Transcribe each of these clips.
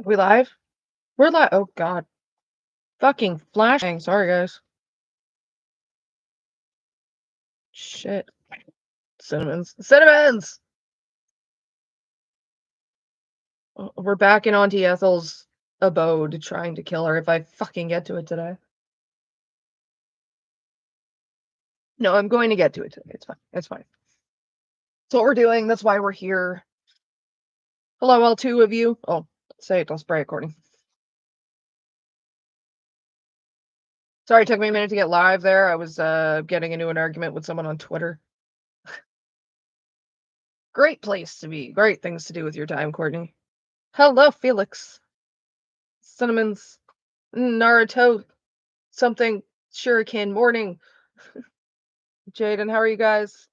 We live? We're live. Oh God. Fucking flashing. Sorry guys. Shit. Cinnamons. Cinnamons! We're back in Auntie Ethel's abode trying to kill her if I fucking get to it today. No, I'm going to get to it today. It's fine. It's fine. That's what we're doing. That's why we're here. Hello, L2 of you. Oh, say it. Don't spray it, Courtney. Sorry, it took me a minute to get live there. I was getting into an argument with someone on Twitter. Great place to be. Great things to do with your time, Courtney. Hello, Felix. Cinnamons. Naruto. Something. Shuriken. Morning. Jaden, how are you guys? It's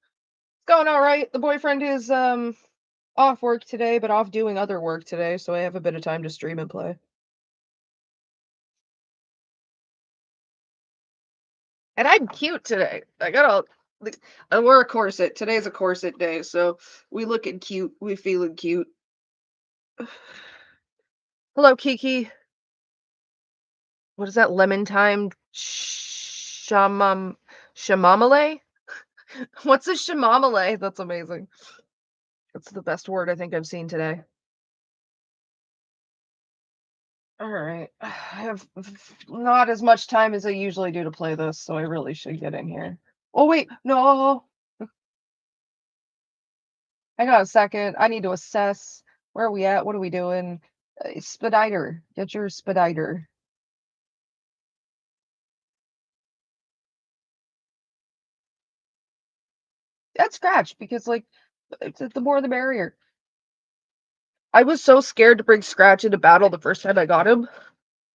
going all right. The boyfriend is off work today, but off doing other work today, so I have a bit of time to stream and play. And I'm cute today. I got all I wear a corset. Today's a corset day, so we looking cute. We feeling cute. Hello, Kiki. What is that? Lemon time shamamale? What's a shamamale? That's amazing. That's the best word I think I've seen today. All right. I have not as much time as I usually do to play this, so I really should get in here. Oh, wait. No. Hang on a second. I need to assess. Where are we at? What are we doing? Spediter. Get your Spediter. That's Scratch because, like, the more the merrier. I was so scared to bring Scratch into battle the first time I got him.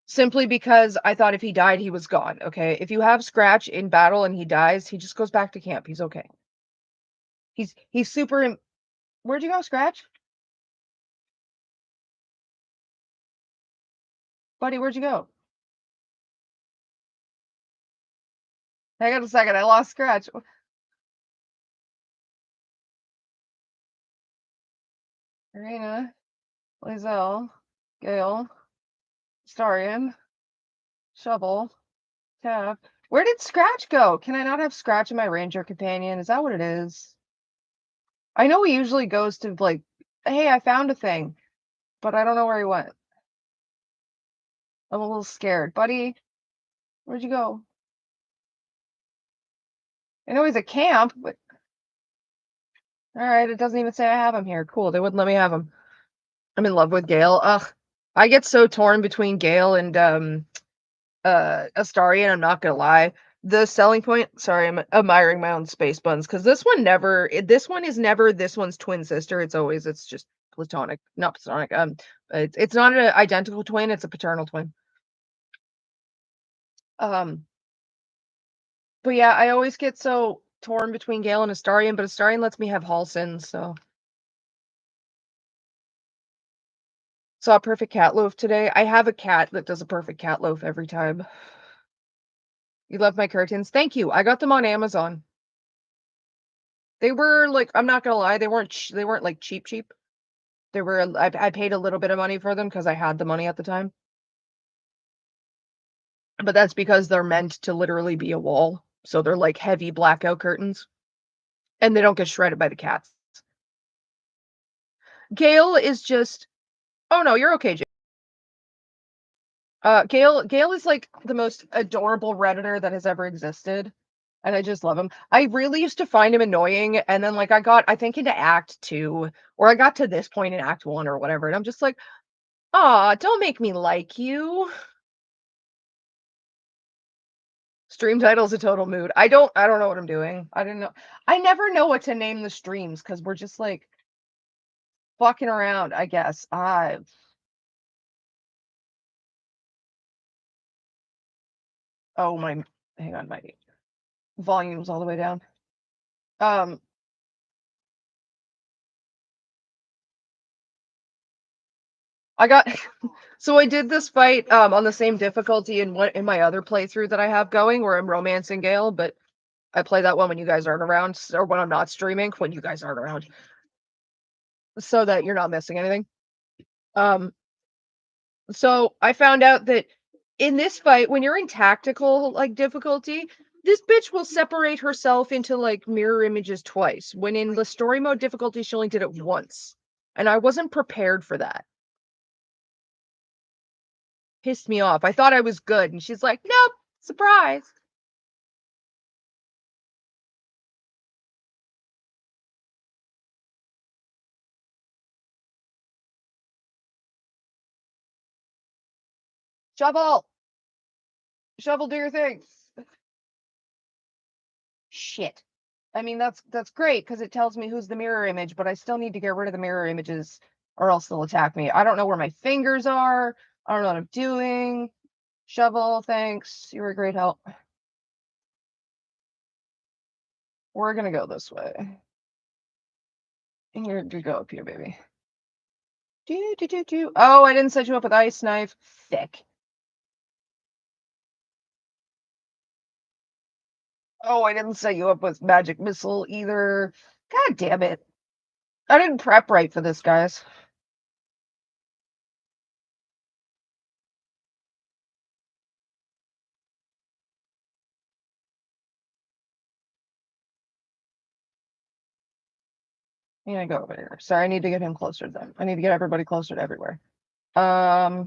Simply because I thought if he died, he was gone. Okay. If you have Scratch in battle and he dies, he just goes back to camp. He's okay. He's super. Where'd you go, Scratch? Buddy, where'd you go? Hang on a second. I lost Scratch. Arena, Lazelle, Gale, Starion, Shovel, Tap. Where did Scratch go? Can I not have Scratch in my Ranger companion? Is that what it is? I know he usually goes to, like, hey, I found a thing, but I don't know where he went. I'm a little scared. Buddy, where'd you go? I know he's at camp, but all right, it doesn't even say I have him here. Cool, they wouldn't let me have him. I'm in love with Gale. Ugh, I get so torn between Gale and Astarion, I'm not gonna lie. The selling point, sorry, I'm admiring my own space buns because this one is never this one's twin sister. It's just platonic, not platonic. It's not an identical twin, it's a paternal twin. Um, but yeah, I always get so torn between Gale and Astarion, but Astarion lets me have Halsin, so. Saw a perfect cat loaf today. I have a cat that does a perfect cat loaf every time. You love my curtains? Thank you. I got them on Amazon. They were like, I'm not gonna lie, they weren't like cheap. They were I paid a little bit of money for them because I had the money at the time. But that's because they're meant to literally be a wall. So they're like heavy blackout curtains. And they don't get shredded by the cats. Gale is just oh no, you're okay, Jay. Gale is like the most adorable Redditor that has ever existed. And I just love him. I really used to find him annoying, and then like I got I think into Act 2, or I got to this point in Act 1 or whatever, and I'm just like, "Aw, don't make me like you." Stream title's a total mood. I don't know what I'm doing. I don't know. I never know what to name the streams because we're just like fucking around, I guess. Oh my hang on, my volume's all the way down. Um I got so I did this fight on the same difficulty in my other playthrough that I have going where I'm romancing Gale, but I play that one when you guys aren't around or when I'm not streaming, when you guys aren't around, so that you're not missing anything. Um So I found out that in this fight, when you're in tactical like difficulty, this bitch will separate herself into like mirror images twice. When in the story mode difficulty, she only did it once. And I wasn't prepared for that. Pissed me off. I thought I was good. And she's like, nope, surprise. Shovel, shovel, do your thing. Shit. I mean, that's great because it tells me who's the mirror image, but I still need to get rid of the mirror images or else they'll attack me. I don't know where my fingers are. I don't know what I'm doing. Shovel, thanks. You were a great help. We're gonna go this way. Here, you go up here, baby. Do, do, do, do. Oh, I didn't set you up with ice knife. Thick. Oh, I didn't set you up with magic missile either. God damn it. I didn't prep right for this, guys. Yeah, go over here. Sorry, I need to get him closer to them. I need to get everybody closer to everywhere. Do I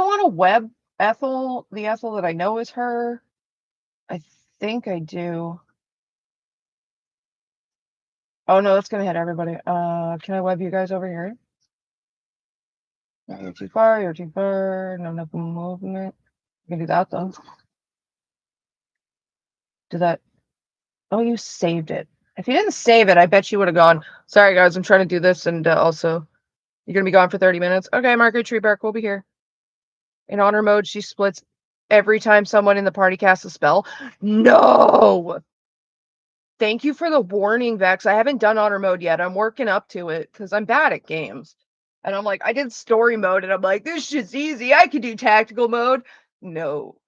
want to web Ethel, the Ethel that I know is her? I think I do. Oh no, that's gonna hit everybody. Can I web you guys over here? No, you're too far, you're too far. No, enough movement. You can do that though. Do that. Oh, you saved it. If you didn't save it, I bet you would have gone. Sorry guys, I'm trying to do this and also you're gonna be gone for 30 minutes. Okay, Margaret Treebark will be here. In honor mode, she splits every time someone in the party casts a spell. No! Thank you for the warning, Vex. I haven't done honor mode yet. I'm working up to it because I'm bad at games. And I'm like, I did story mode and I'm like, this shit's easy. I could do tactical mode. No.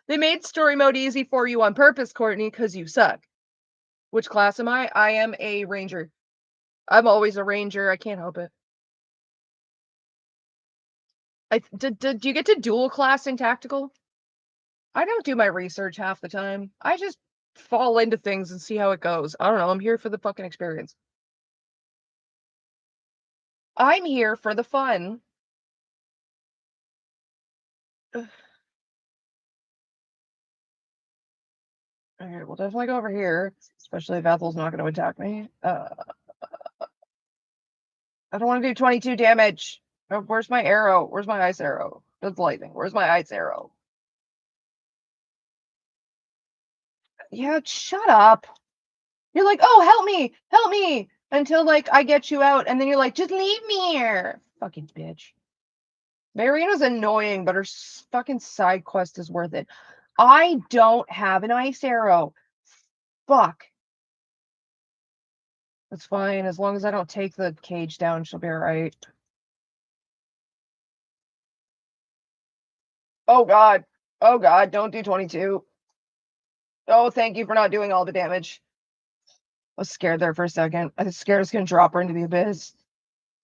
They made story mode easy for you on purpose, Courtney, because you suck. Which class am I? I am a ranger. I'm always a ranger. I can't help it. Do you get to dual class in tactical? I don't do my research half the time. I just fall into things and see how it goes. I don't know. I'm here for the fucking experience. I'm here for the fun. Okay, we'll definitely go over here, especially if Ethel's not going to attack me. I don't want to do 22 damage. Where's my arrow? Where's my ice arrow? That's lightning. Where's my ice arrow? Yeah, shut up. You're like, oh, help me, until like I get you out, and then you're like, just leave me here, fucking bitch. Marina's annoying, but her fucking side quest is worth it. I don't have an ice arrow. Fuck. That's fine. As long as I don't take the cage down, she'll be alright. Oh god. Oh god, don't do 22. Oh, thank you for not doing all the damage. I was scared there for a second. I was scared I was gonna drop her into the abyss.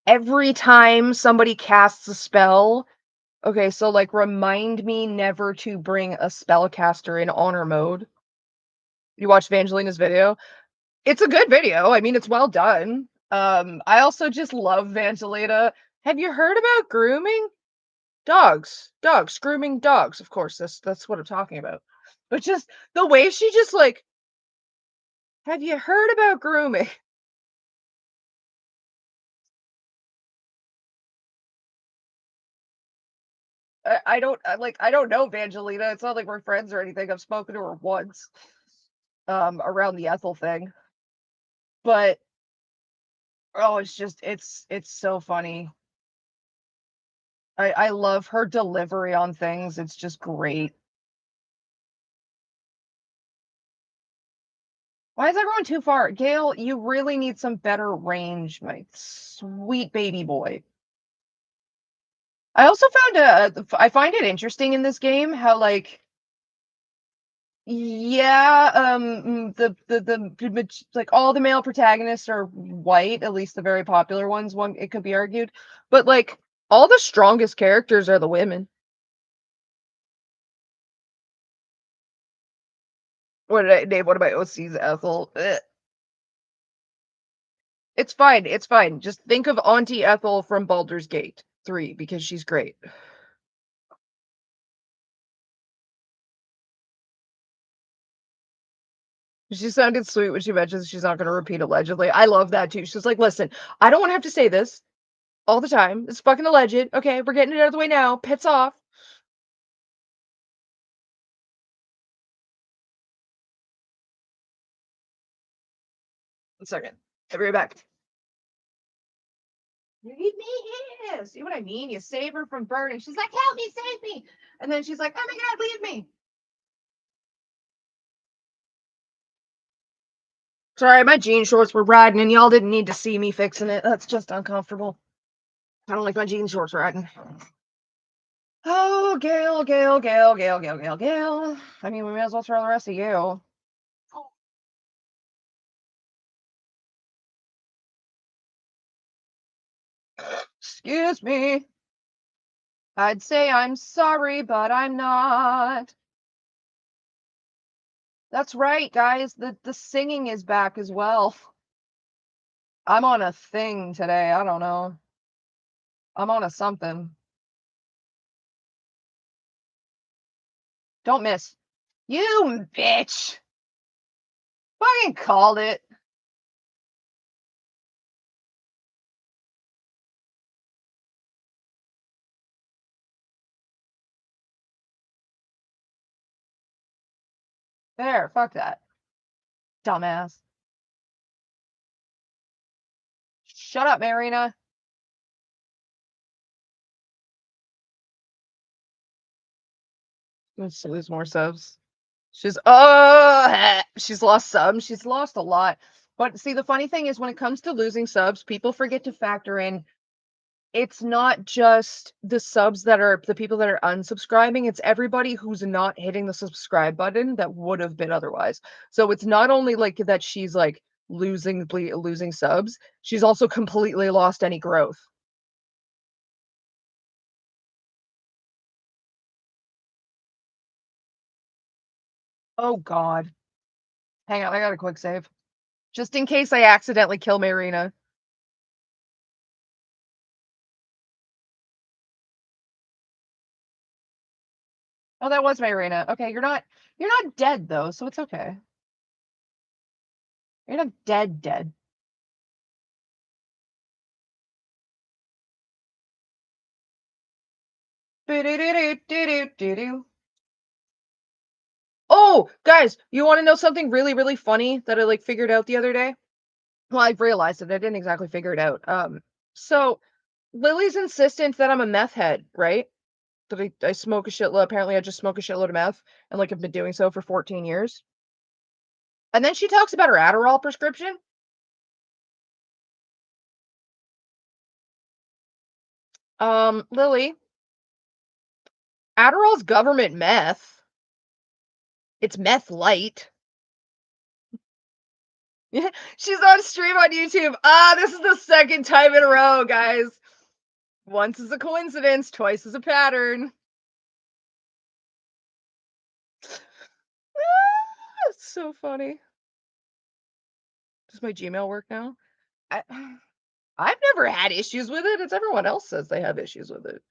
Every time somebody casts a spell, okay, so like remind me never to bring a spellcaster in honor mode. You watched Evangelina's video? It's a good video. I mean, it's well done. I also just love Evangelina. Have you heard about grooming? Dogs, grooming dogs. Of course, that's what I'm talking about. But just the way she just like, have you heard about grooming? I don't like I don't know Evangelina. It's not like we're friends or anything. I've spoken to her once around the Ethel thing. But oh, it's just it's so funny. I love her delivery on things. It's just great. Why is everyone too far? Gale, you really need some better range, my sweet baby boy. I also found I find it interesting in this game how like Yeah, like all the male protagonists are white, at least the very popular ones, one it could be argued. But like all the strongest characters are the women. What did I name one of my OCs Ethel? Ugh. It's fine. It's fine. Just think of Auntie Ethel from Baldur's Gate 3 because she's great. She sounded sweet when she mentions she's not going to repeat allegedly. I love that too. She's like, listen, I don't want to have to say this all the time. It's fucking alleged. Okay, we're getting it out of the way now. Pits off. 1 second. I'll be right back. You need me here. See what I mean? You save her from burning. She's like, help me, save me. And then she's like, oh my God, leave me. Sorry, my jean shorts were riding and y'all didn't need to see me fixing it. That's just uncomfortable. I don't like my jean shorts riding. Oh, Gail, Gail, Gail, Gail, Gail, Gail, Gail. I mean, we may as well throw the rest of you. Excuse me. I'd say I'm sorry, but I'm not. That's right, guys. The singing is back as well. I'm on a thing today. I don't know. I'm on a something. Don't miss. You bitch. Fucking called it. There, fuck that. Dumbass. Shut up, Marina. Let's lose more subs. She's lost some. She's lost a lot. But see, the funny thing is when it comes to losing subs, people forget to factor in it's not just the subs that are the people that are unsubscribing, it's everybody who's not hitting the subscribe button that would have been otherwise. So it's not only like that she's like losing subs, she's also completely lost any growth. Oh God. Hang on, I got a quick save. Just in case I accidentally kill Marina. Oh, that was Marina. Okay, you're not dead though, so it's okay. You're not dead. Boo-doo-doo-doo-doo-doo-doo. Oh, guys, you want to know something really, really funny that I like figured out the other day? Well, I've realized it. I didn't exactly figure it out. So Lily's insistent that I'm a meth head, right? That I smoke a shitload. Apparently, I just smoke a shitload of meth, and like I've been doing so for 14 years. And then she talks about her Adderall prescription. Lily, Adderall's government meth. It's meth light. Yeah, she's on stream on YouTube. Ah, this is the second time in a row, guys. Once is a coincidence, twice is a pattern. Ah, it's so funny. Does my Gmail work now? I, I've never had issues with it. It's everyone else says they have issues with it,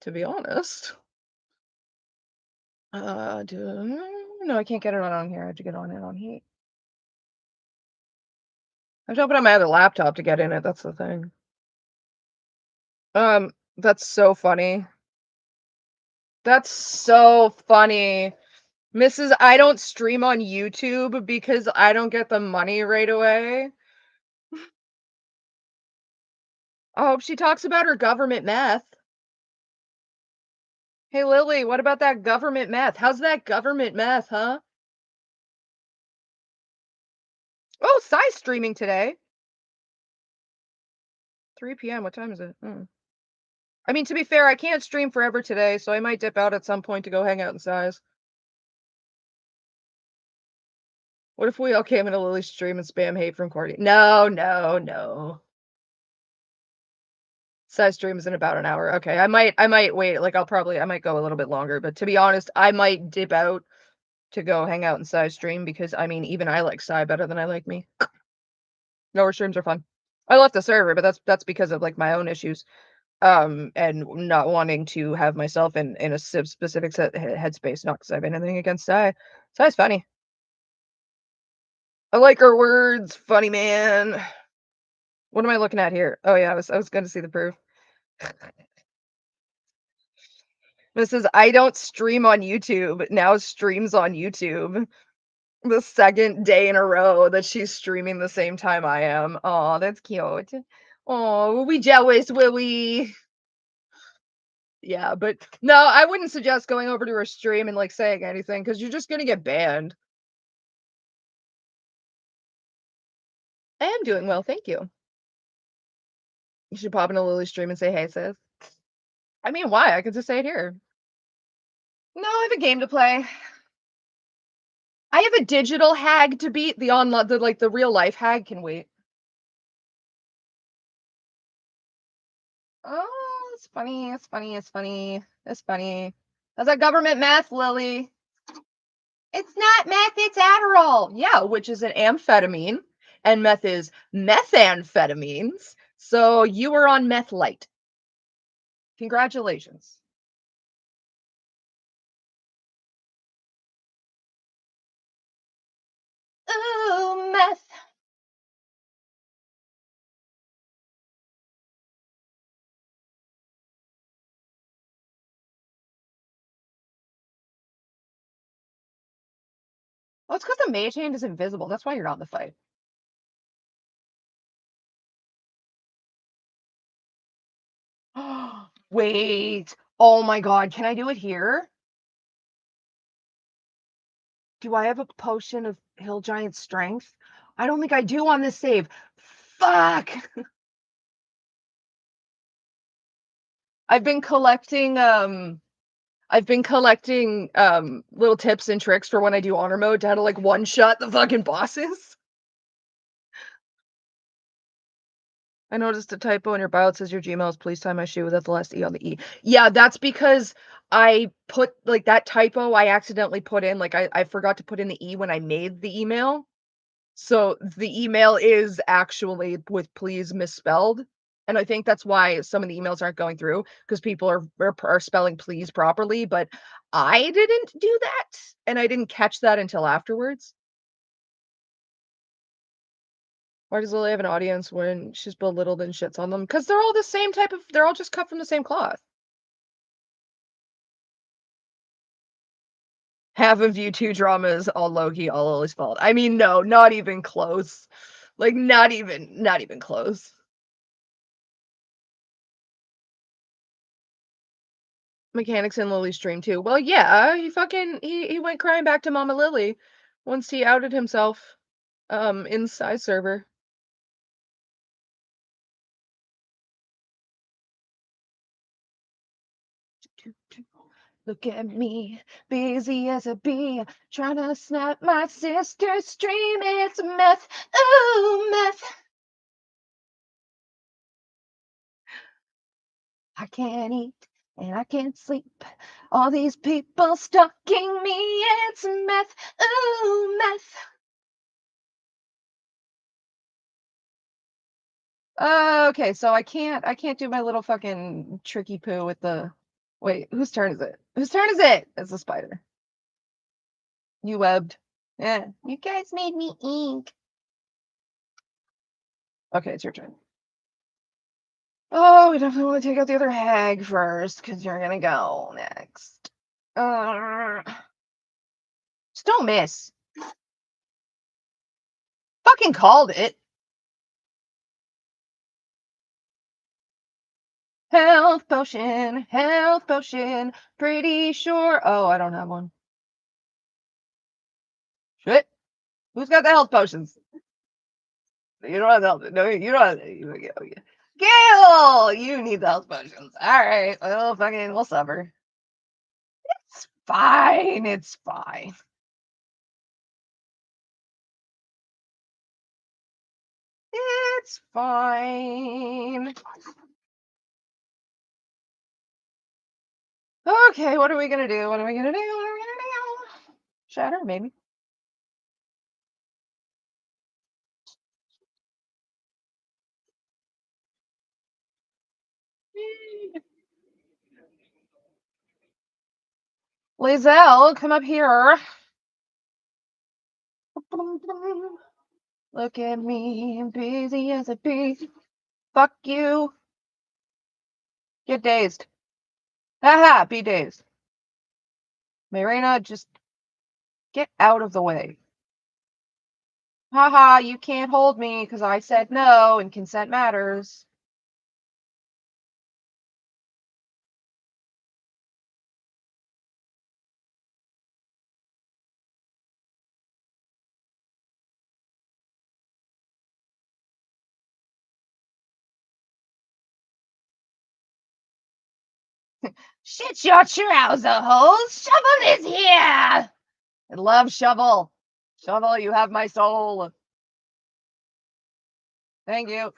to be honest. No, I can't get it on here. I have to get on it on Heat. I have to open up my other laptop to get in it. That's the thing. That's so funny. That's so funny. Mrs. I don't stream on YouTube because I don't get the money right away. I hope she talks about her government meth. Hey Lily, what about that government meth? How's that government meth, huh? Oh, Sai's streaming today. 3 p.m. What time is it? I mean, to be fair, I can't stream forever today, so I might dip out at some point to go hang out in Sai's. What if we all came into Lily's stream and spam hate from Courtney? No, no, no. Size stream is in about an hour. Okay, I might wait. Like I might go a little bit longer. But to be honest, I might dip out to go hang out in Psy's stream because I mean even I like Psy better than I like me. Lower streams are fun. I left the server, but that's because of like my own issues. And not wanting to have myself in a specific headspace, not because I have anything against Psy. Psy's funny. I like her words, funny man. What am I looking at here? Oh yeah, I was going to see the proof. This is I don't stream on YouTube. Now streams on YouTube. The second day in a row that she's streaming the same time I am. Oh, that's cute. Oh, will we jealous, will we? Yeah, but no, I wouldn't suggest going over to her stream and like saying anything because you're just gonna get banned. I am doing well, thank you. You should pop into Lily's stream and say, "Hey, sis." I mean, why? I could just say it here. No, I have a game to play. I have a digital hag to beat. The online, the real life hag can wait. Oh, it's funny. It's funny. It's funny. It's funny. That's a government meth, Lily. It's not meth. It's Adderall. Yeah, which is an amphetamine, and meth is methamphetamines. So you were on meth light. Congratulations. Ooh, meth. Oh, it's because the mage hand is invisible. That's why you're not in the fight. Wait. Oh my god. Can I do it here? Do I have a potion of Hill Giant strength? I don't think I do on this save. Fuck. I've been collecting little tips and tricks for when I do honor mode to how to like one shot the fucking bosses. I noticed a typo in your bio. It says your Gmail is please tie my shoe without the last E on the E. Yeah, that's because I put like that typo I accidentally put in. Like I forgot to put in the E when I made the email. So the email is actually with please misspelled. And I think that's why some of the emails aren't going through because people are spelling please properly, but I didn't do that and I didn't catch that until afterwards. Why does Lily have an audience when she's belittled and shits on them? Because they're all the same type of, they're all just cut from the same cloth. Half of U2 drama is all Loki, all Lily's fault. I mean, no, not even close. Like, not even close. Mechanics in Lily's stream too. Well, yeah, he went crying back to Mama Lily once he outed himself inside server. Look at me, busy as a bee, trying to snap my sister's stream. It's meth, ooh, meth. I can't eat and I can't sleep. All these people stalking me. It's meth, ooh, meth. Okay, so I can't do my little fucking tricky poo with the. Wait, whose turn is it? Whose turn is it? It's the spider. You webbed. Yeah, you guys made me ink. Okay, it's your turn. Oh, we definitely want to take out the other hag first, because you're gonna go next. Just don't miss. Fucking called it. Health potion, health potion. Pretty sure. Oh, I don't have one. Shit. Who's got the health potions? You don't have the health. No, you don't have. Gil, you need the health potions. All right. Well, fucking, we'll suffer. It's fine. It's fine. It's fine. Okay, what are we gonna do? What are we gonna do? What are we gonna do? Shatter, maybe. Lizelle, come up here. Look at me, I'm busy as a bee. Fuck you. Get dazed. Haha, be dazed. Marina, just get out of the way. Haha, you can't hold me because I said no and consent matters. Shit your trouser holes! Shovel is here! I love Shovel. Shovel, you have my soul. Thank you.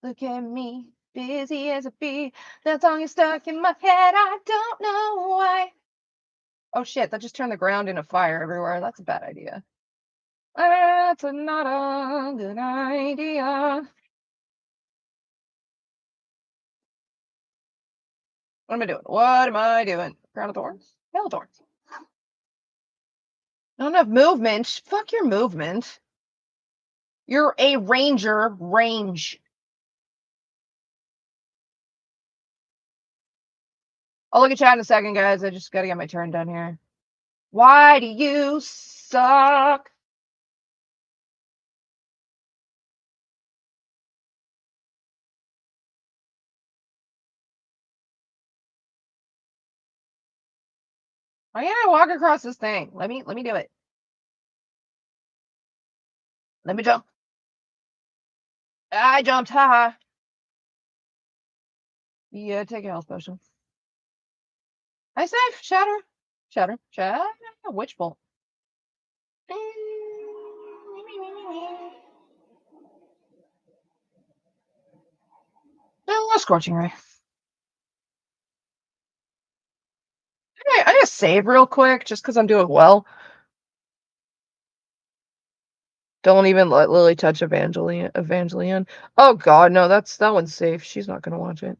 Look at me, busy as a bee. That song is stuck in my head, I don't know why. Oh shit, that just turned the ground into fire everywhere. That's a bad idea. That's not a good idea. What am I doing? What am I doing? Crown of Thorns? Hail of Thorns. I don't have movement. Fuck your movement. You're a ranger. Range. I'll look at chat in a second, guys. I just gotta get my turn done here. Why do you suck? Why can't I walk across this thing? Let me do it. Let me jump. I jumped, haha. Yeah, take a health potion. I safe, shatter. Shatter. Shatter. Witch bolt. Oh, scorching ray. I gotta save real quick just because I'm doing well. Don't even let Lily touch Evangelion. Oh god, no, that one's safe. She's not gonna watch it.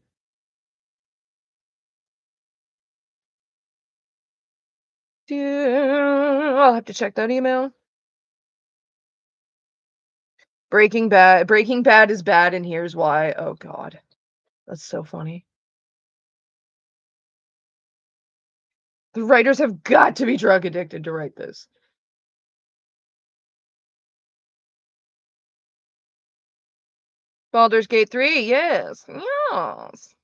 I'll have to check that email. Breaking Bad is bad, and here's why. Oh god. That's so funny. The writers have got to be drug addicted to write this. Baldur's Gate 3, yes. Yes.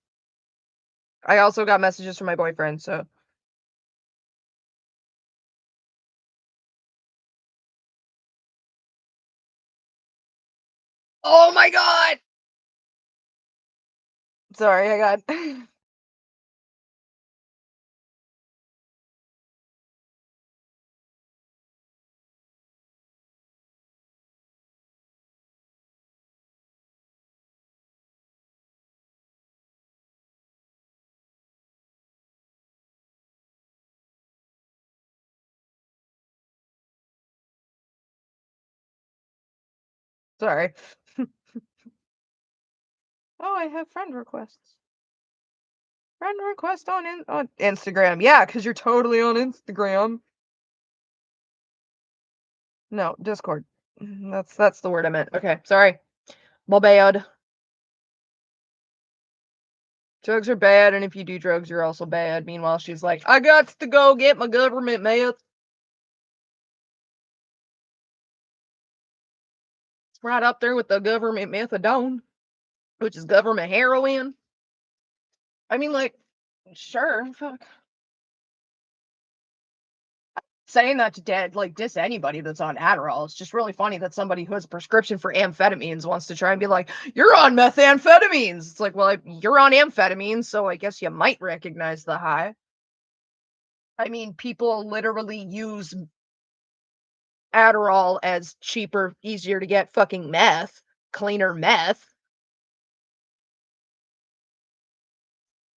I also got messages from my boyfriend, so. Oh my god! Sorry, I got. Sorry. Oh, I have friend requests. Friend request on Instagram. Yeah, because you're totally on Instagram. No, Discord. That's the word I meant. Okay, sorry. My bad. Drugs are bad, and if you do drugs, you're also bad. Meanwhile, she's like, I got to go get my government meth. It's right up there with the government methadone, which is government heroin. I mean, like, sure, fuck. Saying that to diss anybody that's on Adderall. It's just really funny that somebody who has a prescription for amphetamines wants to try and be like, you're on methamphetamines. It's like, well, you're on amphetamines, so I guess you might recognize the high. I mean, people literally use Adderall as cheaper, easier to get fucking meth, cleaner meth.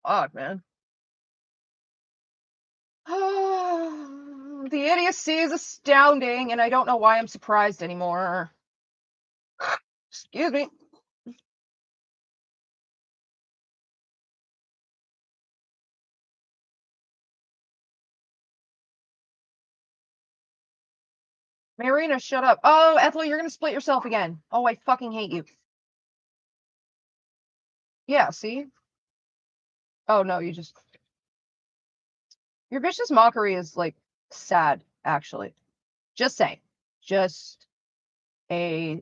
Fuck, man. The idiocy is astounding, and I don't know why I'm surprised anymore. Excuse me. Marina, shut up. Oh, Ethel, you're gonna split yourself again. Oh, I fucking hate you. Yeah, see? Oh no, you just your vicious mockery is like sad, actually. Just saying. Just a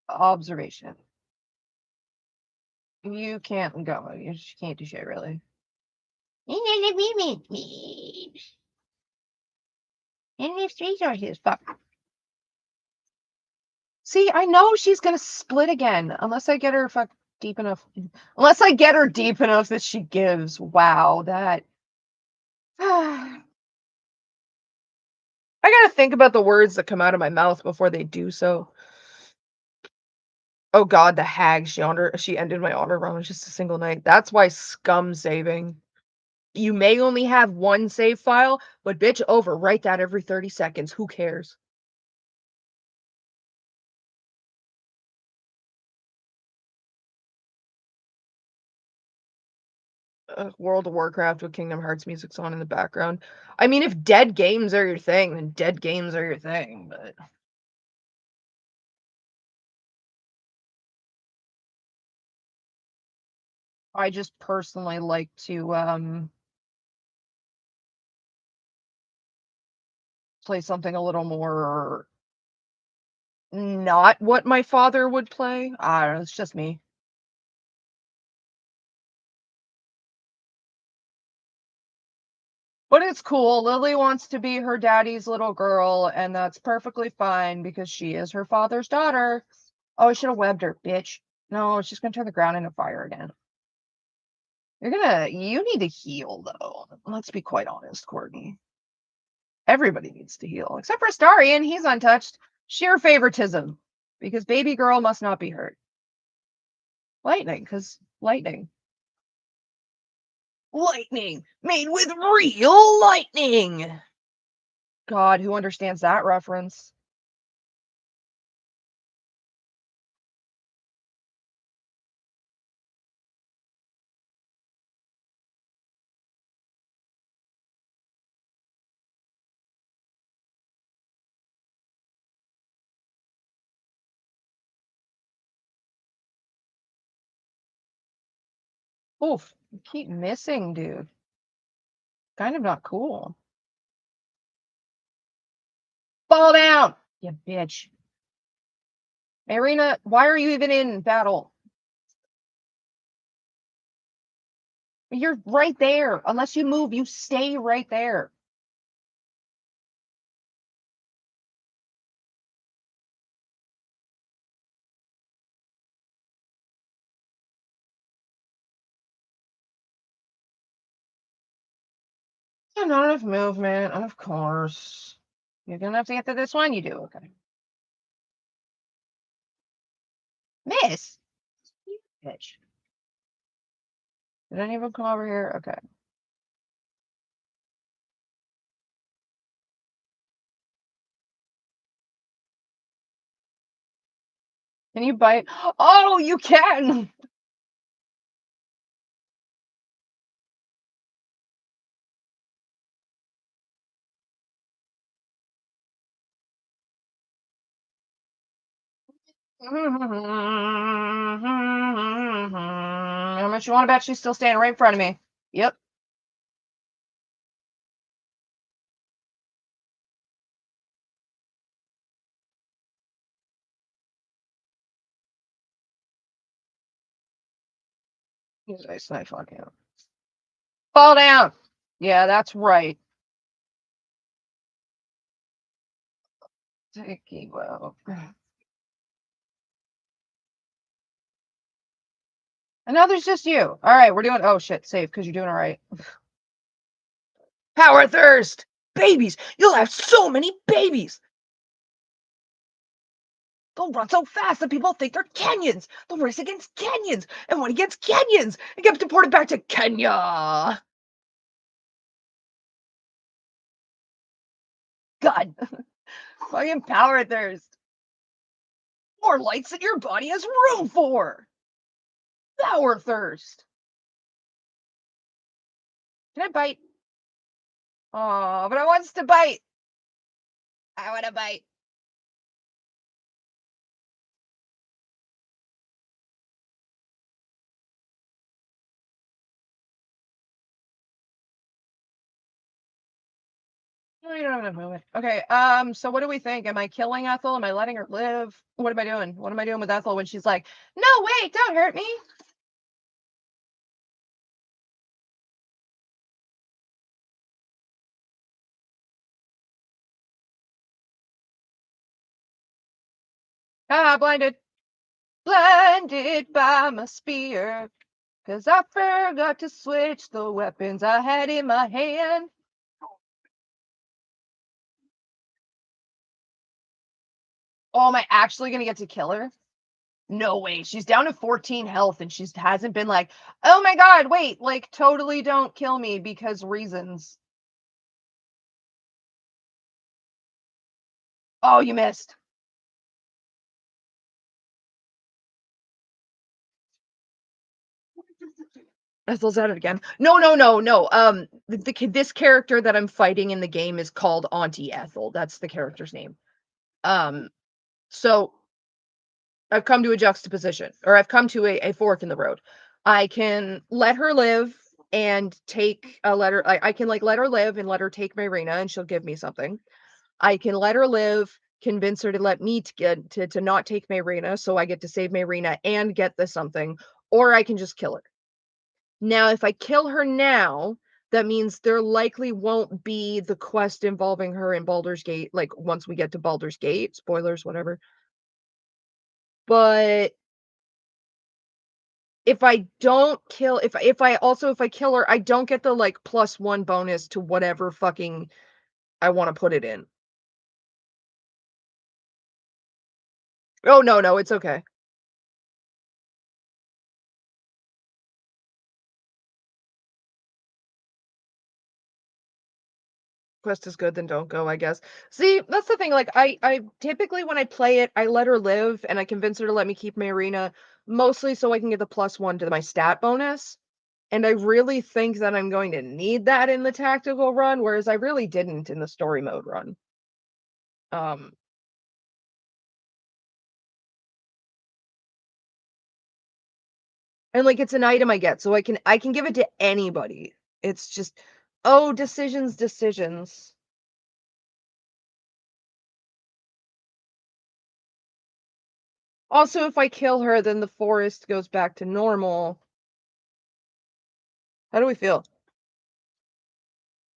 observation. You can't go. You just can't do shit, really. And there's resources. Fuck. See, I know she's gonna split again unless I get her fuck deep enough. Unless I get her deep enough that she gives. Wow, that. I gotta think about the words that come out of my mouth before they do so. Oh God, the hag. She ended my honor run with just a single night. That's why scum saving. You may only have one save file, but bitch, overwrite that every 30 seconds. Who cares? World of Warcraft with Kingdom Hearts music's on in the background. I mean, if dead games are your thing, then dead games are your thing, but I just personally like to play something a little more not what my father would play. I don't know, it's just me. But it's cool. Lily wants to be her daddy's little girl, and that's perfectly fine because she is her father's daughter. Oh, I should have webbed her, bitch. No, she's gonna turn the ground into fire again. You need to heal though. Let's be quite honest, Courtney. Everybody needs to heal, except for Starian. He's untouched. Sheer favoritism, because baby girl must not be hurt. Lightning, because lightning. Lightning made with real lightning. God, who understands that reference? Oof, you keep missing, dude. Kind of not cool. Fall down, you bitch. Marina, why are you even in battle? You're right there. Unless you move, you stay right there. Yeah, not enough movement, of course. You're gonna have to get to this one. You do, okay. Miss, you bitch. Did any of them come over here? Okay. Can you bite? Oh, you can. How much you want to bet she's still standing right in front of me? Yep. He's a nice knife on him. Fall down. Yeah, that's right. Dicky, well. And now there's just you. All right, we're doing. Oh shit, safe because you're doing all right. Power thirst, babies. You'll have so many babies. They'll run so fast that people think they're Kenyans. They'll race against Kenyans and win against Kenyans and get deported back to Kenya. God, fucking power thirst. More lights than your body has room for. Power thirst. Can I bite? Oh, but I wants to bite. I want to bite. No, you don't have enough movement. Okay, so what do we think? Am I killing Ethel? Am I letting her live? What am I doing? What am I doing with Ethel when she's like, no, wait, don't hurt me? Ah, blinded. Blinded by my spear. Cause I forgot to switch the weapons I had in my hand. Oh, am I actually gonna get to kill her? No way. She's down to 14 health and she hasn't been like, oh my god, wait, like totally don't kill me because reasons. Oh, you missed. Ethel's at it again. No, no, no, no. This character that I'm fighting in the game is called Auntie Ethel. That's the character's name. Um, so I've come to a juxtaposition, or I've come to a fork in the road. I can let her live and take a let her. I can like let her live and let her take Marina, and she'll give me something. I can let her live, convince her to let me to get to not take Marina, so I get to save Marina and get the something, or I can just kill her. Now, if I kill her now, that means there likely won't be the quest involving her in Baldur's Gate, like once we get to Baldur's Gate, spoilers, whatever. But if I don't kill if I kill her, I don't get the like +1 bonus to whatever fucking I want to put it in. Oh no, no, it's okay. Quest is good, then don't go, I guess. See, that's the thing, like, I typically, when I play it, I let her live, and I convince her to let me keep my arena, mostly so I can get the +1 to my stat bonus, and I really think that I'm going to need that in the tactical run, whereas I really didn't in the story mode run. Um, and, like, it's an item I get, so I can give it to anybody. It's just, oh, decisions, decisions. Also, if I kill her, then the forest goes back to normal. How do we feel?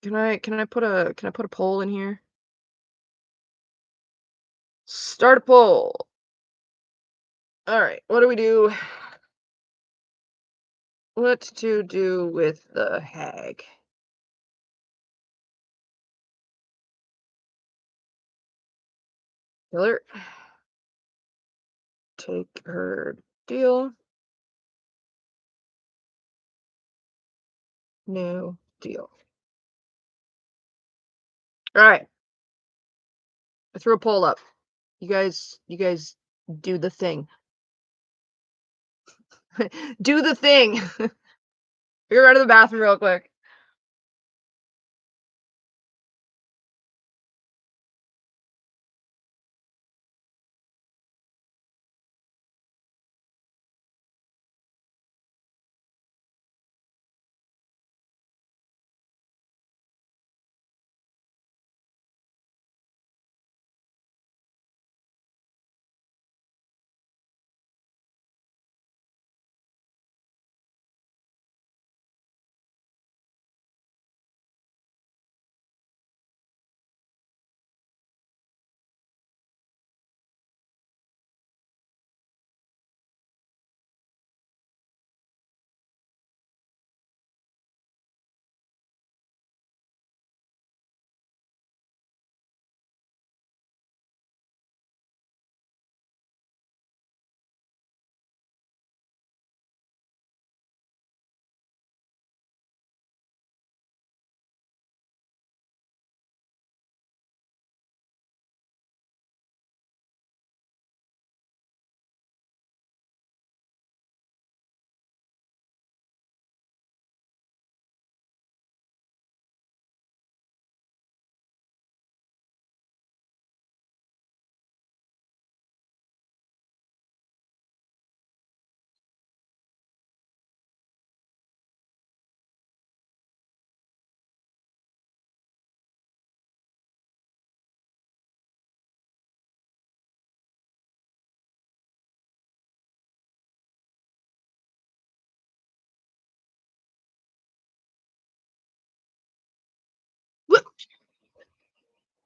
Can I put a poll in here? Start a poll. All right. What do we do? What to do with the hag? Kill her. Take her deal. No deal. All right. I threw a poll up. You guys do the thing. Do the thing. You're out of the bathroom real quick.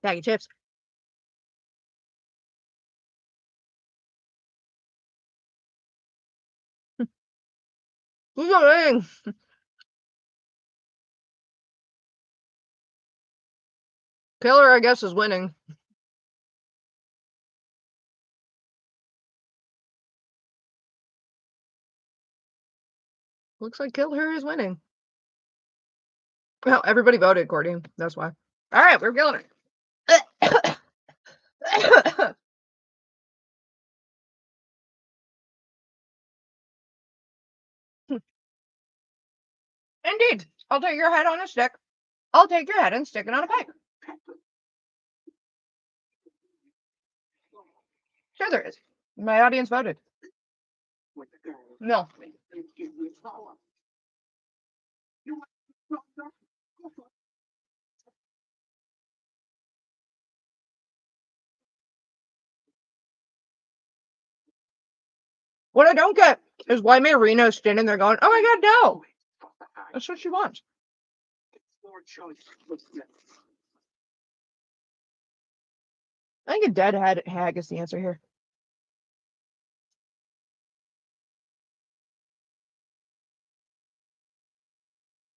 Bag of chips. Who's winning? Killer, I guess, is winning. Looks like Killer is winning. Well, everybody voted, Courtney. That's why. All right, we're killing it. Indeed. I'll take your head on a stick. I'll take your head and stick it on a pike. Sure there is. My audience voted. No. What I don't get is why Marina's standing there going, oh my god, no. That's what she wants. I think a dead hag is the answer here.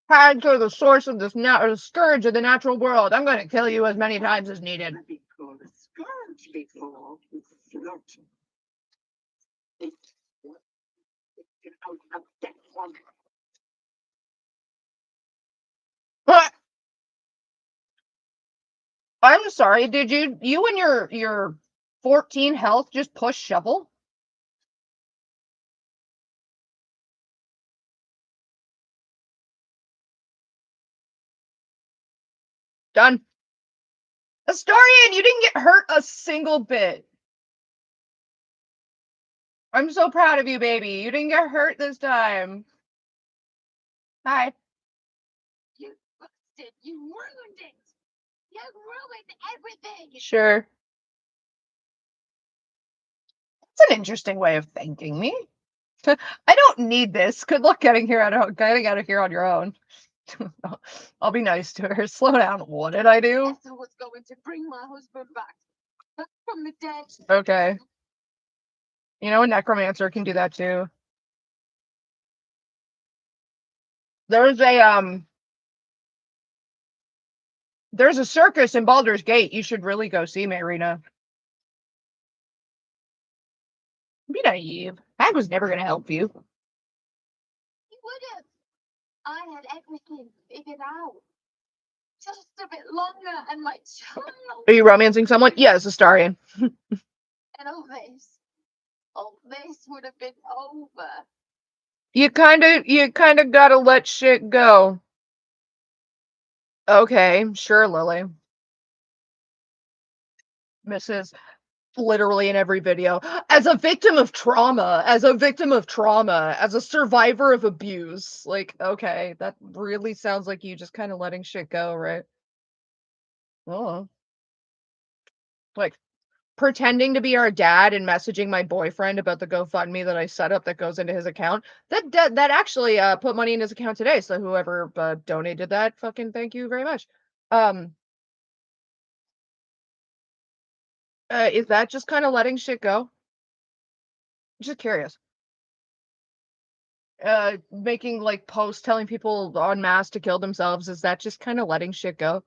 Hags are the source of this or the scourge of the natural world. I'm going to kill you as many times as needed. But I'm sorry, did you and your 14 health just push shovel? Done. Astarion, you didn't get hurt a single bit. I'm so proud of you, baby. You didn't get hurt this time. Hi. You busted. You ruined it. You ruined everything. Sure. It's an interesting way of thanking me. I don't need this. Good luck getting out of here on your own. I'll be nice to her. Slow down. What did I do? Esther was going to bring my husband back from the dead. Okay. You know, a necromancer can do that too. There's a circus in Baldur's Gate. You should really go see, Marina. Be naive. Hag was never going to help you. He would have. I had everything figured out. Just a bit longer, and my child. Are you romancing someone? Yes, Astarion. And all this would have been over. You kind of gotta let shit go. Okay, sure, Lily. Mrs. Literally in every video. As a victim of trauma, as a survivor of abuse. Like, okay, that really sounds like you just kind of letting shit go, right? Oh. Like, pretending to be our dad and messaging my boyfriend about the GoFundMe that I set up that goes into his account. That actually put money in his account today. So whoever donated that, fucking thank you very much. Is that just kind of letting shit go? Just curious. Making like posts telling people en masse to kill themselves, is that just kind of letting shit go?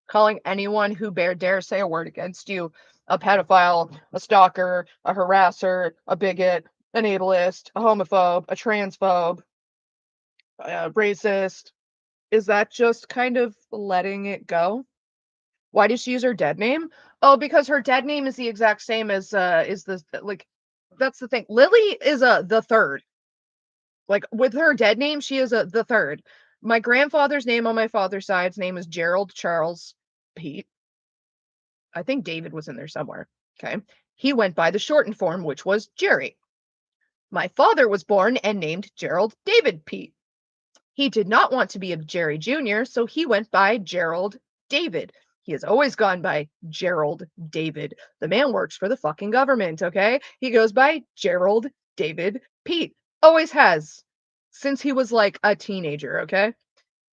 Calling anyone who dare say a word against you a pedophile, a stalker, a harasser, a bigot, an ableist, a homophobe, a transphobe, a racist. Is that just kind of letting it go? Why did she use her dead name? Oh, because her dead name is the exact same as is the like that's the thing. Lily is the third. Like with her dead name, she is the third. My grandfather's name on my father's side's name is Gerald Charles Pete. I think David was in there somewhere. Okay. He went by the shortened form, which was Jerry. My father was born and named Gerald David Pete. He did not want to be a Jerry Jr., so he went by Gerald David. He has always gone by Gerald David. The man works for the fucking government, okay? He goes by Gerald David Pete. Always has. Since he was like a teenager, okay?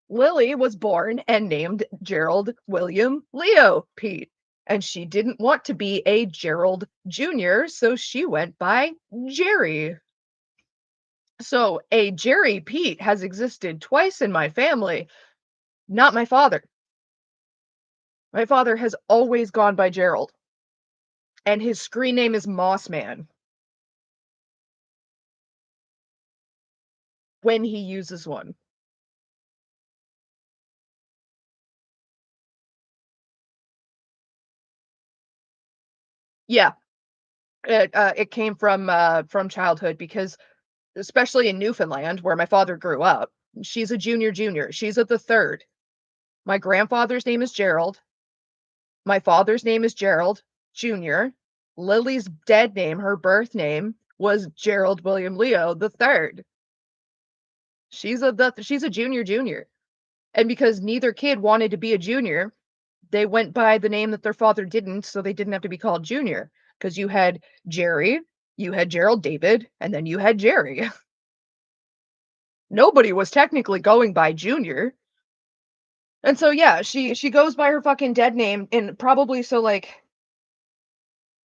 Lily was born and named Gerald William Leo Pete, and she didn't want to be a Gerald Jr., so she went by Jerry. So a Jerry Pete has existed twice in my family, not my father. My father has always gone by Gerald, and his screen name is Mossman when he uses one. Yeah, it came from childhood because especially in Newfoundland, where my father grew up, she's a junior junior. She's at the third. My grandfather's name is Gerald. My father's name is Gerald Jr. Lily's dead name, her birth name, was Gerald William Leo the third. She's a junior junior. And because neither kid wanted to be a junior, they went by the name that their father didn't, so they didn't have to be called junior. Because you had Jerry, you had Gerald David, and then you had Jerry. Nobody was technically going by junior. And so yeah, she goes by her fucking dead name and probably so like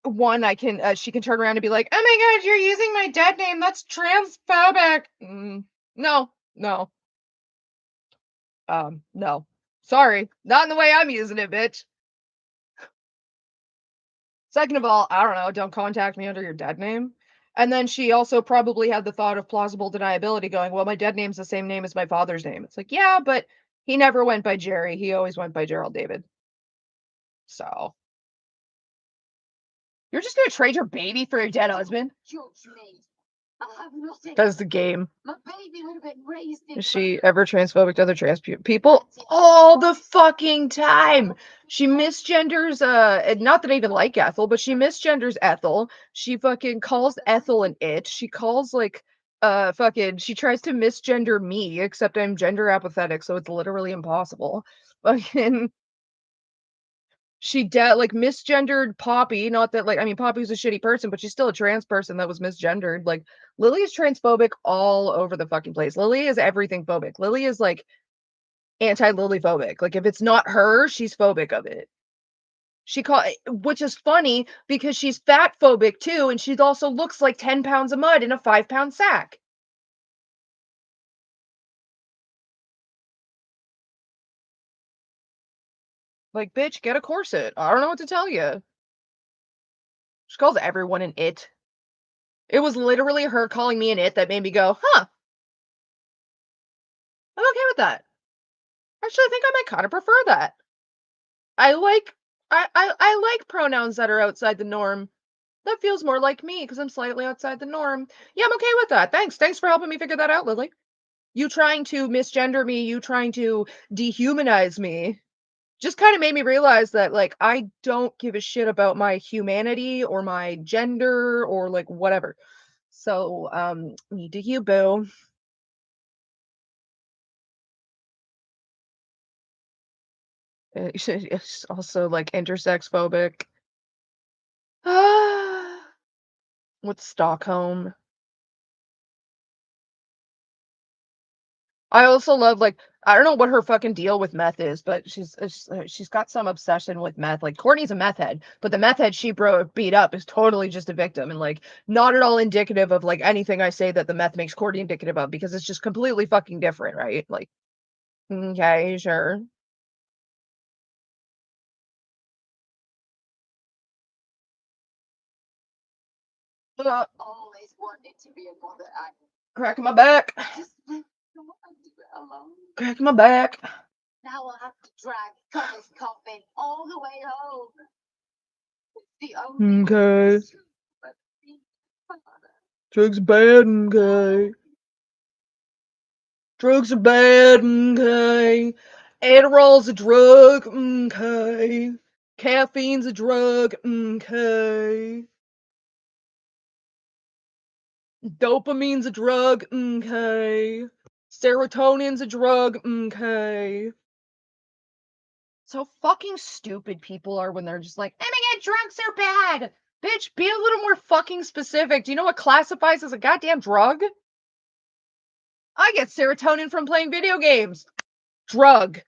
one I can she can turn around and be like, "Oh my god, you're using my dead name. That's transphobic." No. No. No. Sorry. Not in the way I'm using it, bitch. Second of all, I don't know, don't contact me under your dead name. And then she also probably had the thought of plausible deniability going, "Well, my dead name's the same name as my father's name." It's like, "Yeah, but he never went by Jerry. He always went by Gerald David." So you're just gonna trade your baby for your dead husband? Judge me. I have nothing. That's the game. My baby would have been raised in. Is she ever transphobic to other trans people? All the fucking time. She misgenders, not that I even like Ethel, but she misgenders Ethel. She fucking calls Ethel an it. She calls like, fucking, she tries to misgender me, except I'm gender apathetic, so it's literally impossible. Fucking, like misgendered Poppy. Not that like I mean Poppy's a shitty person, but she's still a trans person that was misgendered. Like Lily is transphobic all over the fucking place. Lily is everything phobic. Lily is like anti-Lily phobic. Like if it's not her, she's phobic of it. Which is funny because she's fat phobic too, and she also looks like 10 pounds of mud in a 5-pound sack. Like, bitch, get a corset. I don't know what to tell you. She calls everyone an it. It was literally her calling me an it that made me go, huh, I'm okay with that. Actually, I think I might kind of prefer that. I like I like pronouns that are outside the norm. That feels more like me because I'm slightly outside the norm. Yeah, I'm okay with that. Thanks. Thanks for helping me figure that out, Lily. You trying to misgender me, you trying to dehumanize me, just kind of made me realize that like I don't give a shit about my humanity or my gender or like whatever. So, me to you, boo. It's also like intersex phobic. With Stockholm. I also love like I don't know what her fucking deal with meth is, but she's got some obsession with meth. Like Courtney's a meth head, but the meth head she beat up is totally just a victim and like not at all indicative of like anything I say that the meth makes Courtney indicative of because it's just completely fucking different, right? Like, okay, sure. Always wanted to be a mother. I Cracking my back. just don't want to do it alone. Cracking my back. Now I'll have to drag Connor's coffin all the way home. It's the only Okay. way but being a father. Drugs are bad, okay. Drugs are bad, okay. Adderall's a drug, okay. Caffeine's a drug, okay. Dopamine's a drug, okay. Serotonin's a drug, okay. So fucking stupid people are when they're just like, oh my god, drugs are bad. Bitch, be a little more fucking specific. Do you know what classifies as a goddamn drug? I get serotonin from playing video games. Drug.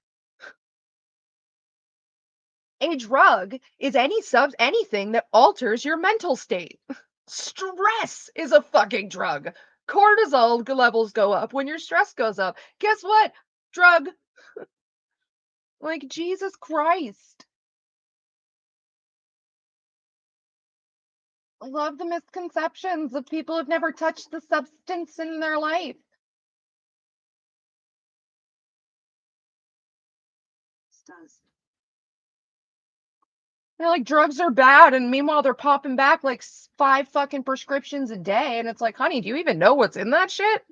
A drug is anything that alters your mental state. Stress is a fucking drug. Cortisol levels go up when your stress goes up. Guess what? Drug. Like, Jesus Christ. I love the misconceptions of people who've never touched the substance in their life. Does. They're like, drugs are bad, and meanwhile they're popping back like 5 fucking prescriptions a day, and it's like, "Honey, do you even know what's in that shit?"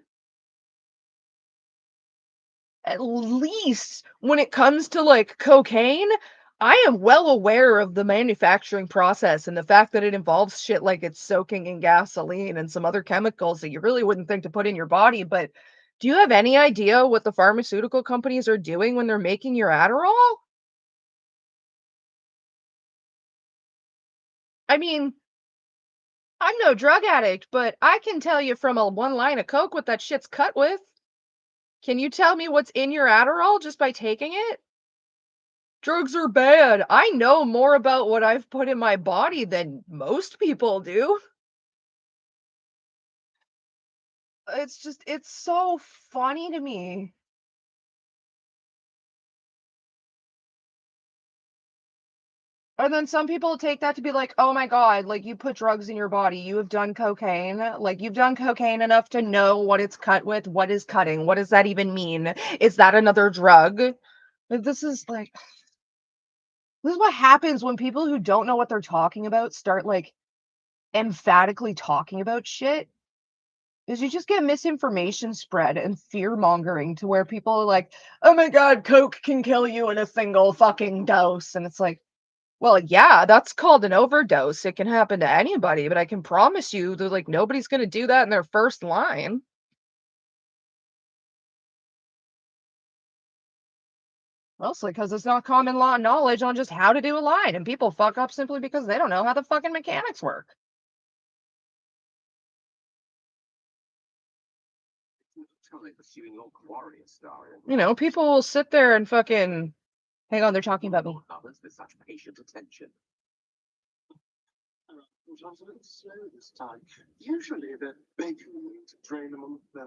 At least when it comes to, like, cocaine, I am well aware of the manufacturing process and the fact that it involves shit like it's soaking in gasoline and some other chemicals that you really wouldn't think to put in your body, but do you have any idea what the pharmaceutical companies are doing when they're making your Adderall? I mean, I'm no drug addict, but I can tell you from a one line of coke what that shit's cut with. Can you tell me what's in your Adderall just by taking it? Drugs are bad. I know more about what I've put in my body than most people do. It's so funny to me. And then some people take that to be like, oh my God, like you put drugs in your body. You have done cocaine. Like you've done cocaine enough to know what it's cut with. What is cutting? What does that even mean? Is that another drug? Like, this is what happens when people who don't know what they're talking about start like emphatically talking about shit. Is you just get misinformation spread and fear mongering to where people are like, oh my God, Coke can kill you in a single fucking dose. And it's like, well, yeah, that's called an overdose. It can happen to anybody, but I can promise you that like nobody's gonna do that in their first line. Mostly because it's not common law knowledge on just how to do a line, and people fuck up simply because they don't know how the fucking mechanics work. Totally pursuing your quarry star. You know, people will sit there and fucking hang on, they're talking about me. Others with such patient attention. It was a little slow this time. Usually they're begging me to drain them on their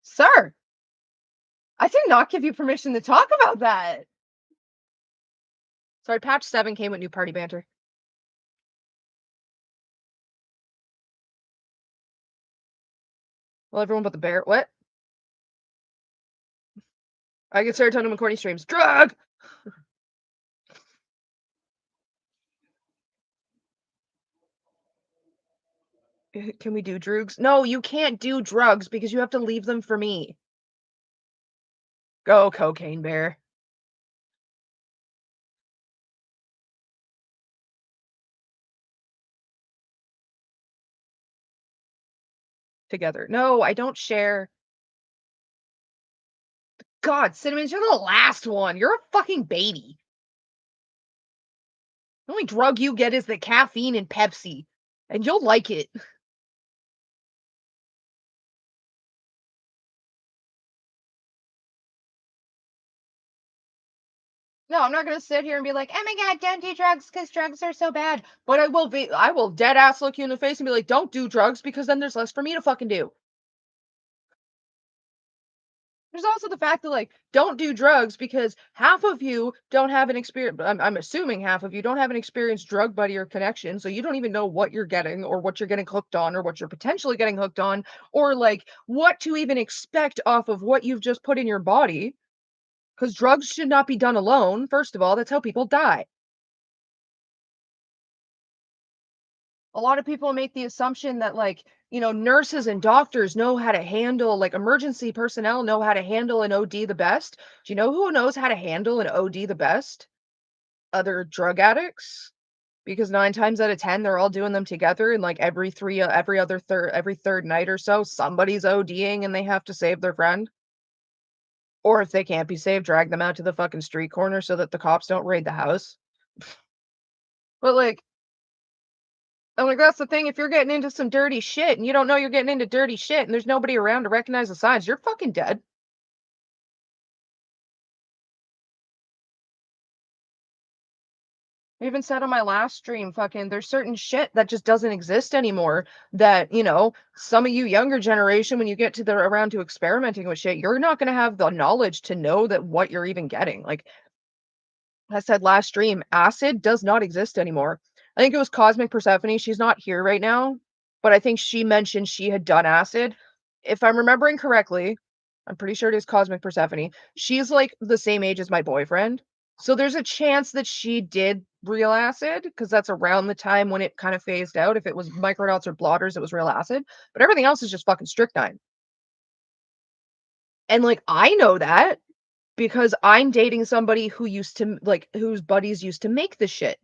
Sir, I did not give you permission to talk about that. Sorry, patch 7 came with new party banter. Well, everyone but the bear. What? I get serotonin when Courtney streams. Drug! Can we do drugs? No, you can't do drugs because you have to leave them for me. Go, cocaine bear. Together. No, I don't share. God, Cinnamons, you're the last one. You're a fucking baby. The only drug you get is the caffeine in Pepsi, and you'll like it. No, I'm not gonna sit here and be like, "Oh my God, don't do drugs because drugs are so bad." But I will dead ass look you in the face and be like, "Don't do drugs because then there's less for me to fucking do." There's also the fact that like, don't do drugs because half of you don't have an experience. I'm assuming half of you don't have an experienced drug buddy or connection, so you don't even know what you're getting or what you're getting hooked on or what you're potentially getting hooked on or like what to even expect off of what you've just put in your body. Because drugs should not be done alone. First of all, that's how people die. A lot of people make the assumption that like, nurses and doctors know how to handle like emergency personnel know how to handle an OD the best. Do you know who knows how to handle an OD the best? Other drug addicts. Because 9 times out of 10 they're all doing them together and like every third night or so somebody's ODing and they have to save their friend. Or if they can't be saved, drag them out to the fucking street corner so that the cops don't raid the house. But like I'm like, that's the thing. If you're getting into some dirty shit and you don't know you're getting into dirty shit and there's nobody around to recognize the signs, you're fucking dead. I even said on my last stream, fucking, there's certain shit that just doesn't exist anymore. That, some of you younger generation, when you get to the around to experimenting with shit, you're not gonna have the knowledge to know that what you're even getting. Like I said last stream, acid does not exist anymore. I think it was Cosmic Persephone. She's not here right now, but I think she mentioned she had done acid. If I'm remembering correctly, I'm pretty sure it is Cosmic Persephone. She's like the same age as my boyfriend. So there's a chance that she did real acid because that's around the time when it kind of phased out. If it was microdrops or blotters, it was real acid. But everything else is just fucking strychnine. And like I know that because I'm dating somebody who used to like whose buddies used to make the shit.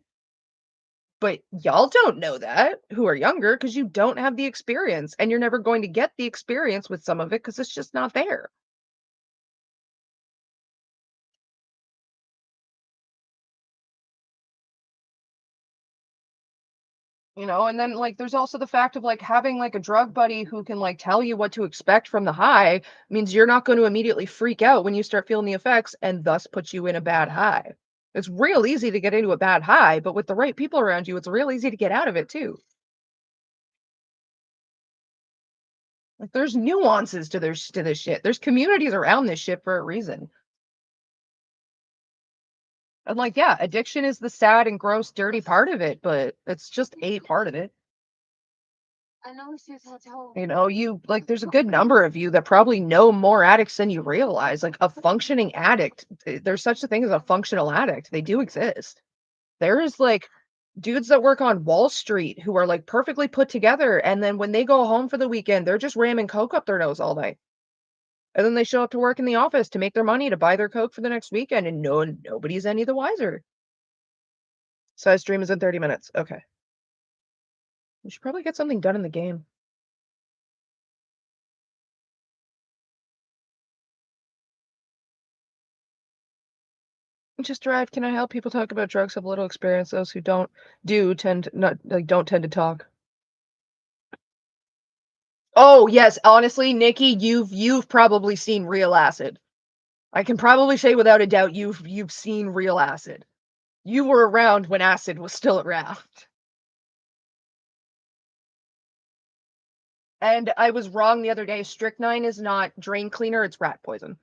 But y'all don't know that who are younger because you don't have the experience and you're never going to get the experience with some of it because it's just not there. And then like there's also the fact of like having like a drug buddy who can like tell you what to expect from the high means you're not going to immediately freak out when you start feeling the effects and thus put you in a bad high. It's real easy to get into a bad high, but with the right people around you, it's real easy to get out of it too. Like there's nuances to this shit. There's communities around this shit for a reason. And like, yeah, addiction is the sad and gross, dirty part of it, but it's just a part of it. I know she's had home. You like there's a good number of you that probably know more addicts than you realize. Like a functioning addict, there's such a thing as a functional addict. They do exist. There is like dudes that work on Wall Street who are like perfectly put together, and then when they go home for the weekend, they're just ramming coke up their nose all night. And then they show up to work in the office to make their money to buy their coke for the next weekend, and nobody's any the wiser. Size stream is in 30 minutes. Okay. We should probably get something done in the game. Just arrived. Can I help? People talk about drugs, have little experience. Those who don't don't tend to talk. Oh yes, honestly, Nikki, you've probably seen real acid. I can probably say without a doubt you've seen real acid. You were around when acid was still around. And I was wrong the other day. Strychnine is not drain cleaner, it's rat poison.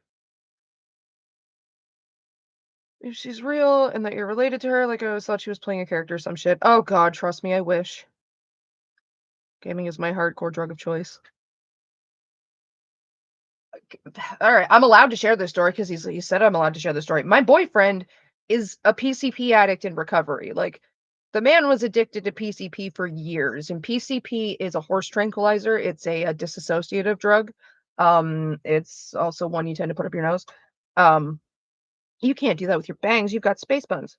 If she's real and that you're related to her, like I always thought she was playing a character or some shit. Oh god, trust me, I wish. Gaming is my hardcore drug of choice. All right, I'm allowed to share this story because he said I'm allowed to share the story. My boyfriend is a PCP addict in recovery. Like the man was addicted to PCP for years, and PCP is a horse tranquilizer. It's a dissociative drug. It's also one you tend to put up your nose. You can't do that with your bangs. You've got space buns.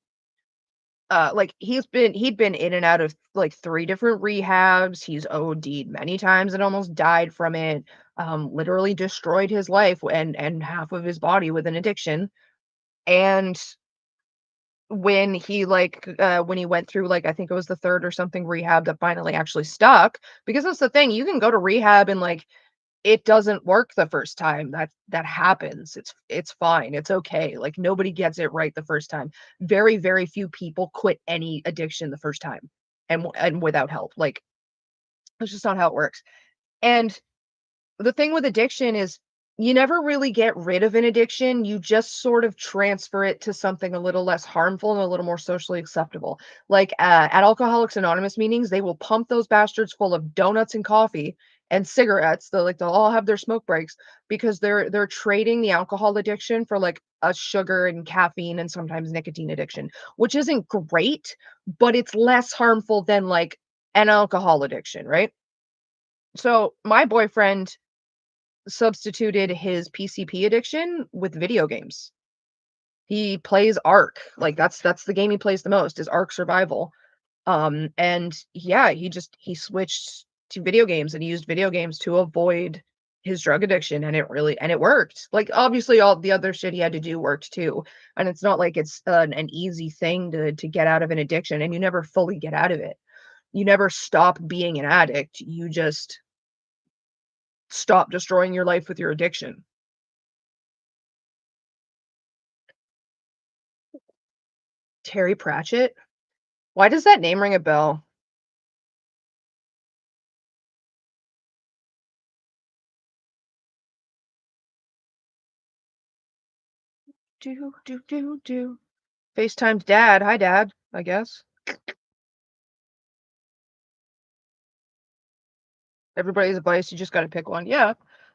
Like he'd been in and out of like 3 different rehabs. He's OD'd many times and almost died from it. Literally destroyed his life and half of his body with an addiction. And when he went through like I think it was the 3rd or something rehab that finally actually stuck, because that's the thing, you can go to rehab and like it doesn't work the first time. That happens. It's fine. It's okay. Like nobody gets it right the first time. Very, very few people quit any addiction the first time and without help. Like that's just not how it works. And the thing with addiction is you never really get rid of an addiction. You just sort of transfer it to something a little less harmful and a little more socially acceptable. Like at Alcoholics Anonymous meetings, they will pump those bastards full of donuts and coffee and cigarettes. They'll all have their smoke breaks because they're trading the alcohol addiction for like a sugar and caffeine and sometimes nicotine addiction, which isn't great, but it's less harmful than like an alcohol addiction, right? So my boyfriend substituted his PCP addiction with video games. He plays Ark. Like that's the game he plays the most is Ark Survival. And yeah, he switched to video games and he used video games to avoid his drug addiction and it worked. Like obviously all the other shit he had to do worked too. And it's not like it's an easy thing to get out of an addiction and you never fully get out of it. You never stop being an addict. You just stop destroying your life with your addiction. Terry Pratchett. Why does that name ring a bell? Do. FaceTime's dad. Hi, dad, I guess. Everybody's a vice. You just got to pick one. Yeah.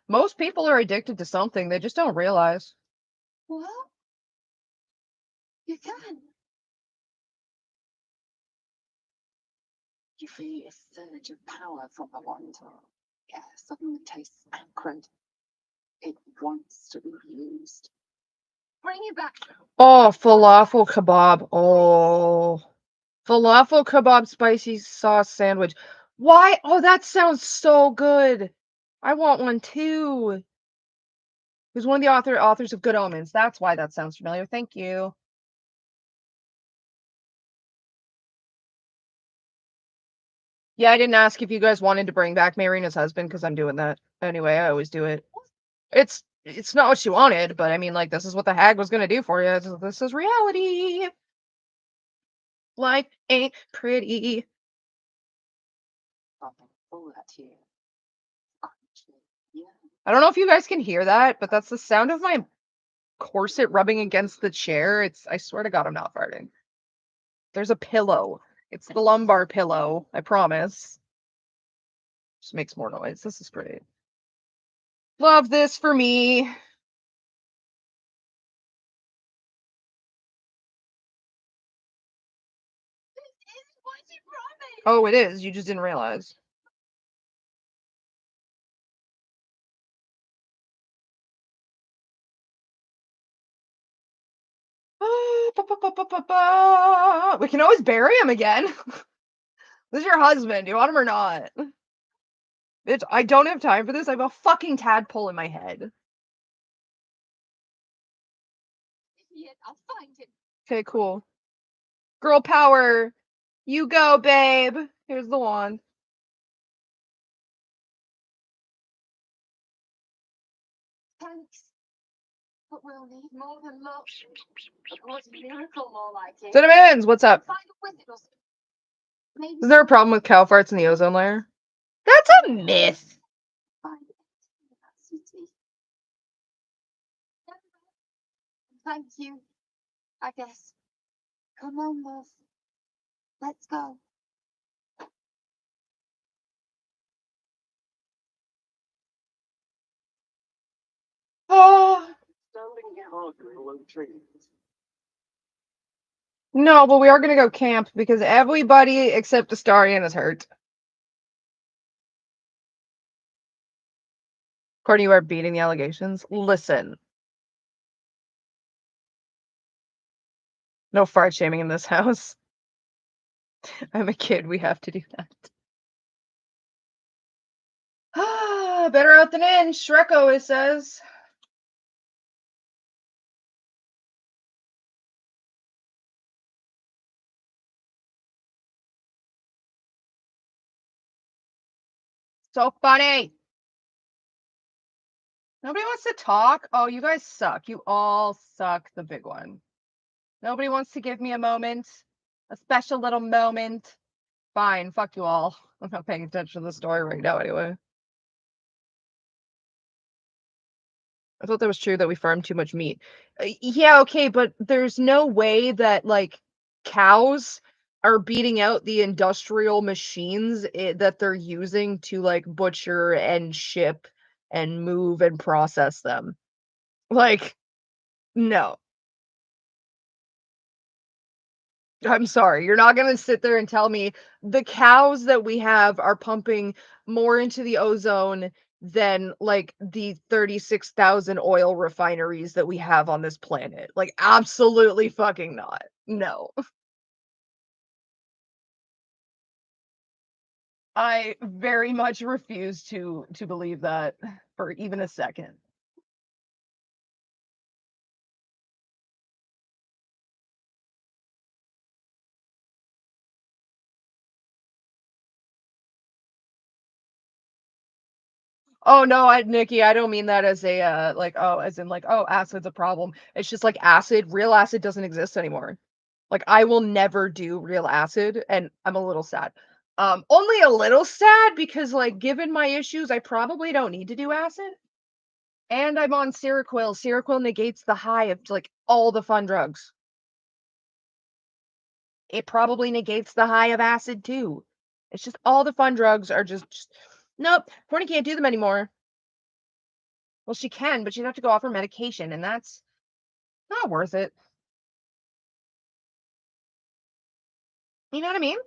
Most people are addicted to something. They just don't realize. What? You can. You feel a surge of power from the wand. Yeah, suddenly tastes acrid. It wants to be used. Bring it back. Oh, falafel kebab. Oh, falafel kebab spicy sauce sandwich. Why? Oh, that sounds so good. I want one too. Who's one of the authors of Good Omens? That's why that sounds familiar. Thank you. Yeah, I didn't ask if you guys wanted to bring back Marina's husband because I'm doing that anyway. I always do it. It's not what she wanted, but I mean, like, this is what the hag was gonna do for you. This is reality. Life ain't pretty. Oh, that's you. Yeah. I don't know if you guys can hear that, but that's the sound of my corset rubbing against the chair. I swear to God, I'm not farting. There's a pillow. It's the lumbar pillow. I promise. Just makes more noise. This is great. Love this for me. This is what you promised. Oh, it is. You just didn't realize. We can always bury him again. This is your husband. Do you want him or not? Bitch, I don't have time for this. I have a fucking tadpole in my head. Idiot, I'll find him. Okay, cool. Girl power. You go, babe. Here's the wand. Thanks. But we'll need more than luck. A bloody miracle more like it. Cinnamons, what's up? Find a wizard or something. Maybe Is there a problem with cow farts in the ozone layer? That's a myth. find it in that city. Thank you, I guess. Come on, love. Let's go. Oh, Standing here arguing along trees. no, but we are gonna go camp because everybody except Astarion is hurt. Courtney, you are beating the allegations. Listen. No fart shaming in this house. I'm a kid. We have to do that. Better out than in, Shrek always says. So funny. Nobody wants to talk. Oh, you guys suck. You all suck. The big one. Nobody wants to give me a moment, a special little moment. Fine. Fuck you all. I'm not paying attention to the story right now anyway. I thought that was true that we farm too much meat. Yeah, okay, but there's no way that like cows are beating out the industrial machines that they're using to like butcher and ship and move and process them. Like, no. I'm sorry. You're not going to sit there and tell me the cows that we have are pumping more into the ozone than like the 36,000 oil refineries that we have on this planet. Like, absolutely fucking not. No. I very much refuse to believe that for even a second. Oh no, Nikki, I don't mean that as a like, oh, as in like, oh, acid's a problem. It's just like acid, real acid doesn't exist anymore. Like, I will never do real acid, and I'm a little sad. Only a little sad because, like, given my issues, I probably don't need to do acid. And I'm on Seroquel. Seroquel negates the high of, like, all the fun drugs. It probably negates the high of acid too. It's just all the fun drugs are just nope, Courtney can't do them anymore. Well, she can, but she'd have to go off her medication, and that's not worth it. You know what I mean?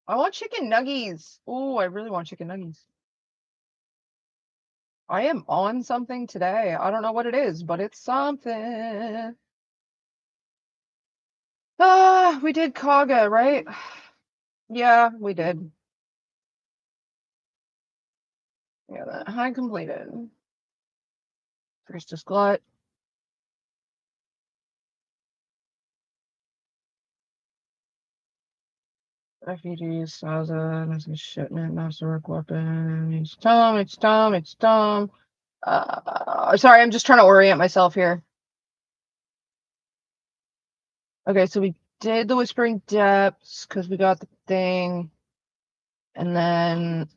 I want chicken nuggies. Oh, I really want chicken nuggies. I am on something today. I don't know what it is, but it's something. Ah, we did Kaga, right? Yeah, we did. Yeah, that high completed. Priestess Glut. Refugees, Saza, missing shipment, masterwork weapon. It's Tom, it's Tom, it's Tom. Sorry, I'm just trying to orient myself here. Okay, so we did the Whispering Depths because we got the thing. And then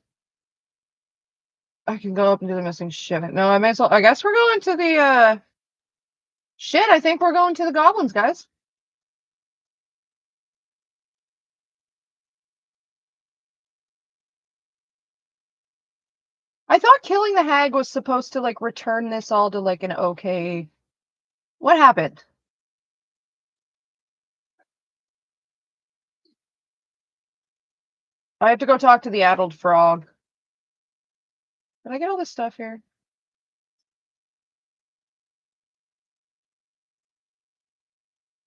I can go up and do the missing shipment. No, I may as well. I guess we're going to the shit, I think we're going to the goblins, guys. I thought killing the hag was supposed to like return this all to like an okay. What happened? I have to go talk to the addled frog. Did I get all this stuff here?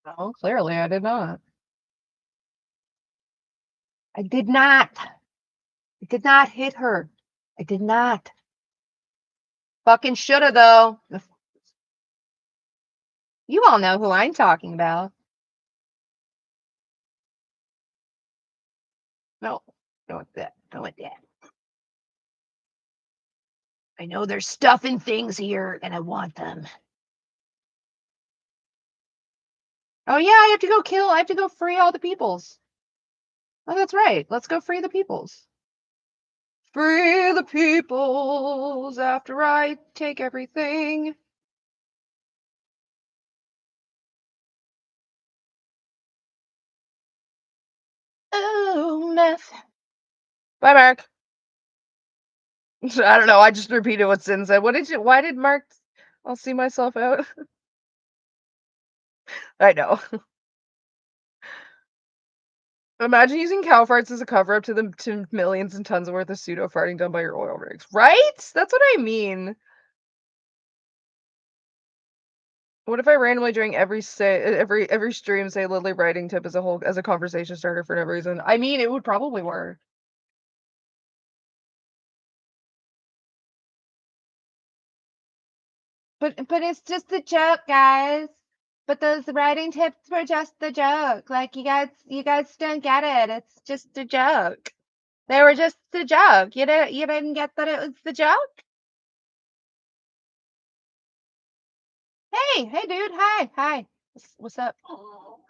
No, clearly I did not. I did not. I did not hit her. I did not. Fucking shoulda though. You all know who I'm talking about. No, don't want that. Don't want that. I know there's stuff and things here, and I want them. Oh yeah, I have to go kill. I have to go free all the peoples. Oh, that's right. Let's go free the peoples. Free the peoples after I take everything. Oh, meth. Bye, Mark. I don't know. I just repeated what Sin said. What did you? Why did Mark? I'll see myself out. I know. Imagine using cow farts as a cover up to the to millions and tons of worth of pseudo farting done by your oil rigs, right? That's what I mean. What if I randomly during every stream say Lily writing tip as a whole as a conversation starter for no reason? I mean, it would probably work. But it's just a joke, guys. But those writing tips were just the joke. Like you guys don't get it. It's just a joke. They were just a joke. You didn't get that it was the joke? Hey, dude. Hi. What's up? Oh,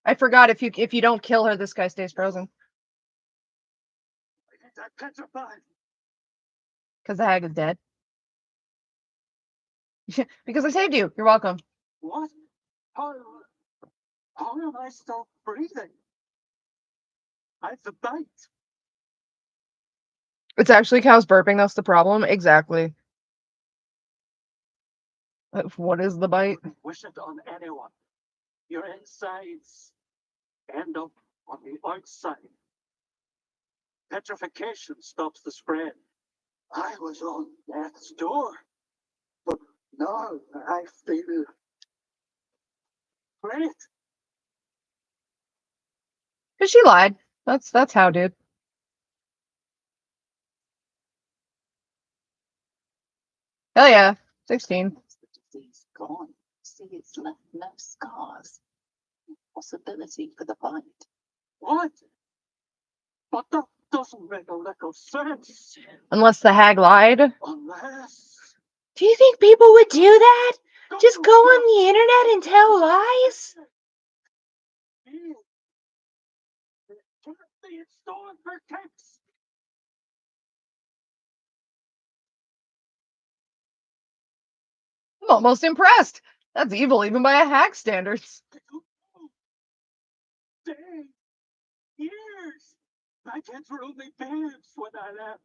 I forgot if you don't kill her, this guy stays frozen. I'm petrified. Because the hag is dead. Because I saved you. You're welcome. What? How am I still breathing? I have the bite. It's actually cows burping. That's the problem. Exactly. What is the bite? Wish it on anyone. Your insides end up on the outside. Petrification stops the spread. I was on death's door, but now I feel great. Because she lied. That's how, dude. Hell yeah. 16. The disease gone. See, it's left no scars. Possibility for the bite. What? What the doesn't make a lick of sense. Unless the hag lied. Unless... Do you think people would do that? Just go on the internet and tell lies? Timothy had stolen her text. I'm almost impressed. That's evil even by a hag standards. Days, years. My kids were only babes when I left.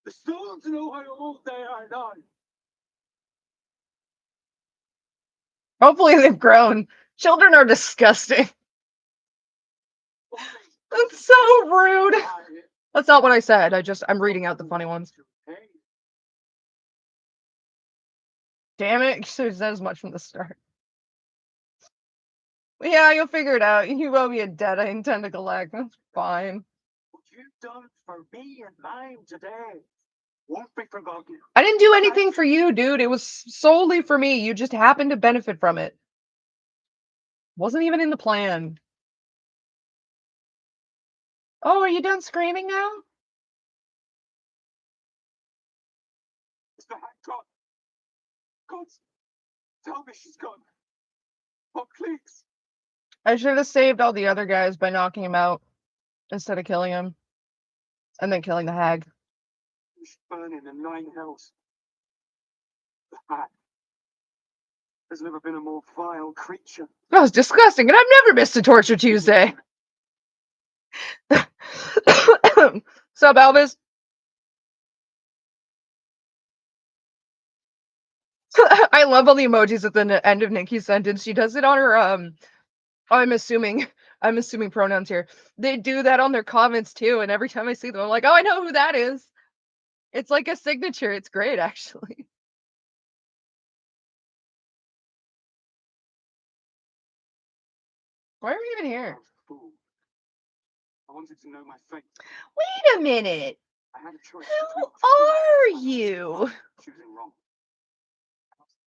The Stones know how old they are now. Hopefully they've grown. Children are disgusting. That's so rude. That's not what I said. I'm reading out the funny ones. Damn it. You should have said as much from the start. Yeah, you'll figure it out. You owe me a debt I intend to collect. That's fine. What you've done for me and mine today won't be forgotten. I didn't do anything for you, dude. It was solely for me. You just happened to benefit from it. Wasn't even in the plan. Oh, are you done screaming now? It's the hag gone. God, tell me she's gone. Oh, please. I should have saved all the other guys by knocking him out instead of killing him. And then killing the hag. She's burning in 9 hells. The hag. There's never been a more vile creature. That was disgusting, and I've never missed a Torture Tuesday. Sup, Elvis? I love all the emojis at the end of Nikki's sentence. She does it on her I'm assuming pronouns here. They do that on their comments too, and every time I see them, I'm like, oh, I know who that is. It's like a signature. It's great, actually. Why are we even here? Fool. I wanted to know my fate. Wait a minute. I had a choice. Who are you? Choosing wrong.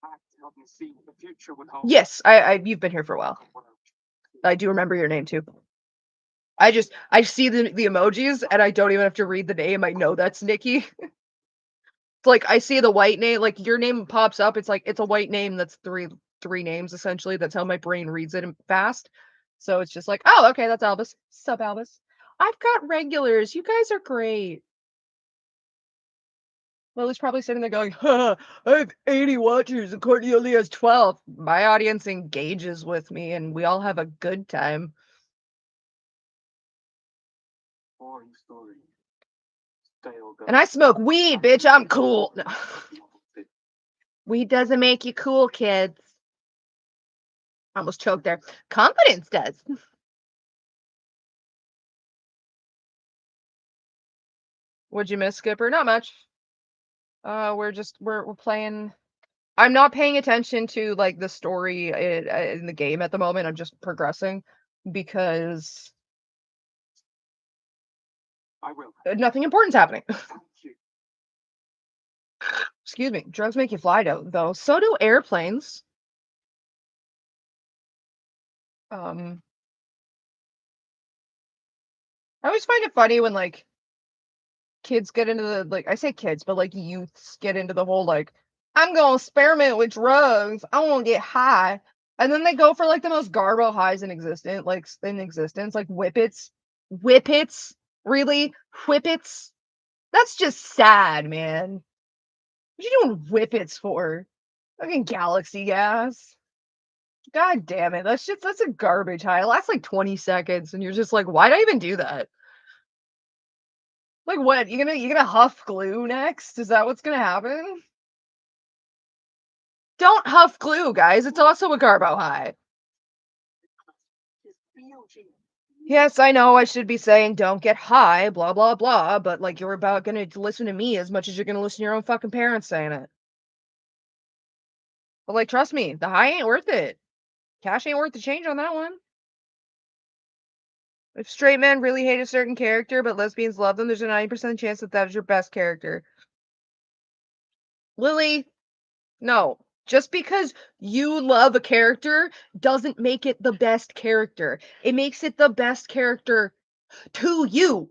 I had to help me see what the future would hold. Yes, you've been here for a while. I do remember your name too. I see the emojis and I don't even have to read the name. I know that's Nikki. It's like I see the white name, like your name pops up. It's like it's a white name that's three names essentially. That's how my brain reads it fast. So it's just like, oh, okay, that's Albus. Sup, Albus? I've got regulars. You guys are great. Lily's probably sitting there going, I have 80 watchers and Courtney only has 12. My audience engages with me and we all have a good time. Boring story. Stale girl. And I smoke weed, bitch. I'm cool. No. Weed doesn't make you cool, kids. I almost choked there. Confidence does. What'd you miss, Skipper? Not much. We're playing. I'm not paying attention to like the story in the game at the moment. I'm just progressing because I will. Nothing important's happening. Thank you. Excuse me. Drugs make you fly, though. So do airplanes. I always find it funny when like kids get into the like I say kids, but like youths get into the whole like I'm gonna experiment with drugs. I want to get high, and then they go for like the most garbo highs in existence, like whippets, really whippets. That's just sad, man. What you doing whippets for? Fucking galaxy gas. God damn it. That's a garbage high. It lasts like 20 seconds and you're just like, why'd I even do that? Like what? You gonna huff glue next? Is that what's gonna happen? Don't huff glue, guys. It's also a garbo high. Yes, I know I should be saying don't get high, blah blah blah, but like you're about gonna listen to me as much as you're gonna listen to your own fucking parents saying it. But like trust me, the high ain't worth it. Cash ain't worth the change on that one. If straight men really hate a certain character, but lesbians love them, there's a 90% chance that is your best character. Lily, no. Just because you love a character doesn't make it the best character. It makes it the best character To you.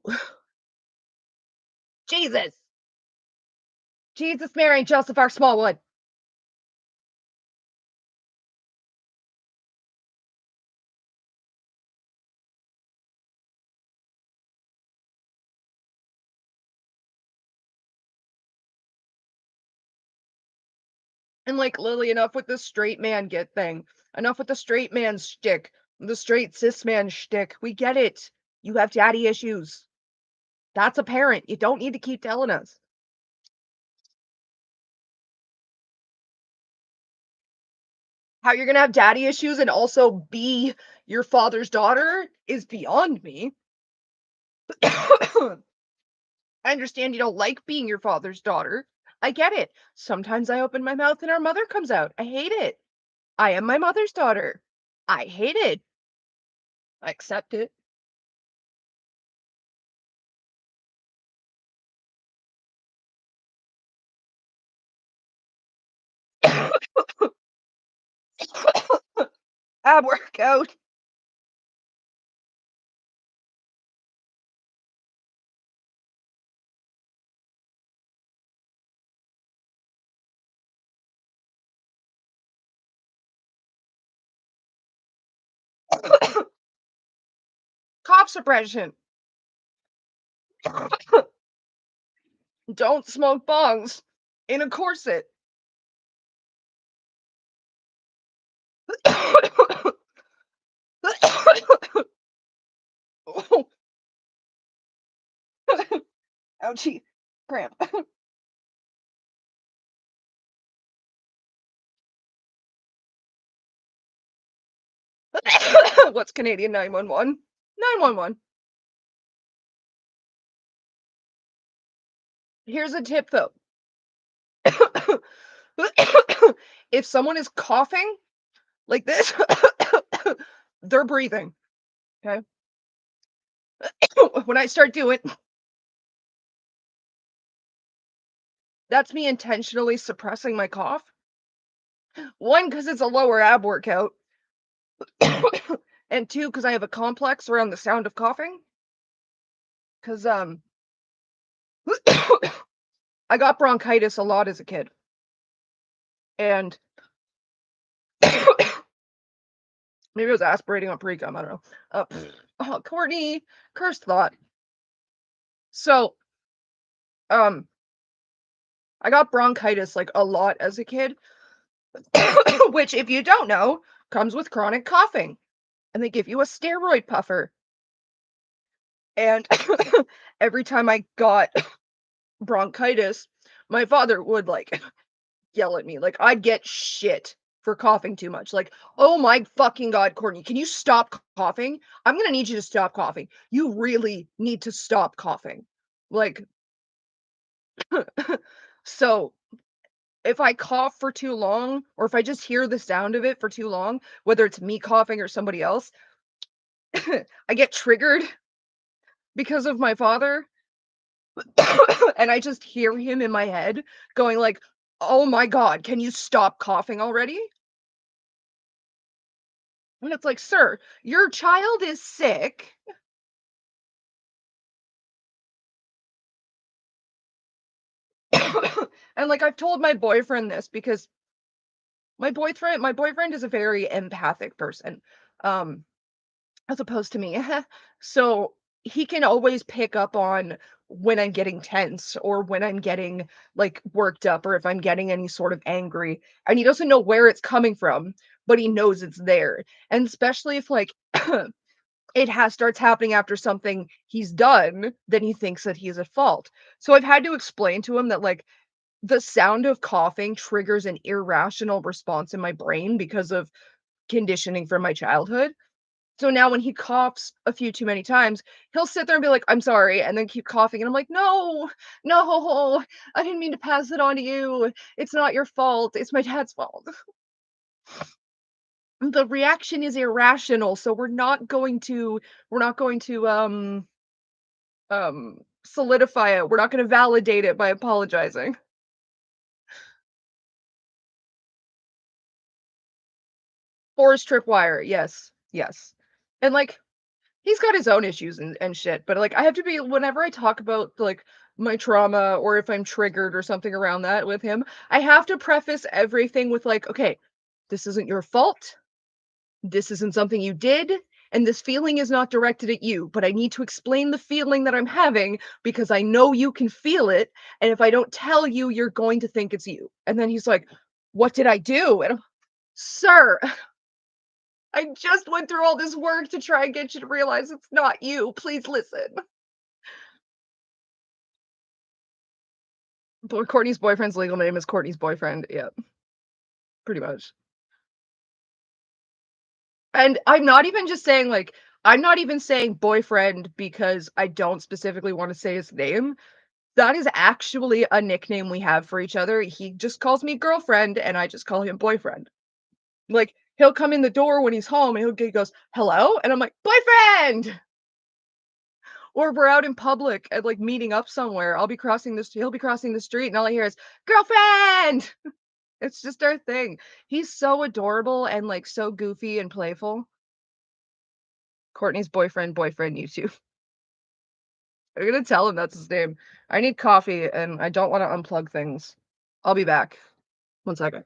Jesus. Jesus, Mary, and Joseph R. Smallwood. And like Lily, enough with the straight man get thing. Enough with the straight man shtick. The straight cis man shtick. We get it. You have daddy issues. That's apparent. You don't need to keep telling us. How you're gonna have daddy issues and also be your father's daughter is beyond me. I understand you don't like being your father's daughter. I get it. Sometimes I open my mouth and our mother comes out. I hate it. I am my mother's daughter. I hate it. I accept it. Ab workout. Cough suppression. Don't smoke bongs in a corset. Ouchie. Cramp. What's Canadian 911? 911. Here's a tip though. If someone is coughing like this, they're breathing. Okay. When I start doing, that's me intentionally suppressing my cough. One, because it's a lower ab workout. And two, because I have a complex around the sound of coughing. Because I got bronchitis a lot as a kid. And maybe I was aspirating on pre-cum, I don't know. Oh, Courtney, cursed thought. So, I got bronchitis like a lot as a kid, which, if you don't know, comes with chronic coughing. And they give you a steroid puffer. And every time I got bronchitis, my father would like yell at me. Like I'd get shit for coughing too much. Like, oh my fucking God, Courtney, can you stop coughing? I'm gonna need you to stop coughing. You really need to stop coughing. Like, so if I cough for too long, or if I just hear the sound of it for too long, whether it's me coughing or somebody else, I get triggered because of my father. And I just hear him in my head going like, "Oh my God, can you stop coughing already?" And it's like, "Sir, your child is sick." And like I've told my boyfriend this because my boyfriend is a very empathic person. Um as opposed to me. So he can always pick up on when I'm getting tense or when I'm getting like worked up or if I'm getting any sort of angry. And he doesn't know where it's coming from, but he knows it's there. And especially if like it has starts happening after something he's done, then he thinks that he's at fault. So I've had to explain to him that like the sound of coughing triggers an irrational response in my brain because of conditioning from my childhood. So now when he coughs a few too many times, he'll sit there and be like, "I'm sorry," and then keep coughing, and I'm like, "No, no, I didn't mean to pass it on to you. It's not your fault. It's my dad's fault." The reaction is irrational, so we're not going to solidify it. We're not gonna validate it by apologizing. Forest tripwire, yes, yes. And like He's got his own issues and shit, but, like, I have to be whenever I talk about, like, my trauma or if I'm triggered or something around that with him, I have to preface everything with, like, "Okay, this isn't your fault. This isn't something you did, and this feeling is not directed at you, but I need to explain the feeling that I'm having because I know you can feel it, and if I don't tell you, you're going to think it's you." And then he's like, "What did I do?" And I'm, "Sir, I just went through all this work to try and get you to realize it's not you. Please listen." But Courtney's boyfriend's legal name is Courtney's boyfriend. Yeah, pretty much. And I'm not even saying boyfriend because I don't specifically want to say his name. That is actually a nickname we have for each other. He just calls me girlfriend and I just call him boyfriend. Like he'll come in the door when he's home and he goes, "Hello?" And I'm like, "Boyfriend." Or we're out in public and like meeting up somewhere. He'll be crossing the street and all I hear is, "Girlfriend." It's just our thing. He's so adorable and like so goofy and playful. Courtney's boyfriend, you two. I'm gonna tell him that's his name. I need coffee and I don't want to unplug things. I'll be back. 1 second.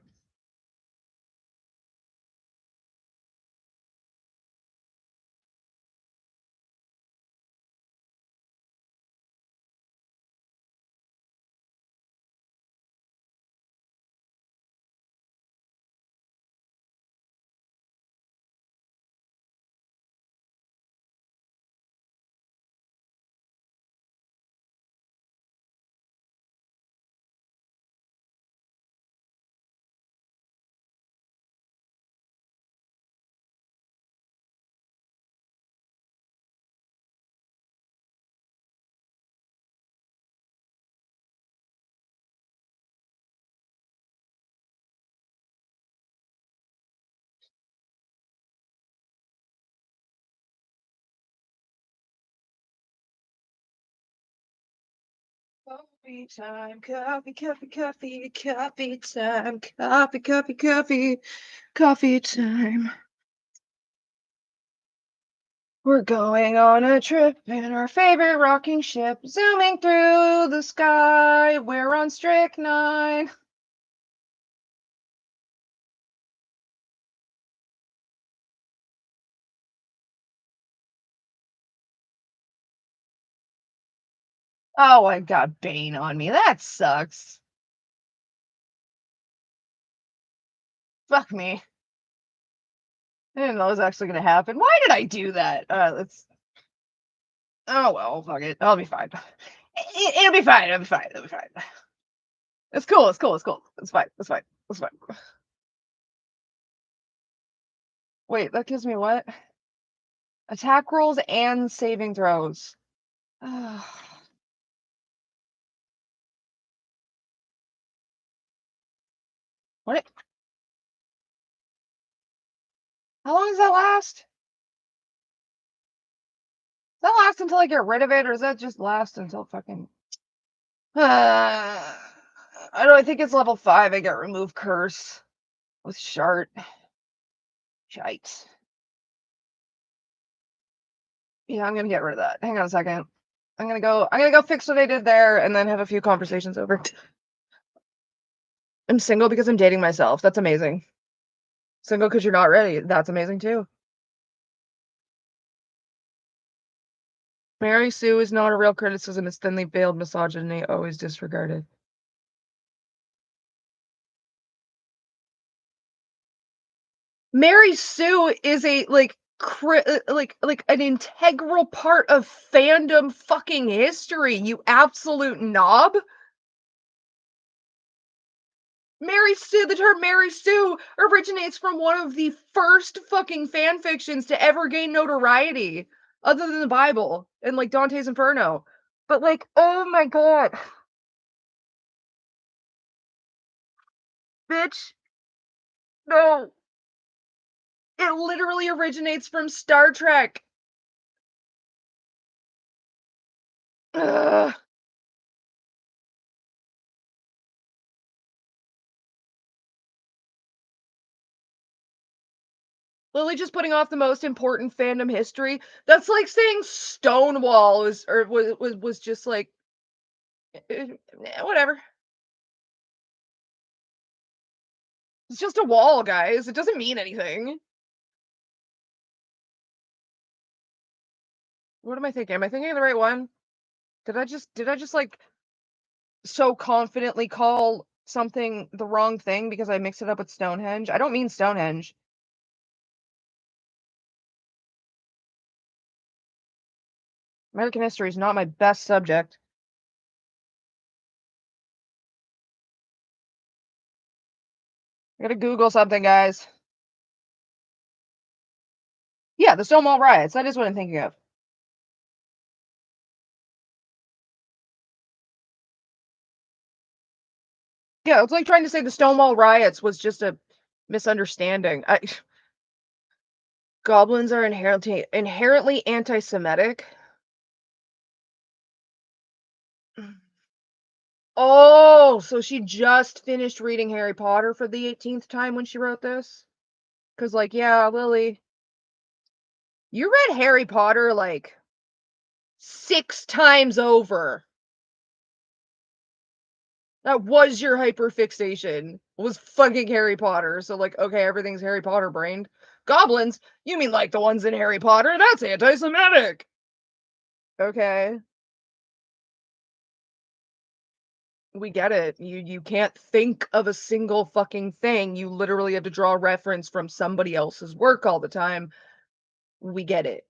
Coffee time, coffee time, coffee time. We're going on a trip in our favorite rocking ship, zooming through the sky. We're on strychnine. Oh, I got Bane on me. That sucks. Fuck me. I didn't know it was actually gonna happen. Why did I do that? Let's. Oh well, fuck it. I'll be fine. It'll be fine. It'll be fine. It'll be fine. It's cool. It's cool. It's cool. It's fine. It's fine. It's fine. Wait, that gives me what? Attack rolls and saving throws. What? How long does that last? Does that last until I get rid of it, or does that just last until fucking? I don't think it's level 5. I get remove curse with shart. Shite. Yeah, I'm gonna get rid of that. Hang on a second. I'm gonna go fix what I did there and then have a few conversations over. I'm single because I'm dating myself. That's amazing. Single because you're not ready. That's amazing too. Mary Sue is not a real criticism. It's thinly veiled misogyny, always disregarded. Mary Sue is a like an integral part of fandom fucking history, you absolute knob. Mary Sue, the term Mary Sue originates from one of the first fucking fan fictions to ever gain notoriety, other than the Bible and like Dante's Inferno. But like, oh my god, bitch, no, it literally originates from Star Trek. Ugh. Lily just putting off the most important fandom history. That's like saying Stonewall was just like whatever. It's just a wall, guys. It doesn't mean anything. What am I thinking? Am I thinking of the right one? Did I just like so confidently call something the wrong thing because I mixed it up with Stonehenge? I don't mean Stonehenge. American history is not my best subject. I gotta Google something, guys. Yeah, the Stonewall riots. That is what I'm thinking of. Yeah, it's like trying to say the Stonewall riots was just a misunderstanding. Goblins are inherently anti-Semitic. Oh, so she just finished reading Harry Potter for the 18th time when she wrote this? Because, like, yeah, Lily, you read Harry Potter like 6 times over. That was your hyperfixation. Was fucking Harry Potter. So, like, okay, everything's Harry Potter brained. Goblins? You mean like the ones in Harry Potter? That's anti-Semitic. Okay. We get it. You can't think of a single fucking thing. You literally have to draw reference from somebody else's work all the time. We get it.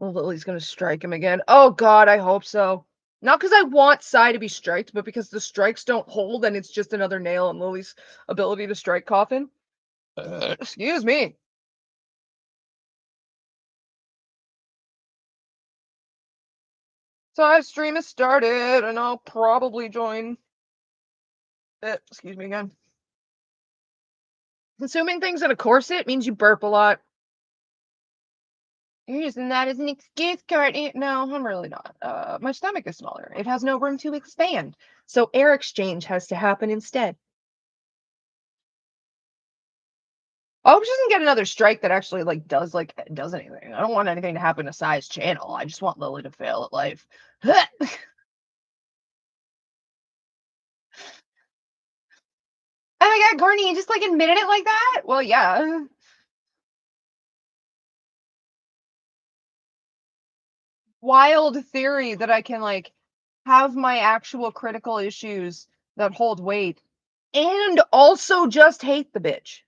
Well, Lily's gonna strike him again. Oh god, I hope so. Not because I want Sai to be striked, but because the strikes don't hold and it's just another nail in Lily's ability to strike coffin. Excuse me. So our stream has started, and I'll probably join it. Excuse me again. Consuming things in a corset means you burp a lot. You're using that as an excuse, Courtney. No, I'm really not. My stomach is smaller. It has no room to expand. So air exchange has to happen instead. I hope she doesn't get another strike that actually does anything. I don't want anything to happen to Sai's channel. I just want Lily to fail at life. Oh my god, Courtney, you just like admitted it like that? Well, yeah. Wild theory that I can like have my actual critical issues that hold weight and also just hate the bitch.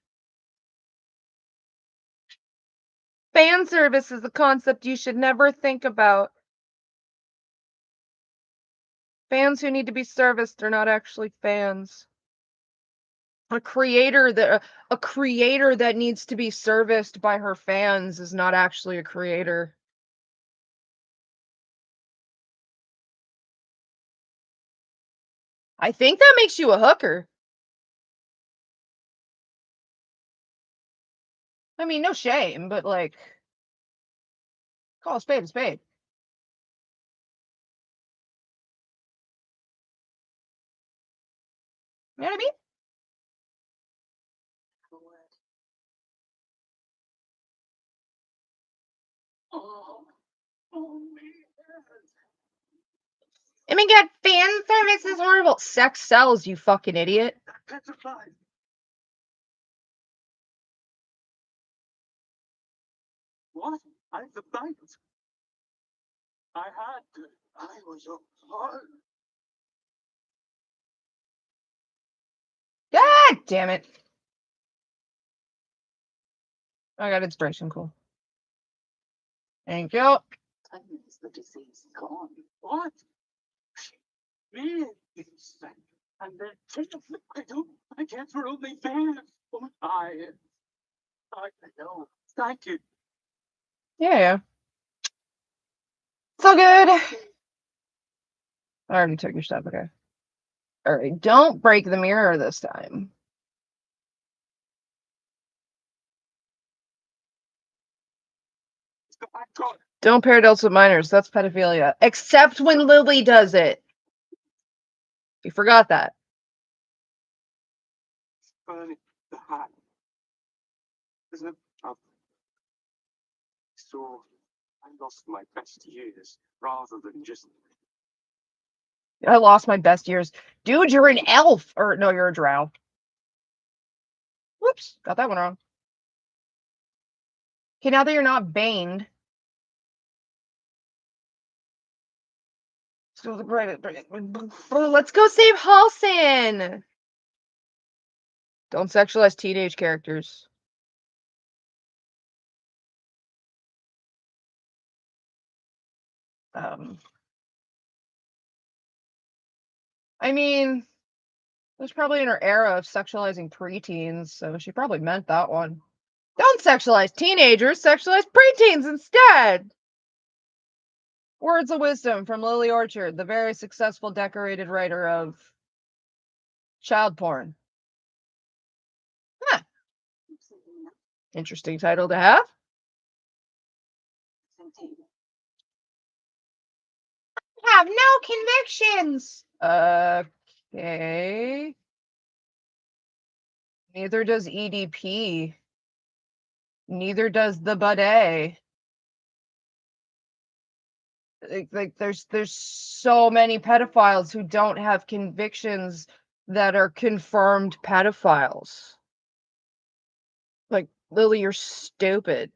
Fan service is a concept you should never think about. Fans who need to be serviced are not actually fans. A creator that needs to be serviced by her fans is not actually a creator. I think that makes you a hooker. I mean, no shame, but like, call a spade a spade. You know what I mean? Oh, oh man. I mean, God, fan service is horrible. Sex sells, you fucking idiot. Petrified. What? I'm the bank. I had to. I was appalled. God damn it. I got inspiration, cool. Thank you. Is the disease gone? What? Me? And then I can't throw my fans. I know. Thank you. Yeah. So good. I already took your stuff, okay. Alright, don't break the mirror this time. Don't pair adults with minors. That's pedophilia. Except when Lily does it. You forgot that. burning the hat. There's no trouble. So I lost my best years rather than just I lost my best years. Dude, you're an elf. Or no, you're a drow. Whoops, got that one wrong. Okay, now that you're not baned. So let's go save Halsin. Don't sexualize teenage characters. I mean, there's probably in her era of sexualizing preteens, so she probably meant that one. Don't sexualize teenagers, sexualize preteens instead. Words of wisdom from Lily Orchard, the very successful decorated writer of child porn. Huh. Interesting title to have. Have no convictions. Okay. Neither does EDP. Neither does the bidet. Like there's so many pedophiles who don't have convictions that are confirmed pedophiles. Like, Lily, you're stupid.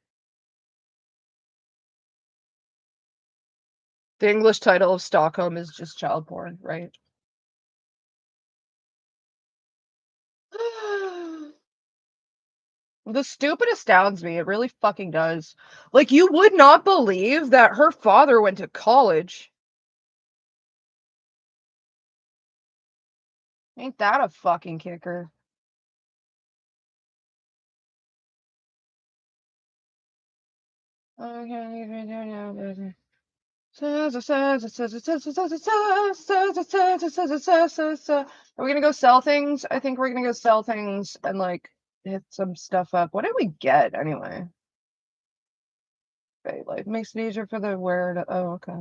The English title of Stockholm is just child porn, right? The stupid astounds me. It really fucking does. Like, you would not believe that her father went to college. Ain't that a fucking kicker? Are we gonna go sell things? I think we're gonna go sell things and like hit some stuff up. What did we get anyway? Okay, life makes it easier for the wearer to. Oh, okay.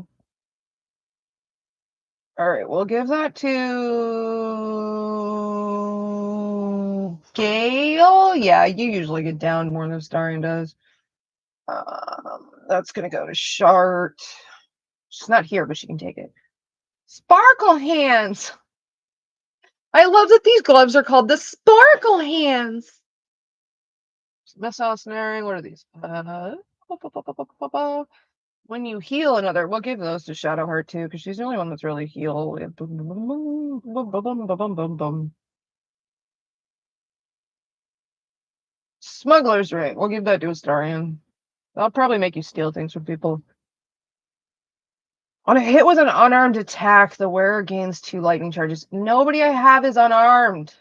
All right, we'll give that to Gale. Yeah, you usually get down more than Starion does. That's gonna go to Shart. She's not here, but she can take it. Sparkle Hands. I love that these gloves are called the Sparkle Hands. Missile snaring. What are these? When you heal another, we'll give those to Shadowheart too, because she's the only one that's really heal. Smuggler's Ring. We'll give that to Astarion. That'll probably make you steal things from people. On a hit with an unarmed attack, the wearer gains 2 lightning charges. Nobody I have is unarmed.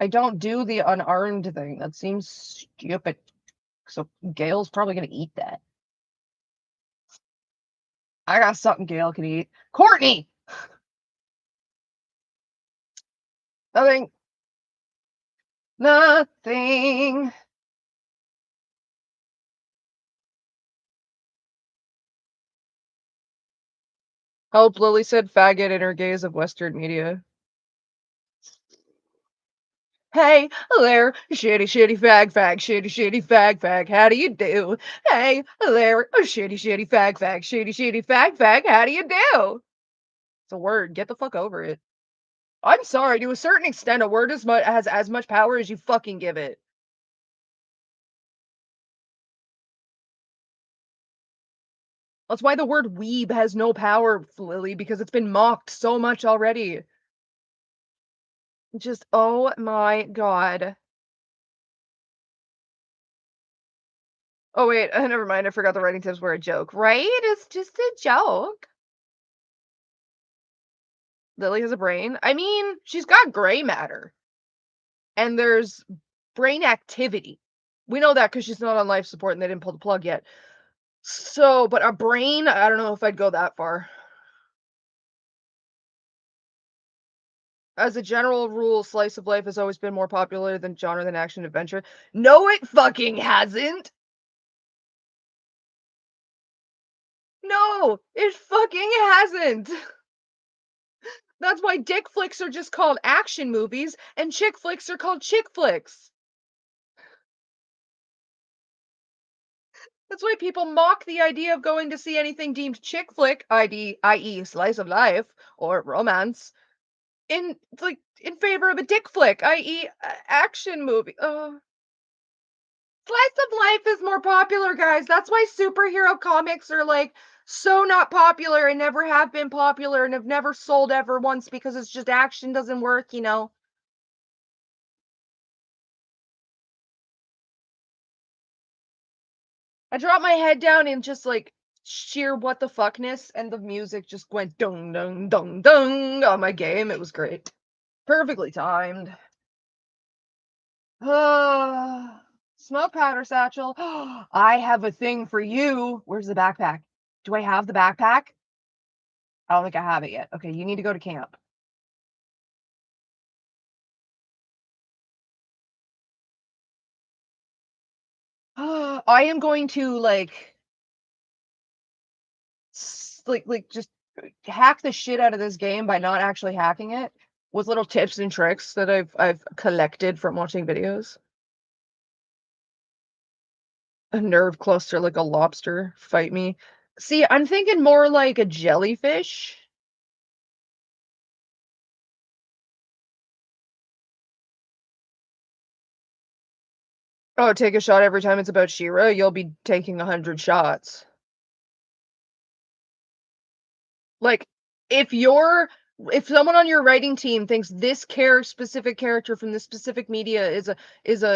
I don't do the unarmed thing. That seems stupid. So Gale's probably gonna eat that. I got something Gale can eat. Courtney! Nothing. Nothing. Hope Lily said faggot in her gaze of Western media. Hey there, shitty fag, shitty fag, how do you do? Hey there, shitty fag, shitty fag, how do you do? It's a word, get the fuck over it. I'm sorry, to a certain extent, a word has as much power as you fucking give it. That's why the word weeb has no power, Lily, because it's been mocked so much already. Just, oh my god. Oh wait, never mind, I forgot the writing tips were a joke. Right? It's just a joke. Lily has a brain. I mean, she's got gray matter. And there's brain activity. We know that because she's not on life support and they didn't pull the plug yet. So, but a brain, I don't know if I'd go that far. As a general rule, slice of life has always been more popular than genre than action adventure. No, it fucking hasn't. No, it fucking hasn't. That's why dick flicks are just called action movies and chick flicks are called chick flicks. That's why people mock the idea of going to see anything deemed chick flick, i.e., slice of life or romance, in favor of a dick flick, i.e., action movie. Slice of life is more popular, guys. That's why superhero comics are like so not popular and never have been popular and have never sold ever once because it's just action doesn't work, you know. I dropped my head down in just like sheer what the fuckness, and the music just went dung dung dung dung on my game. It was great. Perfectly timed. Smoke powder satchel. I have a thing for you. Where's the backpack? Do I have the backpack? I don't think I have it yet. Okay, you need to go to camp. I am going to like just hack the shit out of this game by not actually hacking it with little tips and tricks that I've collected from watching videos. A nerve cluster like a lobster, fight me. See, I'm thinking more like a jellyfish. Oh, take a shot every time it's about She-Ra, you'll be taking 100 shots. Like, if you're if someone on your writing team thinks this specific character from this specific media is a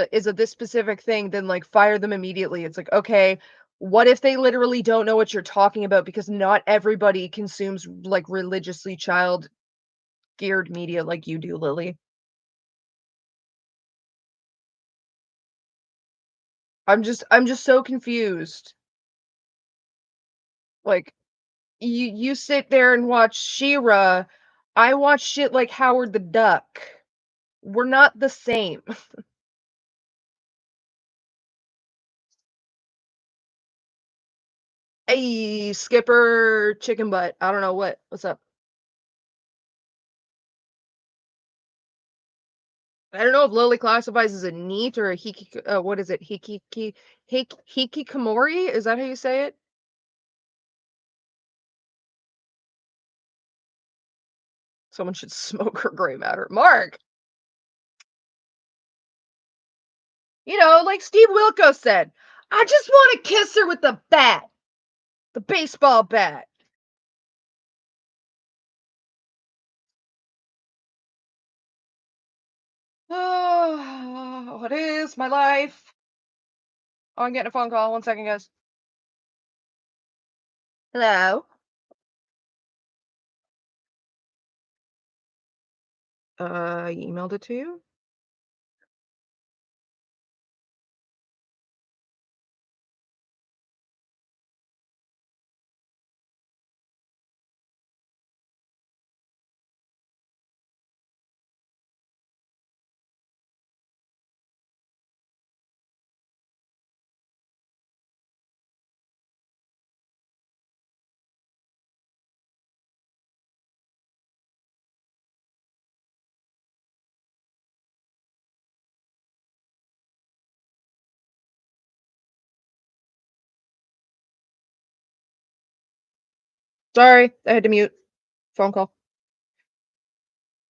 this specific thing, then like fire them immediately. It's like, okay, what if they literally don't know what you're talking about because not everybody consumes like religiously child geared media like you do, Lily. I'm just so confused. Like you sit there and watch She-Ra. I watch shit like Howard the Duck. We're not the same. Hey, Skipper Chicken Butt. I don't know what's up. I don't know if Lily classifies as a neat or a hiki. What is it? Hikikomori? Is that how you say it? Someone should smoke her gray matter. Mark, like Steve Wilkos said, I just want to kiss her with the bat, the baseball bat. Oh, what is my life? Oh, I'm getting a phone call. 1 second, guys. Hello. I emailed it to you. Sorry, I had to mute. Phone call.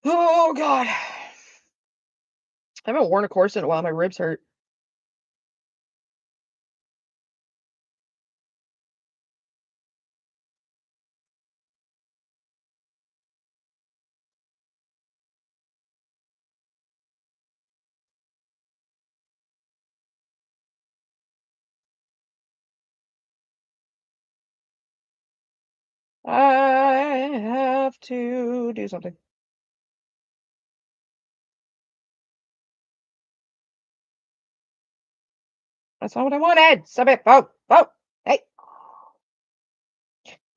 Oh God. I haven't worn a corset in a while. My ribs hurt. I have to do something. That's not what I wanted. Stop it. Vote. Vote. Hey.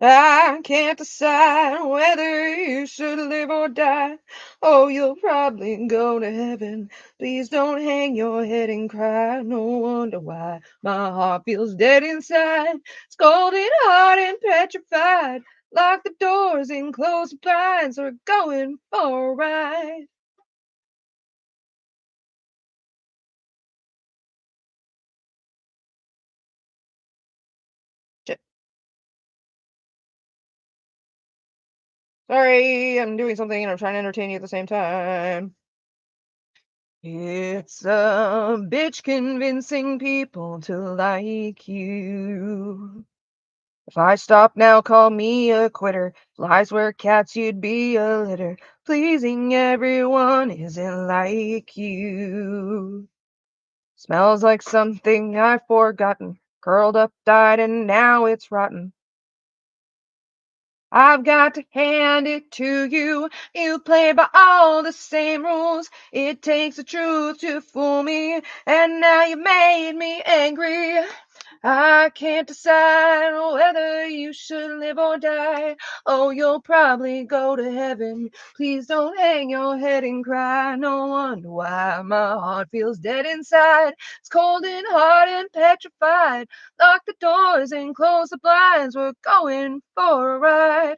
I can't decide whether you should live or die. Oh, you'll probably go to heaven. Please don't hang your head and cry. No wonder why my heart feels dead inside. Scalded hard and petrified. Lock the doors and close the blinds. We're going for a ride. Shit. Sorry, I'm doing something and I'm trying to entertain you at the same time. It's a bitch convincing people to like you. If I stop now, call me a quitter. Lies were cats, you'd be a litter. Pleasing everyone isn't like you. Smells like something I've forgotten. Curled up, died, and now it's rotten. I've got to hand it to you. You play by all the same rules. It takes the truth to fool me, and now you made me angry. I can't decide whether you should live or die. Oh, you'll probably go to heaven. Please don't hang your head and cry. No wonder why my heart feels dead inside. It's cold and hard and petrified. Lock the doors and close the blinds. We're going for a ride.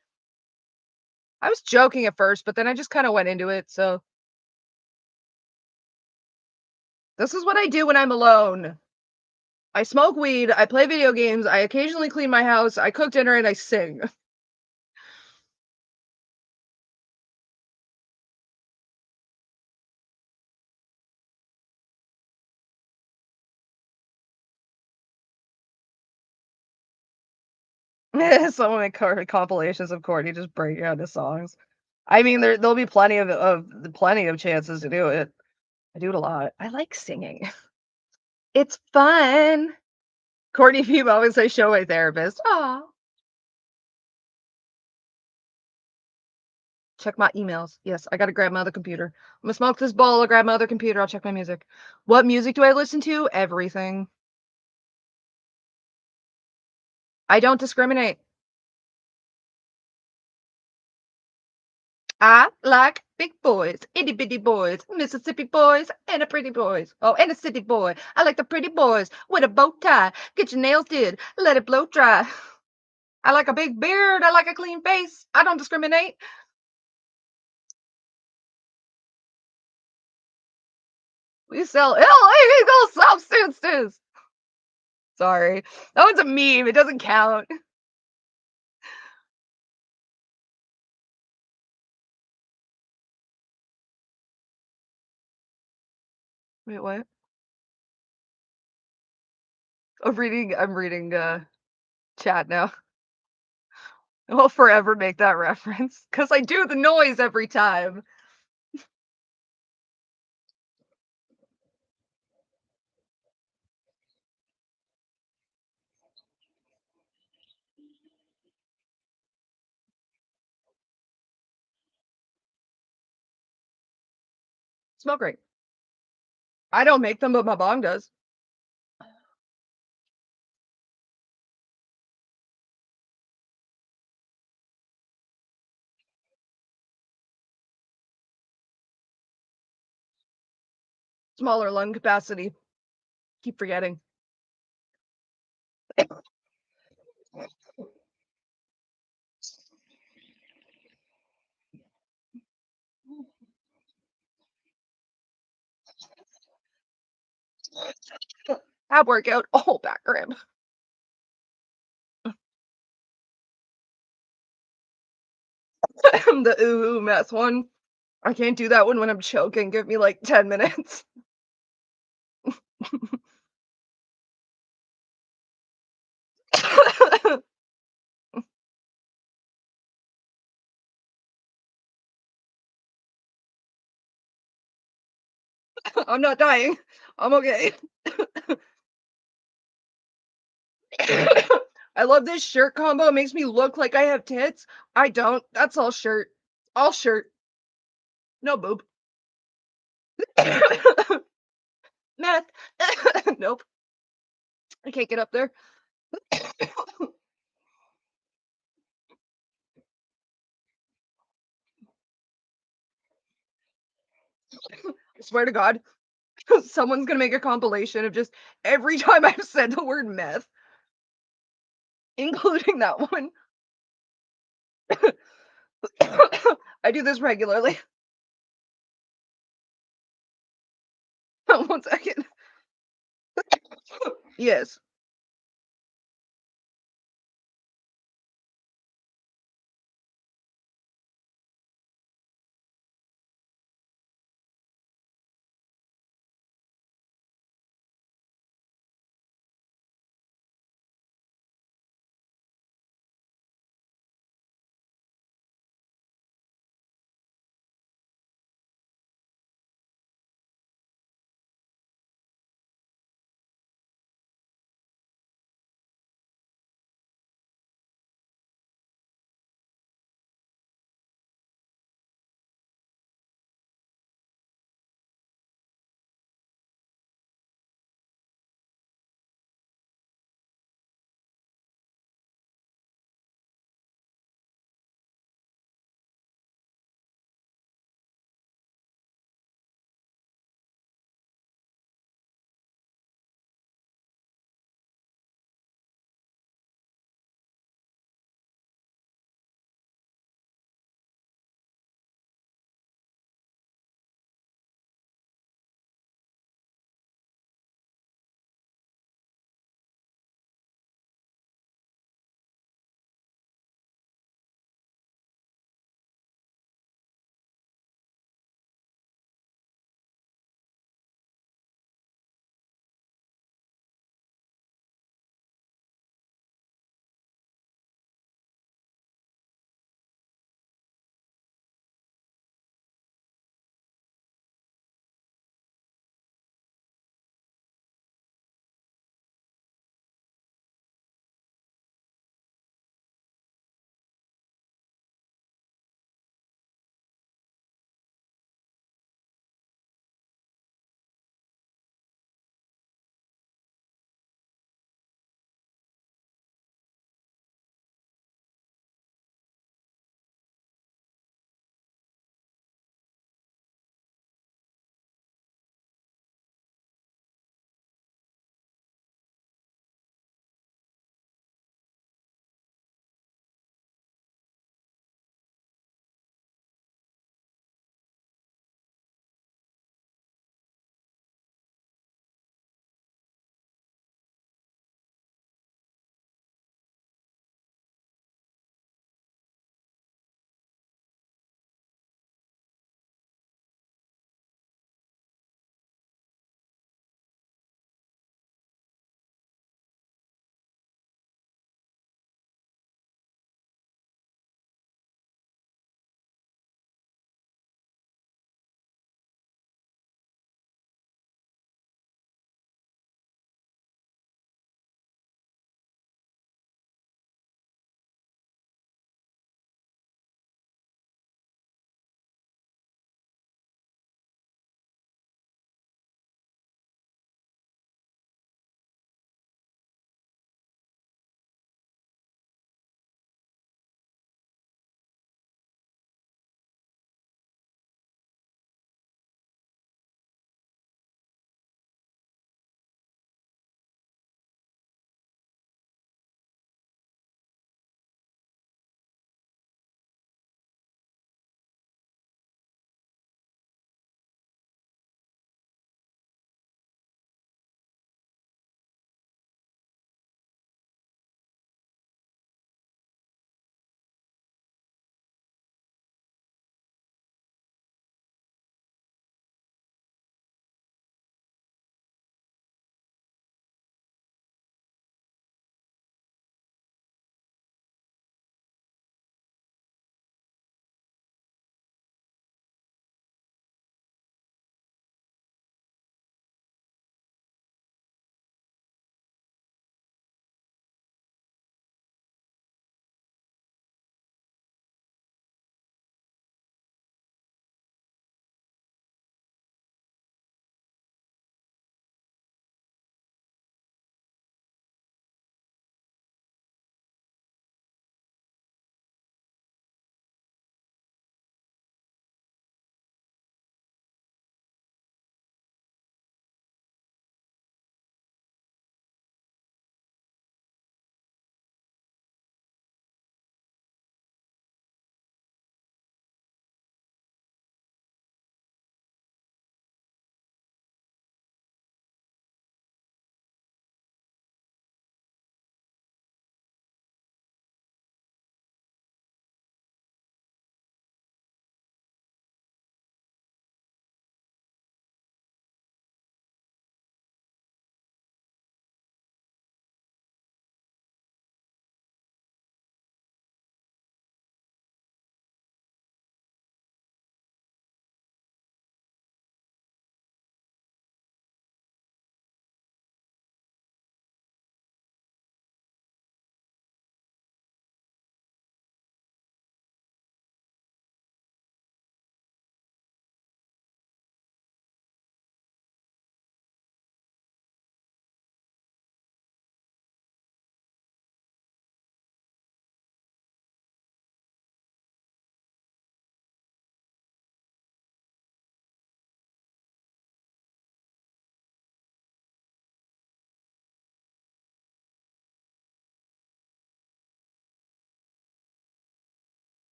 I was joking at first, but then I just kind of went into it. So this is what I do when I'm alone. I smoke weed, I play video games, I occasionally clean my house, I cook dinner, and I sing. Some of my compilations of Courtney just breaking out his songs. I mean, there'll be plenty of chances to do it. I do it a lot. I like singing. It's fun. Courtney Pebo is a show my therapist. Aw. Check my emails. Yes, I gotta grab my other computer. I'm gonna smoke this bowl, I'll grab my other computer, I'll check my music. What music do I listen to? Everything. I don't discriminate. I like big boys, itty bitty boys, Mississippi boys, and a pretty boys. Oh, and a city boy. I like the pretty boys with a bow tie. Get your nails did, let it blow dry. I like a big beard, I like a clean face. I don't discriminate. We sell illegal substances. Sorry. That one's a meme. It doesn't count. Wait, what? I'm reading chat now. I will forever make that reference because I do the noise every time. Smell great. I don't make them, but my mom does. Smaller lung capacity. Keep forgetting. Ab workout. Oh, back cramp. The ooh mess one. I can't do that one when I'm choking. Give me like 10 minutes. I'm not dying. I'm okay. I love this shirt combo. It makes me look like I have tits. I don't. That's all shirt. All shirt. No boob. Meth. Nope. I can't get up there. I swear to God, someone's gonna make a compilation of just every time I've said the word meth, including that one. I do this regularly. 1 second. Yes.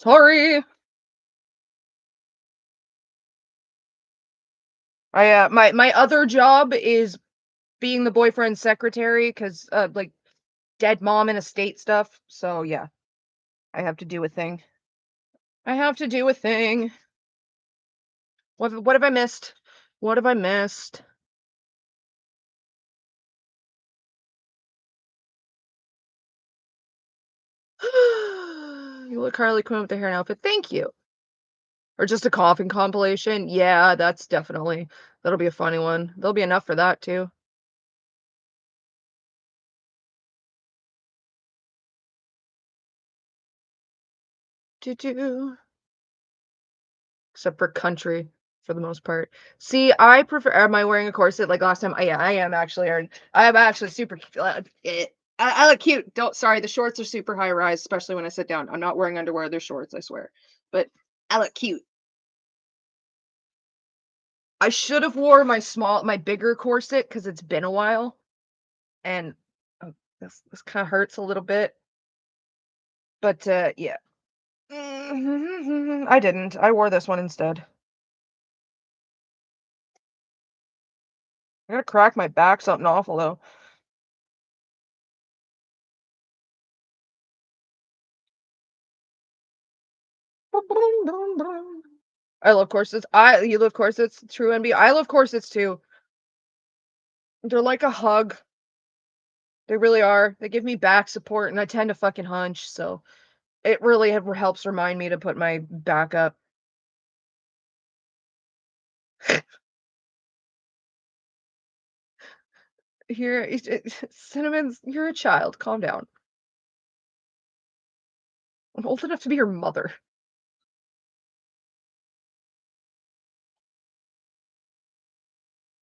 Sorry. My other job is being the boyfriend's secretary because like dead mom and estate stuff. So yeah, I have to do a thing. I have to do a thing. What have I missed? What have I missed? You look Harley Quinn with the hair and outfit. Thank you. Or just a coughing compilation. Yeah, that's definitely that'll be a funny one. There'll be enough for that too. Do do. Except for country for the most part. See, I prefer am I wearing a corset like last time? Yeah, I am actually, or I am actually super I look cute. Don't sorry, the shorts are super high rise, especially when I sit down. I'm not wearing underwear, they're shorts, I swear. But I look cute. I should have wore my bigger corset because it's been a while. And oh, this kind of hurts a little bit. But yeah. I didn't. I wore this one instead. I gotta crack my back something awful though. I love corsets. You love corsets, true NB. I love corsets too. They're like a hug. They really are. They give me back support, and I tend to fucking hunch, so it really helps remind me to put my back up. Here, Cinnamons, you're a child. Calm down. I'm old enough to be your mother.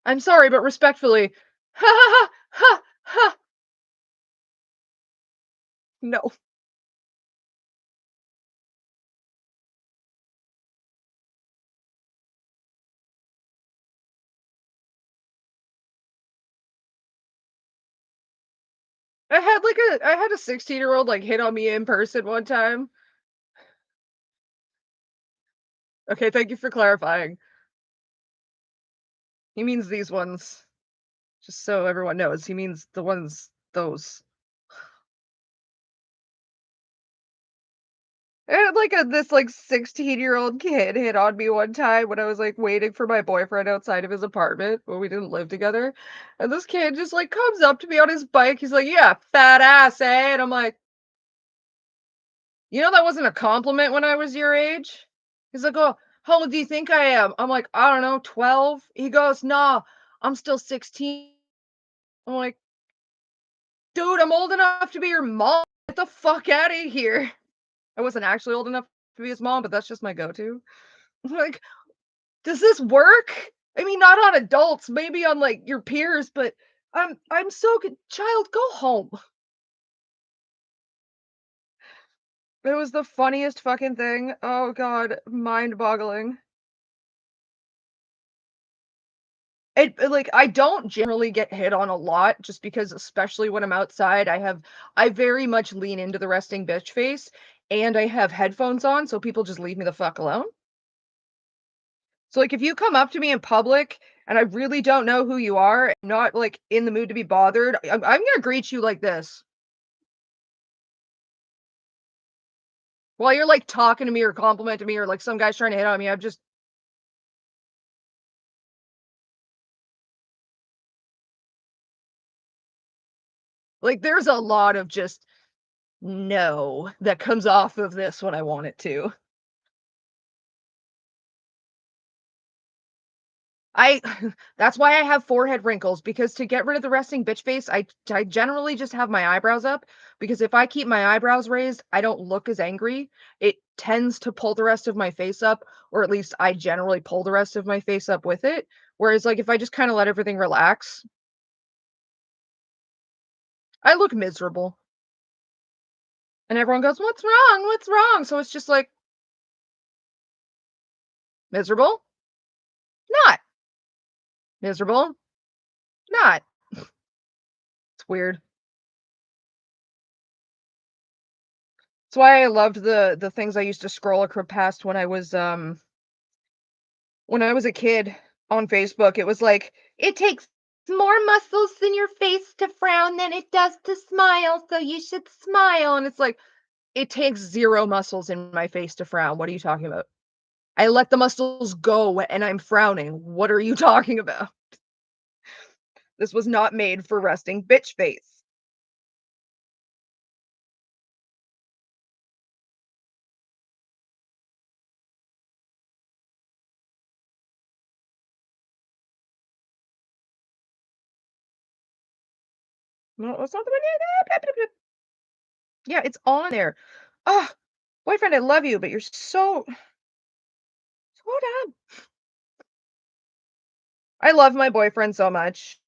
I'm sorry, but respectfully, ha ha ha ha ha. No. I had a 16-year-old like hit on me in person one time. Okay, thank you for clarifying. He means these ones. Just so everyone knows, he means the ones those. And like this like 16-year-old kid hit on me one time when I was like waiting for my boyfriend outside of his apartment when we didn't live together. And this kid just like comes up to me on his bike. He's like, "Yeah, fat ass, eh?" And I'm like, "You know that wasn't a compliment when I was your age." He's like, "Oh, how old do you think I am?" I'm like, "I don't know, 12." He goes, "Nah, I'm still 16." I'm like, "Dude, I'm old enough to be your mom. Get the fuck out of here." I wasn't actually old enough to be his mom, but that's just my go-to. Like, does this work? I mean, not on adults, maybe on like your peers, but I'm so child, go home. It was the funniest fucking thing. Oh god, mind-boggling. Like I don't generally get hit on a lot just because especially when I'm outside, I very much lean into the resting bitch face and I have headphones on, so people just leave me the fuck alone. So, like, if you come up to me in public and I really don't know who you are, I'm not, like, in the mood to be bothered, I'm gonna greet you like this. While you're, like, talking to me or complimenting me or, like, some guy's trying to hit on me, I'm just like, there's a lot of just no that comes off of this when I want it to. I that's why I have forehead wrinkles because to get rid of the resting bitch face, I generally just have my eyebrows up because if I keep my eyebrows raised, I don't look as angry. It tends to pull the rest of my face up, or at least I generally pull the rest of my face up with it. Whereas like if I just kind of let everything relax, I look miserable. And everyone goes, "What's wrong? What's wrong?" So it's just like miserable, not miserable, not. It's weird. That's why I loved the things I used to scroll past when I was a kid on Facebook. It was like, "It takes more muscles in your face to frown than it does to smile, so you should smile." And it's like, "It takes 0 muscles in my face to frown. What are you talking about? I let the muscles go and I'm frowning. What are you talking about? This was not made for resting bitch face." No, that's not the one. Yeah, it's on there. Oh, boyfriend, I love you, but you're so slow down. I love my boyfriend so much.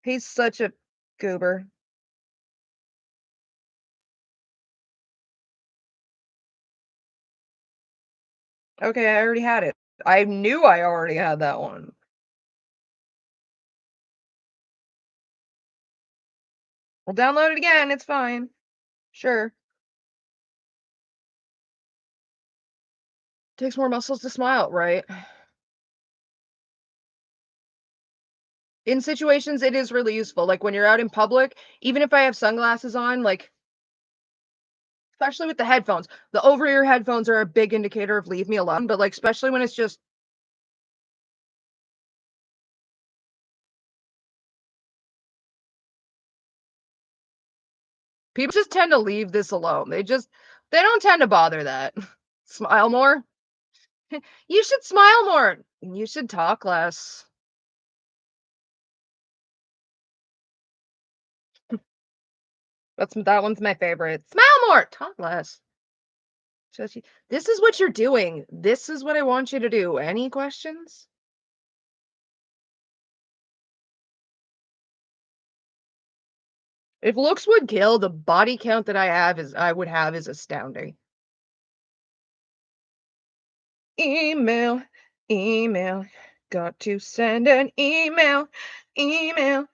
He's such a goober. Okay, I already had it. I knew I already had that one. We'll download it again. It's fine. Sure. Takes more muscles to smile, right? In situations, it is really useful. Like when you're out in public, even if I have sunglasses on, like, especially with the headphones, the over ear headphones are a big indicator of leave me alone. But like, especially when it's just people just tend to leave this alone. They don't tend to bother that. Smile more. You should smile more. You should talk less. That one's my favorite. Smile more, talk less. Just this is what you're doing. This is what I want you to do. Any questions? If looks would kill, the body count that I would have is astounding. Email, email. Got to send an email, email,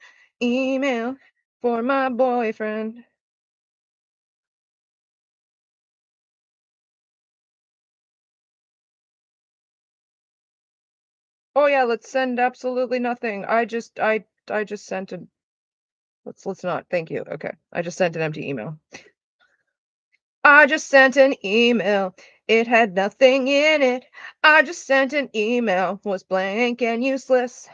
email for my boyfriend. Oh yeah, let's send absolutely nothing. I just sent a let's not. Thank you. Okay. I just sent an empty email. I just sent an email. It had nothing in it. I just sent an email. Was blank and useless.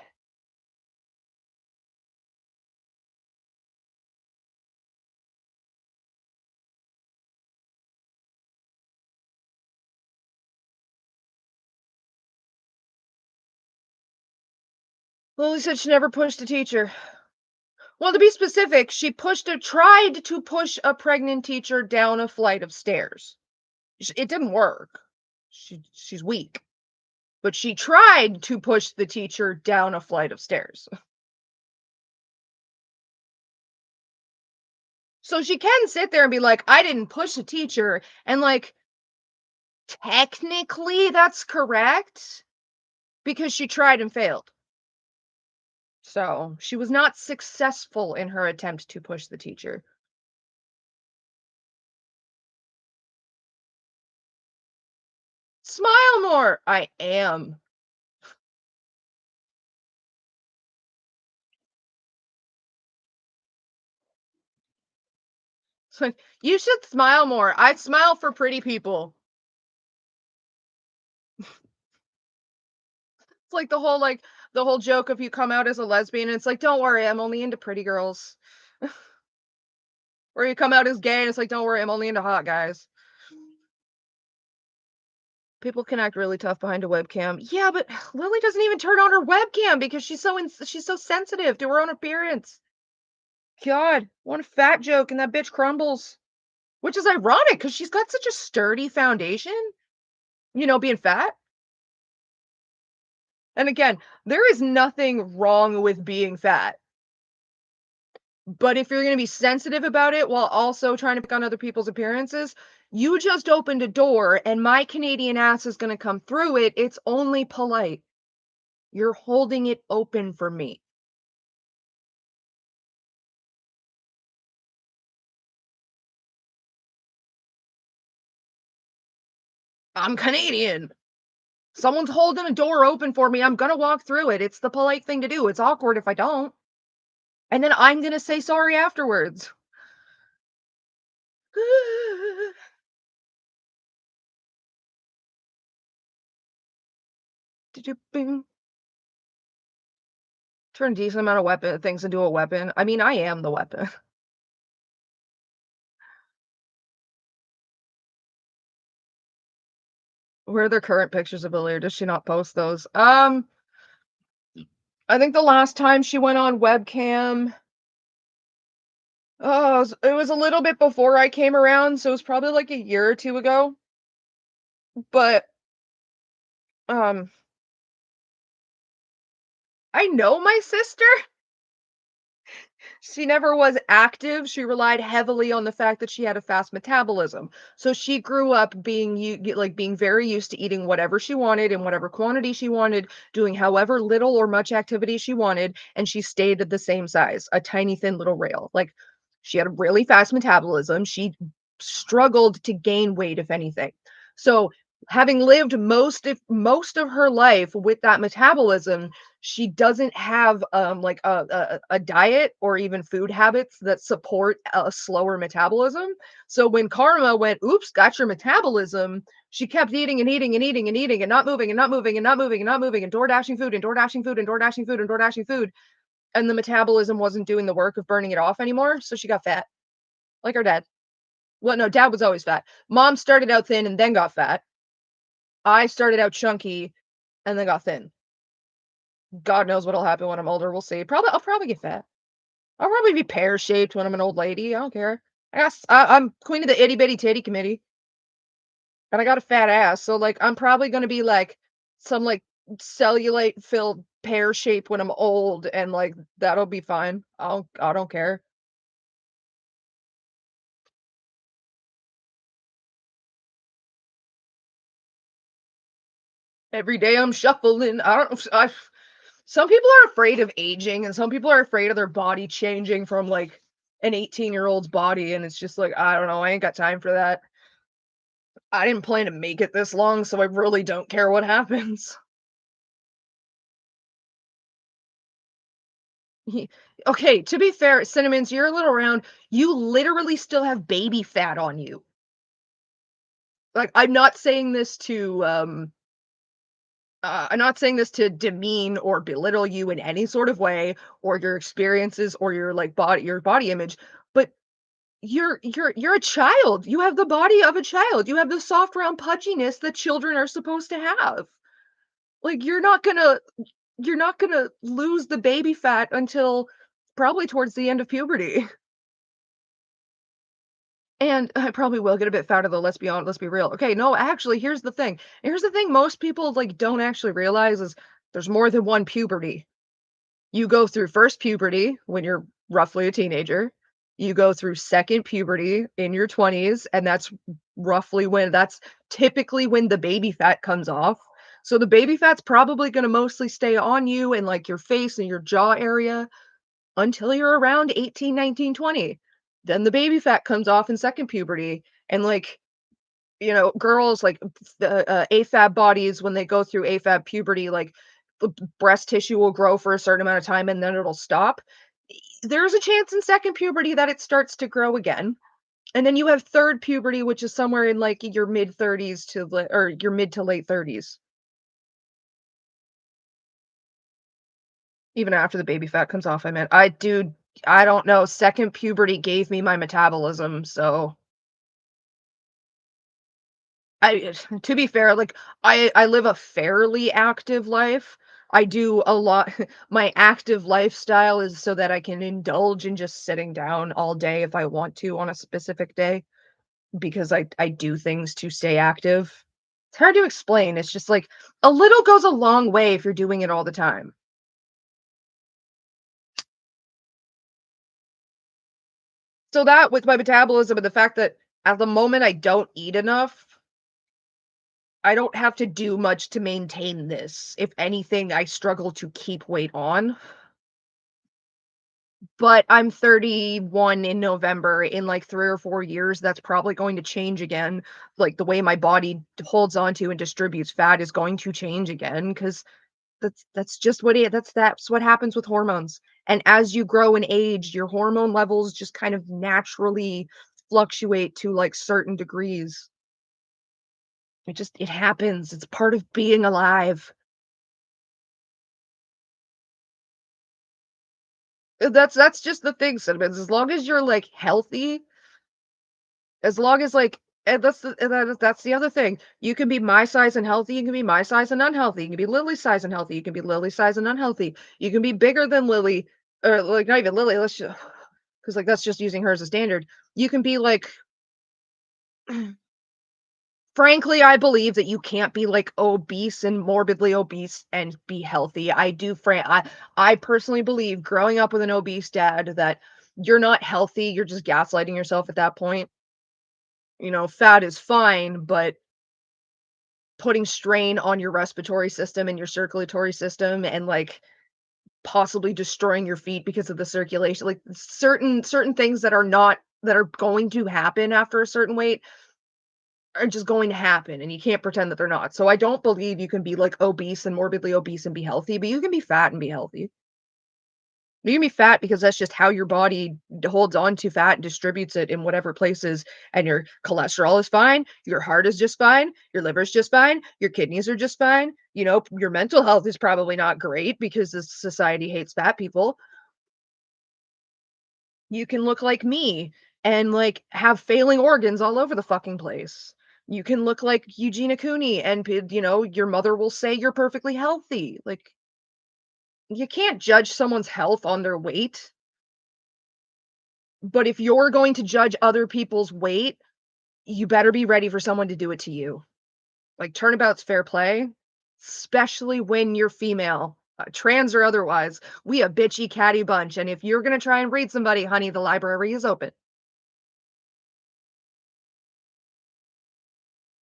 Lily said she never pushed a teacher. Well, to be specific, she tried to push a pregnant teacher down a flight of stairs. It didn't work. She's weak. But she tried to push the teacher down a flight of stairs. So she can sit there and be like, I didn't push a teacher. And like, technically, that's correct because she tried and failed. So she was not successful in her attempt to push the teacher. Smile more. I am. It's like, you should smile more. I smile for pretty people. It's like the whole joke of you come out as a lesbian and it's like, don't worry, I'm only into pretty girls. Or you come out as gay and it's like, don't worry, I'm only into hot guys. People can act really tough behind a webcam. Yeah, but Lily doesn't even turn on her webcam because she's so sensitive to her own appearance. God, one fat joke and that bitch crumbles. Which is ironic because she's got such a sturdy foundation, being fat. And again, there is nothing wrong with being fat. But if you're going to be sensitive about it while also trying to pick on other people's appearances, you just opened a door and my Canadian ass is going to come through it. It's only polite. You're holding it open for me. I'm Canadian. Someone's holding a door open for me. I'm gonna walk through it. It's the polite thing to do. It's awkward if I don't. And then I'm gonna say sorry afterwards. Turn a decent amount of weapon things into a weapon. I mean, I am the weapon. Where are the current pictures of Billy, or does she not post those? I think the last time she went on webcam, oh, it was a little bit before I came around, so it was probably like a year or two ago. But um, I know my sister. She never was active. She relied heavily on the fact that she had a fast metabolism. So she grew up being very used to eating whatever she wanted in whatever quantity she wanted, doing however little or much activity she wanted, and she stayed at the same size, a tiny thin little rail. Like she had a really fast metabolism. She struggled to gain weight if anything. So having lived most of her life with that metabolism, she doesn't have like a diet or even food habits that support a slower metabolism. So when Karma went, oops, got your metabolism, she kept eating and eating and eating and eating and not moving and not moving and not moving and not moving and door dashing food and door dashing food and door dashing food and door dashing food. And the metabolism wasn't doing the work of burning it off anymore. So she got fat, like her dad. Well, no, dad was always fat. Mom started out thin and then got fat. I started out chunky and then got thin. God knows what'll happen when I'm older. We'll see. I'll probably get fat. I'll probably be pear shaped when I'm an old lady. I don't care. I'm queen of the itty bitty titty committee, and I got a fat ass. So like, I'm probably gonna be like some like cellulite filled pear shape when I'm old, and like that'll be fine. I don't care. Every day I'm shuffling. I don't. Some people are afraid of aging, and some people are afraid of their body changing from like an 18-year-old's body, and it's just like I don't know. I ain't got time for that. I didn't plan to make it this long, so I really don't care what happens. He Okay, to be fair, Cinnamons, you're a little round. You literally still have baby fat on you. Like, I'm not saying this to demean or belittle you in any sort of way, or your experiences, or your body image, but you're a child. You have the body of a child. You have the soft, round pudginess that children are supposed to have. Like, you're not gonna lose the baby fat until probably towards the end of puberty. And I probably will get a bit fatter though, let's be real. Okay, no, actually, here's the thing. Here's the thing most people like don't actually realize is there's more than one puberty. You go through first puberty when you're roughly a teenager. You go through second puberty in your 20s, and that's typically when the baby fat comes off. So the baby fat's probably going to mostly stay on you and like your face and your jaw area until you're around 18, 19, 20. Then the baby fat comes off in second puberty. And like, girls like the AFAB bodies, when they go through AFAB puberty, like the breast tissue will grow for a certain amount of time and then it'll stop. There's a chance in second puberty that it starts to grow again. And then you have third puberty, which is somewhere in like your mid 30s or your mid to late 30s, even after the baby fat comes off. I don't know. Second puberty gave me my metabolism, so I to be fair, like I live a fairly active life. I do a lot. My active lifestyle is so that I can indulge in just sitting down all day if I want to on a specific day because I do things to stay active. It's hard to explain. It's just like a little goes a long way if you're doing it all the time. So that with my metabolism and the fact that at the moment I don't eat enough, I don't have to do much to maintain this. If anything, I struggle to keep weight on. but I'm 31 in November. In like 3 or 4 years, that's probably going to change again. Like, the way my body holds onto and distributes fat is going to change again because that's just what it that's what happens with hormones. And as you grow in age, your hormone levels just kind of naturally fluctuate to, like, certain degrees. It happens. It's part of being alive. That's just the thing, Cinnamons. As long as you're, like, healthy, as long as, like and that's the other thing. You can be my size and healthy, you can be my size and unhealthy, you can be Lily's size and healthy, you can be Lily's size and unhealthy. You can be bigger than Lily, or, like, not even Lily, let's just, because like, that's just using her as a standard. You can be, like frankly, I believe that you can't be, like, obese and morbidly obese and be healthy. I personally believe growing up with an obese dad that you're not healthy, you're just gaslighting yourself at that point. Fat is fine, but putting strain on your respiratory system and your circulatory system and, like, possibly destroying your feet because of the circulation, like, certain things that are going to happen after a certain weight are just going to happen, and you can't pretend that they're not. So I don't believe you can be, like, obese and morbidly obese and be healthy, but you can be fat and be healthy. You can be fat because that's just how your body holds on to fat and distributes it in whatever places, and your cholesterol is fine, your heart is just fine, your liver's just fine, your kidneys are just fine. Your mental health is probably not great because this society hates fat people. You can look like me and, like, have failing organs all over the fucking place. You can look like Eugenia Cooney and your mother will say you're perfectly healthy. Like, you can't judge someone's health on their weight. But if you're going to judge other people's weight, you better be ready for someone to do it to you. Like, turnabout's fair play, especially when you're female, trans or otherwise. We a bitchy catty bunch, and if you're gonna try and read somebody, honey, the library is open.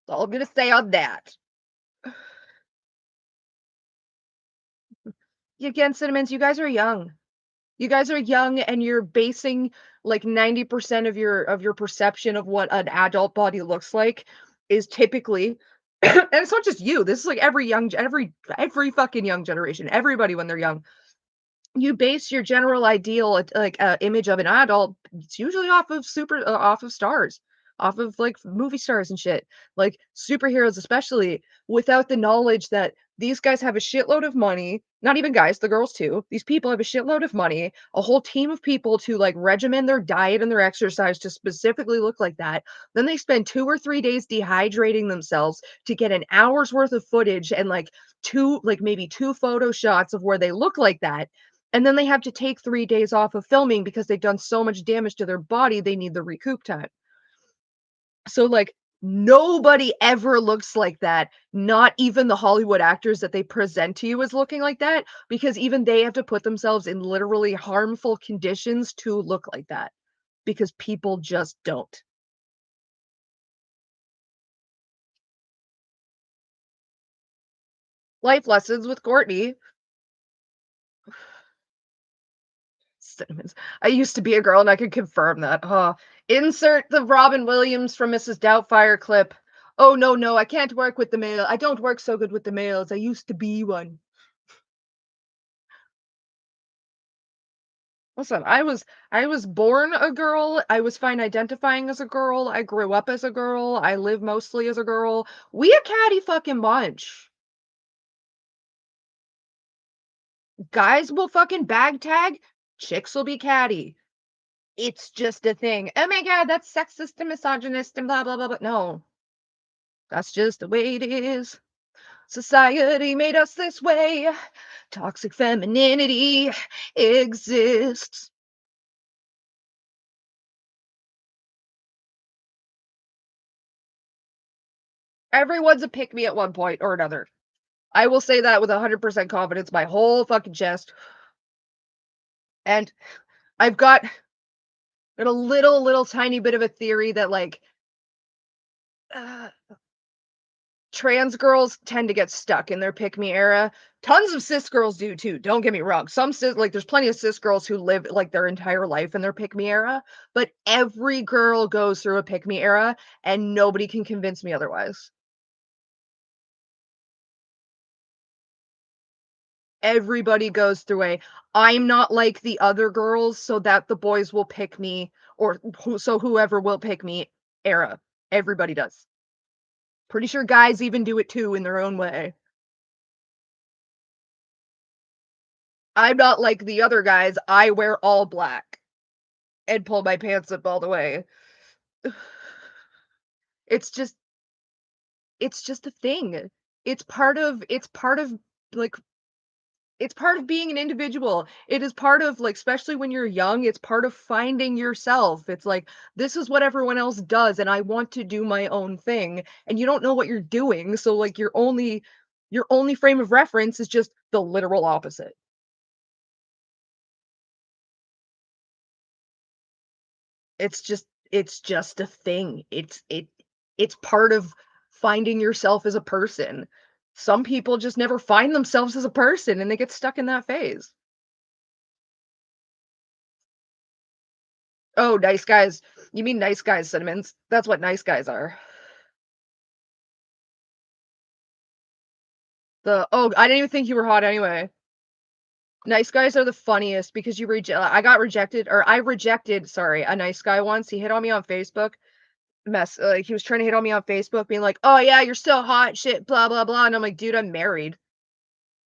That's all I'm gonna say on that. Again, Cinnamons, you guys are young. You guys are young and you're basing like 90% of your perception of what an adult body looks like is typically and it's not just you. This is like every fucking young generation. Everybody when they're young, you base your general ideal image of an adult. It's usually off of stars, off of like movie stars and shit, like superheroes especially, without the knowledge that these guys have a shitload of money. Not even guys, the girls too. These people have a shitload of money, a whole team of people to like regimen their diet and their exercise to specifically look like that. Then they spend 2 or 3 days dehydrating themselves to get an hour's worth of footage and maybe two photo shots of where they look like that, and then they have to take 3 days off of filming because they've done so much damage to their body, they need the recoup time. So, like, nobody ever looks like that, not even the Hollywood actors that they present to you as looking like that, because even they have to put themselves in literally harmful conditions to look like that, because people just don't. Life lessons with Courtney. Cinnamons. I used to be a girl and I can confirm that. Insert the Robin Williams from Mrs. Doubtfire clip. Oh, no, no, I can't work with the male. I don't work so good with the males. I used to be one. Listen, I was born a girl. I was fine identifying as a girl. I grew up as a girl. I live mostly as a girl. We a catty fucking bunch. Guys will fucking bag tag. Chicks will be catty. It's just a thing. Oh my god, that's sexist and misogynist and blah blah blah. But no, that's just the way it is. Society made us this way. Toxic femininity exists. Everyone's a pick me at one point or another. I will say that with 100% confidence, my whole fucking chest. And I've got a little tiny bit of a theory that, like, uh, trans girls tend to get stuck in their pick me era. Tons of cis girls do too. Don't get me wrong. Some cis, like there's plenty of cis girls who live like their entire life in their pick me era, but every girl goes through a pick me era and nobody can convince me otherwise. Everybody goes through a I'm not like the other girls so that the boys will pick me or so whoever will pick me era. Everybody does. Pretty sure guys even do it too in their own way. I'm not like the other guys. I wear all black and pull my pants up all the way. It's just it's just a thing. It's part of like it's part of being an individual. It is part of like especially when you're young, it's part of finding yourself. It's like this is what everyone else does and I want to do my own thing and you don't know what you're doing. So like your only frame of reference is just the literal opposite. It's just a thing. It's part of finding yourself as a person. Some people just never find themselves as a person and they get stuck in that phase. Oh, nice guys. You mean nice guys, Cinnamons? That's what nice guys are. I didn't even think you were hot anyway. Nice guys are the funniest because I rejected, sorry, a nice guy once. He hit on me on Facebook. He was trying to hit on me on Facebook being like, "Oh yeah, you're still hot shit, blah blah blah." And I'm like, "Dude, I'm married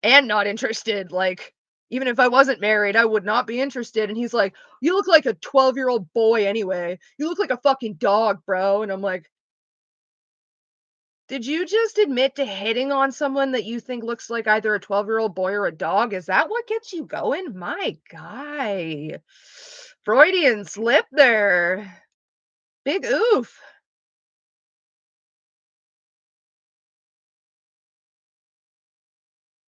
and not interested." Like, even if I wasn't married, I would not be interested. And he's like, "You look like a 12-year-old boy anyway. You look like a fucking dog, bro." And I'm like, "Did you just admit to hitting on someone that you think looks like either a 12-year-old boy or a dog? Is that what gets you going? My guy." Freudian slip there. Big oof.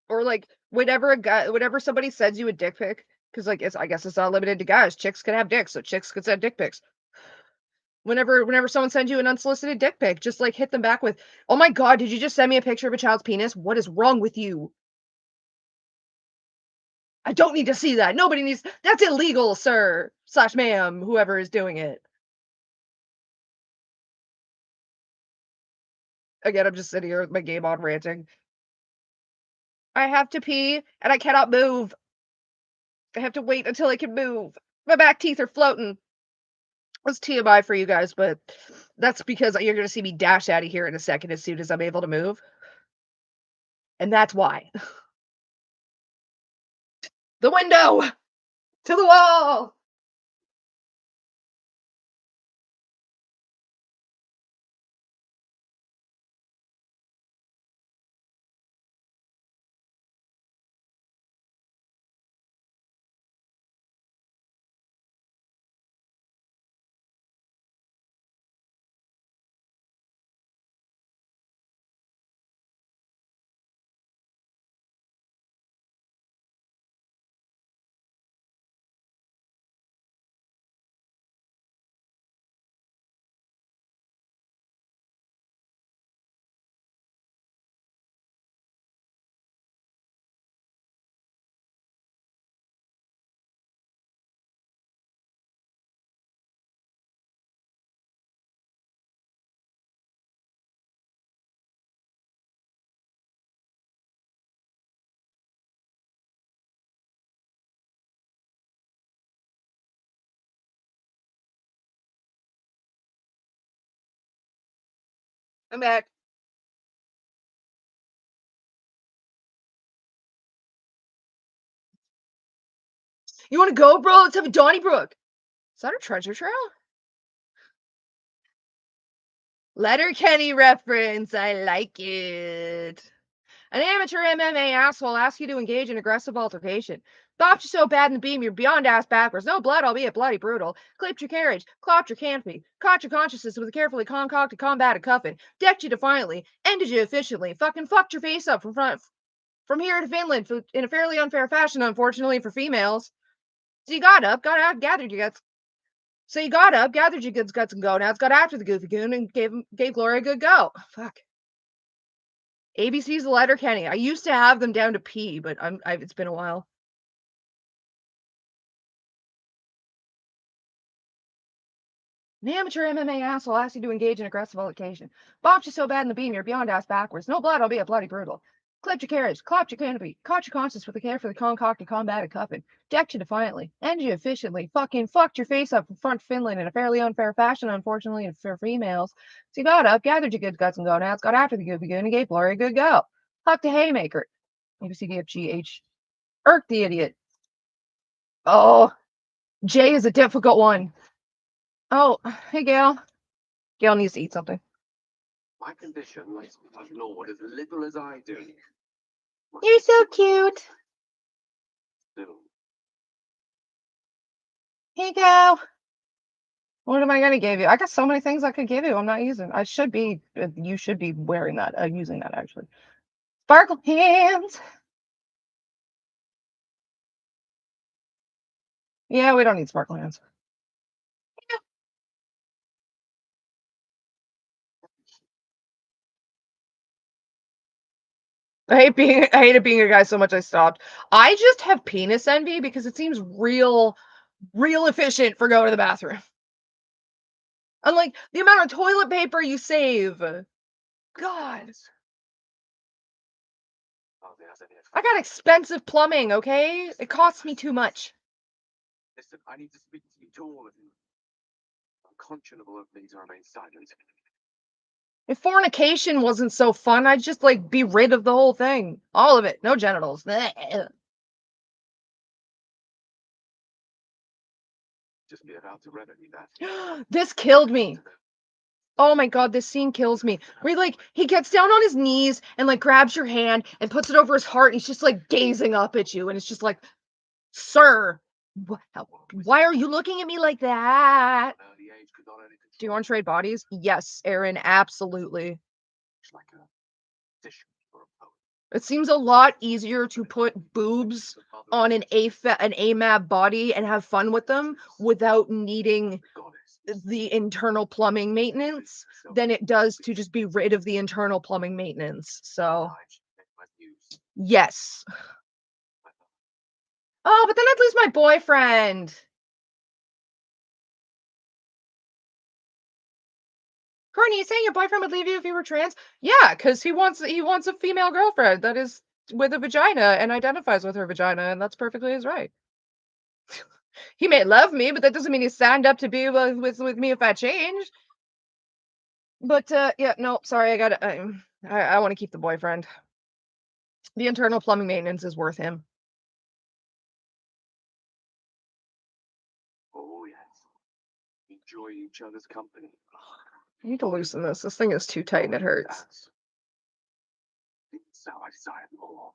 Or like whenever somebody sends you a dick pic, because like I guess it's not limited to guys. Chicks can have dicks, so chicks can send dick pics. Whenever someone sends you an unsolicited dick pic, just like hit them back with, "Oh my god, did you just send me a picture of a child's penis? What is wrong with you? I don't need to see that. Nobody needs that's illegal, sir slash ma'am, whoever is doing it." Again, I'm just sitting here with my game on ranting. I have to pee and I cannot move. I have to wait until I can move. My back teeth are floating. That's TMI for you guys, but that's because you're gonna see me dash out of here in a second as soon as I'm able to move, and that's why. The window! To the wall! I'm back. You wanna go, bro? Let's have a Donnybrook. Is that a treasure trail? Letterkenny reference, I like it. An amateur MMA asshole asks you to engage in aggressive altercation. Bopped you so bad in the beam you're beyond ass backwards. No blood, albeit bloody brutal. Clipped your carriage, clopped your canopy, caught your consciousness with a carefully concocted combated cuffing, decked you defiantly, ended you efficiently, fucking fucked your face up from here to Finland in a fairly unfair fashion, unfortunately for females. So you got up, got out, gathered your guts. So you got up, gathered your goods, guts, and gonads, got after the goofy goon, and gave Glory a good go. Fuck. ABC's the Letterkenny. I used to have them down to P, but it's been a while. An amateur MMA asshole asks you to engage in aggressive altercation. Bopped you so bad in the beam, you're beyond ass backwards. No blood, albeit bloody brutal. Clipped your carriage, clapped your canopy, caught your conscience with a carefully concocted combated cupping, decked you defiantly, ended you efficiently, fucking fucked your face up in front of Finland in a fairly unfair fashion, unfortunately, for females. So you got up, gathered your good guts and gonads, got after the good begin, and gave Glory a good go. Hucked a haymaker. ABCDFGH. Irked the idiot. Oh, J is a difficult one. Oh, hey, Gail. Gail needs to eat something. My condition makes me love Lord as little as I do. You're so cute. Little. Here you go. What am I gonna give you? I got so many things I could give you. I'm not using. I should be. You should be wearing that. Using that actually. Sparkle hands. Yeah, we don't need sparkle hands. I hated being a guy so much I stopped. I just have penis envy because it seems real efficient for going to the bathroom. Unlike the amount of toilet paper you save. God. I got expensive plumbing, okay? It costs me too much. Listen, I need to speak to you, to all of you. Unconscionable of me to remain silent. If fornication wasn't so fun, I'd just like be rid of the whole thing. All of it. No genitals. Just be about to remedy that. This killed me. Oh my god, this scene kills me. Where he gets down on his knees and like grabs your hand and puts it over his heart and he's just like gazing up at you and it's just like, sir, why are you looking at me like that? Do you want to trade bodies? Yes, Aaron, absolutely. Like a dish or a poet. It seems a lot easier to put boobs on an AMAB body and have fun with them without needing the internal plumbing maintenance than it does to just be rid of the internal plumbing maintenance. So, yes. Oh, but then I'd lose my boyfriend. Courtney, you saying your boyfriend would leave you if you were trans? Yeah, because he wants a female girlfriend that is with a vagina and identifies with her vagina, and that's perfectly his right. He may love me, but that doesn't mean he signed up to be with me if I change. But yeah, no, sorry, I want to keep the boyfriend. The internal plumbing maintenance is worth him. Oh yes. Enjoy each other's company. I need to loosen this. This thing is too tight and it hurts. That's how I desire more.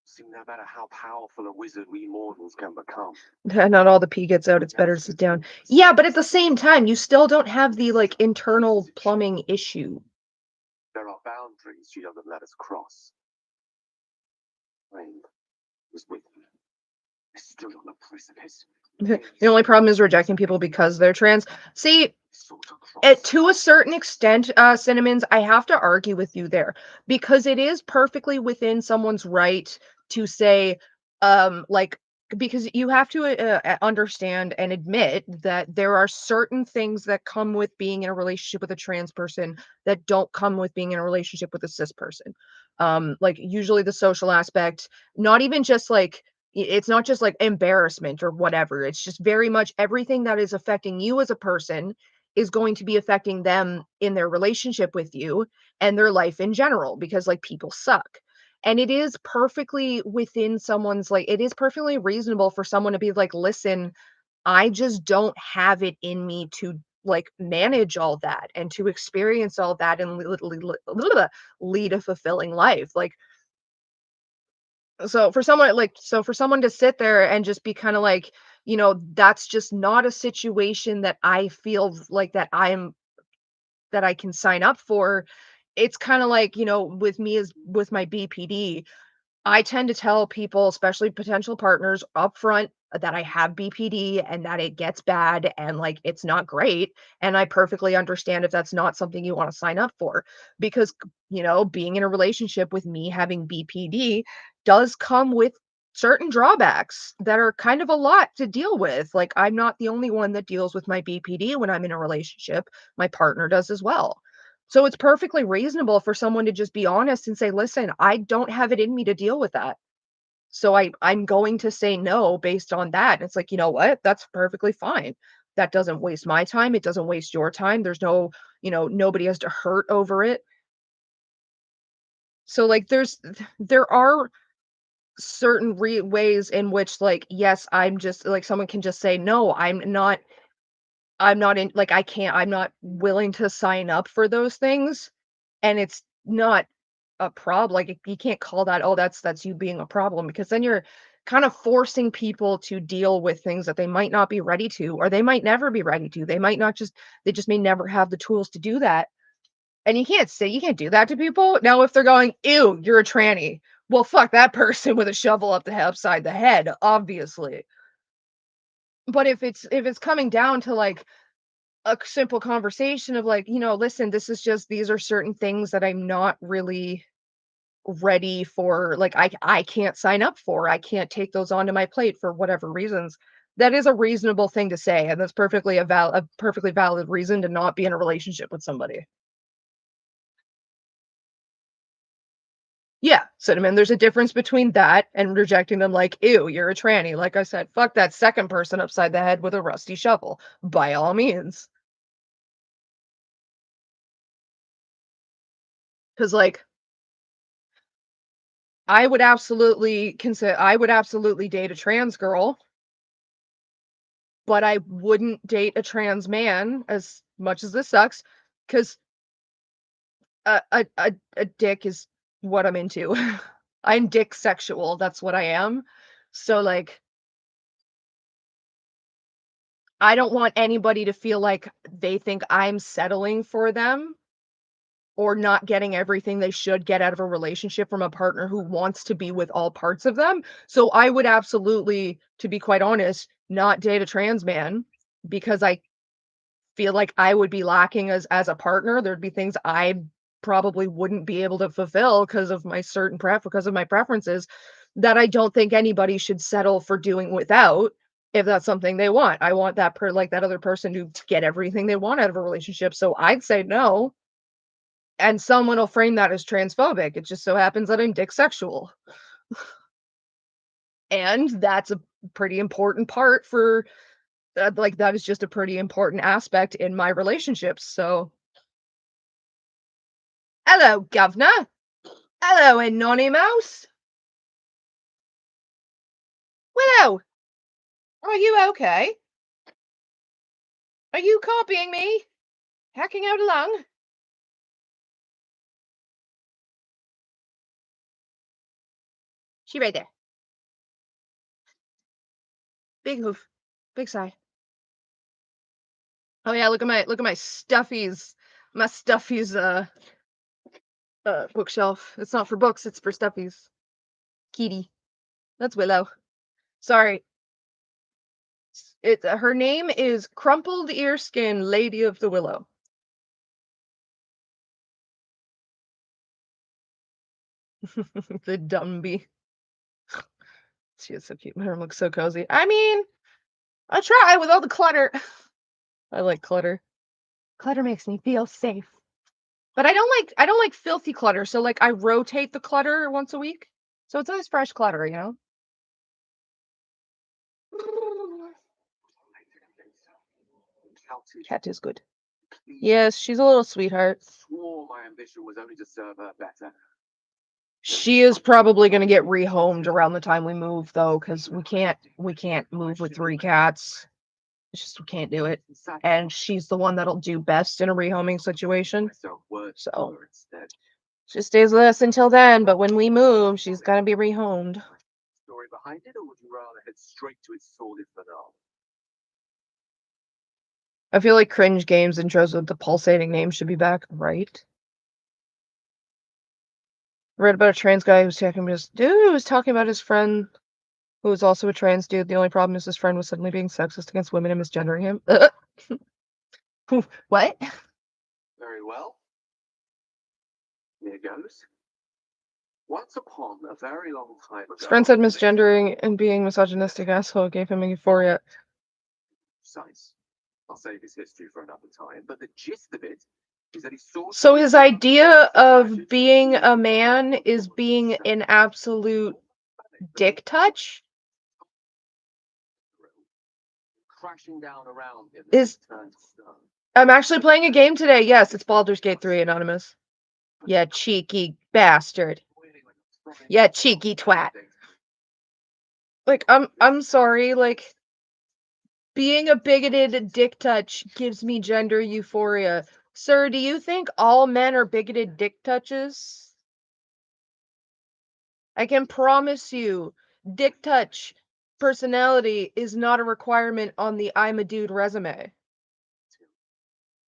See, no matter how powerful a wizard we mortals can become. Not all the pee gets out. It's better to sit down. Yeah, but at the same time, you still don't have the like internal plumbing issue. There are boundaries she doesn't let us cross. I was with her. I stood on the precipice. The only problem is rejecting people because they're trans. See, to a certain extent, Cinnamons, I have to argue with you there because it is perfectly within someone's right to say, because you have to understand and admit that there are certain things that come with being in a relationship with a trans person that don't come with being in a relationship with a cis person. Like usually the social aspect, not even just like it's not just like embarrassment or whatever. It's just very much everything that is affecting you as a person is going to be affecting them in their relationship with you and their life in general because like people suck. And it is perfectly within someone's like it is perfectly reasonable for someone to be like, listen, I just don't have it in me to like manage all that and to experience all that and lead a fulfilling life. Like so for someone to sit there and just be kind of like, that's just not a situation that I feel like that I can sign up for. It's kind of like, with me as with my BPD, I tend to tell people, especially potential partners, upfront that I have BPD and that it gets bad and like it's not great. And I perfectly understand if that's not something you want to sign up for because, being in a relationship with me having BPD does come with certain drawbacks that are kind of a lot to deal with. Like, I'm not the only one that deals with my BPD when I'm in a relationship, my partner does as well. So it's perfectly reasonable for someone to just be honest and say, "Listen, I don't have it in me to deal with that. So I'm going to say no based on that." And it's like, "You know what? That's perfectly fine. That doesn't waste my time. It doesn't waste your time. There's no, nobody has to hurt over it." So like there are certain ways in which like yes, I'm just like someone can just say, "No, I'm not in like I can't I'm not willing to sign up for those things." And it's not a problem. Like, you can't call that, "Oh, that's you being a problem," because then you're kind of forcing people to deal with things that they might not be ready to, or they might never be ready to. They just may never have the tools to do that. And you can't do that to people. Now, if they're going, "Ew, you're a tranny." Well, fuck that person with a shovel upside the head, obviously. But if it's coming down to like a simple conversation of like, "Listen, these are certain things that I'm not really ready for, like, I can't sign up for. I can't take those onto my plate for whatever reasons." That is a reasonable thing to say, and that's a perfectly valid reason to not be in a relationship with somebody. Yeah, cinnamon, there's a difference between that and rejecting them like, "Ew, you're a tranny." Like I said, fuck that second person upside the head with a rusty shovel, by all means. Because like, I would absolutely date a trans girl, but I wouldn't date a trans man, as much as this sucks, because a dick is what I'm into. I'm dick sexual, that's what I am. So, like, I don't want anybody to feel like they think I'm settling for them or not getting everything they should get out of a relationship from a partner who wants to be with all parts of them. So, I would absolutely, to be quite honest, not date a trans man because I feel like I would be lacking as a partner. There'd be things I probably wouldn't be able to fulfill because of my preferences that I don't think anybody should settle for doing without if that's something they want. I want that other person to get everything they want out of a relationship. So I'd say no. And someone will frame that as transphobic. It just so happens that I'm dick sexual. And that's a pretty important part for like that is just a pretty important aspect in my relationships. So hello, governor. Hello, Anonymous. Willow, are you okay? Are you copying me? Hacking out along? She right there. Big hoof. Big sigh. Oh yeah, look at my stuffies. My stuffies bookshelf. It's not for books, it's for stuffies. Kitty. That's Willow. Sorry. Her name is Crumpled Earskin Lady of the Willow. The Dumby. She is so cute. Her looks so cozy. I mean, I try with all the clutter. I like clutter. Clutter makes me feel safe. But I don't like filthy clutter. So like I rotate the clutter once a week. So it's always fresh clutter, you know? Cat is good. Yes, she's a little sweetheart. Swore my ambition was only to serve her better. She is probably gonna get rehomed around the time we move though, because we can't move with 3 cats. It's just we can't do it. And she's the one that'll do best in a rehoming situation. So she stays with us until then, but when we move, she's gonna be rehomed. Story behind it, or would you rather head straight to its sordid finale? I feel like cringe games intros with the pulsating name should be back, right? Read about a trans guy who was talking about his friend who was also a trans dude. The only problem is his friend was suddenly being sexist against women and misgendering him. What? Very well. Here goes. Once upon a very long time ago. His friend said misgendering and being misogynistic asshole gave him a euphoria. Precise. I'll save his history for another time, but the gist of it is that he saw. So his idea of being a man is being an absolute dick touch? Crashing down around him Is- turned to stone. I'm actually playing a game today. Yes, it's Baldur's Gate 3, Anonymous. Yeah, cheeky bastard. Yeah, cheeky twat. Like, I'm sorry, like, being a bigoted dick touch gives me gender euphoria. Sir, do you think all men are bigoted dick touches? I can promise you, dick touch personality is not a requirement on the I'm a dude resume.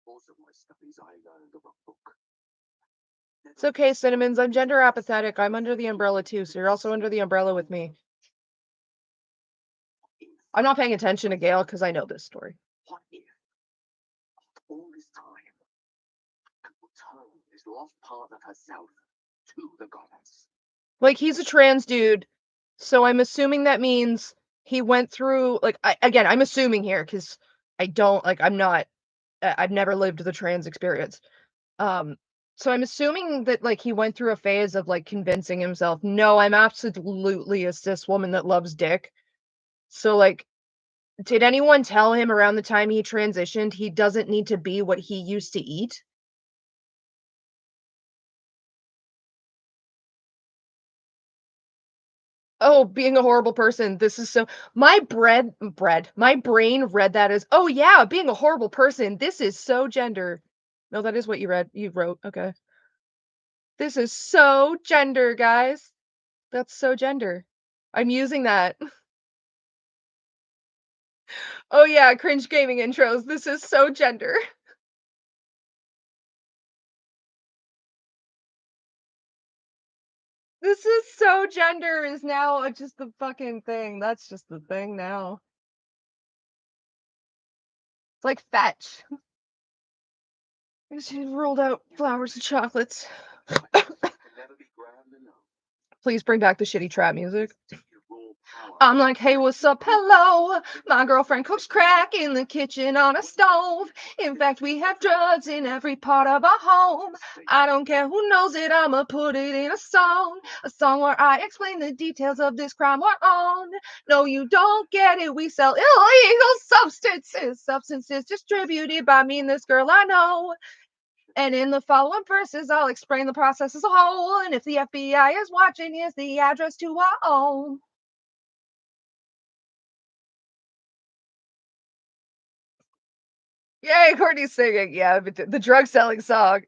Most of my studies I learned of a book. It's okay, Cinnamons. I'm gender apathetic. I'm under the umbrella too, so you're also under the umbrella with me. I'm not paying attention to Gale because I know this story. What if, after all this time, could return this lost part of herself to the goddess? Like, he's a trans dude, so I'm assuming that means he went through, like, I'm assuming here because I've never lived the trans experience. So I'm assuming that, like, he went through a phase of, like, convincing himself, no, I'm absolutely a cis woman that loves dick. So, like, did anyone tell him around the time he transitioned he doesn't need to be what he used to eat? Oh, being a horrible person. This is so my brain read that as, oh yeah, being a horrible person. This is so gender. No, that is what you wrote. Okay. This is so gender, guys. That's so gender. I'm using that. Oh yeah, cringe gaming intros. This is so gender. This is so gender is now just the fucking thing. That's just the thing now. It's like fetch. She rolled out flowers and chocolates. Can never be grand enough. Please bring back the shitty trap music. Take your raw power. I'm like, hey, what's up? Hello. My girlfriend cooks crack in the kitchen on a stove. In fact, we have drugs in every part of our home. I don't care who knows it, I'ma put it in a song where I explain the details of this crime we're on. No, you don't get it. We sell illegal substances distributed by me and this girl I know. And in the following verses, I'll explain the process as a whole. And if the FBI is watching, here's the address to our own. Yay, Courtney's singing. Yeah, but the drug selling song.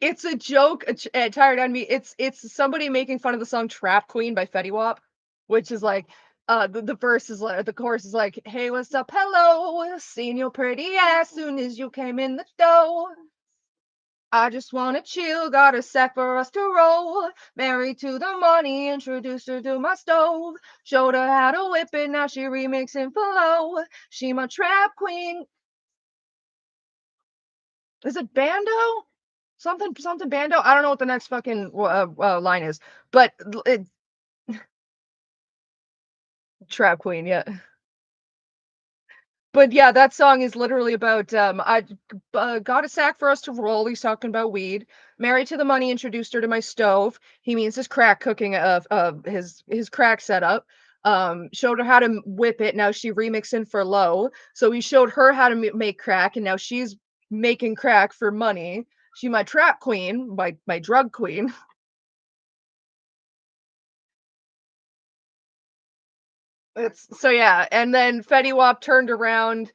It's a joke. Tired on me. It's somebody making fun of the song "Trap Queen" by Fetty Wap, which is like, the verse is like, the chorus is like, "Hey, what's up? Hello, seen your pretty ass soon as you came in the door. I just wanna chill, got a sack for us to roll. Married to the money, introduced her to my stove. Showed her how to whip it, now she remixing for low. She my trap queen." Is it Bando? Something Bando? I don't know what the next fucking line is, but it Trap Queen, yeah. But yeah, that song is literally about I got a sack for us to roll. He's talking about weed. Married to the money, introduced her to my stove. He means his crack cooking of his crack setup. Showed her how to whip it. Now she remixing for low. So he showed her how to make crack, and now she's making crack for money. She my trap queen, my drug queen. It's so yeah, and then Fetty Wap turned around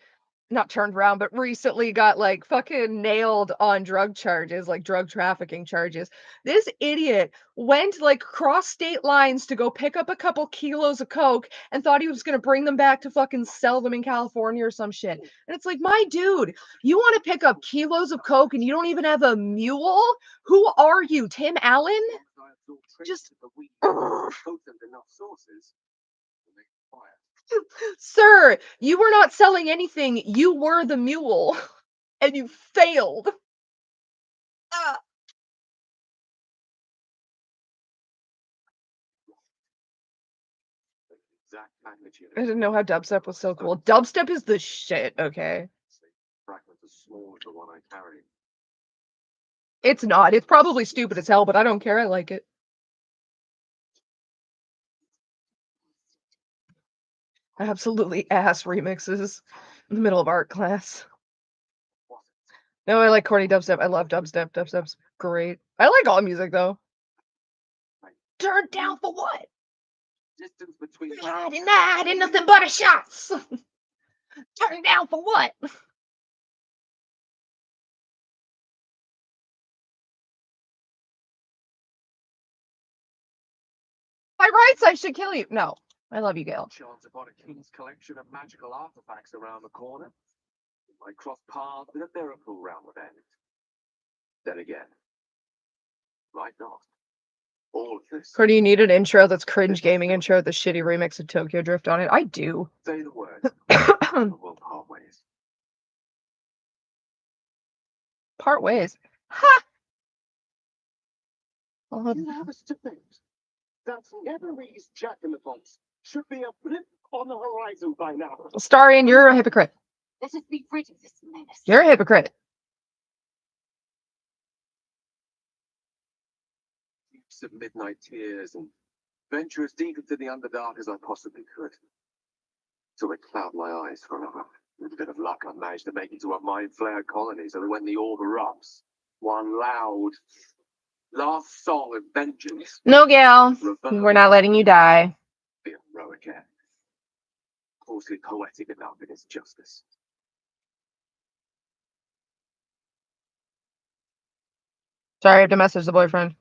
not turned around, but recently got like fucking nailed on drug charges, like drug trafficking charges. This idiot went like cross state lines to go pick up a couple kilos of coke and thought he was going to bring them back to fucking sell them in California or some shit. And it's like, my dude, you want to pick up kilos of coke and you don't even have a mule? Who are you, Tim Allen? Just enough sources to make fire. Sir, you were not selling anything. You were the mule, and you failed. Ah. Exact magnitude. I didn't know how dubstep was so cool. Dubstep is the shit, okay? Fragments as small as the one I carry. It's not. It's probably stupid as hell, but I don't care. I like it. Absolutely ass remixes in the middle of art class. No, I like corny dubstep. I love dubstep. Dubstep's great. I like all music though. Turned down for what? Distance between Denied and nothing but a shots. Turned down for what? By rights, I should kill you. No, I love you, Gail. chance upon a king's collection of magical artifacts around the corner. I cross paths with a miracle round the bend. Then again, might not. All of this. Or do you need an intro that's cringe gaming intro, the shitty remix of Tokyo Drift on it? I do. Say the word. We'll part ways. Part ways. Ha! You have us to think that Every's Jack in the Box should be a blip on the horizon by now. Starian, you're a hypocrite. Let us be rid of this menace. You're a hypocrite. Deeps of midnight tears and venture as deep into the underdark as I possibly could. Till they cloud my eyes forever. With a bit of luck, I managed to make it to a mind-flared colony so that when the orb erupts, one loud last song of vengeance. No, Gail. We're not letting you die. The heroic end. Coarsely poetic enough in its justice. Sorry, I have to message the boyfriend.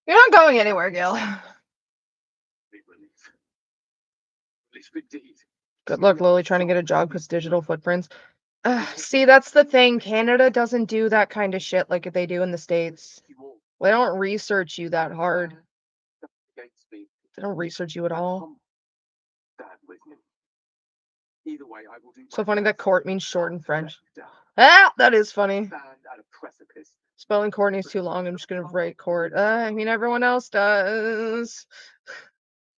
You're not going anywhere, Gail. Big relief. Relief indeed. Good luck, Lily, trying to get a job because digital footprints. See, that's the thing. Canada doesn't do that kind of shit like they do in the States. They don't research you that hard. Against me. They don't research you at all. Stand with him. Either way, I will do So my funny that best. court means short in French. Down. Ah, that is funny. Stand at a precipice. Spelling Courtney's too long. I'm just gonna write court. I mean, everyone else does.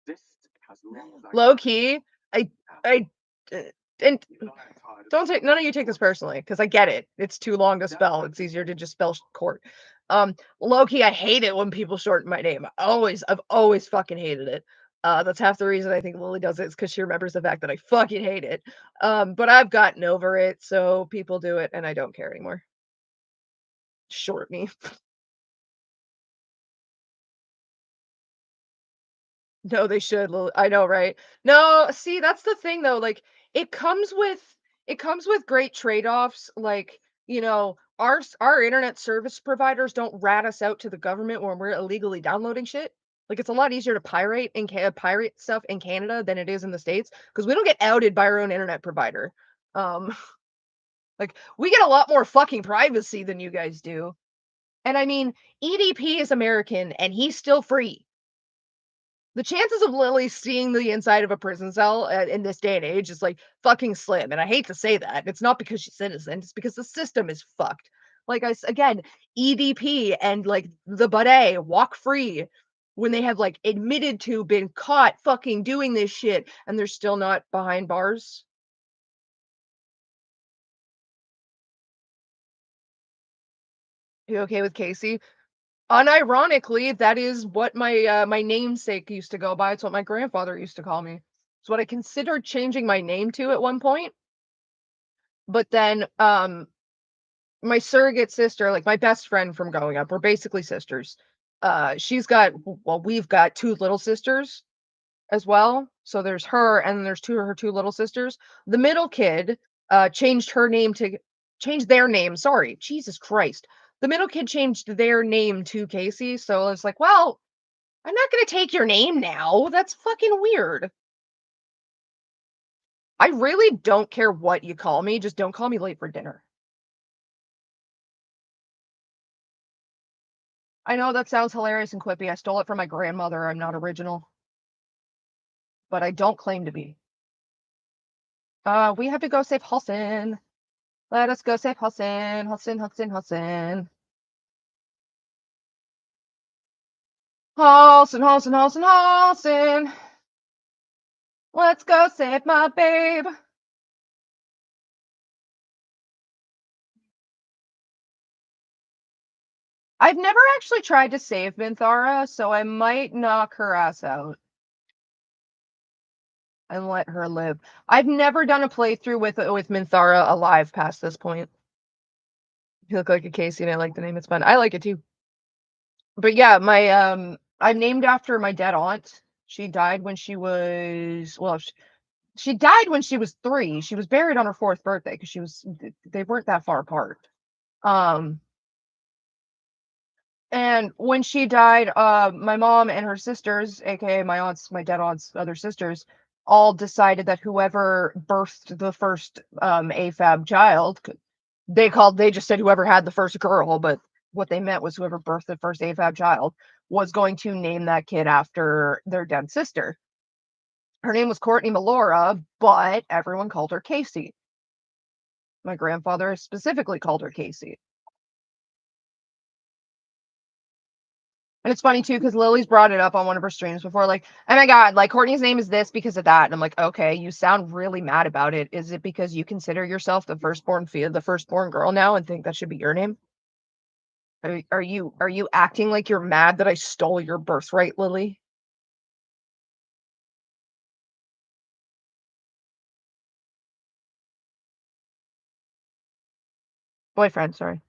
This as long as I Low can. key, I and don't take none of you take this personally because I get it. It's too long to spell. It's easier to just spell court. Low key, I hate it when people shorten my name. I've always fucking hated it. That's half the reason I think Lily does it is because she remembers the fact that I fucking hate it. But I've gotten over it, so people do it, and I don't care anymore. Short me. No, they should. I know, right? No, see, that's the thing though. Like, it comes with great trade-offs. Like, our internet service providers don't rat us out to the government when we're illegally downloading shit. Like, it's a lot easier to pirate stuff in Canada than it is in the States because we don't get outed by our own internet provider. Um, like, we get a lot more fucking privacy than you guys do. And I mean, EDP is American and he's still free. The chances of Lily seeing the inside of a prison cell in this day and age is like fucking slim. And I hate to say that. It's not because she's innocent, it's because the system is fucked. Like, again, EDP and like the Bidet walk free when they have like admitted to been caught fucking doing this shit and they're still not behind bars. You okay with Casey? Unironically, that is what my namesake used to go by. It's what my grandfather used to call me. It's what I considered changing my name to at one point. But then my surrogate sister, like my best friend from growing up, we're basically sisters. We've got two little sisters as well. So there's her and then there's her two little sisters. The middle kid changed their name. Sorry, Jesus Christ. The middle kid changed their name to Casey. So it's like, well, I'm not gonna take your name now. That's fucking weird. I really don't care what you call me, just don't call me late for dinner. I know that sounds hilarious and quippy. I stole it from my grandmother. I'm not original, but I don't claim to be. We have to go save Halsin. Let us go save Halsin. Halsin, Halsin, Halsin. Halsin, Halsin, Halsin, Halsin. Let's go save my babe. I've never actually tried to save Minthara, so I might knock her ass out and let her live. I've never done a playthrough with Minthara alive past this point. You look like a Casey, and I like the name. It's fun. I like it too. But yeah, I'm named after my dead aunt. She died when she was she died when she was 3. She was buried on her 4th birthday because they weren't that far apart. And when she died, my mom and her sisters, aka my dead aunt's other sisters, all decided that whoever birthed the first AFAB child, they just said whoever had the first girl, but what they meant was whoever birthed the first AFAB child was going to name that kid after their dead sister. Her name was Courtney Melora, but everyone called her Casey. My grandfather specifically called her Casey. And it's funny too, because Lily's brought it up on one of her streams before, like, oh my God, like Courtney's name is this because of that. And I'm like, okay, you sound really mad about it. Is it because you consider yourself the firstborn girl now and think that should be your name? Are you acting like you're mad that I stole your birthright, Lily? Boyfriend, sorry.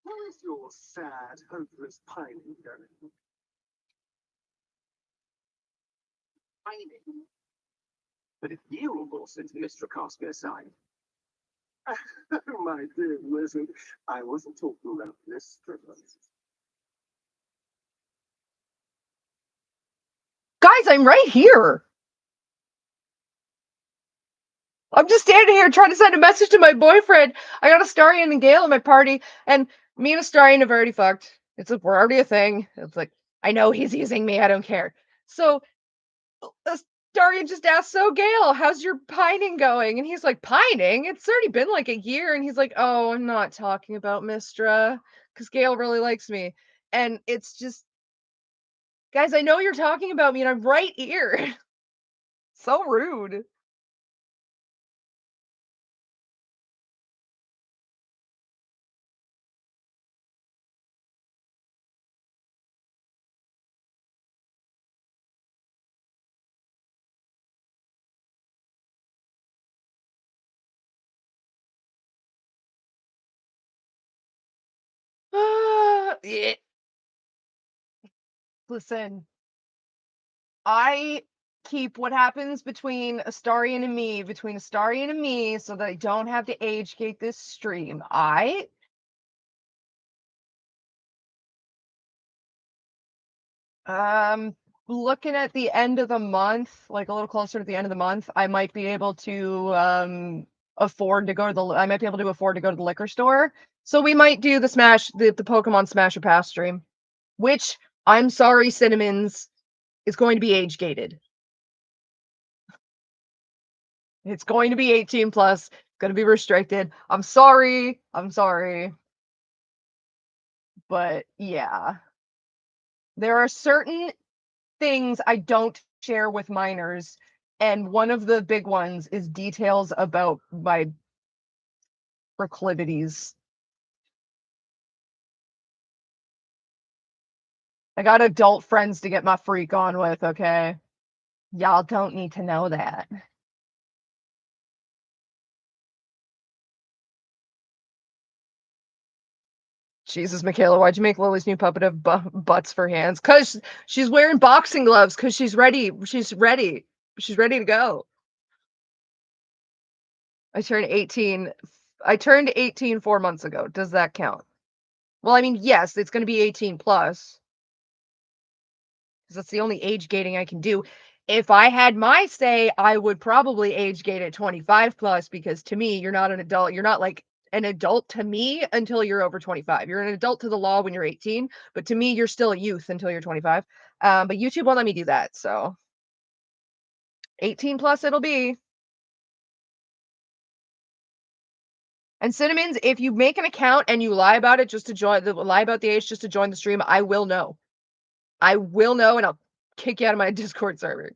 Where is your sad, hopeless pining going? Pining. But if you will force into Mr. Caspian side. Oh, my dear, listen, I wasn't talking about this. Guys, I'm right here. I'm just standing here trying to send a message to my boyfriend. I got Astarion and Gale at my party, and me and Astarion have already fucked. We're already a thing. It's like, I know he's using me. I don't care. So Astarion just asked, so Gale, how's your pining going? And he's like, pining? It's already been like a year. And he's like, oh, I'm not talking about Mystra because Gale really likes me. And it's just, guys, I know you're talking about me and I'm right here. So rude. Yeah. Listen, I keep what happens between Astarion and me so that I don't have to age gate this stream. Looking at the end of the month, like a little closer to the end of the month, I might be able to afford to go to the liquor store. So we might do the Pokemon Smash or Pass stream, which I'm sorry, Cinnamons, is going to be age gated. It's going to be 18 plus, going to be restricted. I'm sorry. But yeah. There are certain things I don't share with minors And one of the big ones is details about my proclivities. I got adult friends to get my freak on with, okay? Y'all don't need to know that. Jesus, Michaela, why'd you make Lily's new puppet of butts for hands? Because she's wearing boxing gloves, because she's ready. She's ready. She's ready to go. I turned 18. I turned 18 4 months ago. Does that count? Well, I mean, yes, it's going to be 18 plus. Because that's the only age gating I can do. If I had my say, I would probably age gate at 25 plus, because to me, you're not an adult. You're not like an adult to me until you're over 25. You're an adult to the law when you're 18, but to me, you're still a youth until you're 25. But YouTube won't let me do that. So 18 plus it'll be. And Cinnamons, if you make an account and you lie about it just to lie about the age just to join the stream, I will know. I will know, and I'll kick you out of my Discord server.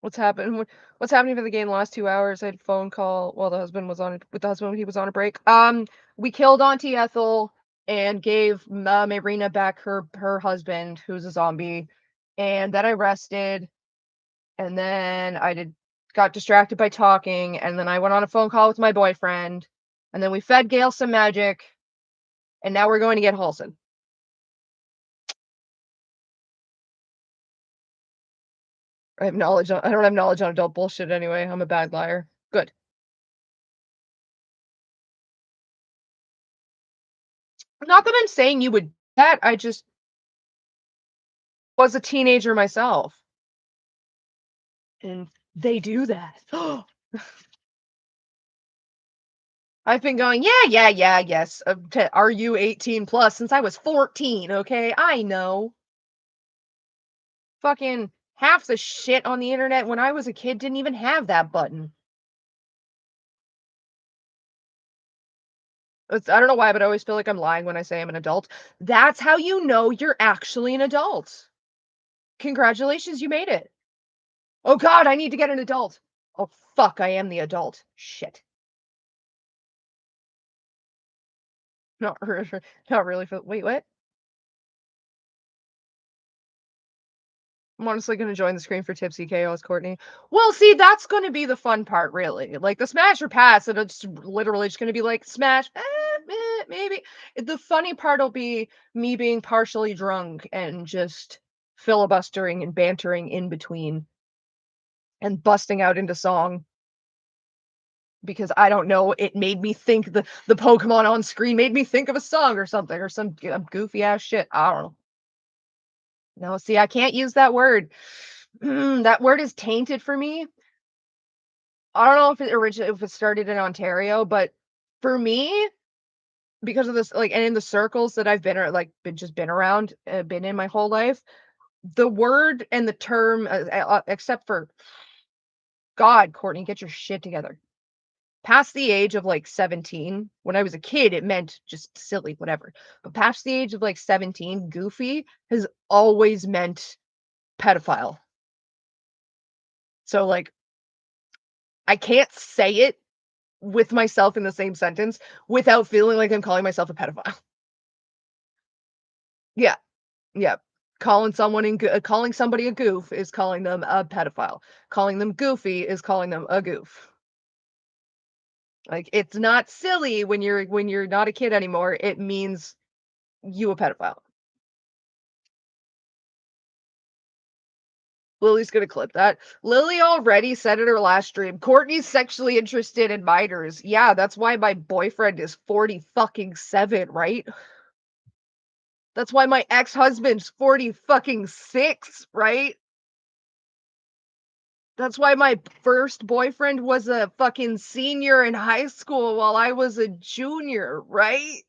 What's happened? What's happening for the game the last 2 hours? I had a phone call while the husband was on with the husband when he was on a break. We killed Auntie Ethel and gave Marina back her husband, who's a zombie, and then I rested, and then got distracted by talking, and then I went on a phone call with my boyfriend, and then we fed Gale some magic, and now we're going to get Halson. I have knowledge. I don't have knowledge on adult bullshit anyway. I'm a bad liar. Good. Not that I'm saying you would do that. I just was a teenager myself. And they do that. I've been going, yeah, yes. Are you 18 plus since I was 14? Okay, I know. Fucking half the shit on the internet when I was a kid didn't even have that button. I don't know why, but I always feel like I'm lying when I say I'm an adult. That's how you know you're actually an adult. Congratulations, you made it. Oh God, I need to get an adult. Oh fuck, I am the adult. Shit. Not really. Wait, what? I'm honestly going to join the screen for Tipsy Chaos, Courtney. Well, see, that's going to be the fun part, really. Like the smash or pass, and it's literally just going to be like smash, maybe. The funny part will be me being partially drunk and just filibustering and bantering in between and busting out into song. Because I don't know, it made me think the Pokemon on screen made me think of a song or something, or some goofy ass shit. I don't know. No, see, I can't use that word. That word is tainted for me. I don't know if it started in Ontario, but for me, because of this, like, and in the circles that I've been around, been in my whole life, the word and the term, except for God, Courtney, get your shit together. Past the age of like 17, when I was a kid, it meant just silly, whatever. But past the age of like 17, goofy has always meant pedophile. So like, I can't say it with myself in the same sentence without feeling like I'm calling myself a pedophile. Yeah. Yeah. Calling somebody a goof is calling them a pedophile. Calling them goofy is calling them a goof. Like, it's not silly when you're not a kid anymore. It means you a pedophile. Lily's gonna clip that. Lily already said in her last stream, Courtney's sexually interested in minors. Yeah, that's why my boyfriend is 40 fucking 7, right? That's why my ex-husband's 40 fucking 6, right? That's why my first boyfriend was a fucking senior in high school while I was a junior, right?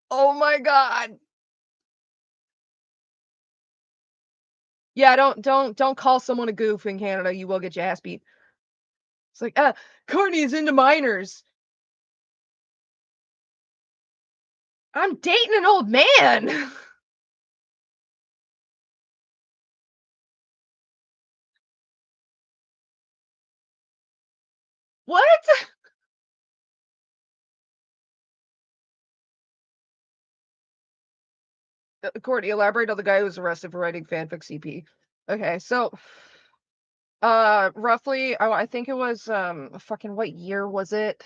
Oh my God. Yeah, don't call someone a goof in Canada. You will get your ass beat. It's like, Courtney is into minors. I'm dating an old man. What? Courtney, elaborate on the guy who was arrested for writing fanfic CP. Okay, so roughly, I think it was fucking what year was it?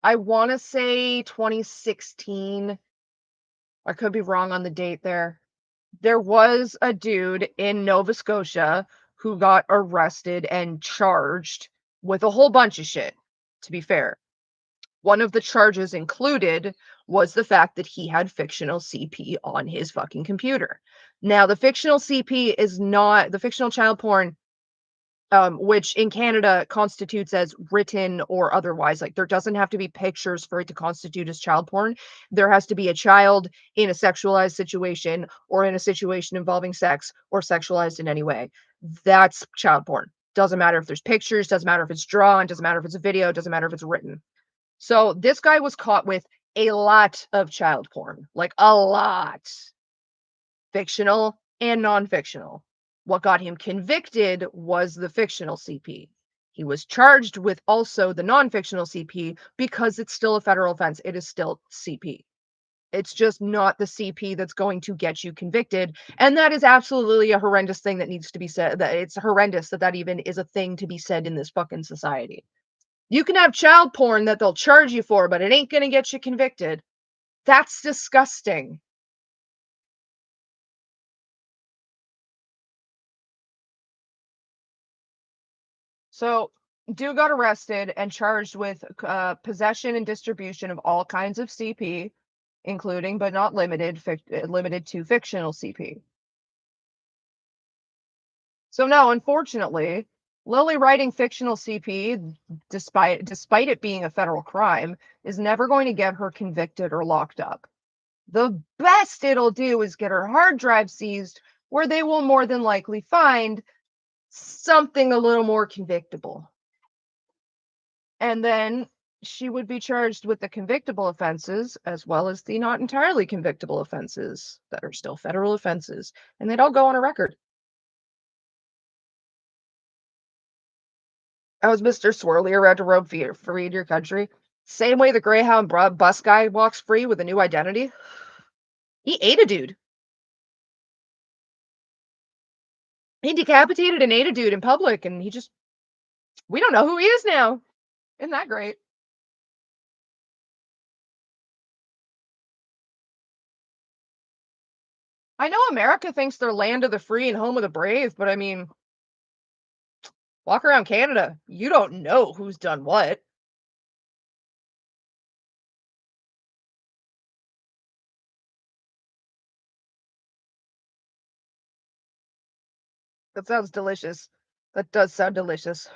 I want to say 2016. I could be wrong on the date there. There was a dude in Nova Scotia who got arrested and charged with a whole bunch of shit, to be fair. One of the charges included was the fact that he had fictional CP on his fucking computer. Now, the fictional CP is not the fictional child porn, which in Canada constitutes as written or otherwise. Like, there doesn't have to be pictures for it to constitute as child porn. There has to be a child in a sexualized situation or in a situation involving sex or sexualized in any way. That's child porn. Doesn't matter if there's pictures, doesn't matter if it's drawn, doesn't matter if it's a video, doesn't matter if it's written. So this guy was caught with a lot of child porn, like a lot, fictional and non-fictional. What got him convicted was the fictional CP. He was charged with also the non-fictional CP because it's still a federal offense. It is still CP. It's just not the CP that's going to get you convicted. And that is absolutely a horrendous thing that needs to be said. That it's horrendous that that even is a thing to be said in this fucking society. You can have child porn that they'll charge you for, but it ain't going to get you convicted. That's disgusting. So, dude got arrested and charged with possession and distribution of all kinds of CP, including but not limited to fictional CP. So now, unfortunately, Lily writing fictional CP, despite it being a federal crime, is never going to get her convicted or locked up. The best it'll do is get her hard drive seized, where they will more than likely find something a little more convictable. And then she would be charged with the convictable offenses as well as the not entirely convictable offenses that are still federal offenses. And they'd all go on a record. I was Mr. Swirly around to roam free in your country. Same way the Greyhound bus guy walks free with a new identity. He ate a dude. He decapitated and ate a dude in public, and we don't know who he is now. Isn't that great? I know America thinks they're land of the free and home of the brave, but I mean, walk around Canada, you don't know who's done what. That sounds delicious. That does sound delicious.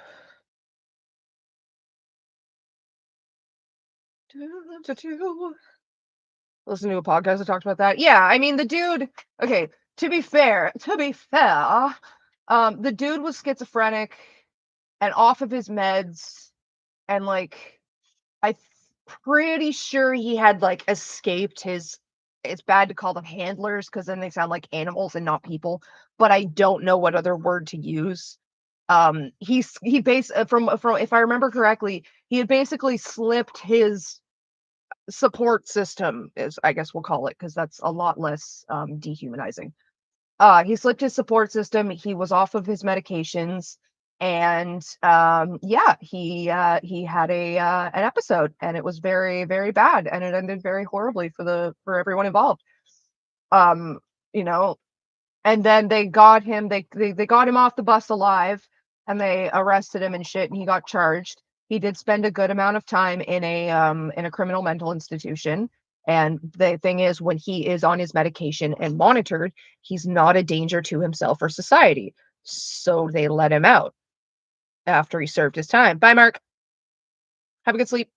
Listen to a podcast that talked about that. Yeah, I mean the dude. Okay, to be fair, the dude was schizophrenic and off of his meds, and like I'm pretty sure he had like escaped his. It's bad to call them handlers because then they sound like animals and not people. But I don't know what other word to use. He based from if I remember correctly, he had basically slipped his support system, is I guess we'll call it, because that's a lot less dehumanizing. He slipped his support system. He was off of his medications, and yeah, he had a an episode, and it was very very bad, and it ended very horribly for everyone involved. Um, you know, and then they got him. They got him off the bus alive, and they arrested him and shit, and he got charged. He did spend a good amount of time in a criminal mental institution. And the thing is, when he is on his medication and monitored, he's not a danger to himself or society. So they let him out after he served his time. Bye, Mark. Have a good sleep.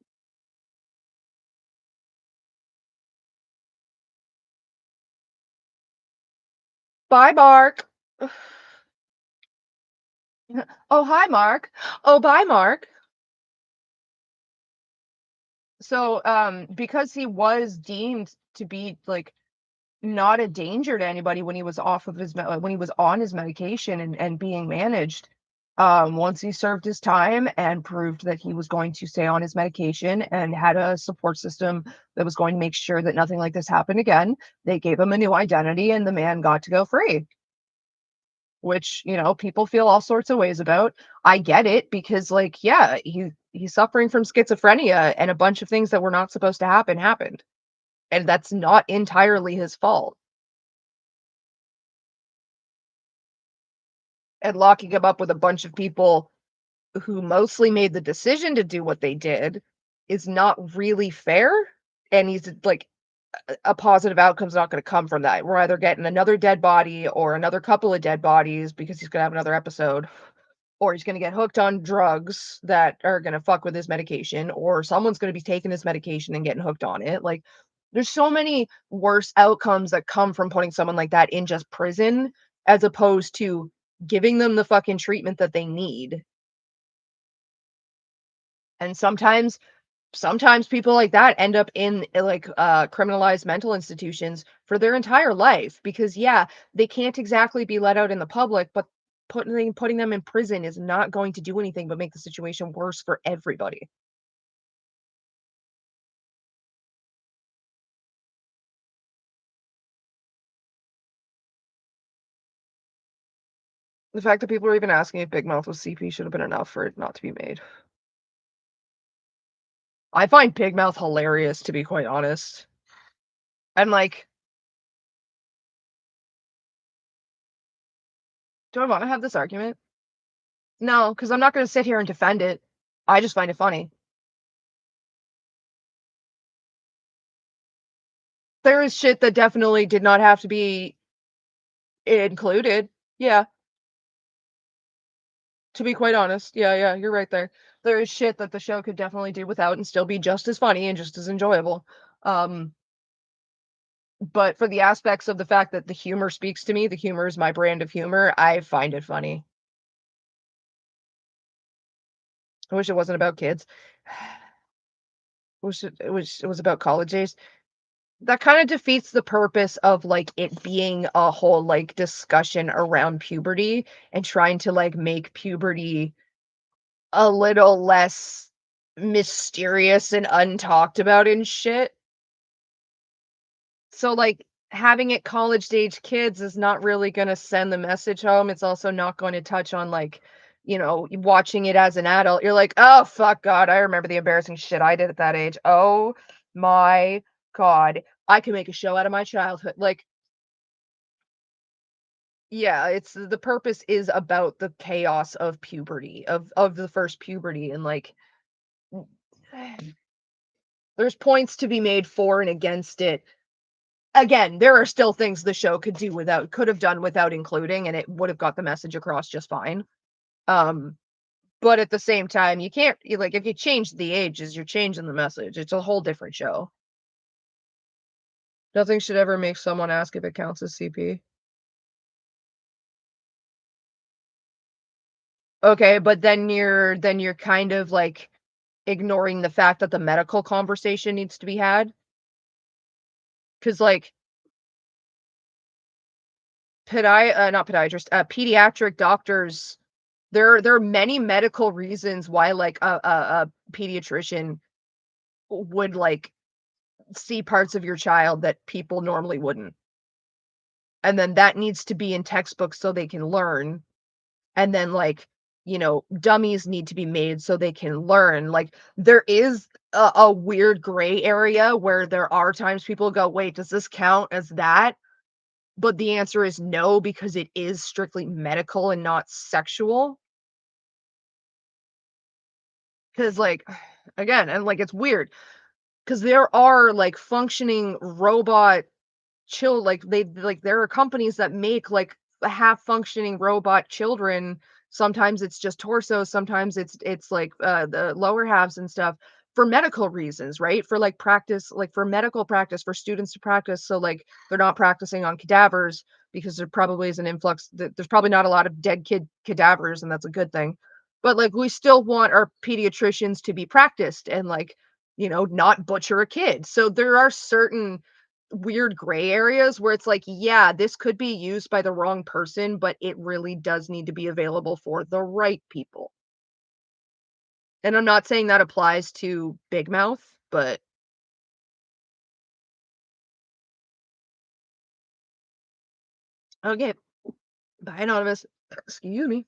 Bye, Mark. Oh, hi, Mark. Oh, bye, Mark. So, because he was deemed to be like not a danger to anybody when he was off of his when he was on his medication and being managed. Once he served his time and proved that he was going to stay on his medication and had a support system that was going to make sure that nothing like this happened again, they gave him a new identity and the man got to go free. Which, people feel all sorts of ways about. I get it because, like, yeah, he's suffering from schizophrenia and a bunch of things that were not supposed to happen happened. And that's not entirely his fault. And locking him up with a bunch of people who mostly made the decision to do what they did is not really fair. And he's like, a positive outcome's not going to come from that. We're either getting another dead body or another couple of dead bodies because he's going to have another episode, or he's going to get hooked on drugs that are going to fuck with his medication, or someone's going to be taking his medication and getting hooked on it. Like, there's so many worse outcomes that come from putting someone like that in just prison as opposed to giving them the fucking treatment that they need. And sometimes people like that end up in like criminalized mental institutions for their entire life because yeah, they can't exactly be let out in the public, but putting them in prison is not going to do anything but make the situation worse for everybody. The fact that people are even asking if Big Mouth was CP should have been enough for it not to be made. I find Big Mouth hilarious, to be quite honest. And like, do I want to have this argument? No, because I'm not going to sit here and defend it. I just find it funny. There is shit that definitely did not have to be included. Yeah, to be quite honest. Yeah, yeah, you're right there. There is shit that the show could definitely do without and still be just as funny and just as enjoyable. Um, but for the aspects of the fact that the humor speaks to me, the humor is my brand of humor, I find it funny. I wish it wasn't about kids. Wish it was about college days. That kind of defeats the purpose of like it being a whole like discussion around puberty and trying to like make puberty a little less mysterious and untalked about and shit. So, like, having it college age kids is not really gonna send the message home. It's also not going to touch on, like, watching it as an adult. You're like, "Oh, fuck God, I remember the embarrassing shit I did at that age. Oh my God. I can make a show out of my childhood." Like, yeah, it's the purpose is about the chaos of puberty, of the first puberty, and, like, there's points to be made for and against it. Again, there are still things the show could have done without including, and it would have got the message across just fine. Um, but at the same time, you can't like if you change the ages, you're changing the message. It's a whole different show. Nothing should ever make someone ask if it counts as CP. Okay, but then you're kind of like ignoring the fact that the medical conversation needs to be had. Because like not podiatrist, pediatric doctors, there are many medical reasons why like a pediatrician would like see parts of your child that people normally wouldn't. And then that needs to be in textbooks so they can learn. And then like, dummies need to be made so they can learn. Like there is a weird gray area where there are times people go, wait, does this count as that? But the answer is no, because it is strictly medical and not sexual. Because, like, again, and like it's weird because there are like functioning robot like there are companies that make like half functioning robot children. Sometimes it's just torso, sometimes it's like the lower halves and stuff for medical reasons, right? For like practice, like for medical practice, for students to practice. So like they're not practicing on cadavers because there probably is an influx. There's probably not a lot of dead kid cadavers, and that's a good thing. But like we still want our pediatricians to be practiced and like not butcher a kid. So there are certain weird gray areas where it's like, yeah, this could be used by the wrong person, but it really does need to be available for the right people. And I'm not saying that applies to Big Mouth, but okay. Bye, Anonymous. Excuse me.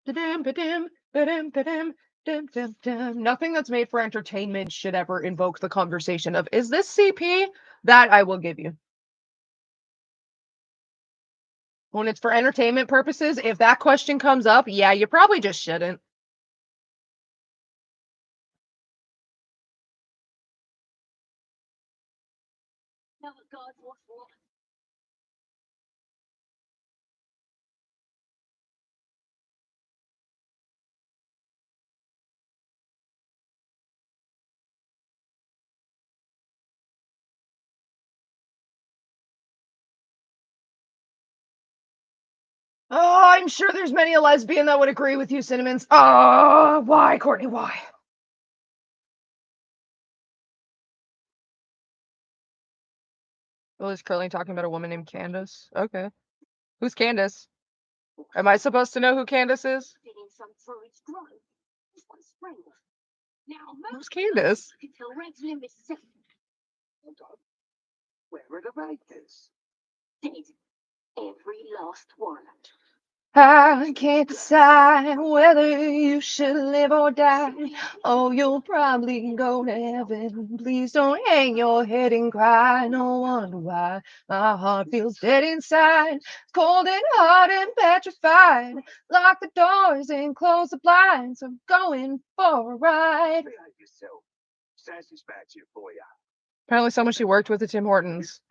Ba-dam, ba-dam, ba-dam, ba-dam, dam, dam, dam. Nothing that's made for entertainment should ever invoke the conversation of, is this CP? That I will give you. When it's for entertainment purposes, if that question comes up, yeah, you probably just shouldn't. No, God, what? Oh, I'm sure there's many a lesbian that would agree with you, Cinnamons. Oh, why, Courtney, why? Well, is Curling talking about a woman named Candace? Okay. Who's Candace? Am I supposed to know who Candace is? Feeding some fruits grow. This one's spring. Now, Who's Candace? until Red's in Mississippi. Hold on. Where are the Raiders? Dead. Every last one. I can't decide whether you should live or die. Oh, you'll probably go to heaven. Please don't hang your head and cry. No wonder why my heart feels dead inside. It's cold and hard and petrified. Lock the doors and close the blinds. I'm going for a ride. Behave yourself. Sassy's back here for ya. Apparently someone she worked with at Tim Hortons.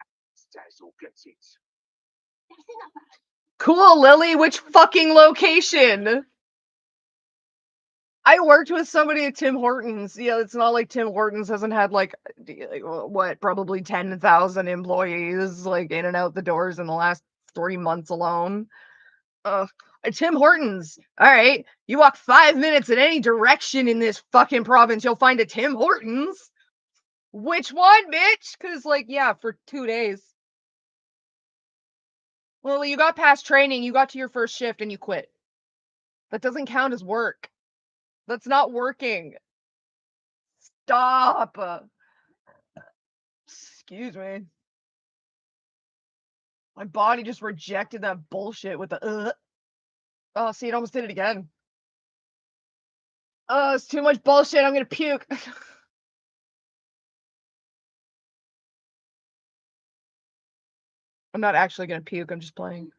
Sassy gets it. Anything about Cool, Lily. Which fucking location? I worked with somebody at Tim Hortons. Yeah, it's not like Tim Hortons hasn't had like what, probably 10,000 employees like in and out the doors in the last 3 months alone. Tim Hortons. All right, you walk 5 minutes in any direction in this fucking province, you'll find a Tim Hortons. Which one, bitch? Because like, yeah, for 2 days. Well, you got past training, you got to your first shift and you quit. That doesn't count as work. That's not working. Stop. Excuse me. My body just rejected that bullshit with the Oh, see, it almost did it again. Oh, it's too much bullshit. I'm gonna puke. I'm not actually gonna puke. I'm just playing.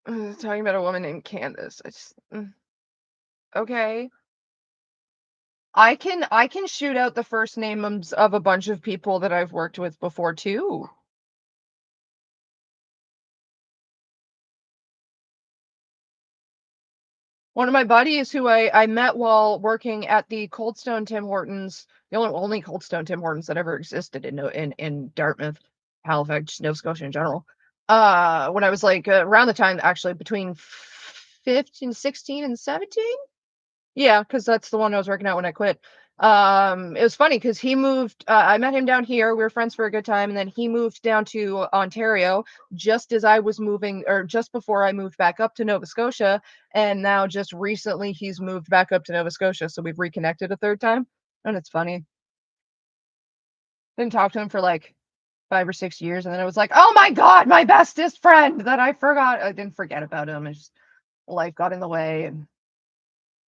Talking about a woman named Candace. Okay. I can shoot out the first names of a bunch of people that I've worked with before too. One of my buddies who I met while working at the Cold Stone Tim Hortons, the only Cold Stone Tim Hortons that ever existed in Dartmouth, Halifax, Nova Scotia in general. When I was like around the time actually between 15, 16 and 17. Yeah, because that's the one I was working at when I quit. It was funny because he moved. I met him down here. We were friends for a good time, and then he moved down to Ontario just as I was moving, or just before I moved back up to Nova Scotia. And now, just recently, he's moved back up to Nova Scotia, so we've reconnected a third time, and it's funny. Didn't talk to him for like 5 or 6 years, and then I was like, "Oh my god, my bestest friend that I forgot." I didn't forget about him. It's just life got in the way, and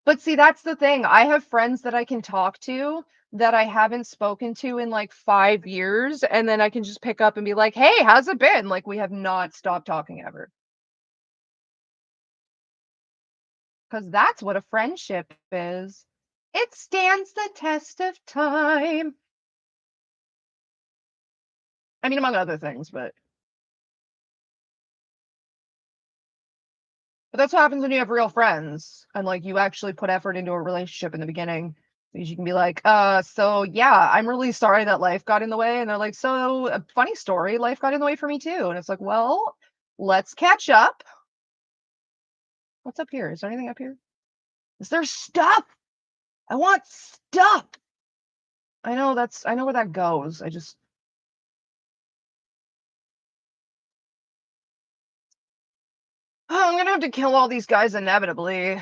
but see, that's the thing. I have friends that I can talk to that I haven't spoken to in like 5 years, and then I can just pick up and be like, "Hey, how's it been?" Like, we have not stopped talking ever. Because that's what a friendship is. It stands the test of time. I mean, among other things, but that's what happens when you have real friends and like you actually put effort into a relationship in the beginning. Because you can be like, so yeah, I'm really sorry that life got in the way. And they're like, so a funny story, life got in the way for me too. And it's like, well, let's catch up. What's up here? Is there anything up here? Is there stuff? I want stuff. I know where that goes. I just. Oh, I'm gonna have to kill all these guys inevitably.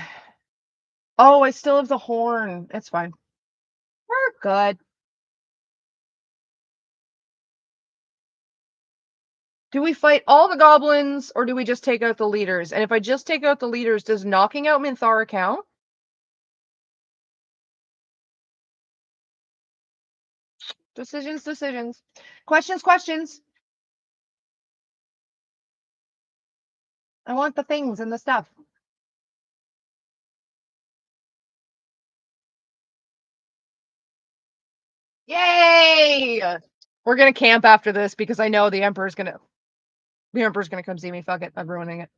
Oh, I still have the horn. It's fine. We're good. Do we fight all the goblins, or do we just take out the leaders? And if I just take out the leaders, does knocking out Minthara count? Decisions. Questions. I want the things and the stuff. Yay! We're gonna camp after this because I know the Emperor's gonna come see me. Fuck it, I'm ruining it.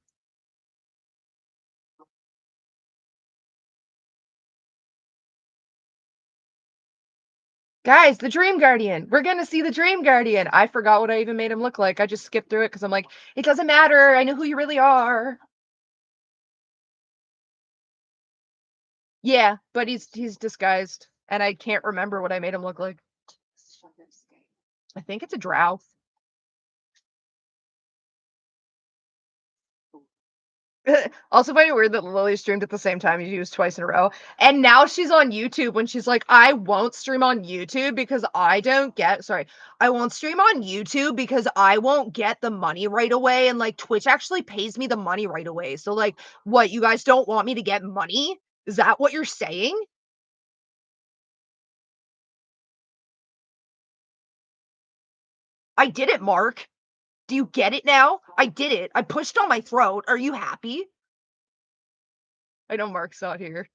Guys, the Dream Guardian. We're gonna see the Dream Guardian. I forgot what I even made him look like. I just skipped through it because I'm like, it doesn't matter. I know who you really are. Yeah, but he's disguised, and I can't remember what I made him look like. I think it's a drow. Also find it weird that Lily streamed at the same time you used twice in a row. And now she's on YouTube when she's like, I won't stream on YouTube because I won't stream on YouTube because I won't get the money right away. And like Twitch actually pays me the money right away. So like, what, you guys don't want me to get money? Is that what you're saying? I did it, Mark. Do you get it now? I did it. I pushed on my throat. Are you happy? I know Mark's not here.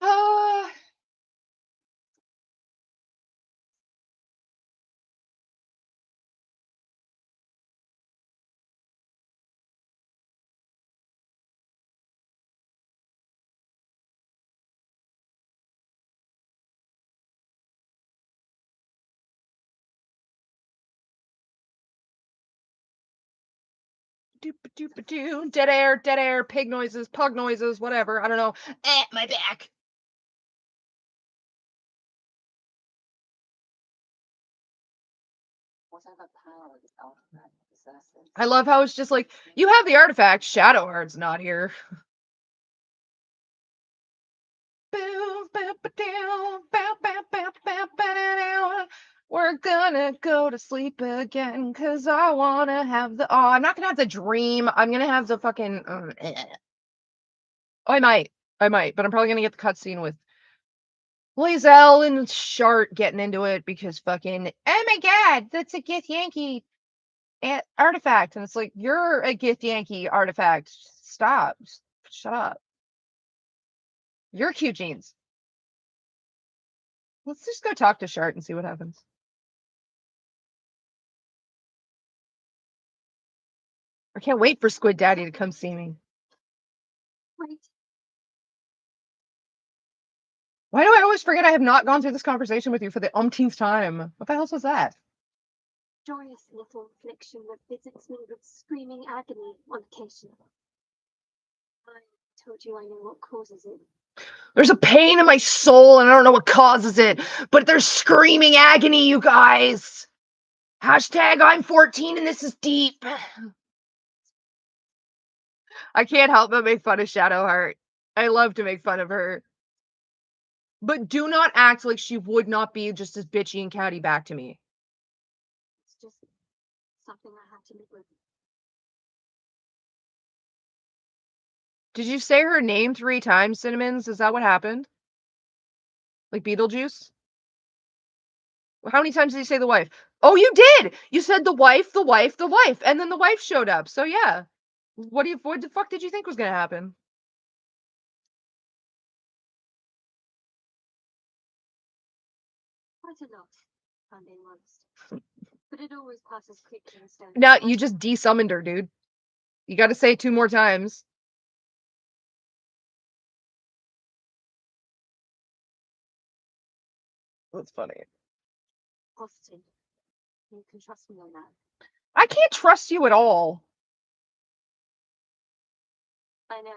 Uh, Doop-a-doop-a-doo. Dead air, pig noises, pug noises, whatever. I don't know. My back. Whatever power this artifact possesses. I love how it's just like, you have the artifact, Shadowheart's not here. We're gonna go to sleep again, cause I wanna have the. Oh, I'm not gonna have the dream. I'm gonna have the fucking. Oh, I might, but I'm probably gonna get the cutscene with Lae'zel and Shart getting into it because fucking. Oh my god, that's a Githyanki artifact, and it's like, you're a Githyanki artifact. Stop. Shut up. You're cute jeans. Let's just go talk to Shart and see what happens. I can't wait for Squid Daddy to come see me. Wait. Why do I always forget I have not gone through this conversation with you for the umpteenth time? What the hell was that? Joyous little affliction that visits me with screaming agony on occasion. I told you I know what causes it. There's a pain in my soul and I don't know what causes it, but there's screaming agony, you guys. Hashtag I'm 14 and this is deep. I can't help but make fun of Shadowheart. I love to make fun of her. But do not act like she would not be just as bitchy and catty back to me. It's just something I have to live with. Did you say her name 3 times, Cinnamons? Is that what happened? Like Beetlejuice? How many times did you say the wife? Oh, you did! You said the wife, and then the wife showed up. So yeah. What the fuck did you think was gonna happen? Quite a lot, if I'm being honest. But it always passes quickly instead. Now you just desummoned her, dude. You gotta say it 2 more times. That's funny. Austin. You can trust me on that. I can't trust you at all. I know.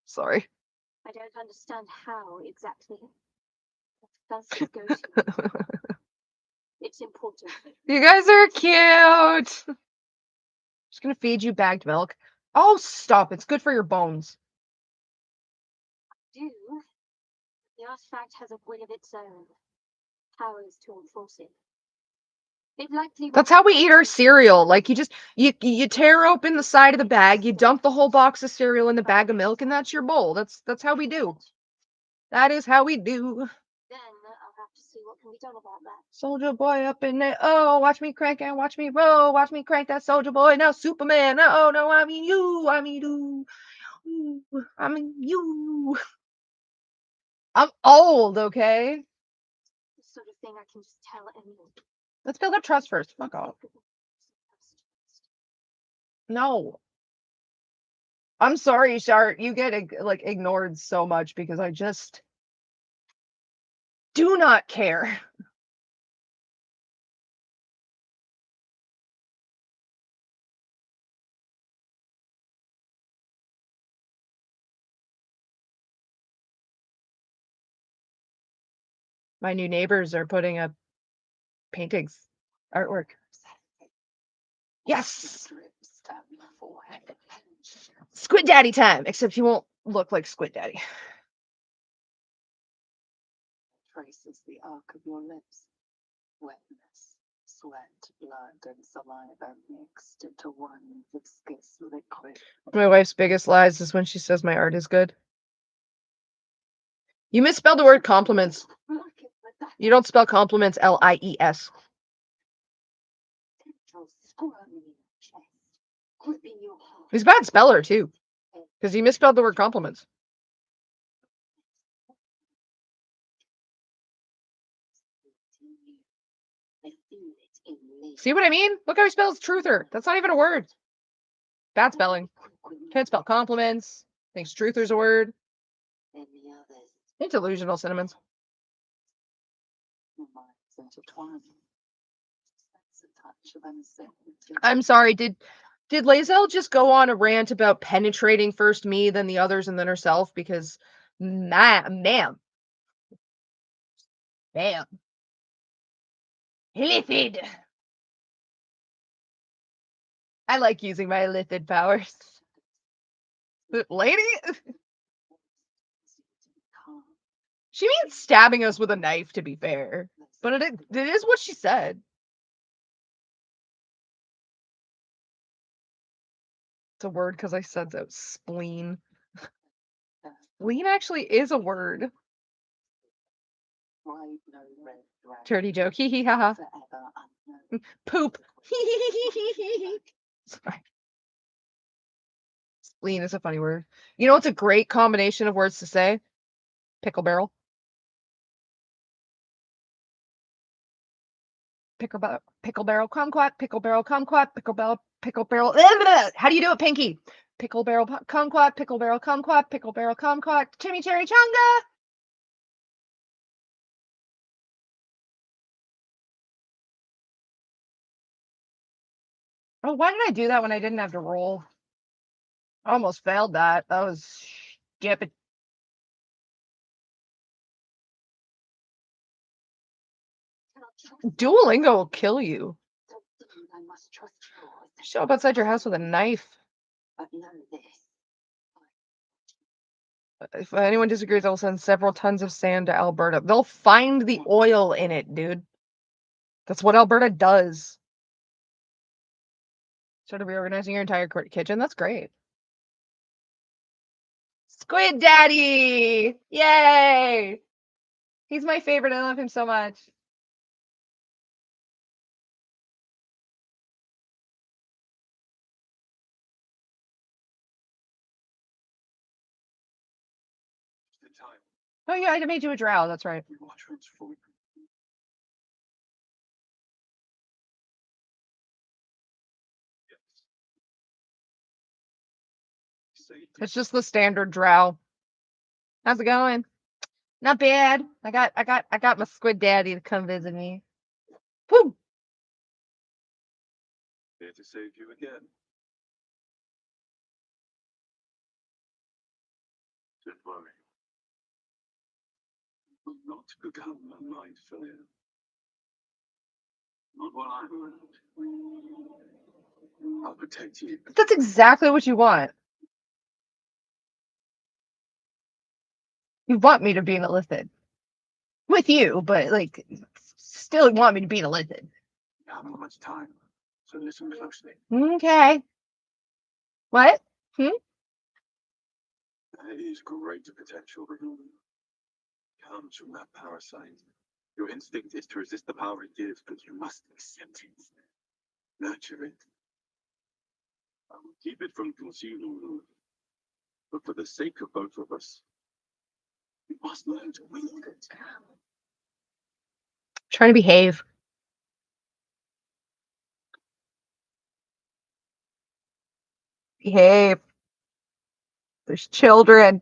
Sorry. I don't understand how exactly. But first go to. It's important. You guys are cute. Just gonna feed you bagged milk. Oh, stop. It's good for your bones. Do. The artifact has a will of its own. Powers to enforce it. It likely That's won't how we be eat our able to- cereal. Like you tear open the side of the bag, you dump the whole box of cereal in the bag of milk, and that's your bowl. That's how we do. That is how we do. Then I'll have to see what can be done about that. Soldier boy up in there. Oh, watch me crank and watch me roll. Watch me crank that soldier boy. Now Superman. Oh no, I mean you. I mean you. I mean you. I'm old, okay? The sort of thing I can just tell anyone. Let's build up trust first. Fuck off. No. I'm sorry, Shart. You get like ignored so much because I just do not care. My new neighbors are putting up paintings, artwork. Yes. Drips down my forehead. Squid Daddy time, except you won't look like Squid Daddy. Traces the arc of your lips. Wetness, sweat, blood, and saliva mixed into one viscous liquid. My wife's biggest lies is when she says my art is good. You misspelled the word compliments. Look at that You don't spell compliments Lies. central squirming in your chest, gripping your heart. He's a bad speller too, because he misspelled the word compliments. I feel it in me. See what I mean? Look how he spells truther. That's not even a word. Bad spelling. Can't spell compliments. Thinks truther's a word. And the others, It's delusional, Cinnamons. your minds intertwined. That's a touch of uncertainty. I'm sorry. Did Lae'zel just go on a rant about penetrating first me, then the others, and then herself? Because, ma'am. Illithid. I like using my illithid powers. Lady? She means stabbing us with a knife, to be fair. But it is what she said. It's a word because I said so. Spleen. Spleen actually is a word. Ride no red dragon. Dirty joke. Hee hee ha ha. Forever unknown. Poop. Sorry. Spleen is a funny word. You know what's a great combination of words to say? Pickle barrel. Pickle barrel kumquat, pickle barrel kumquat, pickle barrel. How do you do it, Pinky? Pickle barrel kumquat, pickle barrel kumquat, pickle barrel kumquat, chimichurri chunga. Oh, why did I do that when I didn't have to roll? I almost failed that. That was stupid. Duolingo will kill you. I must trust yours. Show up outside your house with a knife. But know this. If anyone disagrees, I'll send several tons of sand to Alberta. They'll find the oil in it, dude. That's what Alberta does. Sort of reorganizing your entire kitchen. That's great. Squid Daddy! Yay! He's my favorite. I love him so much. The time. Oh yeah, I made you a drow. That's right. You are transforming. Yes. Say it. It's just the standard drow. How's it going? Not bad. I got my Squid Daddy to come visit me. Whew. Here to save you again. Don't worry. Will not become a mind flayer. Not while I'm around. I'll protect you. That's exactly what you want. You want me to be an illithid. With you, but like still want me to be an illithid. You haven't much time, so listen closely. Okay. What? There is great potential within you. Comes from that parasite. Your instinct is to resist the power it gives, but you must accept it. Nurture it. I will keep it from consuming you. But for the sake of both of us, you must learn to wield it. Trying to behave. Behave. There's children.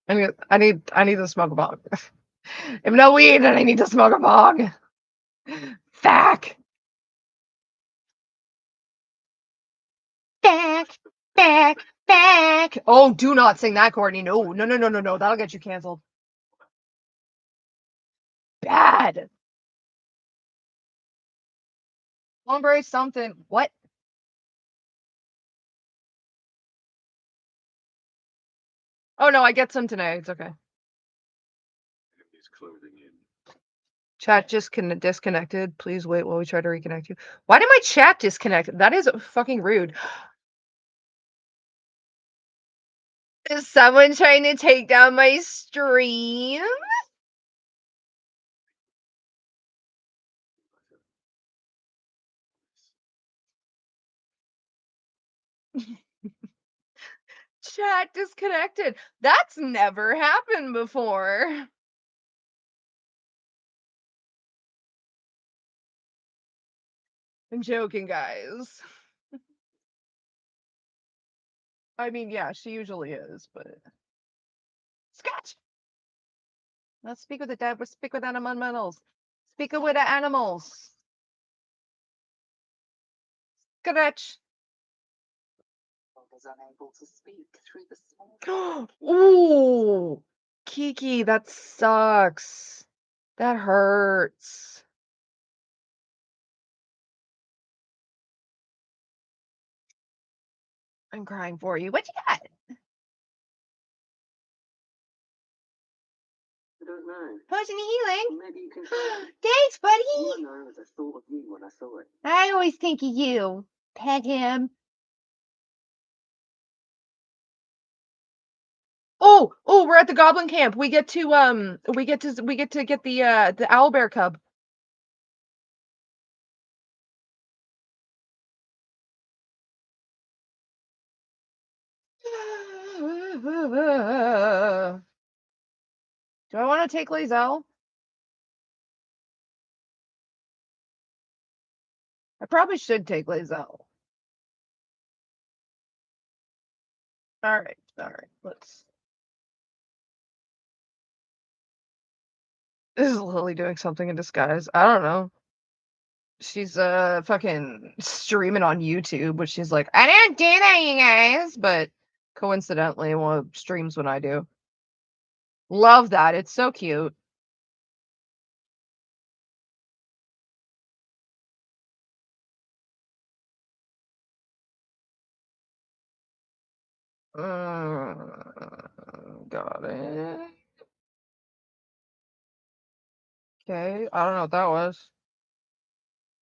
I need to smoke a bong. If no weed, then I need to smoke a bong. Back. Back. Oh, do not sing that, Courtney. No. That'll get you canceled. Bad. Hombre something. What? Oh no, I get some today. It's okay. Enemies closing in. Chat just disconnected. Please wait while we try to reconnect you. Why did my chat disconnect? That is fucking rude. Is someone trying to take down my stream? Chat disconnected. That's never happened before. I'm joking, guys. I mean, yeah, she usually is, but Scotch. Let's speak with the dead. We'll speak with animals. Speak with the animals. Scratch. I was unable to speak through the small. Ooh, Kiki, that sucks. That hurts. I'm crying for you. What you got? I don't know. Potion healing. Maybe you can try. Thanks, All I buddy. know is I thought of you when I saw it. I always think of you. Pet him. Oh, we're at the goblin camp. We get to get the owlbear cub. Do I want to take Lae'zel? I probably should take Lae'zel. All right. Let's. This is Lily doing something in disguise. I don't know. She's fucking streaming on YouTube, but she's like, I didn't do that, you guys. But coincidentally, one of streams when I do. Love that. It's so cute. Got it. Okay, I don't know what that was.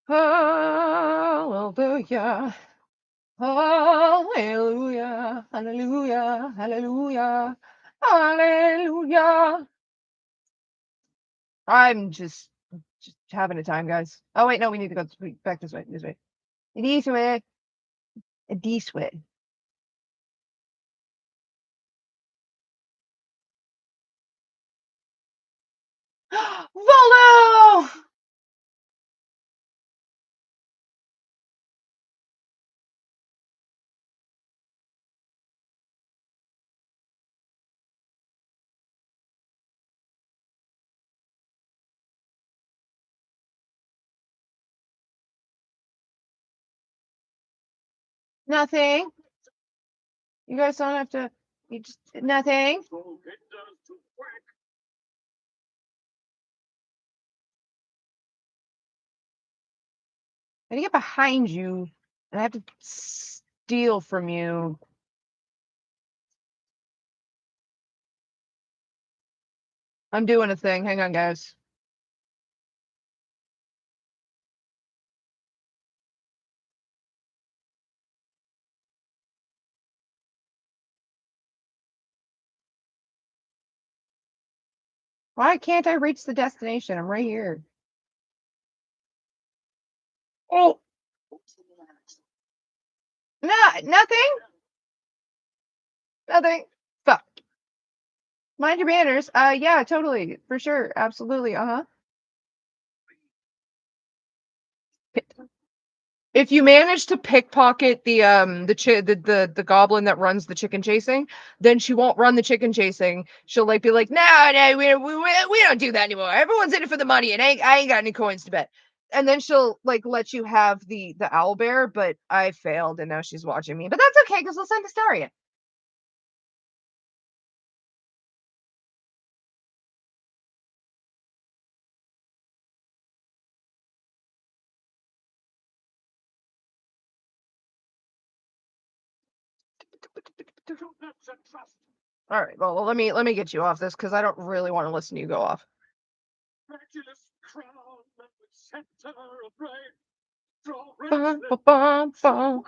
Hallelujah. Hallelujah. Hallelujah. Hallelujah. Hallelujah. I'm just having a time, guys. Oh wait, no, we need to go back this way. This way. This way. This way. Volo! Nothing. You guys don't have to. You just nothing. I get behind you, and I have to steal from you. I'm doing a thing. Hang on, guys. Why can't I reach the destination? I'm right here. Oh, nothing. Nothing. Fuck. Mind your manners. Yeah, totally, for sure, absolutely. Uh-huh. If you manage to pickpocket the goblin that runs the chicken chasing, then she won't run the chicken chasing. She'll like be like, no, we don't do that anymore. Everyone's in it for the money, and I ain't got any coins to bet. And then she'll like let you have the owl bear, but I failed, and now she's watching me. But that's okay, because I'll send Astaria. All right, well, let me get you off this because I don't really want to listen to you go off. Bum, bum, bum, bum.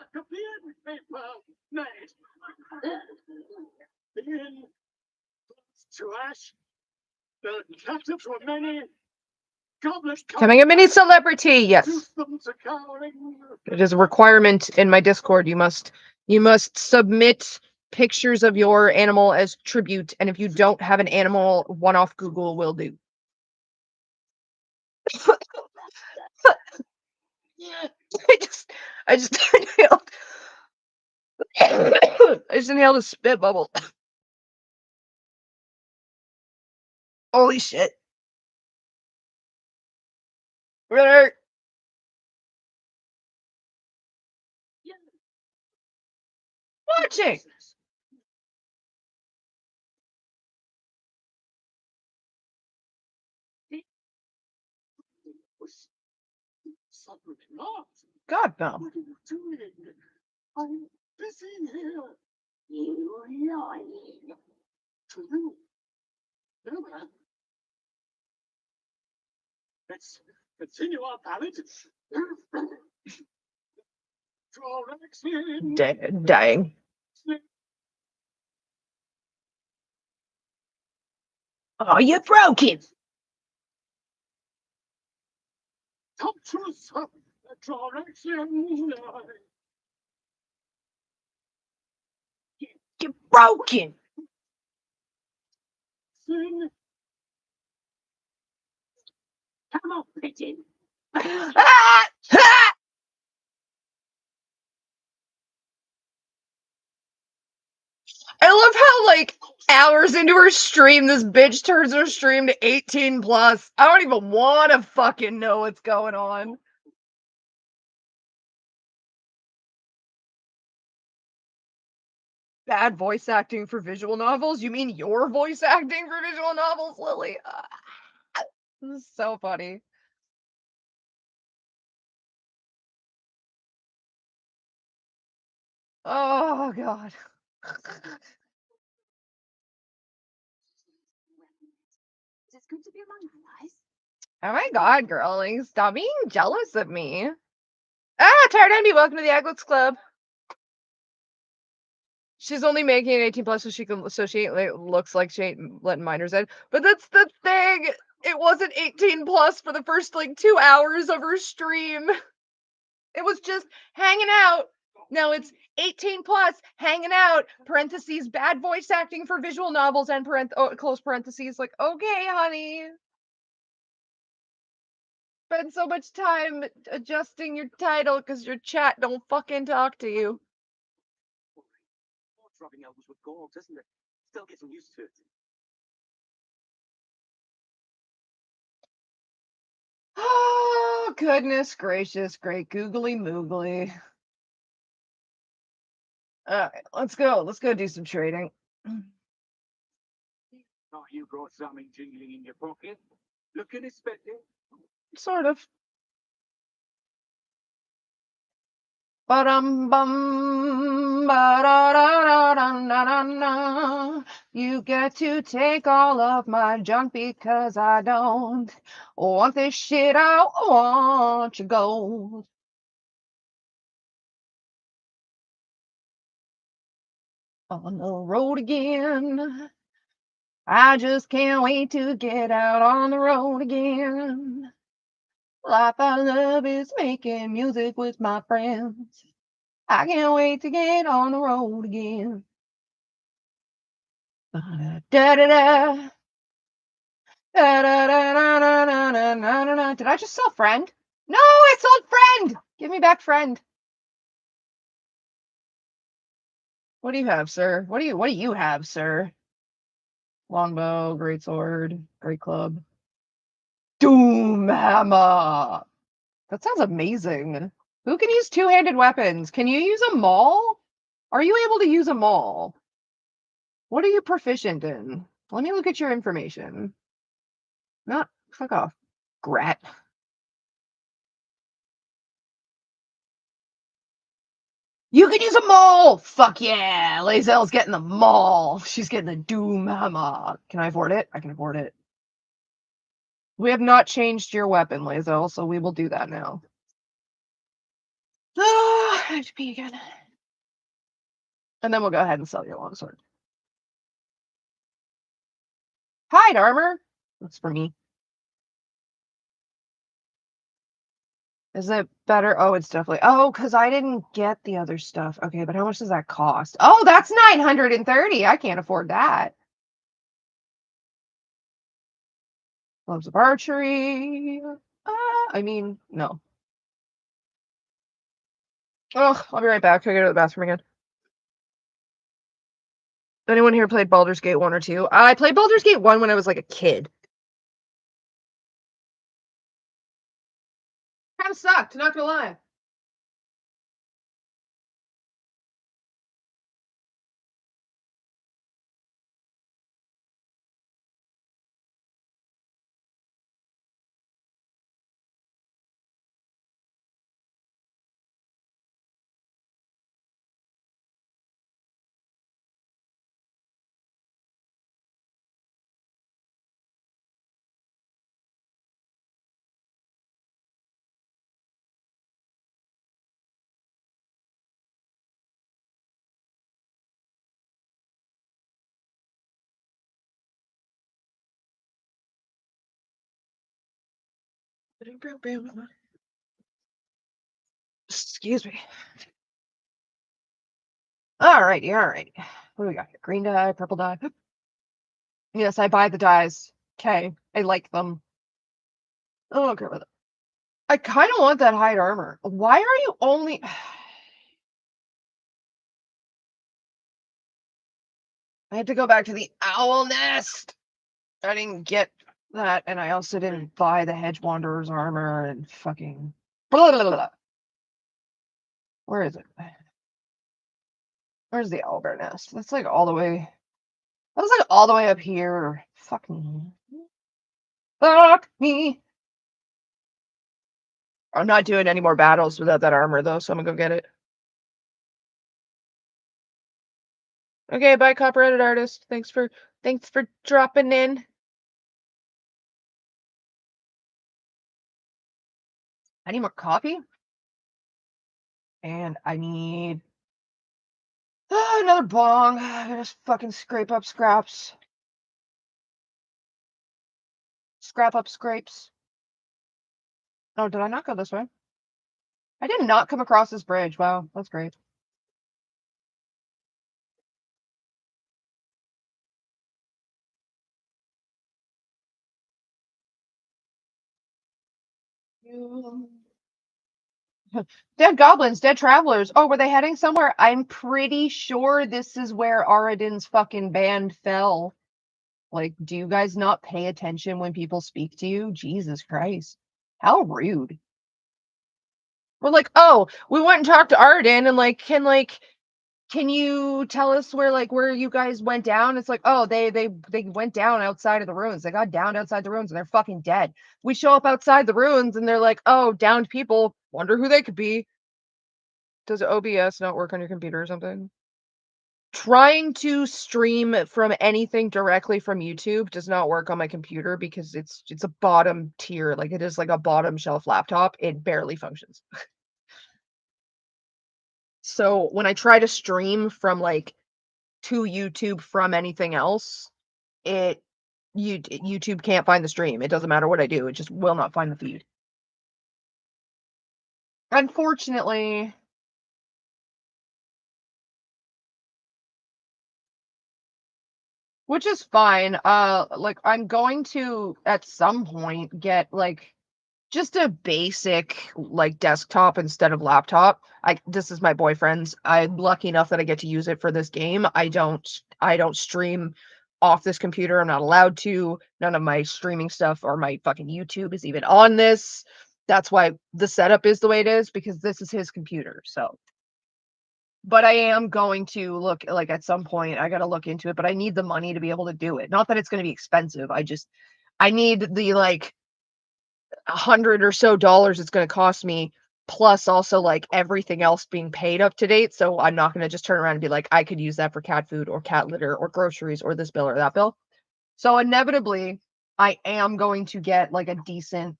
Becoming a mini celebrity, yes. It is a requirement in my Discord. You must submit pictures of your animal as tribute, and if you don't have an animal, one off Google will do. I just inhaled. I just inhaled a spit bubble. Holy shit. Runner. Watching. God no. What are you doing? I'm busy here. You lying. To you. No, man. Let's continue our ballad. Dying. Oh, you're broken. Come to some direction. You're broken. Sing. Come on, pigeon. Ah! Ah! I love how, like, hours into her stream, this bitch turns her stream to 18 plus. I don't even want to fucking know what's going on. Bad voice acting for visual novels? You mean your voice acting for visual novels, Lily? This is so funny. Oh, God. It's good to be among allies. Oh my God, girlie. Stop being jealous of me. Tired Envy, welcome to the Aglets Club. She's only making it 18 plus so she can looks like she ain't letting minors in. But that's the thing. It wasn't 18 plus for the first like 2 hours of her stream. It was just hanging out. Now it's 18 plus hanging out. Parentheses bad voice acting for visual novels and close parentheses like okay, honey. Spend so much time adjusting your title because your chat don't fucking talk to you. Rubbing elbows with gold, isn't it? Still getting used to it. Oh, goodness gracious, great googly moogly. Alright, let's go. Let's go do some trading. Thought you brought something jingling in your pocket. Looking expecting. Sort of. Ba-dum bum ba-da-da-da-da-da-da. You get to take all of my junk because I don't want this shit. I want your gold. On the road again. I just can't wait to get out on the road again. Life I love is making music with my friends. I can't wait to get on the road again. Da-da-da. Da-da-da-da-da-da-da-da-da. Did I just sell friend? No, I sold friend. Give me back friend. What do you have, sir? What do you have, sir? Longbow, great sword, great club. Doom hammer. That sounds amazing. Who can use two-handed weapons? Can you use a maul? Are you able to use a maul? What are you proficient in? Let me look at your information. Not fuck off, Grat. You can use a maul! Fuck yeah! Lae'zel's getting the maul. She's getting the Doom hammer. Can I afford it? I can afford it. We have not changed your weapon, Lae'zel, so we will do that now. I have to pee again. And then we'll go ahead and sell your longsword. Hide armor. That's for me. Is it better? Oh, it's definitely. Oh, because I didn't get the other stuff. Okay, but how much does that cost? Oh, that's 930. I can't afford that. Gloves of archery. I mean, no. Oh, I'll be right back. I gotta go to the bathroom again. Anyone here played Baldur's Gate 1 or 2? I played Baldur's Gate 1 when I was like a kid. Kind of sucked, not gonna lie. Excuse me. Alrighty, alrighty. What do we got here? Green dye, purple dye. Yes, I buy the dyes. Okay, I like them. I don't care about it. I kind of want that hide armor. Why are you only... I have to go back to the owl nest. I didn't get that, and I also didn't buy the Hedge Wanderer's armor and fucking... Blah, blah, blah, blah. Where is it? Where's the owlbear nest? That's like all the way... That's like all the way up here. Fuck me. Fuck me. I'm not doing any more battles without that armor, though, so I'm gonna go get it. Okay, bye, copyrighted artist. Thanks for dropping in. I need more coffee. And I need another bong. I'm gonna just fucking scrape up scraps. Scrap up scrapes. Oh, did I not go this way? I did not come across this bridge. Wow, that's great. Dead goblins, dead travelers. Oh, were they heading somewhere? I'm pretty sure this is where Aradin's fucking band fell. Like, do you guys not pay attention when people speak to you? Jesus Christ. How rude. We're like, oh, we went and talked to Aradin and like, can like can you tell us where you guys went down? It's like, oh, they went down outside of the ruins. They got downed outside the ruins and they're fucking dead. We show up outside the ruins and they're like, oh, downed people. Wonder who they could be. Does OBS not work on your computer or something? Trying to stream from anything directly from YouTube does not work on my computer because it's a bottom tier, like it is like a bottom shelf laptop. It barely functions. So when I try to stream from to YouTube from anything else, YouTube can't find the stream. It doesn't matter what I do. It just will not find the feed. Unfortunately, which is fine. I'm going to at some point get just a basic desktop instead of laptop. This is my boyfriend's. I'm lucky enough that I get to use it for this game. I don't stream off this computer. I'm not allowed to. None of my streaming stuff or my fucking YouTube is even on this. That's why the setup is the way it is, because this is his computer. So, but I am going to look at some point. I got to look into it, but I need the money to be able to do it. Not that it's going to be expensive. I need the $100 or so it's going to cost me, plus also everything else being paid up to date. So I'm not going to just turn around and be like, I could use that for cat food or cat litter or groceries or this bill or that bill. So inevitably, I am going to get a decent,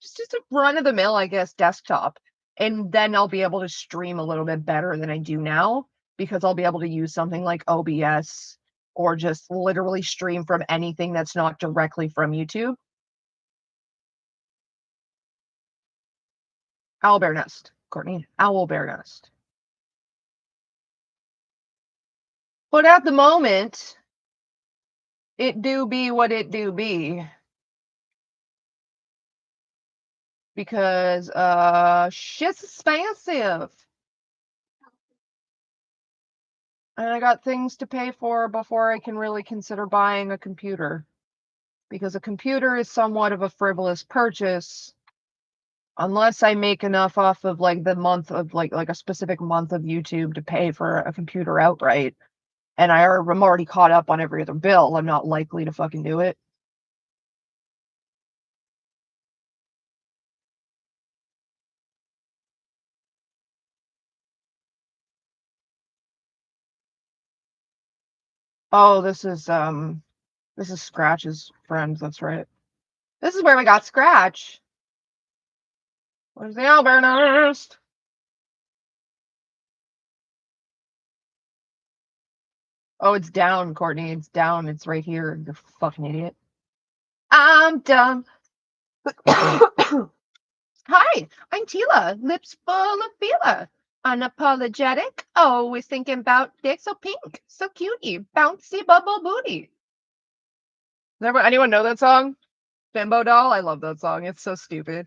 just a run of the mill, I guess, desktop. And then I'll be able to stream a little bit better than I do now, because I'll be able to use something like OBS or just literally stream from anything that's not directly from YouTube. Owlbear nest, Courtney. Owlbear nest. But at the moment, it do be what it do be. Because shit's expensive. And I got things to pay for before I can really consider buying a computer. Because a computer is somewhat of a frivolous purchase unless I make enough off of the month of like a specific month of YouTube to pay for a computer outright. And I'm already caught up on every other bill. I'm not likely to fucking do it. Oh, this is Scratch's friend. That's right. This is where we got Scratch. Where's the owlbear nest? Oh, it's down, Courtney. It's down. It's right here. You fucking idiot. I'm done. Hi, I'm Tila. Lips full of feeler. Unapologetic. Always thinking about dick. So pink. So cutie. Bouncy bubble booty. Does anyone know that song? Bimbo Doll? I love that song. It's so stupid.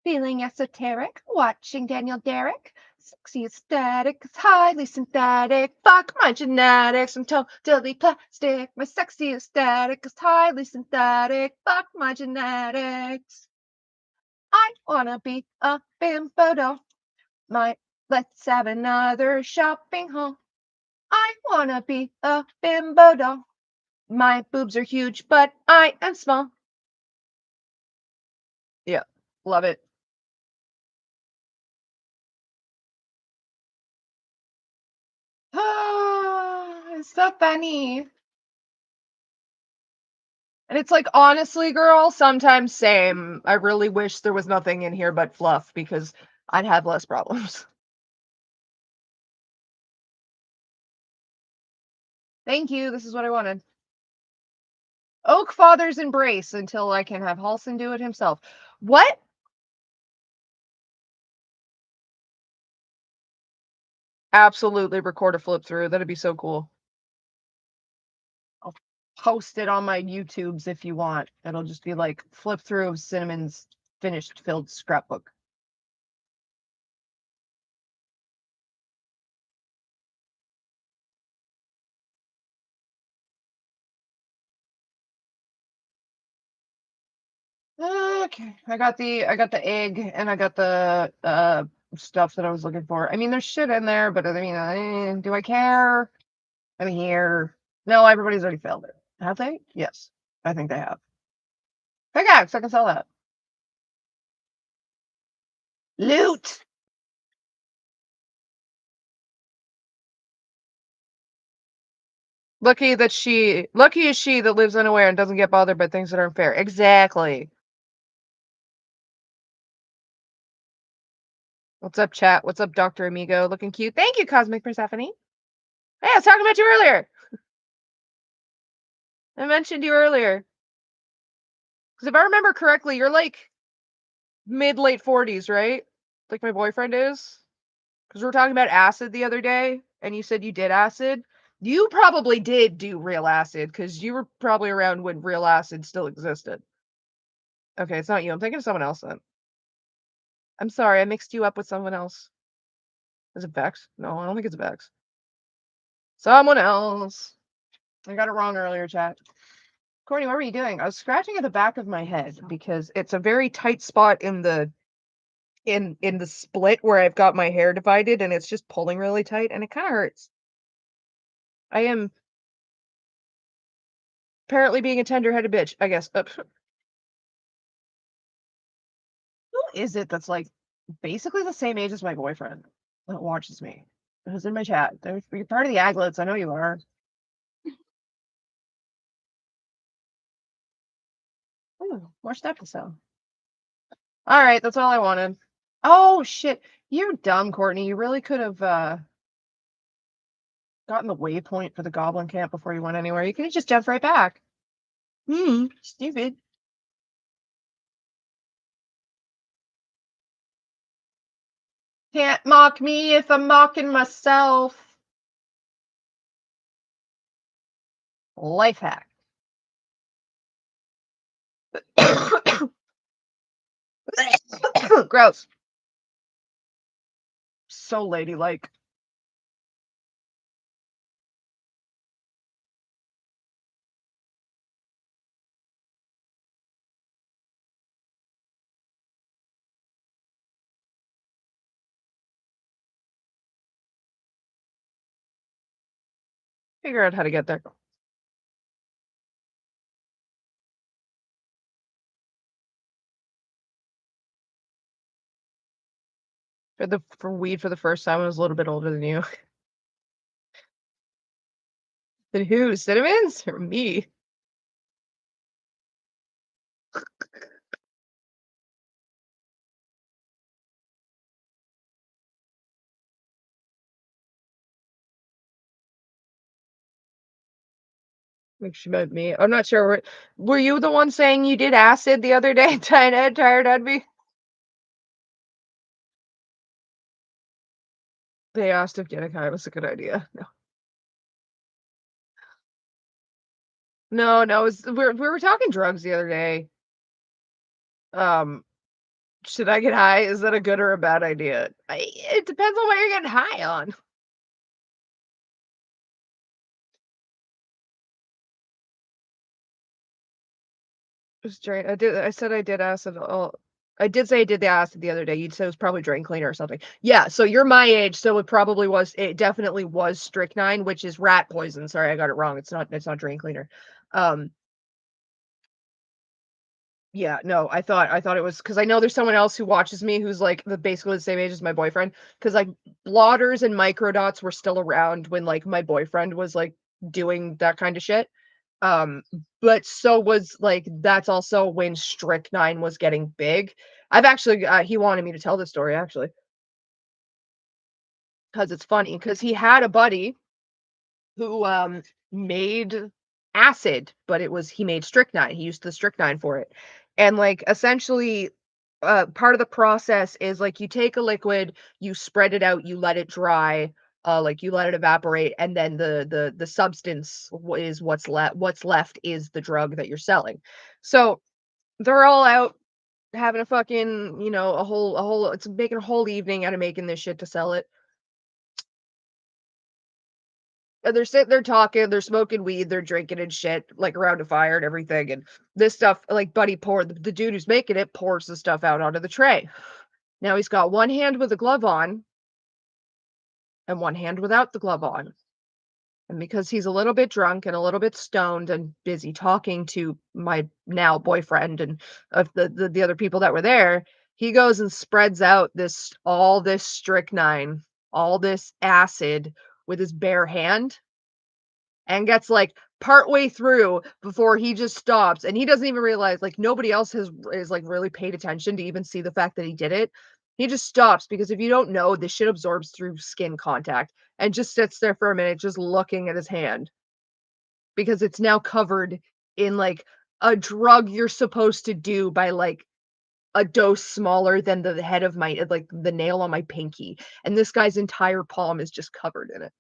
Feeling esoteric. Watching Daniel Derrick. Sexy aesthetic, it's highly synthetic. Fuck my genetics, I'm totally plastic. My sexy aesthetic is highly synthetic. Fuck my genetics. I wanna be a bimbo doll. Let's have another shopping haul. I wanna be a bimbo doll. My boobs are huge, but I am small. Yeah, love it. It's so funny. And it's honestly, girl, sometimes same. I really wish there was nothing in here but fluff, because I'd have less problems. Thank you. This is what I wanted. Oak Father's Embrace until I can have Halson do it himself. What? Absolutely record a flip through. That'd be so cool. I'll post it on my YouTubes if you want. It'll just be flip through of Cinnamon's finished filled scrapbook. Okay, I got the egg and I got the stuff that I was looking for. I mean, there's shit in there, but I mean, do I care? I'm here. No, everybody's already failed it. Have they? Yes, I think they have. Pickaxe, I can sell that. Loot! Lucky is she that lives unaware and doesn't get bothered by things that aren't fair. Exactly. What's up, chat? What's up, Dr. Amigo? Looking cute. Thank you, Cosmic Persephone. Hey, I was talking about you earlier. I mentioned you earlier. Because if I remember correctly, you're like mid-late 40s, right? Like my boyfriend is. Because we were talking about acid the other day, and you said you did acid. You probably did do real acid, because you were probably around when real acid still existed. Okay, it's not you. I'm thinking of someone else then. I'm sorry, I mixed you up with someone else. Is it Vex? No, I don't think it's Vex. Someone else. I got it wrong earlier, chat. Courtney, what were you doing? I was scratching at the back of my head because it's a very tight spot in the split where I've got my hair divided, and it's just pulling really tight, and it kind of hurts. I am apparently being a tender-headed bitch, I guess. Who is it that's like basically the same age as my boyfriend that watches me? Who's in my chat? You're part of the Aglets. I know you are. Ooh, more stuff to sell. All right, that's all I wanted. Oh shit, you're dumb, Courtney. You really could have gotten the waypoint for the Goblin Camp before you went anywhere. You could have just jumped right back. Stupid. Can't mock me if I'm mocking myself. Life hack. Gross. So ladylike. Figure out how to get there. For weed for the first time, I was a little bit older than you. Then who? Cinnamons or me? I think she meant me. I'm not sure. Were you the one saying you did acid the other day? Tired Envy? They asked if Genikai was a good idea. No. We were talking drugs the other day. Should I get high? Is that a good or a bad idea? It depends on what you're getting high on. I said I did acid. I did say I did the acid the other day. You'd say it was probably drain cleaner or something. Yeah, so you're my age, so it definitely was strychnine, which is rat poison. Sorry, I got it wrong. It's not drain cleaner. Yeah, no, I thought it was because I know there's someone else who watches me who's like basically the same age as my boyfriend. Because like blotters and microdots were still around when like my boyfriend was like doing that kind of shit. But so was like that's also when strychnine was getting big. I've actually he wanted me to tell this story actually because it's funny because he had a buddy who made acid, but he made strychnine. He used the strychnine for it. And like essentially part of the process is like you take a liquid, you spread it out, you let it dry, like you let it evaporate, and then the substance is what's left is the drug that you're selling. So they're all out having a fucking, a whole it's making a whole evening out of making this shit to sell it. And they're sitting there talking, they're smoking weed, they're drinking and shit, like around a fire and everything. And this stuff, like Buddy the dude who's making it pours the stuff out onto the tray. Now he's got one hand with a glove on and one hand without the glove on. And because he's a little bit drunk and a little bit stoned and busy talking to my now boyfriend and of the other people that were there, he goes and spreads out all this strychnine, all this acid with his bare hand and gets like partway through before he just stops and he doesn't even realize like nobody else is like really paid attention to even see the fact that he did it. He just stops because if you don't know, this shit absorbs through skin contact and just sits there for a minute just looking at his hand because it's now covered in like a drug you're supposed to do by like a dose smaller than the head of my like the nail on my pinky, and this guy's entire palm is just covered in it.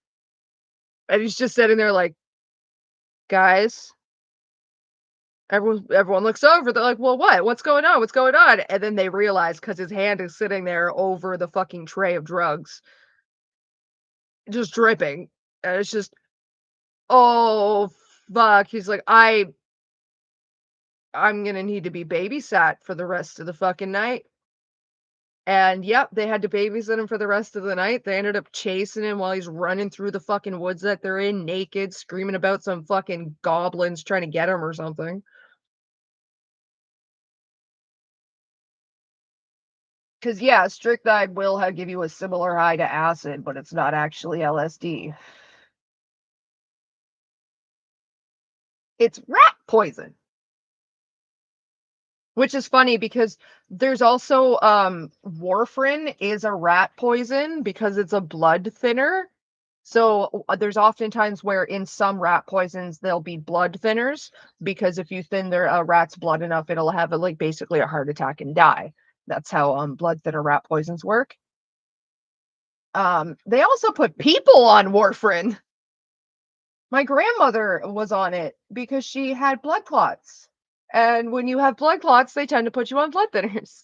And he's just sitting there like, guys, everyone looks over. They're like, well, what? What's going on? What's going on? And then they realize because his hand is sitting there over the fucking tray of drugs, just dripping. And it's just, oh fuck. He's like, I'm gonna need to be babysat for the rest of the fucking night. And yep, they had to babysit him for the rest of the night. They ended up chasing him while he's running through the fucking woods that they're in, naked, screaming about some fucking goblins trying to get him or something. Because yeah, strychnine will give you a similar high to acid, but it's not actually LSD. It's rat poison. Which is funny because there's also warfarin is a rat poison because it's a blood thinner. So there's oftentimes where in some rat poisons there'll be blood thinners because if you thin their rat's blood enough, it'll have like basically a heart attack and die. That's how blood thinner rat poisons work. They also put people on warfarin. My grandmother was on it because she had blood clots. And when you have blood clots, they tend to put you on blood thinners.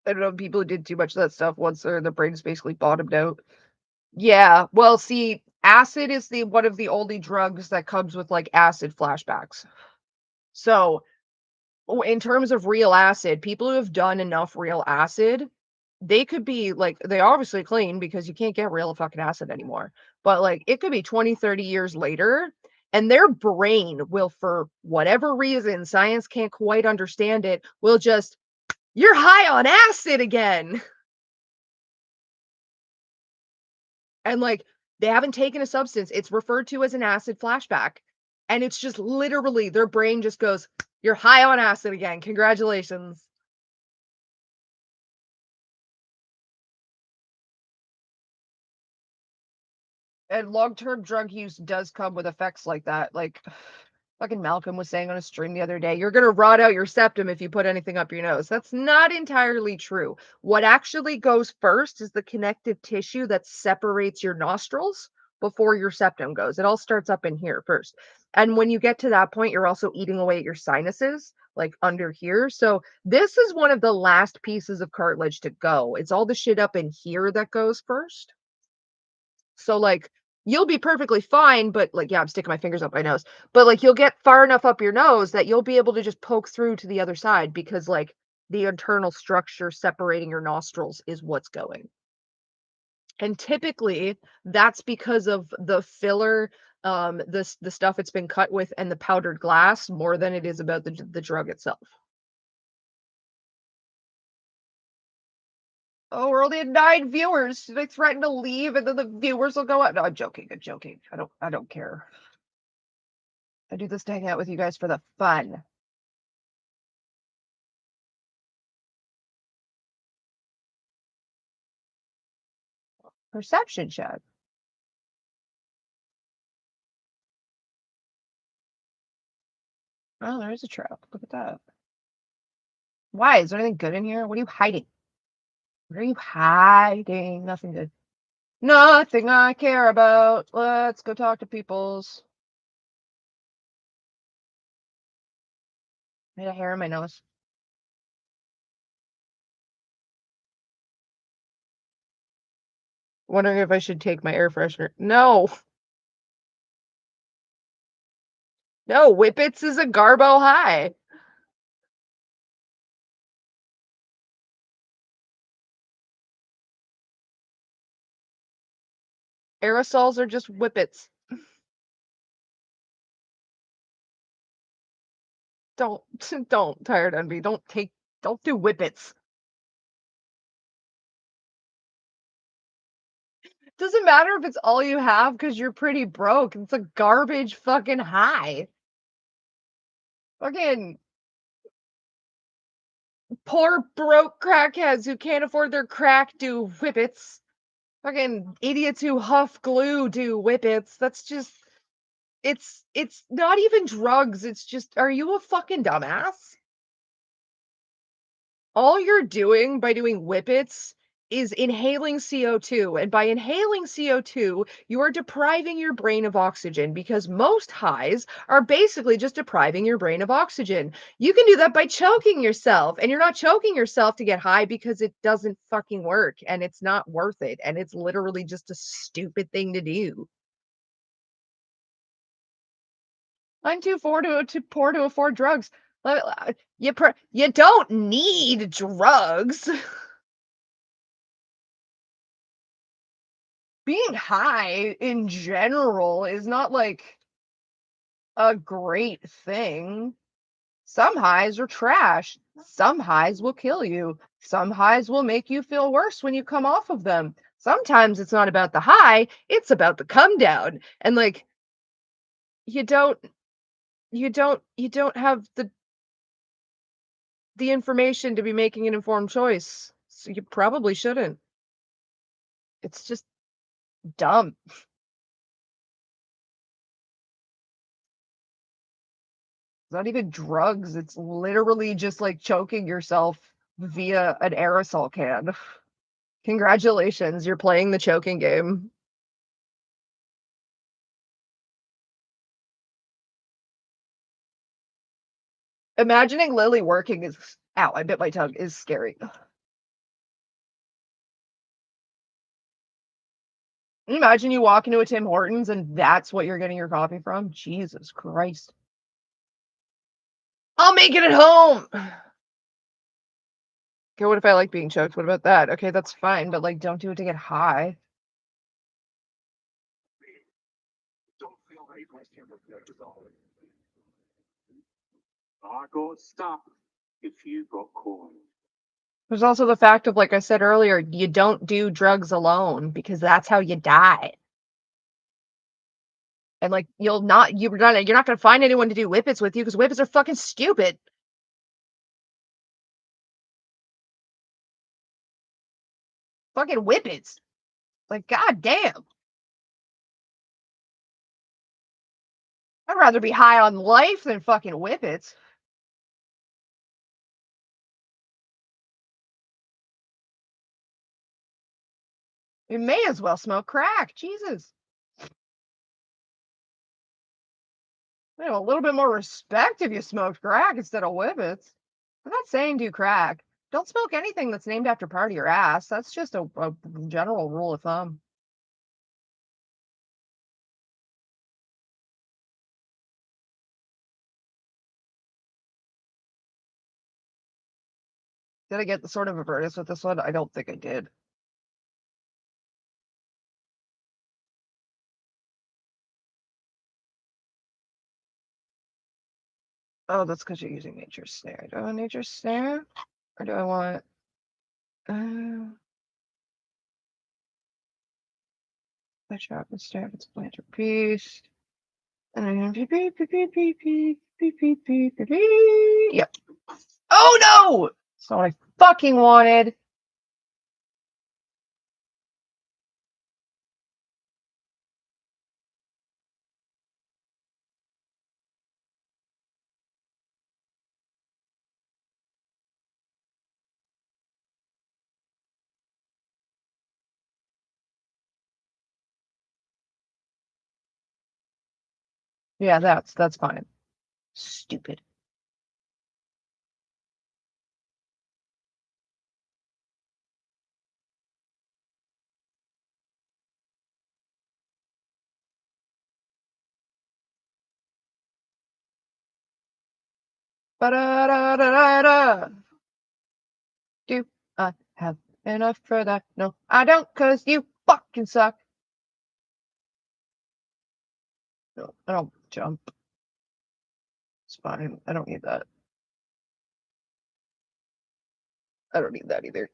I don't know, people who did too much of that stuff once their brains basically bottomed out. Yeah, well, see, acid is one of the only drugs that comes with like acid flashbacks. So, in terms of real acid, people who have done enough real acid, they could be like they obviously clean because you can't get real fucking acid anymore. But like it could be 20, 30 years later and their brain will for whatever reason science can't quite understand it, will just you're high on acid again. And like they haven't taken a substance. It's referred to as an acid flashback. And it's just literally their brain just goes, you're high on acid again. Congratulations. And long-term drug use does come with effects like that. Like fucking Malcolm was saying on a stream the other day, you're going to rot out your septum if you put anything up your nose. That's not entirely true. What actually goes first is the connective tissue that separates your nostrils before your septum goes. It all starts up in here first. And when you get to that point, you're also eating away at your sinuses, like under here. So this is one of the last pieces of cartilage to go. It's all the shit up in here that goes first. So like you'll be perfectly fine, but like, yeah, I'm sticking my fingers up my nose, but like you'll get far enough up your nose that you'll be able to just poke through to the other side because like the internal structure separating your nostrils is what's going. And typically that's because of the filler, the stuff it's been cut with and the powdered glass more than it is about the drug itself. Oh, we're only at 9 viewers. Should I threaten to leave and then the viewers will go up? No, I'm joking. I'm joking. I don't care. I do this to hang out with you guys for the fun. Perception check. Oh, there is a trap. Look at that. Why? Is there anything good in here? What are you hiding? What are you hiding? Nothing good. Nothing I care about. Let's go talk to peoples. I had a hair in my nose. Wondering if I should take my air freshener. No. No, Whippets is a Garbo high. Aerosols are just whippets. Don't don't, Tired Envy. Don't do whippets. Doesn't matter if it's all you have because you're pretty broke. It's a garbage fucking high. Fucking poor broke crackheads who can't afford their crack do whippets. Fucking idiots who huff glue do whippets. That's just it's not even drugs. It's just, are you a fucking dumbass? All you're doing by doing whippets is inhaling CO2. And by inhaling CO2, you are depriving your brain of oxygen because most highs are basically just depriving your brain of oxygen. You can do that by choking yourself, and you're not choking yourself to get high because it doesn't fucking work and it's not worth it. And it's literally just a stupid thing to do. I'm too poor to afford drugs. You don't need drugs. Being high in general is not like a great thing. Some highs are trash. Some highs will kill you. Some highs will make you feel worse when you come off of them. Sometimes it's not about the high, it's about the come down. And like you don't you don't have the information to be making an informed choice. So you probably shouldn't. It's just dumb. It's not even drugs. It's literally just like choking yourself via an aerosol can. Congratulations, you're playing the choking game. Imagining Lily working is, ow, I bit my tongue, is scary. Can you imagine you walk into a Tim Hortons and that's what you're getting your coffee from? Jesus Christ. I'll make it at home. Okay, what if I like being choked? What about that? Okay, that's fine, but like don't do it to get high. Don't feel very question with that at all. I got stuck if you got caught. There's also the fact of, like I said earlier, you don't do drugs alone because that's how you die. And like you're not gonna find anyone to do whippets with you because whippets are fucking stupid. Fucking whippets. Like, god damn. I'd rather be high on life than fucking whippets. You may as well smoke crack. Jesus. You know, a little bit more respect if you smoked crack instead of whippets. I'm not saying do crack. Don't smoke anything that's named after part of your ass. That's just a general rule of thumb. Did I get the sort of awareness with this one? I don't think I did. Oh, that's because you're using Nature's Snare. Do I want Nature's Snare? Or do I want... the trap and staff, it's planter piece. And then beep, beep, beep, beep, beep, beep, beep, beep, beep, beep, beep. Yep. Oh no! That's not what I fucking wanted. Yeah, that's fine. Stupid. Ba-da-da-da-da-da. Do I have enough for that? No, I don't, cause you fucking suck. I don't jump. It's fine. I don't need that. I don't need that either.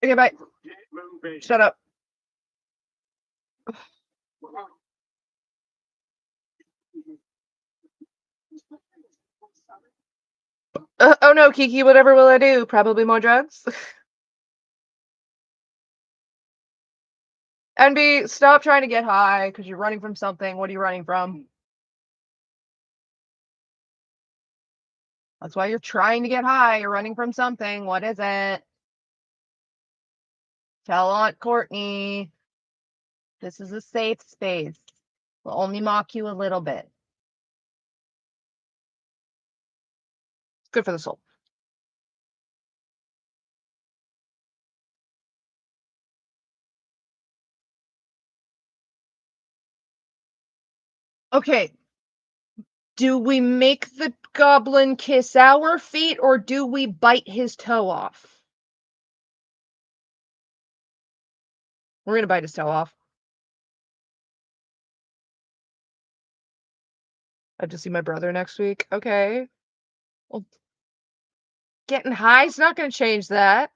Okay, bye. Shut up. Oh no, Kiki, whatever will I do? Probably more drugs. And B, stop trying to get high because you're running from something. What are you running from? That's why you're trying to get high. You're running from something. What is it? Tell Aunt Courtney. This is a safe space. We'll only mock you a little bit. Good for the soul. Okay. Do we make the goblin kiss our feet or do we bite his toe off? We're gonna bite his toe off. I have to see my brother next week. Okay. Well, getting high is not gonna change that.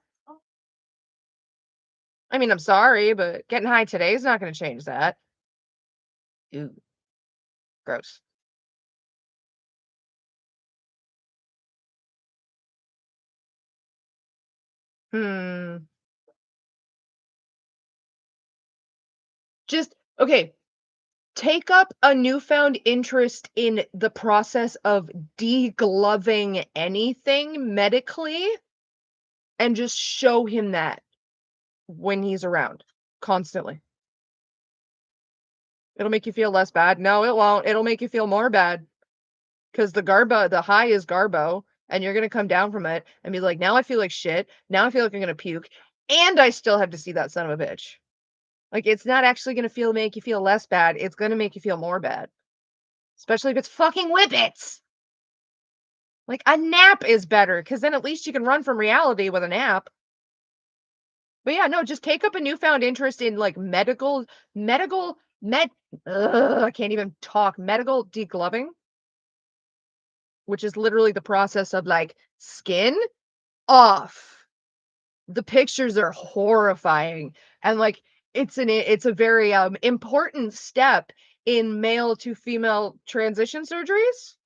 I mean, I'm sorry, but getting high today is not gonna change that. Ew. Gross. Hmm. Just okay. Take up a newfound interest in the process of degloving anything medically and just show him that when he's around constantly. It'll make you feel less bad. No, it won't. It'll make you feel more bad because the high is garbo, and you're going to come down from it and be like, now I feel like shit. Now I feel like I'm going to puke. And I still have to see that son of a bitch. Like, it's not actually going to make you feel less bad. It's going to make you feel more bad. Especially if it's fucking whippets. Like, a nap is better because then at least you can run from reality with a nap. But yeah, no, just take up a newfound interest in like I can't even talk. Medical degloving, which is literally the process of like skin off. The pictures are horrifying. And like it's a very important step in male to female transition surgeries.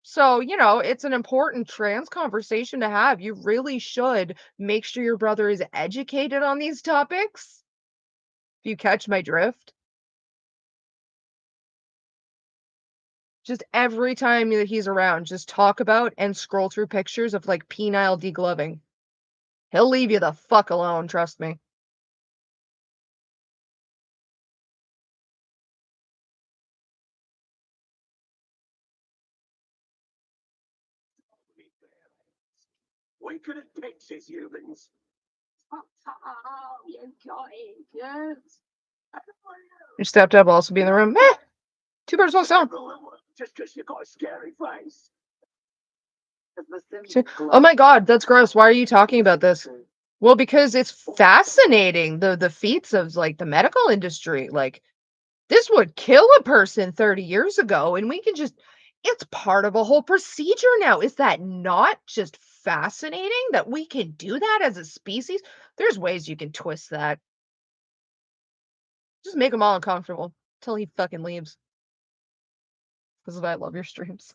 So, it's an important trans conversation to have. You really should make sure your brother is educated on these topics. If you catch my drift. Just every time that he's around, just talk about and scroll through pictures of like penile degloving. He'll leave you the fuck alone, trust me. We could have picked his humans. You got it, yes. Your stepdad will also be in the room. Two birds, one stone. Just because you got a scary face. Oh my god, that's gross. Why are you talking about this? Well, because it's fascinating, the feats of like the medical industry. Like, this would kill a person 30 years ago, and it's part of a whole procedure now. Is that not just fascinating that we can do that as a species? There's ways you can twist that. Just make them all uncomfortable till he fucking leaves. This is why I love your streams.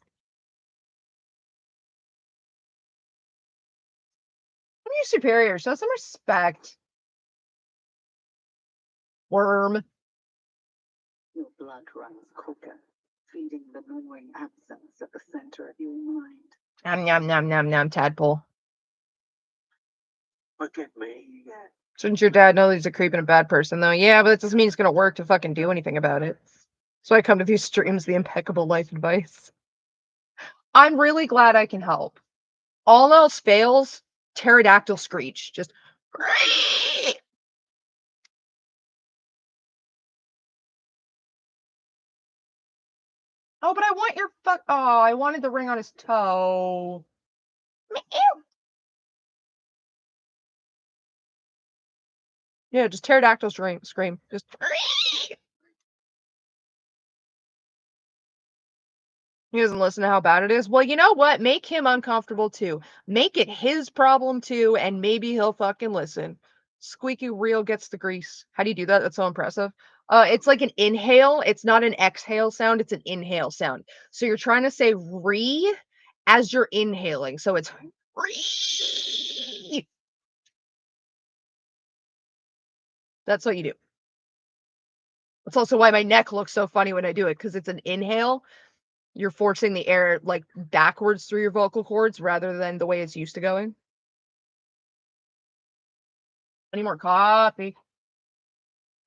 I'm your superior. Show some respect. Worm. Your blood runs quicker, feeding the gnawing absence at the center of your mind. Nom nom nom nom nom tadpole. Forgive me. Shouldn't your dad know he's a creep and a bad person, though? Yeah, but that doesn't mean it's gonna work to fucking do anything about it. So I come to these streams, the impeccable life advice. I'm really glad I can help. All else fails, pterodactyl screech. Just. Oh, but I want your fuck. Oh, I wanted the ring on his toe. Meow. Yeah, just pterodactyl scream. Just he doesn't listen to how bad it is. Well, you know what? Make him uncomfortable too. Make it his problem too, and maybe he'll fucking listen. Squeaky wheel gets the grease. How do you do that? That's so impressive. It's like an inhale. It's not an exhale sound. It's an inhale sound. So you're trying to say re as you're inhaling. So it's re. That's what you do. That's also why my neck looks so funny when I do it because it's an inhale. You're forcing the air like backwards through your vocal cords rather than the way it's used to going. I need more coffee.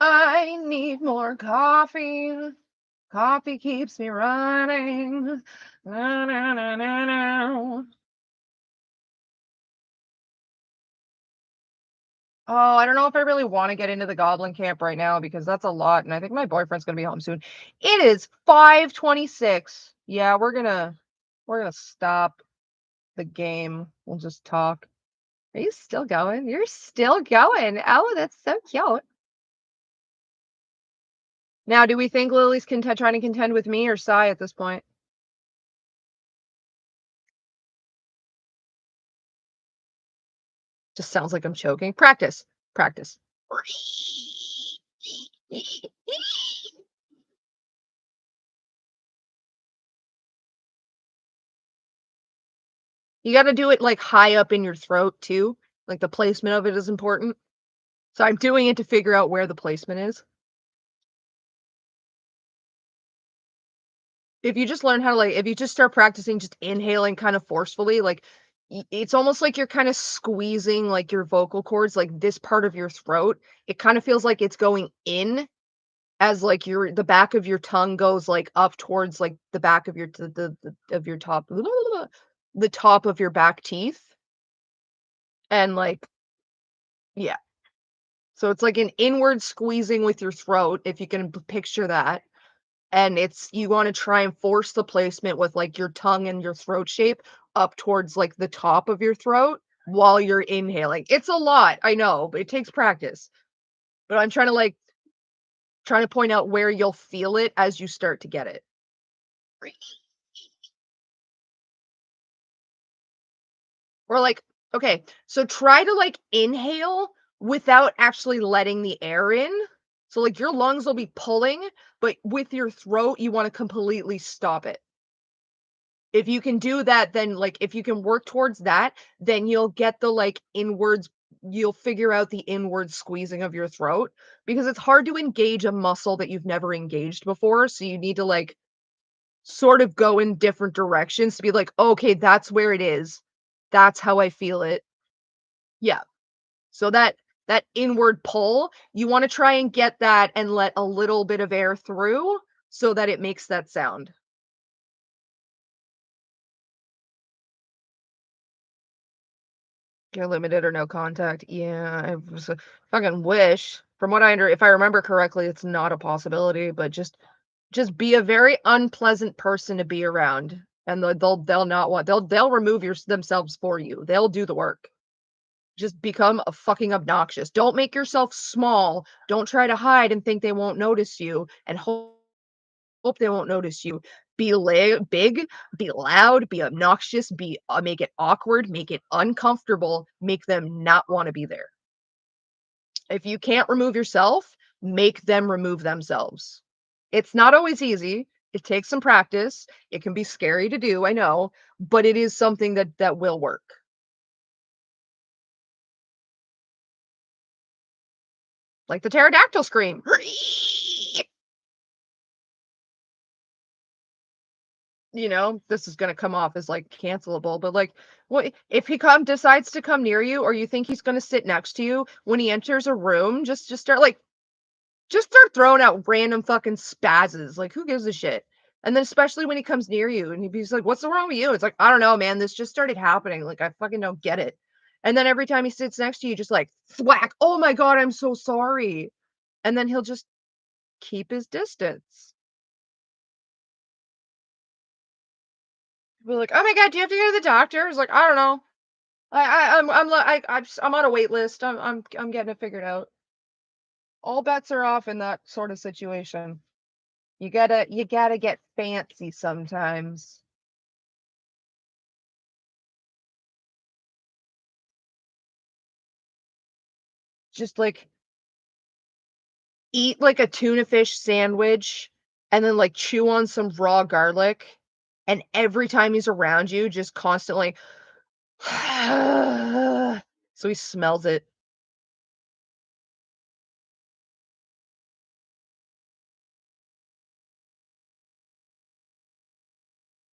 I need more coffee. Coffee keeps me running. Na, na, na, na, na. Oh, I don't know if I really want to get into the goblin camp right now because that's a lot, and I think my boyfriend's gonna be home soon. It is 5:26. Yeah, we're gonna stop the game. We'll just talk. Are you still going? You're still going. Oh, that's so cute. Now, do we think Lily's trying to contend with me or Sai at this point? Just sounds like I'm choking. Practice. Practice. You got to do it like high up in your throat too. Like the placement of it is important. So I'm doing it to figure out where the placement is. If you just learn how to if you just start practicing just inhaling kind of forcefully, like it's almost like you're kind of squeezing like your vocal cords, like this part of your throat. It kind of feels like it's going in as like the back of your tongue goes like up towards like the back of your of your top the top of your back teeth and like yeah. So it's like an inward squeezing with your throat if you can picture that. And it's you want to try and force the placement with like your tongue and your throat shape up towards like the top of your throat while you're inhaling. It's a lot, I know, but it takes practice. But I'm trying to point out where you'll feel it as you start to get it. Or like, okay, so try to like inhale without actually letting the air in. So like your lungs will be pulling, but with your throat, you want to completely stop it. If you can do that, then like if you can work towards that, then you'll get the like inwards, you'll figure out the inward squeezing of your throat because it's hard to engage a muscle that you've never engaged before. So you need to like sort of go in different directions to be like, okay, that's where it is. That's how I feel it. Yeah. So that inward pull, you want to try and get that and let a little bit of air through so that it makes that sound. You're limited or no contact. Yeah, I was a fucking wish. From what if I remember correctly, it's not a possibility, but just be a very unpleasant person to be around. And they'll not want they'll remove themselves for you. They'll do the work. Just become a fucking obnoxious. Don't make yourself small. Don't try to hide and think they won't notice you and hope they won't notice you. Be big, be loud, be obnoxious, be make it awkward, make it uncomfortable, make them not want to be there. If you can't remove yourself, make them remove themselves. It's not always easy. It takes some practice. It can be scary to do, I know, but it is something that will work. Like the pterodactyl scream. This is gonna come off as like cancelable, but like what if he decides to come near you or you think he's gonna sit next to you when he enters a room, just start throwing out random fucking spazzes. Like who gives a shit? And then especially when he comes near you and he's like, what's wrong with you? It's like, I don't know, man. This just started happening. Like I fucking don't get it. And then every time he sits next to you, just like thwack, oh my god, I'm so sorry. And then he'll just keep his distance. Be like, "Oh my god, do you have to go to the doctor?" It's like, "I don't know. I'm on a wait list. I'm getting it figured out." All bets are off in that sort of situation. You gotta get fancy sometimes. Just like eat like a tuna fish sandwich and then like chew on some raw garlic. And every time he's around you, just constantly so he smells it.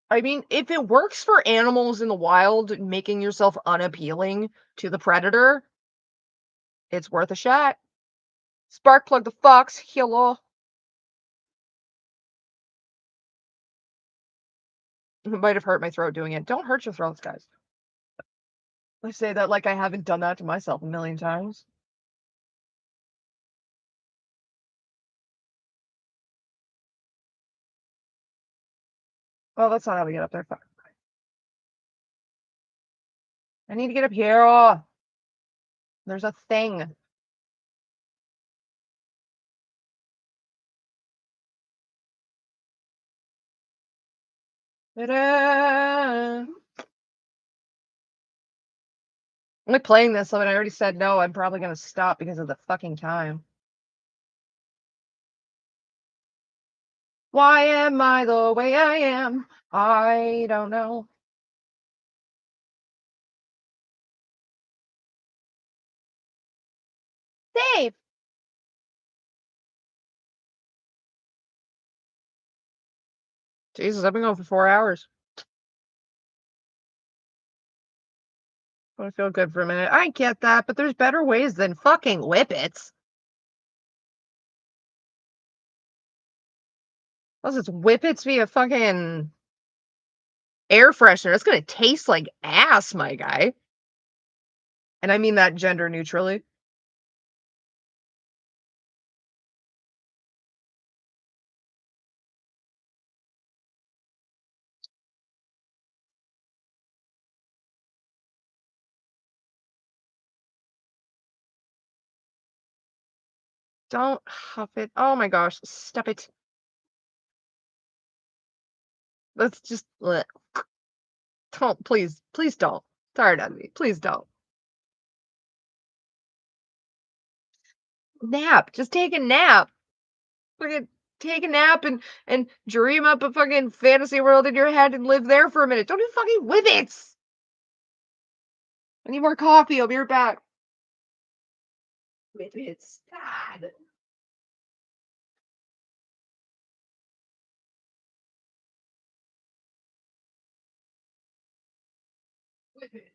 I mean, if it works for animals in the wild, making yourself unappealing to the predator, it's worth a shot. Sparkplug the fox, hello. It might have hurt my throat doing it. Don't hurt your throats, guys. I say that like I haven't done that to myself a million times. Oh, that's not how we get up there. Fuck. I need to get up here. Oh, there's a thing. Ta-da! I'm like playing this, so I already said no. I'm probably gonna stop because of the fucking time. Why am I the way I am? I don't know. Dave! Jesus, I've been going for 4 hours. I feel good for a minute. I get that, but there's better ways than fucking whippets. Plus, it's whippets via fucking air freshener. It's gonna taste like ass, my guy. And I mean that gender neutrally. Don't huff it. Oh my gosh, stop it. Let's just don't, please, please don't. Tired of me. Please don't. Nap. Just take a nap. Fucking take a nap and dream up a fucking fantasy world in your head and live there for a minute. Don't do fucking whippets. I need more coffee. I'll be right back. Whippets. God. Whippets.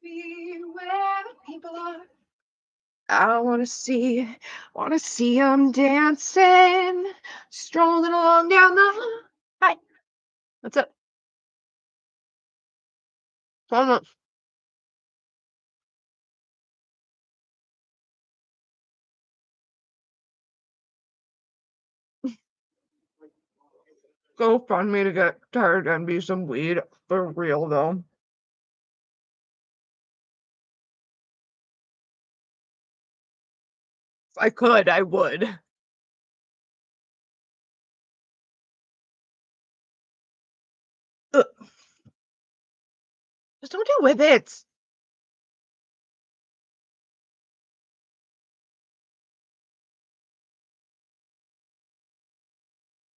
be where the people are. I wanna see 'em dancing, strolling along down the. Hi, what's up? Hold on. Go fund me to get tired and be some weed for real though. If I could, I would. Ugh, just don't do whippets.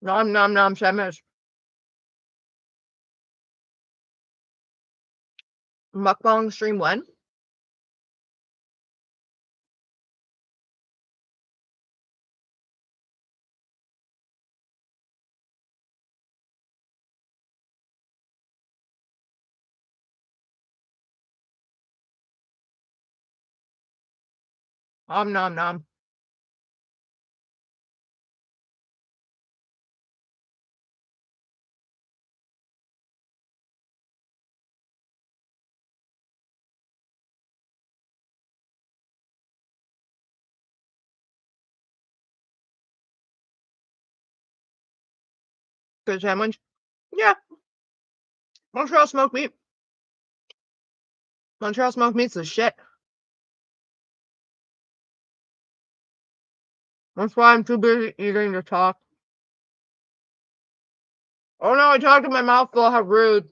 Nom nom nom shemesh. Mukbang stream when? Om nom nom. Good sandwich? Yeah. Montreal smoked meat. Montreal smoked meat's the shit. That's why I'm too busy eating to talk. Oh no, I talked to my mouth full. How rude.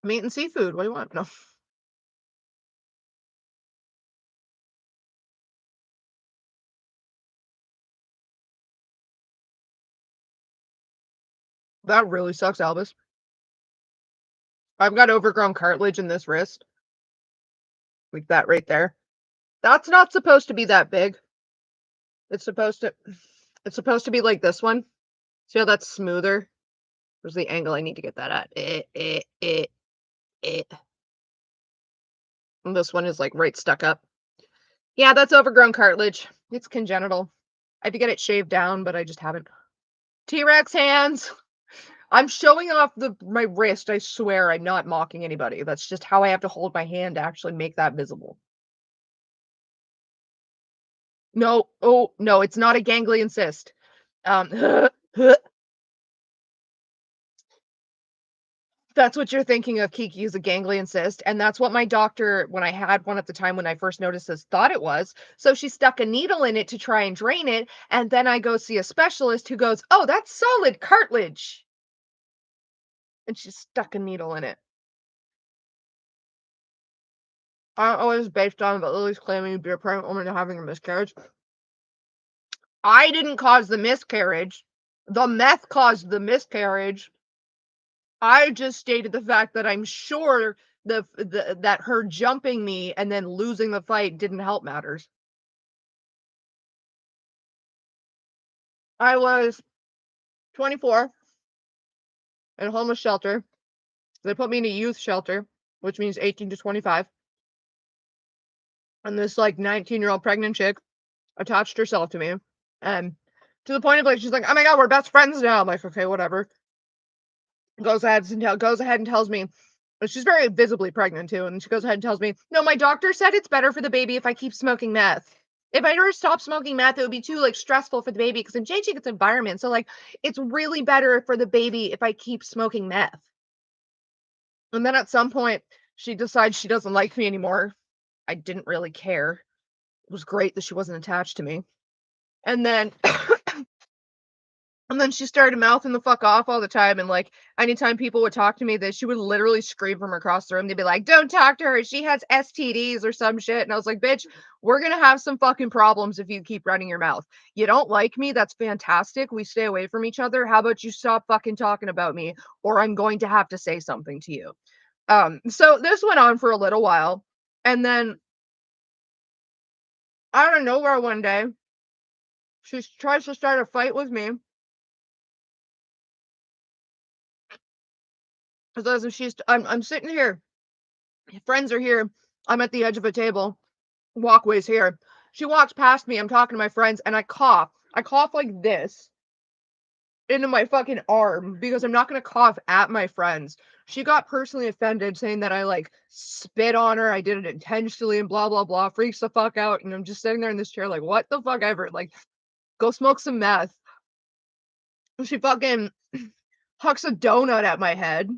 Meat and seafood. What do you want? No. That really sucks, Albus. I've got overgrown cartilage in this wrist. Like that right there. That's not supposed to be that big. It's supposed to be like this one. See how that's smoother? Where's the angle I need to get that at? And this one is like right stuck up. Yeah, that's overgrown cartilage. It's congenital. I have to get it shaved down, but I just haven't. T-Rex hands. I'm showing off my wrist. I swear I'm not mocking anybody. That's just how I have to hold my hand to actually make that visible. No, oh no, it's not a ganglion cyst. That's what you're thinking of, Kiki, is a ganglion cyst. And that's what my doctor, when I had one at the time when I first noticed this, thought it was. So she stuck a needle in it to try and drain it. And then I go see a specialist who goes, oh, that's solid cartilage. And she stuck a needle in it. I don't know what it's based on, but Lily's claiming to be a pregnant woman and having a miscarriage. I didn't cause the miscarriage. The meth caused the miscarriage. I just stated the fact that I'm sure that her jumping me and then losing the fight didn't help matters. I was 24 in a homeless shelter. They put me in a youth shelter, which means 18 to 25. And this like 19-year-old pregnant chick attached herself to me. And to the point of like, she's like, oh my God, we're best friends now. I'm like, okay, whatever. Goes ahead and tells me, she's very visibly pregnant too, and she goes ahead and tells me, no, my doctor said it's better for the baby if I keep smoking meth. If I ever stop smoking meth, it would be too like stressful for the baby because I'm changing its environment. So like it's really better for the baby if I keep smoking meth. And then at some point, she decides she doesn't like me anymore. I didn't really care. It was great that she wasn't attached to me. And then And then she started mouthing the fuck off all the time. And like, anytime people would talk to me, that she would literally scream from across the room. They'd be like, don't talk to her. She has STDs or some shit. And I was like, bitch, we're going to have some fucking problems if you keep running your mouth. You don't like me. That's fantastic. We stay away from each other. How about you stop fucking talking about me, or I'm going to have to say something to you. So this went on for a little while. And then out of nowhere one day, she tries to start a fight with me. So as she's, I'm sitting here. Friends are here. I'm at the edge of a table. Walkway's here. She walks past me. I'm talking to my friends, and I cough. I cough like this into my fucking arm because I'm not gonna cough at my friends. She got personally offended, saying that I like spit on her. I did it intentionally and blah blah blah. Freaks the fuck out, and I'm just sitting there in this chair like, what the fuck ever. Like, go smoke some meth. She fucking hucks a donut at my head.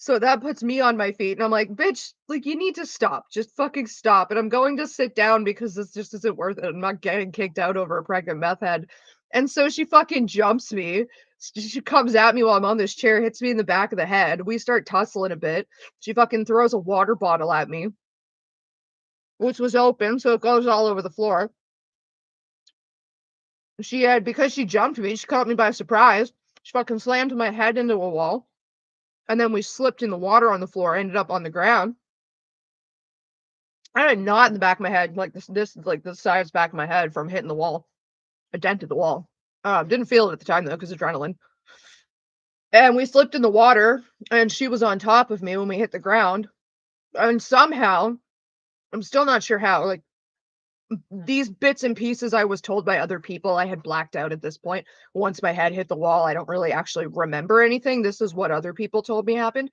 So that puts me on my feet, and I'm like, bitch, like, you need to stop. Just fucking stop. And I'm going to sit down because this just isn't worth it. I'm not getting kicked out over a pregnant meth head. And so she fucking jumps me. She comes at me while I'm on this chair, hits me in the back of the head. We start tussling a bit. She fucking throws a water bottle at me, which was open, so it goes all over the floor. Because she jumped me, she caught me by surprise. She fucking slammed my head into a wall. And then we slipped in the water on the floor, ended up on the ground. I had a knot in the back of my head, like like the size back of my head from hitting the wall. I dented the wall. Didn't feel it at the time though, because adrenaline. And we slipped in the water, and she was on top of me when we hit the ground. And somehow, I'm still not sure how, like, these bits and pieces I was told by other people, I had blacked out at this point. Once my head hit the wall, I don't really actually remember anything. This is what other people told me happened.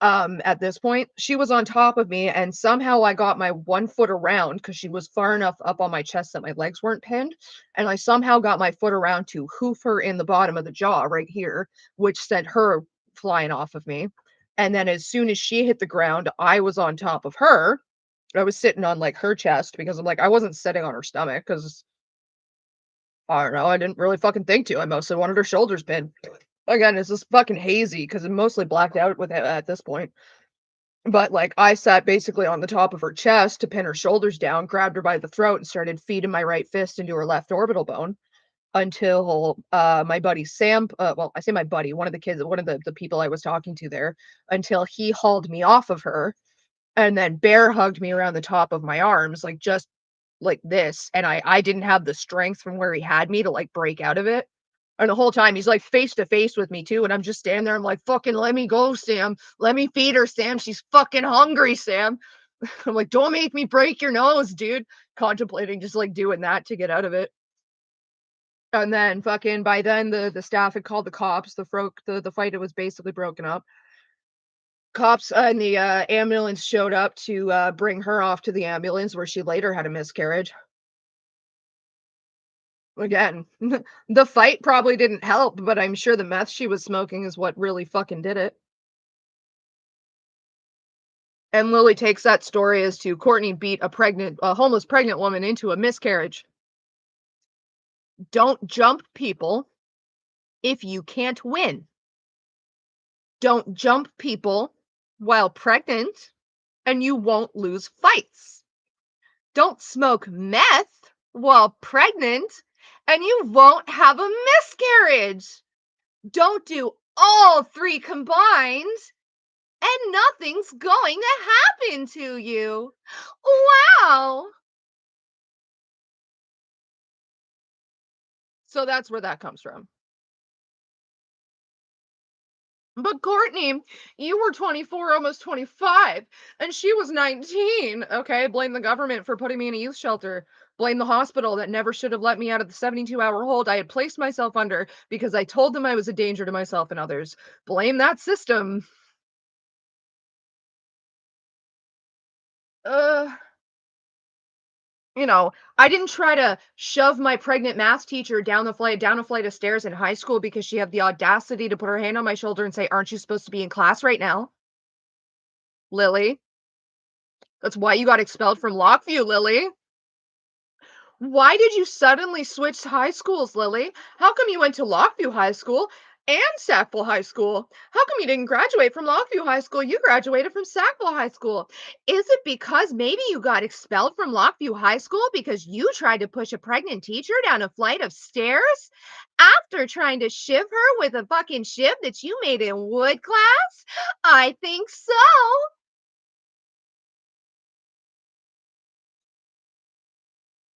At this point, she was on top of me, and somehow I got my 1 foot around because she was far enough up on my chest that my legs weren't pinned. And I somehow got my foot around to hoof her in the bottom of the jaw right here, which sent her flying off of me. And then as soon as she hit the ground, I was on top of her. I was sitting on like her chest because I'm like, I wasn't sitting on her stomach because I don't know, I didn't really fucking think to. I mostly wanted her shoulders pinned. Again, it's just fucking hazy because I'm mostly blacked out with it at this point. But like I sat basically on the top of her chest to pin her shoulders down, grabbed her by the throat, and started feeding my right fist into her left orbital bone until my buddy Sam, well, I say my buddy, one of the kids, one of the people I was talking to there, until he hauled me off of her and then bear hugged me around the top of my arms, like just like this. And I didn't have the strength from where he had me to like break out of it. And the whole time he's like face to face with me too. And I'm just standing there. I'm like, fucking let me go, Sam. Let me feed her, Sam. She's fucking hungry, Sam. I'm like, don't make me break your nose, dude. Contemplating just like doing that to get out of it. And then fucking by then the staff had called the cops. The fight was basically broken up. Cops and the ambulance showed up to bring her off to the ambulance where she later had a miscarriage. Again, the fight probably didn't help, but I'm sure the meth she was smoking is what really fucking did it. And Lily takes that story as to Courtney beat a homeless pregnant woman into a miscarriage. Don't jump people if you can't win. Don't jump people while pregnant and you won't lose fights. Don't smoke meth while pregnant and you won't have a miscarriage. Don't do all three combined and nothing's going to happen to you. Wow. So that's where that comes from. But Courtney, you were 24, almost 25, and she was 19. Okay, blame the government for putting me in a youth shelter. Blame the hospital that never should have let me out of the 72-hour hold I had placed myself under because I told them I was a danger to myself and others. Blame that system. Uh, I didn't try to shove my pregnant math teacher down a flight of stairs in high school because she had the audacity to put her hand on my shoulder and say, "Aren't you supposed to be in class right now, Lily?" That's why you got expelled from Lockview, Lily. Why did you suddenly switch to high schools, Lily? How come you went to Lockview High School and Sackville High School? How come you didn't graduate from Lockview High School? You graduated from Sackville High School. Is it because maybe you got expelled from Lockview High School because you tried to push a pregnant teacher down a flight of stairs after trying to shiv her with a fucking shiv that you made in wood class? I think so.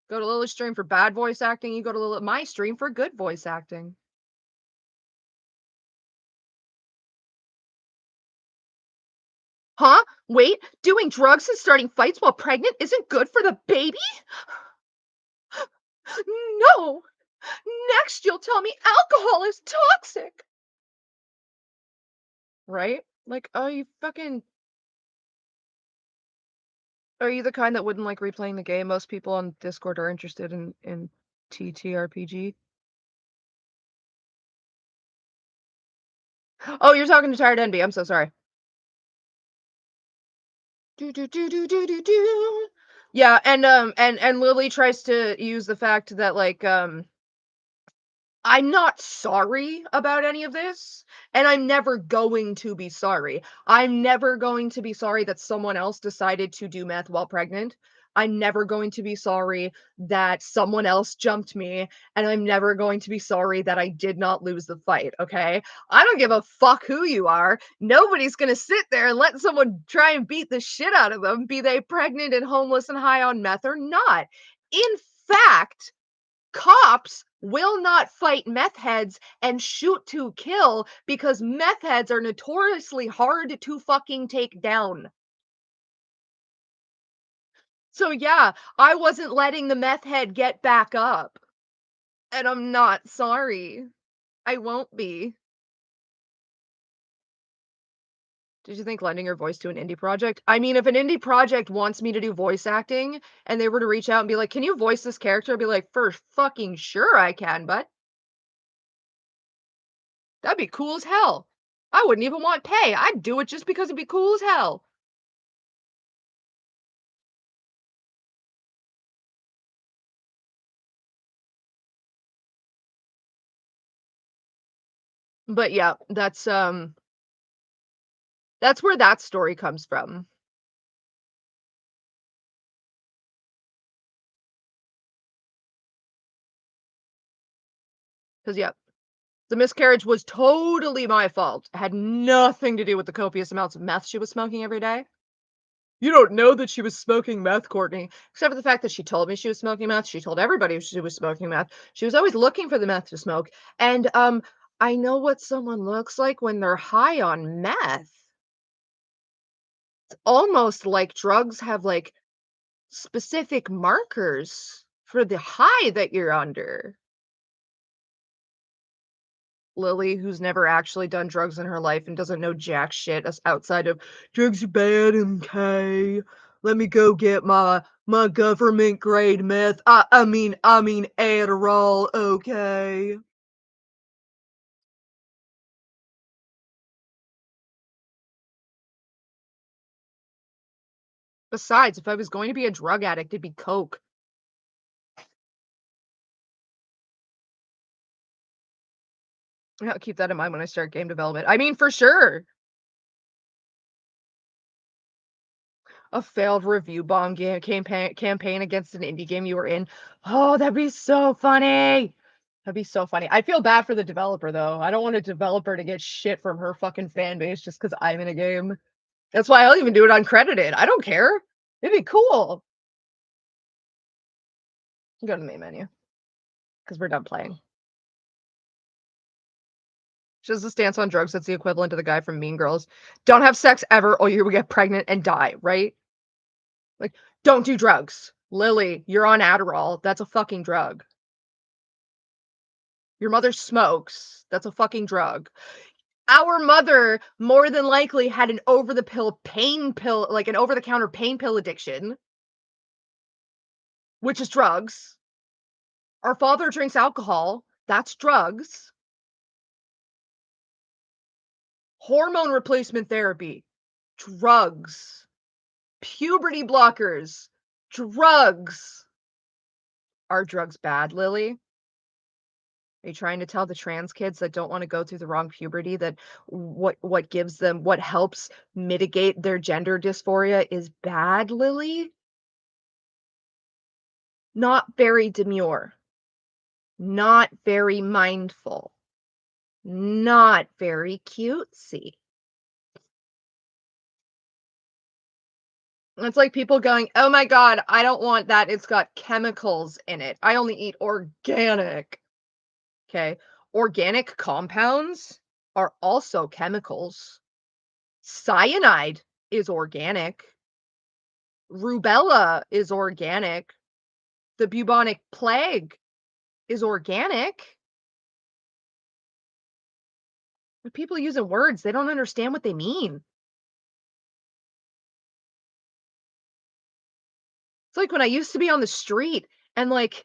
Go to Lily's stream for bad voice acting. You go to my stream for good voice acting. Huh? Wait, doing drugs and starting fights while pregnant isn't good for the baby? No! Next, you'll tell me alcohol is toxic! Right? Like, oh, you fucking. Are you the kind that wouldn't like replaying the game? Most people on Discord are interested in TTRPG. Oh, you're talking to Tired Envy. I'm so sorry. Do do do do do do do. Yeah, and Lily tries to use the fact that like I'm not sorry about any of this, and I'm never going to be sorry. I'm never going to be sorry that someone else decided to do meth while pregnant. I'm never going to be sorry that someone else jumped me, and I'm never going to be sorry that I did not lose the fight, okay? I don't give a fuck who you are. Nobody's gonna sit there and let someone try and beat the shit out of them, be they pregnant and homeless and high on meth or not. In fact, cops will not fight meth heads and shoot to kill because meth heads are notoriously hard to fucking take down. So yeah, I wasn't letting the meth head get back up. And I'm not sorry. I won't be. Did you think lending your voice to an indie project? I mean, if an indie project wants me to do voice acting and they were to reach out and be like, "Can you voice this character?" I'd be like, "For fucking sure I can, but that'd be cool as hell. I wouldn't even want pay. I'd do it just because it'd be cool as hell." But yeah, that's where that story comes from. 'Cause yeah, the miscarriage was totally my fault. It had nothing to do with the copious amounts of meth she was smoking every day. You don't know that she was smoking meth, Courtney. Except for the fact that she told me she was smoking meth. She told everybody she was smoking meth. She was always looking for the meth to smoke. And I know what someone looks like when they're high on meth. It's almost like drugs have like specific markers for the high that you're under. Lily, who's never actually done drugs in her life and doesn't know jack shit outside of drugs are bad, okay. Let me go get my government grade meth. I mean Adderall, okay. Besides, if I was going to be a drug addict, it'd be coke. I'll keep that in mind when I start game development. I mean, for sure. A failed review bomb game campaign against an indie game you were in. Oh, that'd be so funny. That'd be so funny. I feel bad for the developer though. I don't want a developer to get shit from her fucking fan base just because I'm in a game. That's why I'll even do it uncredited. I don't care. It'd be cool. Go to the main menu because we're done playing. She has a stance on drugs that's the equivalent to the guy from Mean Girls. Don't have sex ever or you will get pregnant and die, right? Like, don't do drugs. Lily, you're on Adderall. That's a fucking drug. Your mother smokes. That's a fucking drug. Our mother more than likely had an over the counter pain pill addiction, which is drugs. Our father drinks alcohol. That's drugs. Hormone replacement therapy. Drugs. Puberty blockers. Drugs. Are drugs bad, Lily? Are you trying to tell the trans kids that don't want to go through the wrong puberty that what helps mitigate their gender dysphoria is bad, Lily? Not very demure. Not very mindful. Not very cutesy. It's like people going, "Oh my god, I don't want that. It's got chemicals in it. I only eat organic." Okay. Organic compounds are also chemicals. Cyanide is organic. Rubella is organic. The bubonic plague is organic. But people using words, they don't understand what they mean. It's like when I used to be on the street and like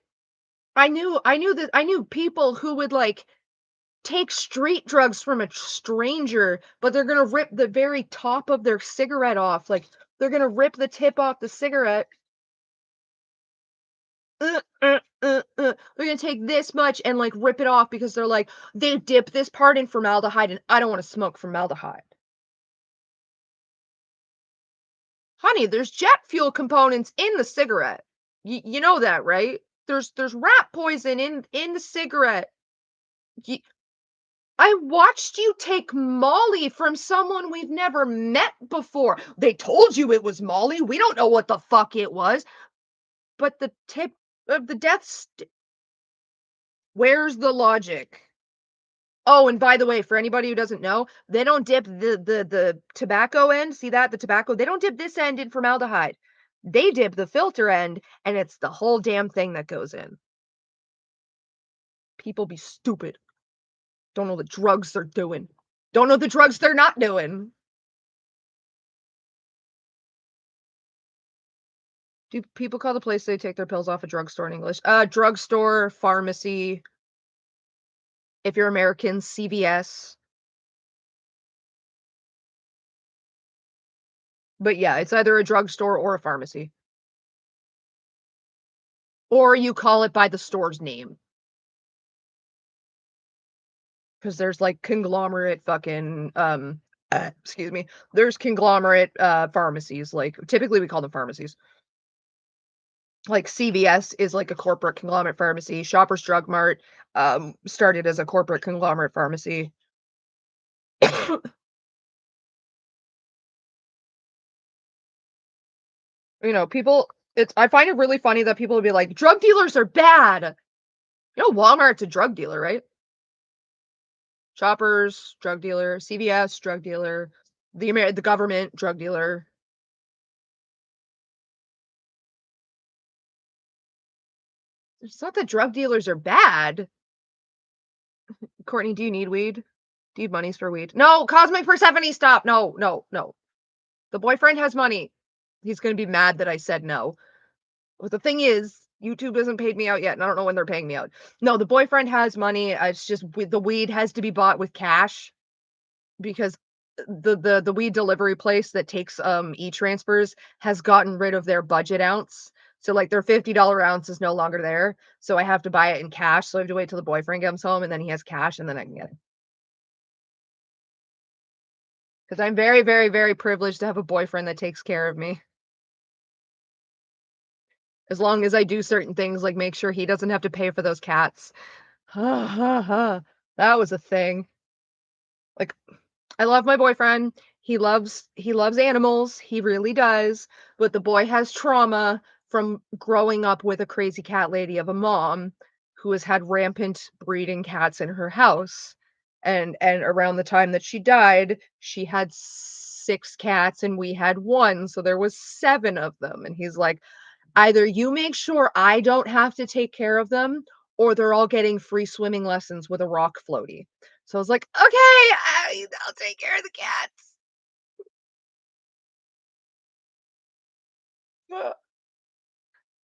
I knew people who would like take street drugs from a stranger, but they're gonna rip the very top of their cigarette off. Like they're gonna rip the tip off the cigarette. They're gonna take this much and like rip it off because they're like, they dip this part in formaldehyde and I don't want to smoke formaldehyde. Honey, there's jet fuel components in the cigarette. You know that, right? There's rat poison in the cigarette. I watched you take Molly from someone we've never met before. They told you it was Molly. We don't know what the fuck it was. But the tip of the where's the logic? Oh, and by the way, for anybody who doesn't know, they don't dip the tobacco end. See that? The tobacco, they don't dip this end in formaldehyde. They dip the filter end, and it's the whole damn thing that goes in. People be stupid. Don't know the drugs they're doing. Don't know the drugs they're not doing. Do people call the place they take their pills off a drugstore in English? Drugstore, pharmacy. If you're American, CVS. But yeah, it's either a drugstore or a pharmacy. Or you call it by the store's name. Because there's like conglomerate fucking excuse me. There's conglomerate pharmacies. Like typically we call them pharmacies. Like CVS is like a corporate conglomerate pharmacy. Shoppers Drug Mart started as a corporate conglomerate pharmacy. You know, people, I find it really funny that people would be like, drug dealers are bad. You know, Walmart's a drug dealer, right? Shoppers, drug dealer. CVS, drug dealer. The government, drug dealer. It's not that drug dealers are bad. Courtney, do you need weed? Do you need monies for weed? No, Cosmic Persephone, stop. No, no, no. The boyfriend has money. He's going to be mad that I said no. But the thing is, YouTube hasn't paid me out yet, and I don't know when they're paying me out. No, the boyfriend has money. It's just the weed has to be bought with cash because the weed delivery place that takes e-transfers has gotten rid of their budget ounce. So like their $50 ounce is no longer there. So I have to buy it in cash. So I have to wait till the boyfriend comes home and then he has cash and then I can get it. Because I'm very, very, very privileged to have a boyfriend that takes care of me. As long as I do certain things, like make sure he doesn't have to pay for those cats. That was a thing. Like, I love my boyfriend. He loves animals. He really does. But the boy has trauma from growing up with a crazy cat lady of a mom who has had rampant breeding cats in her house. And around the time that she died, she had 6 cats and we had 1, so there was 7 of them. And he's like, either you make sure I don't have to take care of them, or they're all getting free swimming lessons with a rock floaty. So I was like, okay, I'll take care of the cats.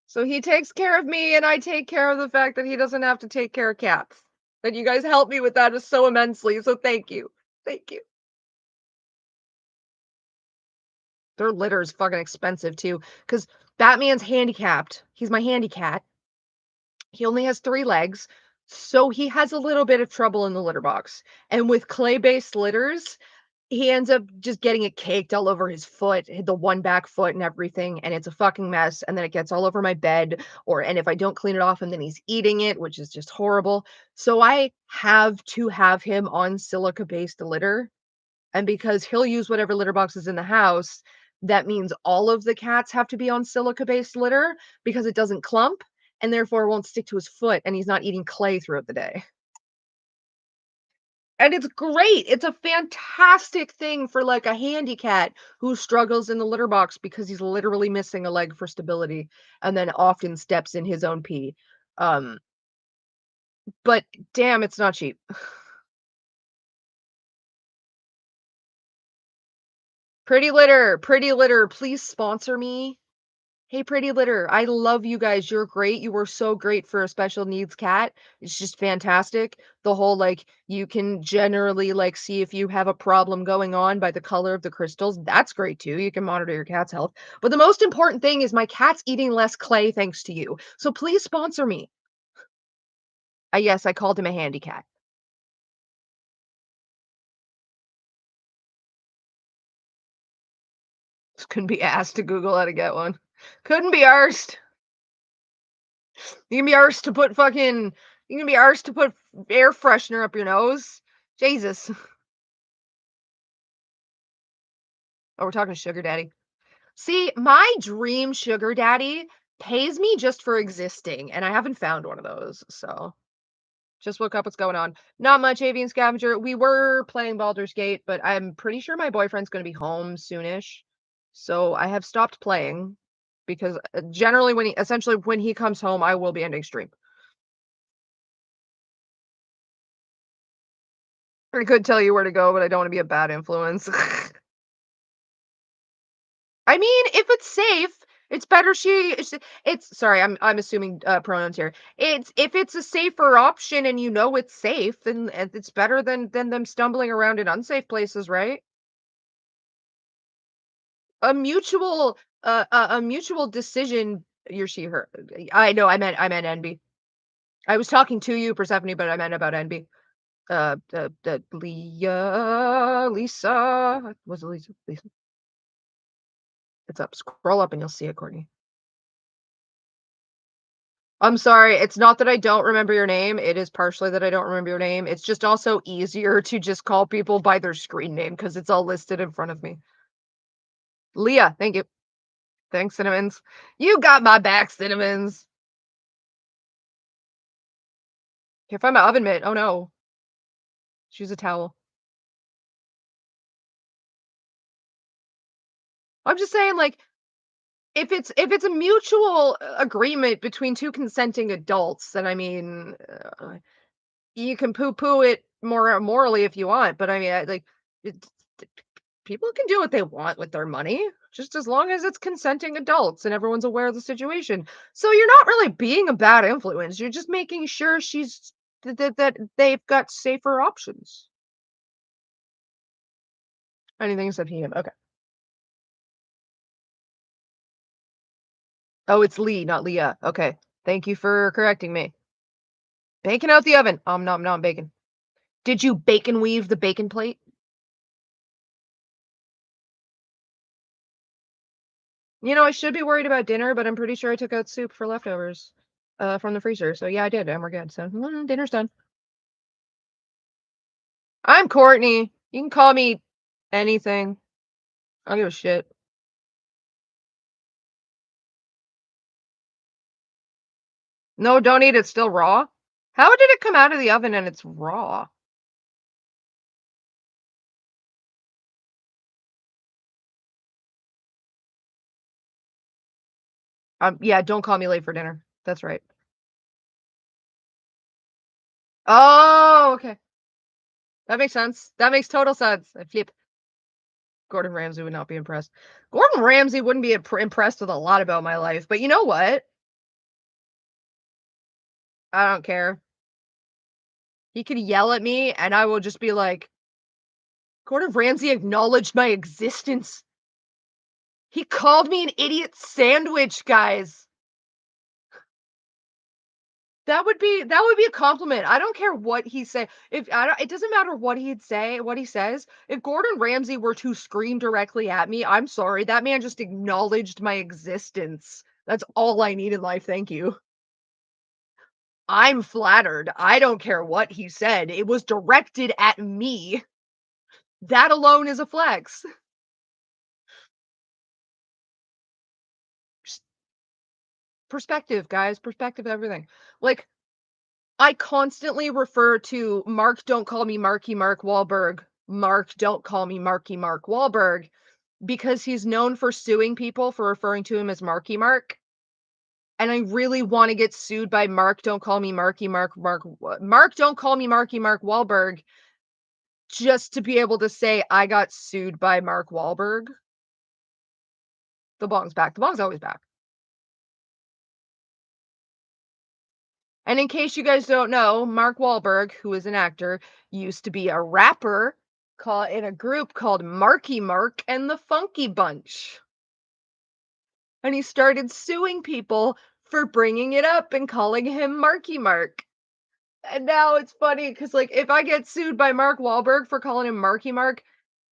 So he takes care of me, and I take care of the fact that he doesn't have to take care of cats. And you guys help me with that so immensely. So thank you. Thank you. Their litter is fucking expensive too, because Batman's handicapped. He's my handy cat. He only has 3 legs, so he has a little bit of trouble in the litter box. And with clay-based litters, he ends up just getting it caked all over his foot, the one back foot and everything, and it's a fucking mess. And then it gets all over my bed, and if I don't clean it off, and then he's eating it, which is just horrible. So I have to have him on silica-based litter. And because he'll use whatever litter box is in the house, that means all of the cats have to be on silica-based litter because it doesn't clump and therefore won't stick to his foot and he's not eating clay throughout the day. And it's great. It's a fantastic thing for like a handy cat who struggles in the litter box because he's literally missing a leg for stability and then often steps in his own pee. Um, but damn, it's not cheap. Pretty Litter, please sponsor me. Hey, Pretty Litter, I love you guys. You're great. You were so great for a special needs cat. It's just fantastic. The whole like you can generally like see if you have a problem going on by the color of the crystals. That's great too. You can monitor your cat's health. But the most important thing is my cat's eating less clay thanks to you. So please sponsor me. Yes, I called him a handy cat. Just couldn't be asked to Google how to get one. Couldn't be arsed. You can be arsed to put fucking. You can be arsed to put air freshener up your nose. Jesus. Oh, we're talking sugar daddy. See, my dream sugar daddy pays me just for existing, and I haven't found one of those. So just look up what's going on. Not much, Avian Scavenger. We were playing Baldur's Gate, but I'm pretty sure my boyfriend's going to be home soonish. So I have stopped playing because generally essentially when he comes home, I will be ending stream. I could tell you where to go, but I don't want to be a bad influence. I mean, if it's safe, it's better it's sorry, I'm assuming pronouns here. It's if it's a safer option and you know it's safe, then it's better than them stumbling around in unsafe places, right? A mutual a mutual decision, your she her. I know I meant NB. I was talking to you, Persephone, but I meant about NB. The Lisa, was it Lisa? Lisa. It's up. Scroll up and you'll see it, Courtney. I'm sorry. It's not that I don't remember your name. It is partially that I don't remember your name. It's just also easier to just call people by their screen name because it's all listed in front of me. Leah, thank you. Thanks, Cinnamons. You got my back, Cinnamons. Can't find my oven mitt. Oh no. Choose a towel. I'm just saying, like, if it's a mutual agreement between two consenting adults, then I mean, you can poo-poo it more morally if you want, but I mean, like, it's, people can do what they want with their money, just as long as it's consenting adults and everyone's aware of the situation. So you're not really being a bad influence. You're just making sure that they've got safer options. Anything except helium. Okay. Oh, it's Lee, not Leah. Okay. Thank you for correcting me. Bacon out the oven. Nom nom bacon. Did you bacon weave the bacon plate? You know, I should be worried about dinner, but I'm pretty sure I took out soup for leftovers from the freezer. So yeah, I did, and we're good. So dinner's done. I'm Courtney. You can call me anything. I don't give a shit. No, don't eat it. Still raw. How did it come out of the oven and it's raw? Yeah, don't call me late for dinner. That's right. Oh, okay. That makes sense. That makes total sense. I flip. Gordon Ramsay would not be impressed. Gordon Ramsay wouldn't be impressed with a lot about my life, but you know what? I don't care. He could yell at me and I will just be like, Gordon Ramsay acknowledged my existence. He called me an idiot sandwich, guys. That would be a compliment. I don't care what he say. If I don't, it doesn't matter what he'd say, what he says. If Gordon Ramsay were to scream directly at me, I'm sorry. That man just acknowledged my existence. That's all I need in life. Thank you. I'm flattered. I don't care what he said. It was directed at me. That alone is a flex. Perspective, guys. Perspective, everything. Like, I constantly refer to Mark, don't call me Marky Mark Wahlberg. Mark, don't call me Marky Mark Wahlberg, because he's known for suing people for referring to him as Marky Mark. And I really want to get sued by Mark, don't call me Marky Mark, Mark, don't call me Marky Mark Wahlberg, just to be able to say I got sued by Mark Wahlberg. The bong's back. The bong's always back. And in case you guys don't know, Mark Wahlberg, who is an actor, used to be a rapper in a group called Marky Mark and the Funky Bunch. And he started suing people for bringing it up and calling him Marky Mark. And now it's funny because, like, if I get sued by Mark Wahlberg for calling him Marky Mark,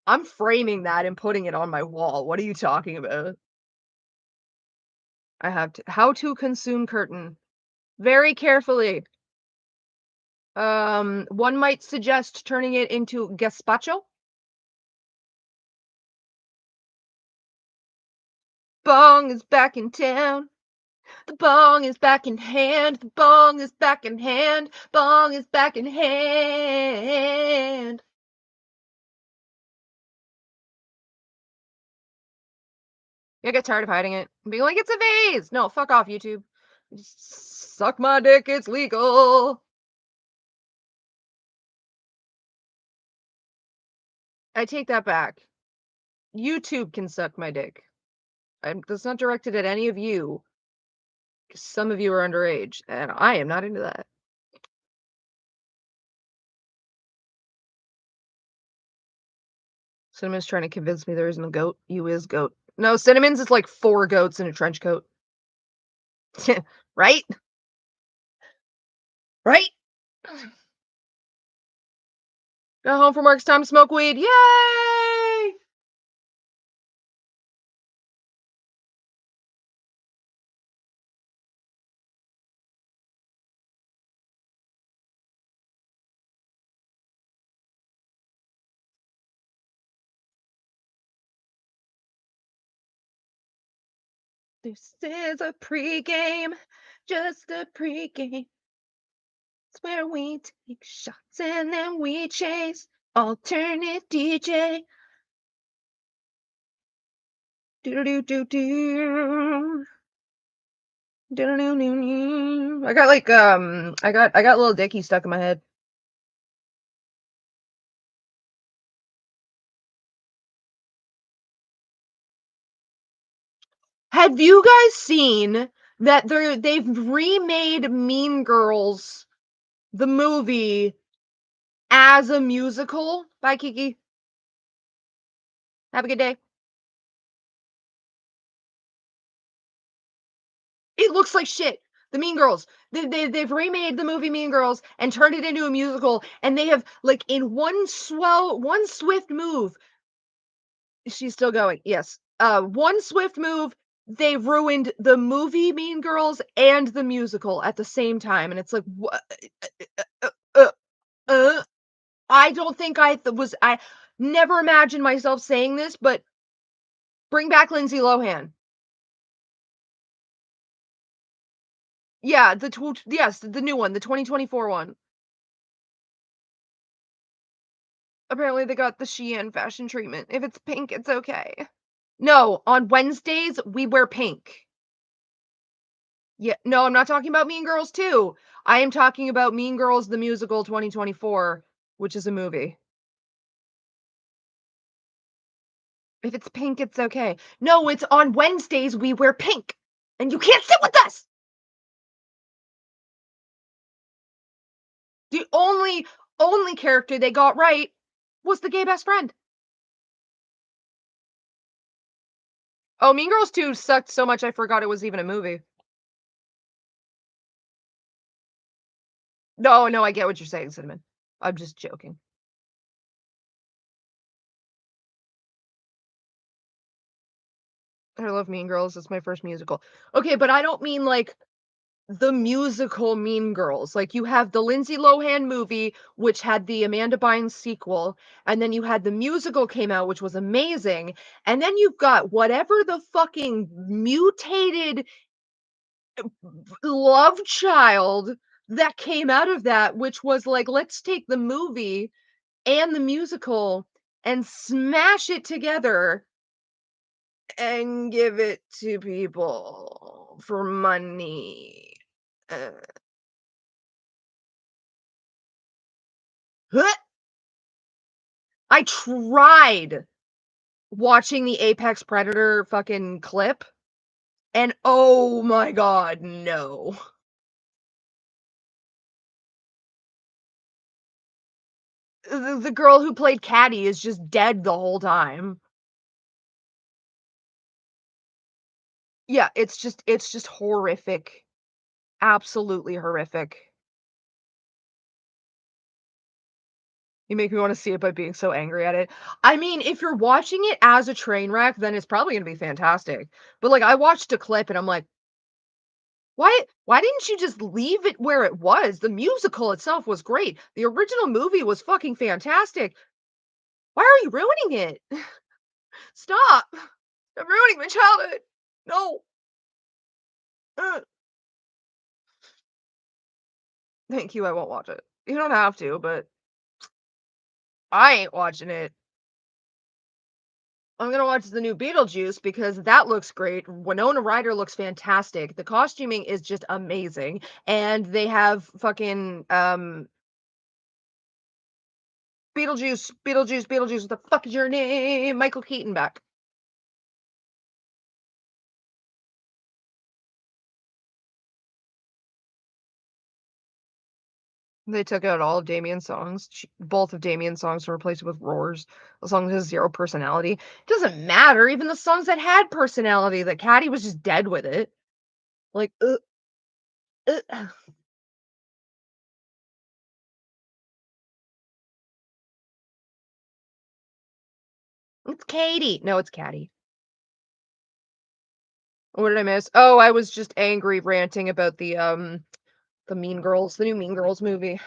I'm framing that and putting it on my wall. What are you talking about? I have to. How to consume curtain. Very carefully. One might suggest turning it into gazpacho. Bong is back in town. The bong is back in hand. The bong is back in hand. Bong is back in hand. I get tired of hiding it. Being like, it's a vase. No, fuck off, YouTube. Just suck my dick. It's legal. I take that back. YouTube can suck my dick. That's not directed at any of you. Some of you are underage, and I am not into that. Cinnamon's trying to convince me there isn't a goat. You is goat. No, Cinnamon's is like 4 goats in a trench coat. Right? Right? Got home from work, it's time to smoke weed. Yay! This is a pregame, just a pregame. It's where we take shots and then we chase. Alternate DJ. Do do do do. I got like I got Little Dicky stuck in my head. Have you guys seen that they've remade Mean Girls, the movie, as a musical? Bye, Kiki. Have a good day. It looks like shit. The Mean Girls. They've remade the movie Mean Girls and turned it into a musical, and they have, like, in one swift move. She's still going. Yes. One swift move, they ruined the movie Mean Girls and the musical at the same time, and it's like, what? I don't think I never imagined myself saying this, but bring back Lindsay Lohan. Yeah, yes, the new one, the 2024 one. Apparently they got the Shein fashion treatment. If it's pink, it's okay. No, on Wednesdays we wear pink. Yeah, no, I'm not talking about Mean Girls 2. I am talking about Mean Girls the Musical 2024, which is a movie. If it's pink, it's okay. No, it's on Wednesdays we wear pink. And you can't sit with us. The only character they got right was the gay best friend. Oh, Mean Girls 2 sucked so much I forgot it was even a movie. No, I get what you're saying, Cinnamon. I'm just joking. I love Mean Girls. It's my first musical. Okay, but I don't mean like the musical Mean Girls. Like, you have the Lindsay Lohan movie, which had the Amanda Bynes sequel, and then you had the musical came out, which was amazing, and then you've got whatever the fucking mutated love child that came out of that, which was like, let's take the movie and the musical and smash it together and give it to people for money. Uh, huh. I tried watching the Apex Predator fucking clip, and oh my god, no. The girl who played Caddy is just dead the whole time. Yeah, it's just horrific. Absolutely horrific. You make me wanna see it by being so angry at it. I mean, if you're watching it as a train wreck, then it's probably gonna be fantastic. But, like, I watched a clip and I'm like, why didn't you just leave it where it was? The musical itself was great. The original movie was fucking fantastic. Why are you ruining it? Stop. Stop ruining my childhood. No. Ugh. Thank you, I won't watch it. You don't have to, but I ain't watching it. I'm gonna watch the new Beetlejuice because that looks great. Winona Ryder looks fantastic. The costuming is just amazing, and they have fucking Beetlejuice. What the fuck is your name? Michael Keaton back. They took out all of Damien's songs. Both of Damien's songs were replaced with roars. The song has zero personality. It doesn't matter. Even the songs that had personality, that Caddy was just dead with it. Like, uh. It's Katie. No, it's Caddy. What did I miss? Oh, I was just angry ranting about the Mean Girls, the new Mean Girls movie.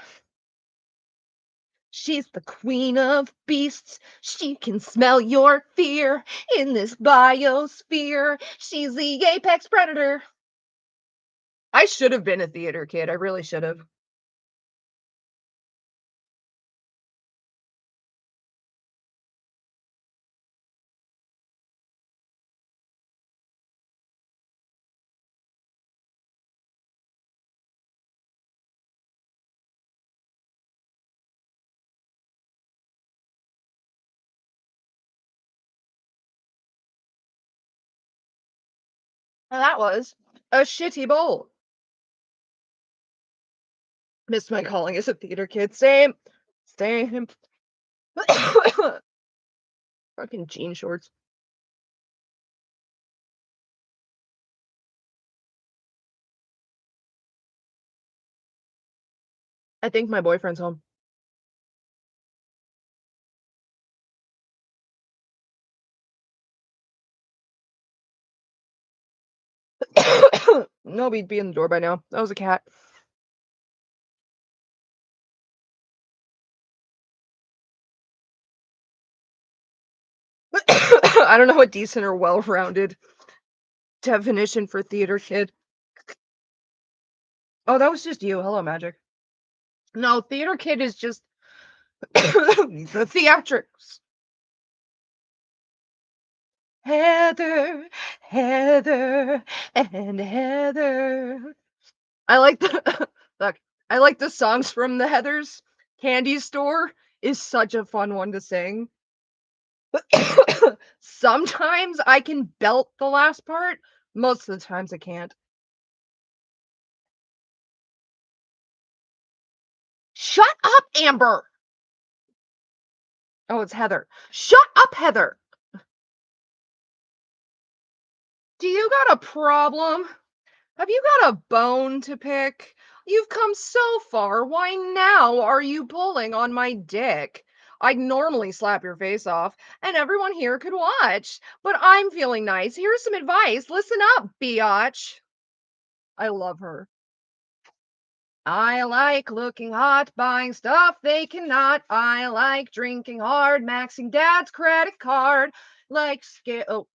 She's the queen of beasts. She can smell your fear in this biosphere. She's the apex predator. I should have been a theater kid. I really should have. And that was a shitty bowl. Missed my calling as a theater kid. Same. Same. Fucking jean shorts. I think my boyfriend's home. No, he'd be in the door by now. That was a cat. I don't know what decent or well-rounded definition for theater kid. Oh, that was just you. Hello, Magic. No, theater kid is just the theatrics. Heather, Heather, and Heather. I like the look. I like the songs from the Heathers. Candy Store is such a fun one to sing. Sometimes I can belt the last part. Most of the times I can't. Shut up, Amber. Oh, it's Heather. Shut up, Heather. Do you got a problem? Have you got a bone to pick? You've come so far. Why now are you pulling on my dick? I'd normally slap your face off, and everyone here could watch. But I'm feeling nice. Here's some advice. Listen up, biatch. I love her. I like looking hot, buying stuff they cannot. I like drinking hard, maxing dad's credit card. Like, oh,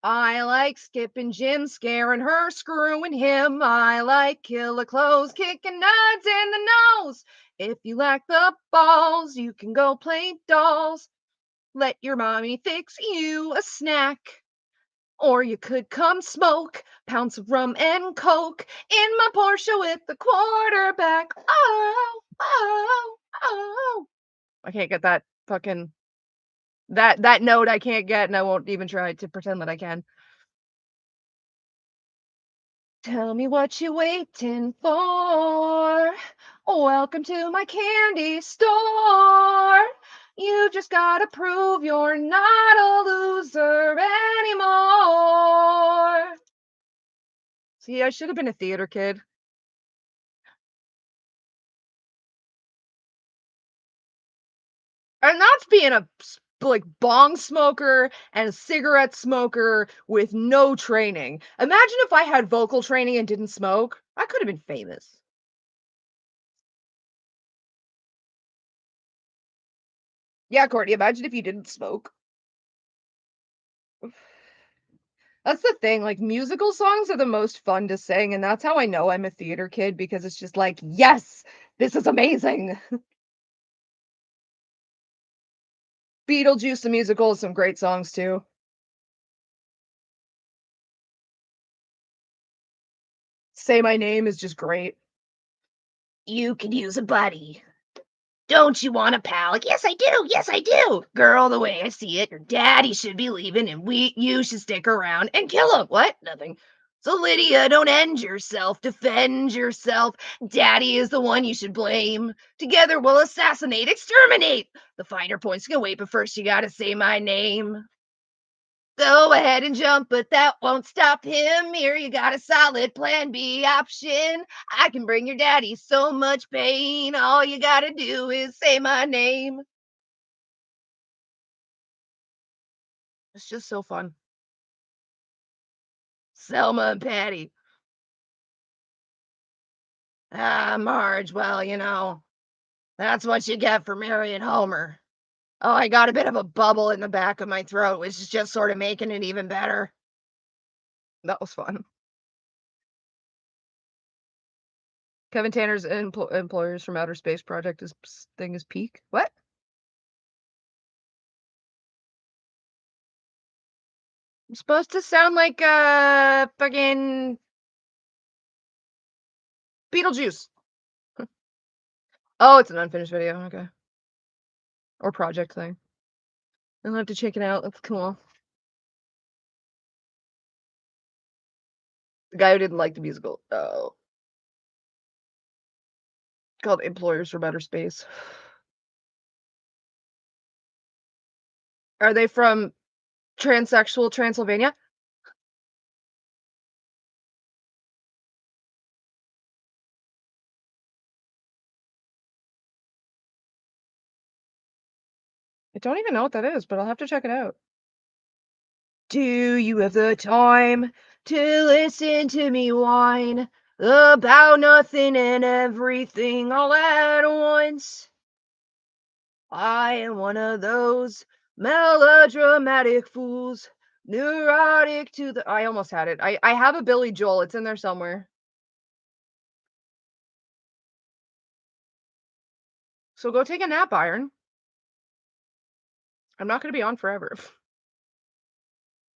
I like skipping Jim, scaring her, screwing him. I like killer clothes, kicking nuts in the nose. If you lack the balls, you can go play dolls. Let your mommy fix you a snack. Or you could come smoke pounds of rum and coke in my Porsche with the quarterback. Oh, oh, oh. I can't get that fucking that note I can't get, and I won't even try to pretend that I can. Tell me what you waiting for. Welcome to my candy store. You just gotta prove you're not a loser anymore. See, I should have been a theater kid. And that's being a like bong smoker and a cigarette smoker with no training. Imagine if I had vocal training and didn't smoke. I could have been famous. Yeah, Courtney, imagine if you didn't smoke. That's the thing, like, musical songs are the most fun to sing, and that's how I know I'm a theater kid because it's just like, "Yes, this is amazing." Beetlejuice the musical has some great songs too. Say My Name is just great. You could use a buddy. Don't you want a pal? Yes, I do. Yes, I do. Girl, the way I see it, your daddy should be leaving and you should stick around and kill him. What? Nothing. So, Lydia, don't end yourself. Defend yourself. Daddy is the one you should blame. Together we'll assassinate, exterminate. The finer points can wait, but first you gotta say my name. Go ahead and jump, but that won't stop him. Here you got a solid plan B option. I can bring your daddy so much pain. All you gotta do is say my name. It's just so fun. Selma and Patty. Ah, Marge, well, that's what you get for marrying Homer. Oh, I got a bit of a bubble in the back of my throat, which is just sort of making it even better. That was fun. Kevin Tanner's Employers from Outer Space project thing is peak. What? I'm supposed to sound like fucking Beetlejuice. Oh, it's an unfinished video. Okay. Or project thing. I'll have to check it out. That's cool. The guy who didn't like the musical. Oh. Called Employers from Outer Space. Are they from transsexual Transylvania? I don't even know what that is, but I'll have to check it out. Do you have the time to listen to me whine about nothing and everything all at once? I am one of those melodramatic fools, neurotic to the. I almost had it. I have a Billy Joel. It's in there somewhere. So go take a nap, Iron. I'm not going to be on forever.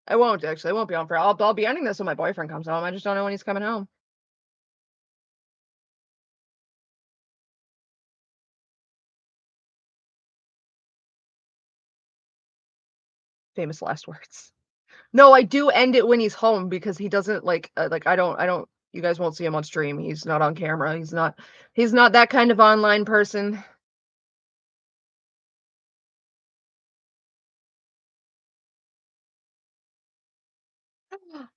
I won't actually. I won't be on forever. I'll be ending this when my boyfriend comes home. I just don't know when he's coming home. Famous last words. No, I do end it when he's home because he doesn't like I don't you guys won't see him on stream. He's not on camera. He's not that kind of online person.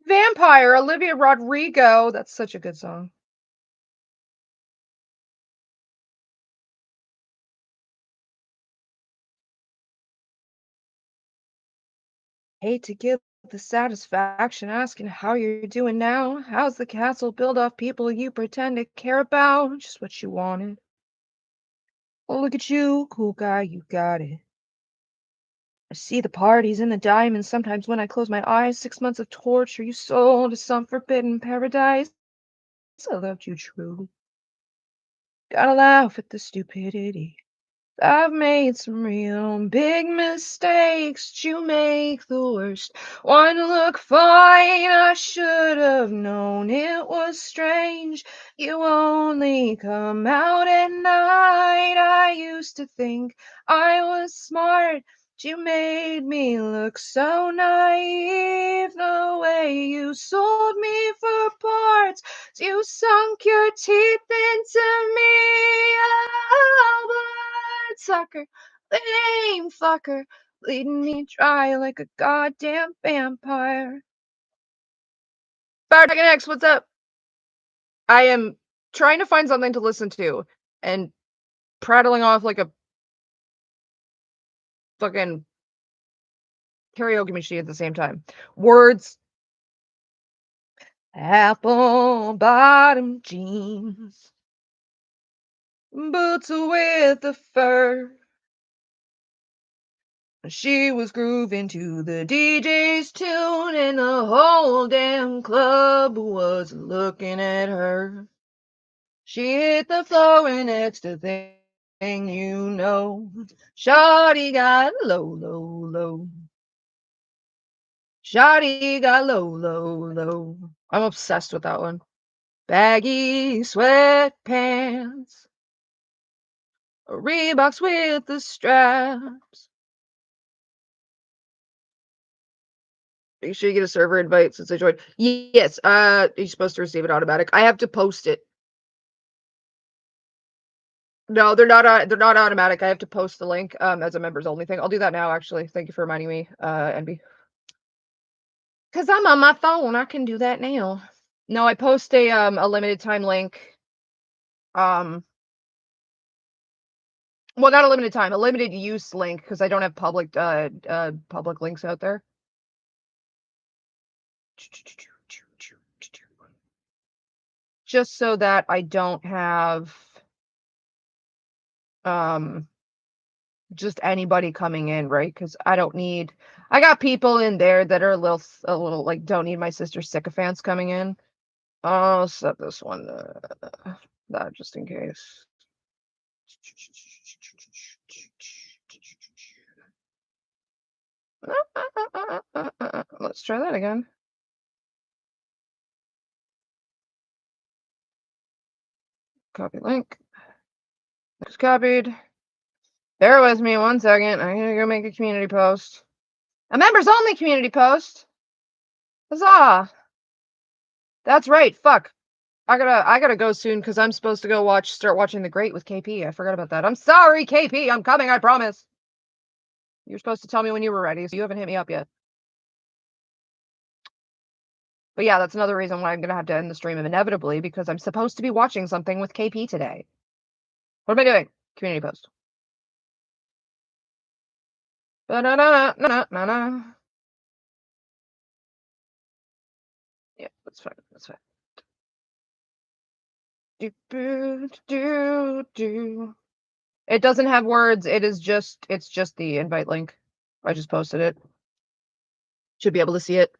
Vampire, Olivia Rodrigo. That's such a good song. Hate to give the satisfaction asking how you're doing now. How's the castle built off people you pretend to care about? Just what you wanted. Oh, look at you, cool guy, you got it. I see the parties and the diamonds sometimes when I close my eyes. 6 months of torture you sold to some forbidden paradise. I loved you true. Gotta laugh at the stupidity. I've made some real big mistakes. You make the worst one look fine. I should have known it was strange. You only come out at night. I used to think I was smart. You made me look so naive. The way you sold me for parts. You sunk your teeth into me. Oh, sucker, lame fucker, bleeding me dry like a goddamn vampire. Fire Dragon X, what's up? I am trying to find something to listen to and prattling off like a fucking karaoke machine at the same time. Words. Apple bottom jeans. Boots with the fur. She was grooving to the DJ's tune, and the whole damn club was looking at her. She hit the floor, and next thing you know, Shawty got low, low, low. Shawty got low, low, low. I'm obsessed with that one. Baggy sweatpants, Reeboks with the straps. Make sure you get a server invite since I joined. Yes, you're supposed to receive it automatic. I have to post it. No, they're not automatic. I have to post the link as a members only thing. I'll do that now, actually. Thank you for reminding me, NB. Because I'm on my phone. I can do that now. No, I post a limited time link. Well, not a limited time, a limited use link, because I don't have public links out there. Just so that I don't have just anybody coming in, right? Because I got people in there that are a little like don't need my sister's sycophants coming in. I'll set this one that just in case. Let's try that again. Copy link. It's copied. Bear with me 1 second. I'm gonna go make a community post. A members only community post. Huzzah! That's right. Fuck. I gotta go soon because I'm supposed to go start watching The Great with KP. I forgot about that. I'm sorry, KP. I'm coming. I promise. You're supposed to tell me when you were ready, so you haven't hit me up yet. But yeah, that's another reason why I'm gonna have to end the stream inevitably because I'm supposed to be watching something with KP today. What am I doing? Community post. Ba-da-da-da-da-da-da. Yeah, that's fine. That's fine. It doesn't have words. It's just the invite link. I just posted it. Should be able to see it.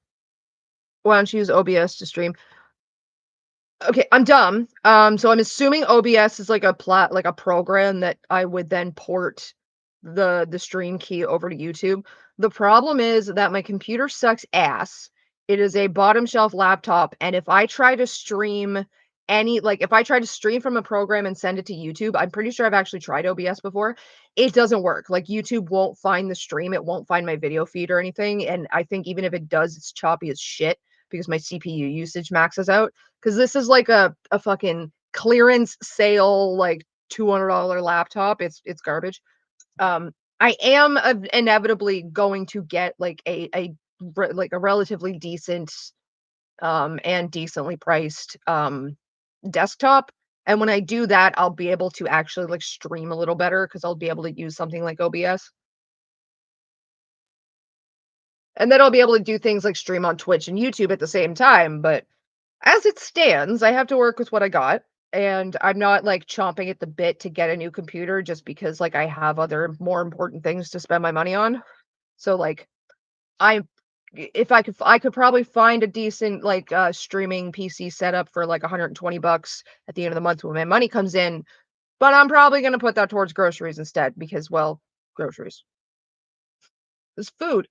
Why don't you use OBS to stream? Okay, I'm dumb. So I'm assuming OBS is like a program that I would then port the stream key over to YouTube. The problem is that my computer sucks ass. It is a bottom shelf laptop, and if I try to stream from a program and send it to YouTube, I'm pretty sure I've actually tried OBS before. It doesn't work. Like YouTube won't find the stream, it won't find my video feed or anything. And I think even if it does, it's choppy as shit because my CPU usage maxes out. Because this is like a fucking clearance sale, like $200 laptop. It's garbage. I am inevitably going to get like a relatively decent and decently priced desktop, and when I do that I'll be able to actually like stream a little better because I'll be able to use something like OBS, and then I'll be able to do things like stream on Twitch and YouTube at the same time. But as it stands, I have to work with what I got, and I'm not like chomping at the bit to get a new computer just because like I have other more important things to spend my money on. So like if I could probably find a decent like streaming PC setup for like $120 at the end of the month when my money comes in, but I'm probably gonna put that towards groceries instead because, well, groceries. It's food.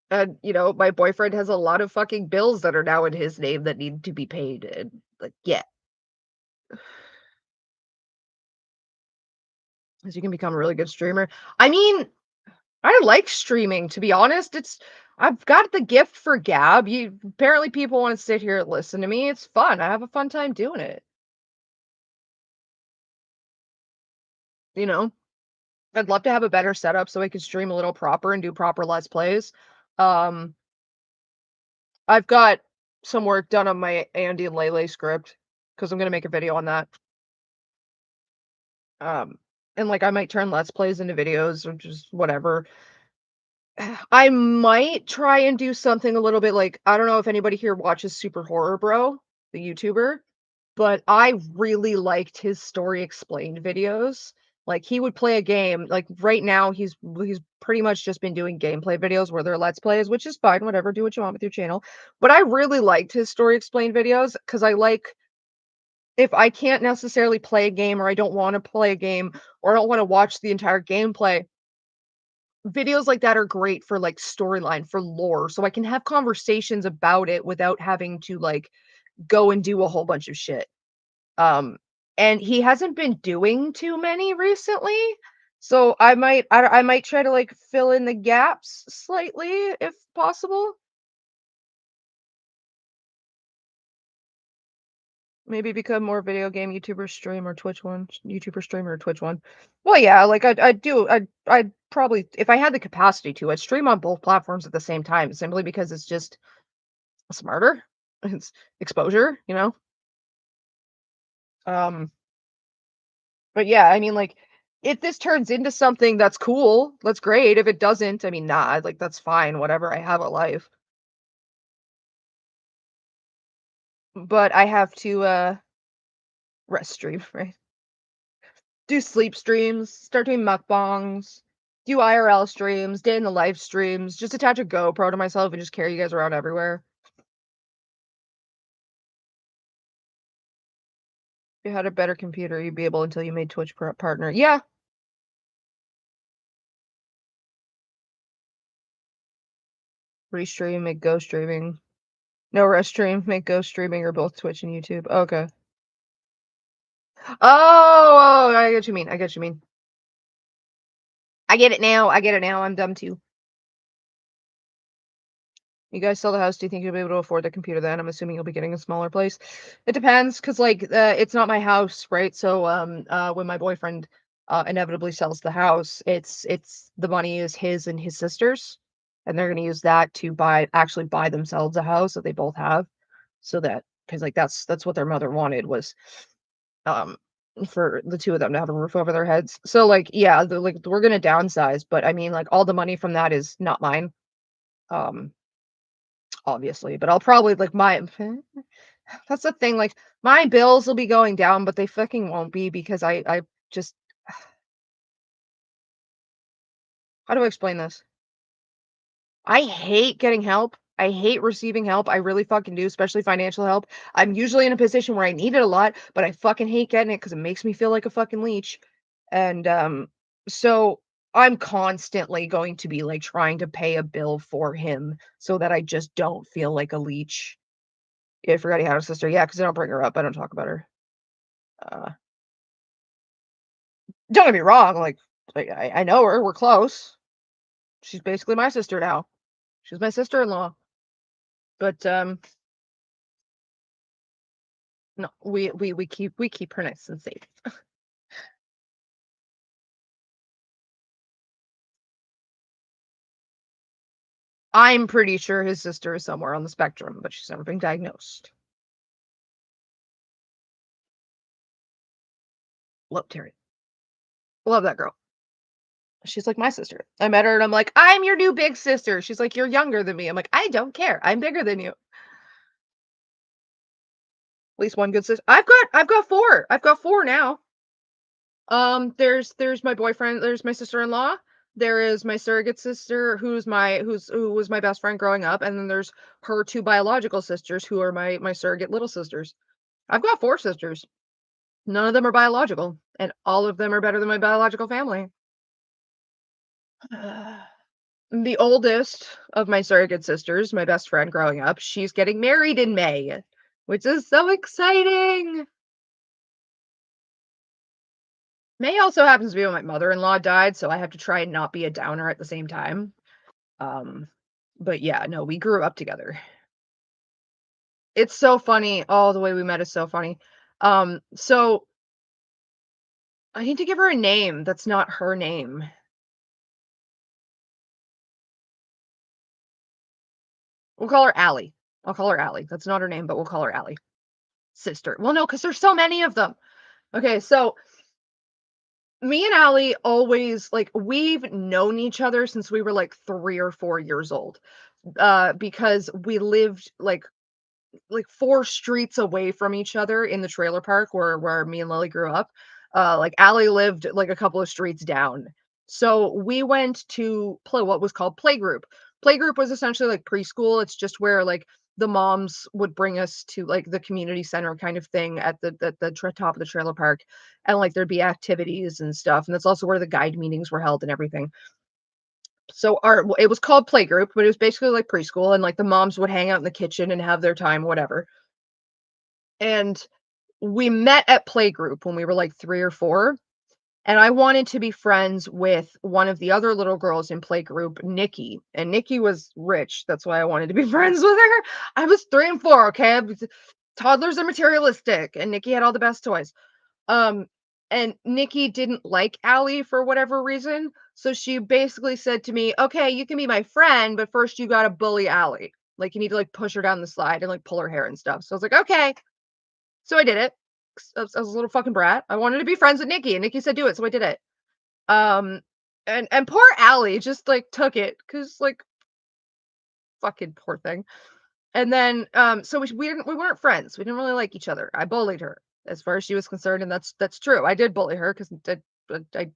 And, my boyfriend has a lot of fucking bills that are now in his name that need to be paid, and, like, yeah. Because you can become a really good streamer. I mean, I like streaming, to be honest. I've got the gift for gab. Apparently people wanna sit here and listen to me. It's fun. I have a fun time doing it, you know? I'd love to have a better setup so I could stream a little proper and do proper Let's Plays. Um, I've got some work done on my Andy and Lele script because I'm gonna make a video on that. Um, and like I might turn Let's Plays into videos or just whatever. I might try and do something a little bit like I don't know if anybody here watches Super Horror Bro, the YouTuber, but I really liked his story explained videos. Like he would play a game. Like right now he's pretty much just been doing gameplay videos where they're Let's Plays, which is fine, whatever, do what you want with your channel. But I really liked his story explained videos because I like if I can't necessarily play a game or I don't want to play a game or I don't want to watch the entire gameplay, videos like that are great for like storyline, for lore. So I can have conversations about it without having to like go and do a whole bunch of shit. Um, and he hasn't been doing too many recently. So I might try to like fill in the gaps slightly if possible. Maybe become more video game YouTuber stream or Twitch one, YouTuber streamer or Twitch one. Well, yeah, like I'd probably if I had the capacity to, I'd stream on both platforms at the same time simply because it's just smarter. It's exposure, you know? Um, but yeah, I mean like if this turns into something that's cool, that's great. If it doesn't, I mean, nah, like that's fine, whatever. I have a life. But I have to rest stream, right? Do sleep streams, start doing mukbangs, do IRL streams, day in the life streams, just attach a GoPro to myself and just carry you guys around everywhere. If you had a better computer, you'd be able until you made Twitch partner. Yeah. Restream, make go streaming. No rest stream, make go streaming or both Twitch and YouTube. Okay. Oh, I get what you mean. I get what you mean. I get it now. I get it now. I'm dumb too. You guys sell the house. Do you think you'll be able to afford the computer then? I'm assuming you'll be getting a smaller place. It depends, because like it's not my house, right? So when my boyfriend inevitably sells the house, it's the money is his and his sister's, and they're gonna use that to actually buy themselves a house that they both have, so that because like that's what their mother wanted was um for the two of them to have a roof over their heads. So like yeah, like we're gonna downsize, but I mean like all the money from that is not mine. Um Obviously, but I'll probably like my that's the thing, like my bills will be going down, but they fucking won't be because I just how do I explain this? I hate getting help. I hate receiving help. I really fucking do, especially financial help. I'm usually in a position where I need it a lot, but I fucking hate getting it because it makes me feel like a fucking leech. And so I'm constantly going to be like trying to pay a bill for him so that I just don't feel like a leech. Yeah, I forgot he had a sister. Yeah, because I don't bring her up. I don't talk about her. Uh, don't get me wrong. Like I know her. We're close. She's basically my sister now. She's my sister-in-law. But no, we keep her nice and safe. I'm pretty sure his sister is somewhere on the spectrum, but she's never been diagnosed. Love Terry. Love that girl. She's like my sister. I met her and I'm like, I'm your new big sister. She's like, you're younger than me. I'm like, I don't care. I'm bigger than you. At least one good sister. I've got four. I've got four now. There's my boyfriend, there's my sister-in-law, There is my surrogate sister who was my best friend growing up, and then there's her two biological sisters who are my surrogate little sisters. I've got 4 sisters. None of them are biological, and all of them are better than my biological family. The oldest of my surrogate sisters, my best friend growing up, she's getting married in May, which is so exciting. May also happens to be when my mother-in-law died, so I have to try and not be a downer at the same time. Um, but yeah, no, we grew up together. It's so funny. Oh, the way we met is so funny. So I need to give her a name that's not her name. We'll call her Allie. I'll call her Allie. That's not her name, but we'll call her Allie. Sister. Well, no, because there's so many of them. Okay, so me and Allie always like we've known each other since we were like 3 or 4 years old. Because we lived like 4 streets away from each other in the trailer park where me and Lily grew up. Like Allie lived like a couple of streets down. So we went to play what was called playgroup. Playgroup was essentially like preschool. It's just where like the moms would bring us to like the community center kind of thing at the top of the trailer park, and like there'd be activities and stuff. And that's also where the guide meetings were held and everything. So it was called playgroup, but it was basically like preschool, and like the moms would hang out in the kitchen and have their time, whatever. And we met at playgroup when we were like 3 or 4, and I wanted to be friends with one of the other little girls in playgroup, Nikki. And Nikki was rich. That's why I wanted to be friends with her. I was 3 and 4, okay? Toddlers are materialistic, and Nikki had all the best toys. Um, and Nikki didn't like Allie for whatever reason. So she basically said to me, okay, you can be my friend, but first you gotta bully Allie. Like you need to like push her down the slide and like pull her hair and stuff. So I was like, okay. So I did it. I was a little fucking brat. I wanted to be friends with Nikki, and Nikki said do it, so I did it. Um, and poor Allie just like took it because like fucking poor thing. And then so we weren't friends. We didn't really like each other. I bullied her as far as she was concerned, and that's true. I did bully her because I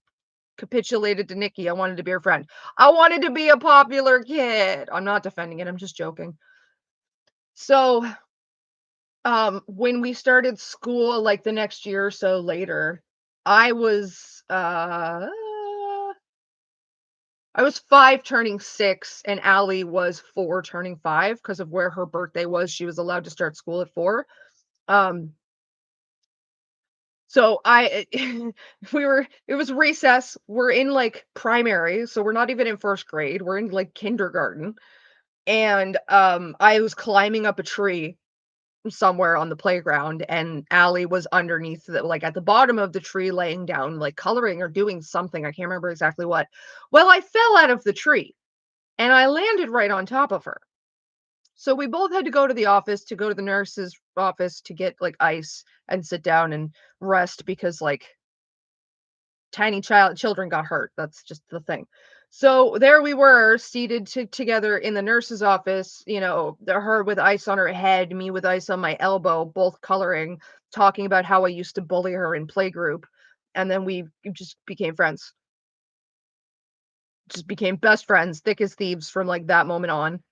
capitulated to Nikki. I wanted to be her friend. I wanted to be a popular kid. I'm not defending it. I'm just joking. So when we started school like the next year or so later, I was uh I was 5 turning 6, and Allie was 4 turning 5 because of where her birthday was. She was allowed to start school at 4. Um, so I it was recess. We're in like primary, so we're not even in 1st grade. We're in like kindergarten. And I was climbing up a tree somewhere on the playground, and Allie was underneath like at the bottom of the tree laying down, like coloring or doing something. I can't remember exactly what. Well, I fell out of the tree and I landed right on top of her. So we both had to go to the office, to go to the nurse's office to get like ice and sit down and rest because like children got hurt. That's just the thing. So there we were seated together in the nurse's office, her with ice on her head, me with ice on my elbow, both coloring, talking about how I used to bully her in playgroup. And then we just became friends, just became best friends, thick as thieves from like that moment on.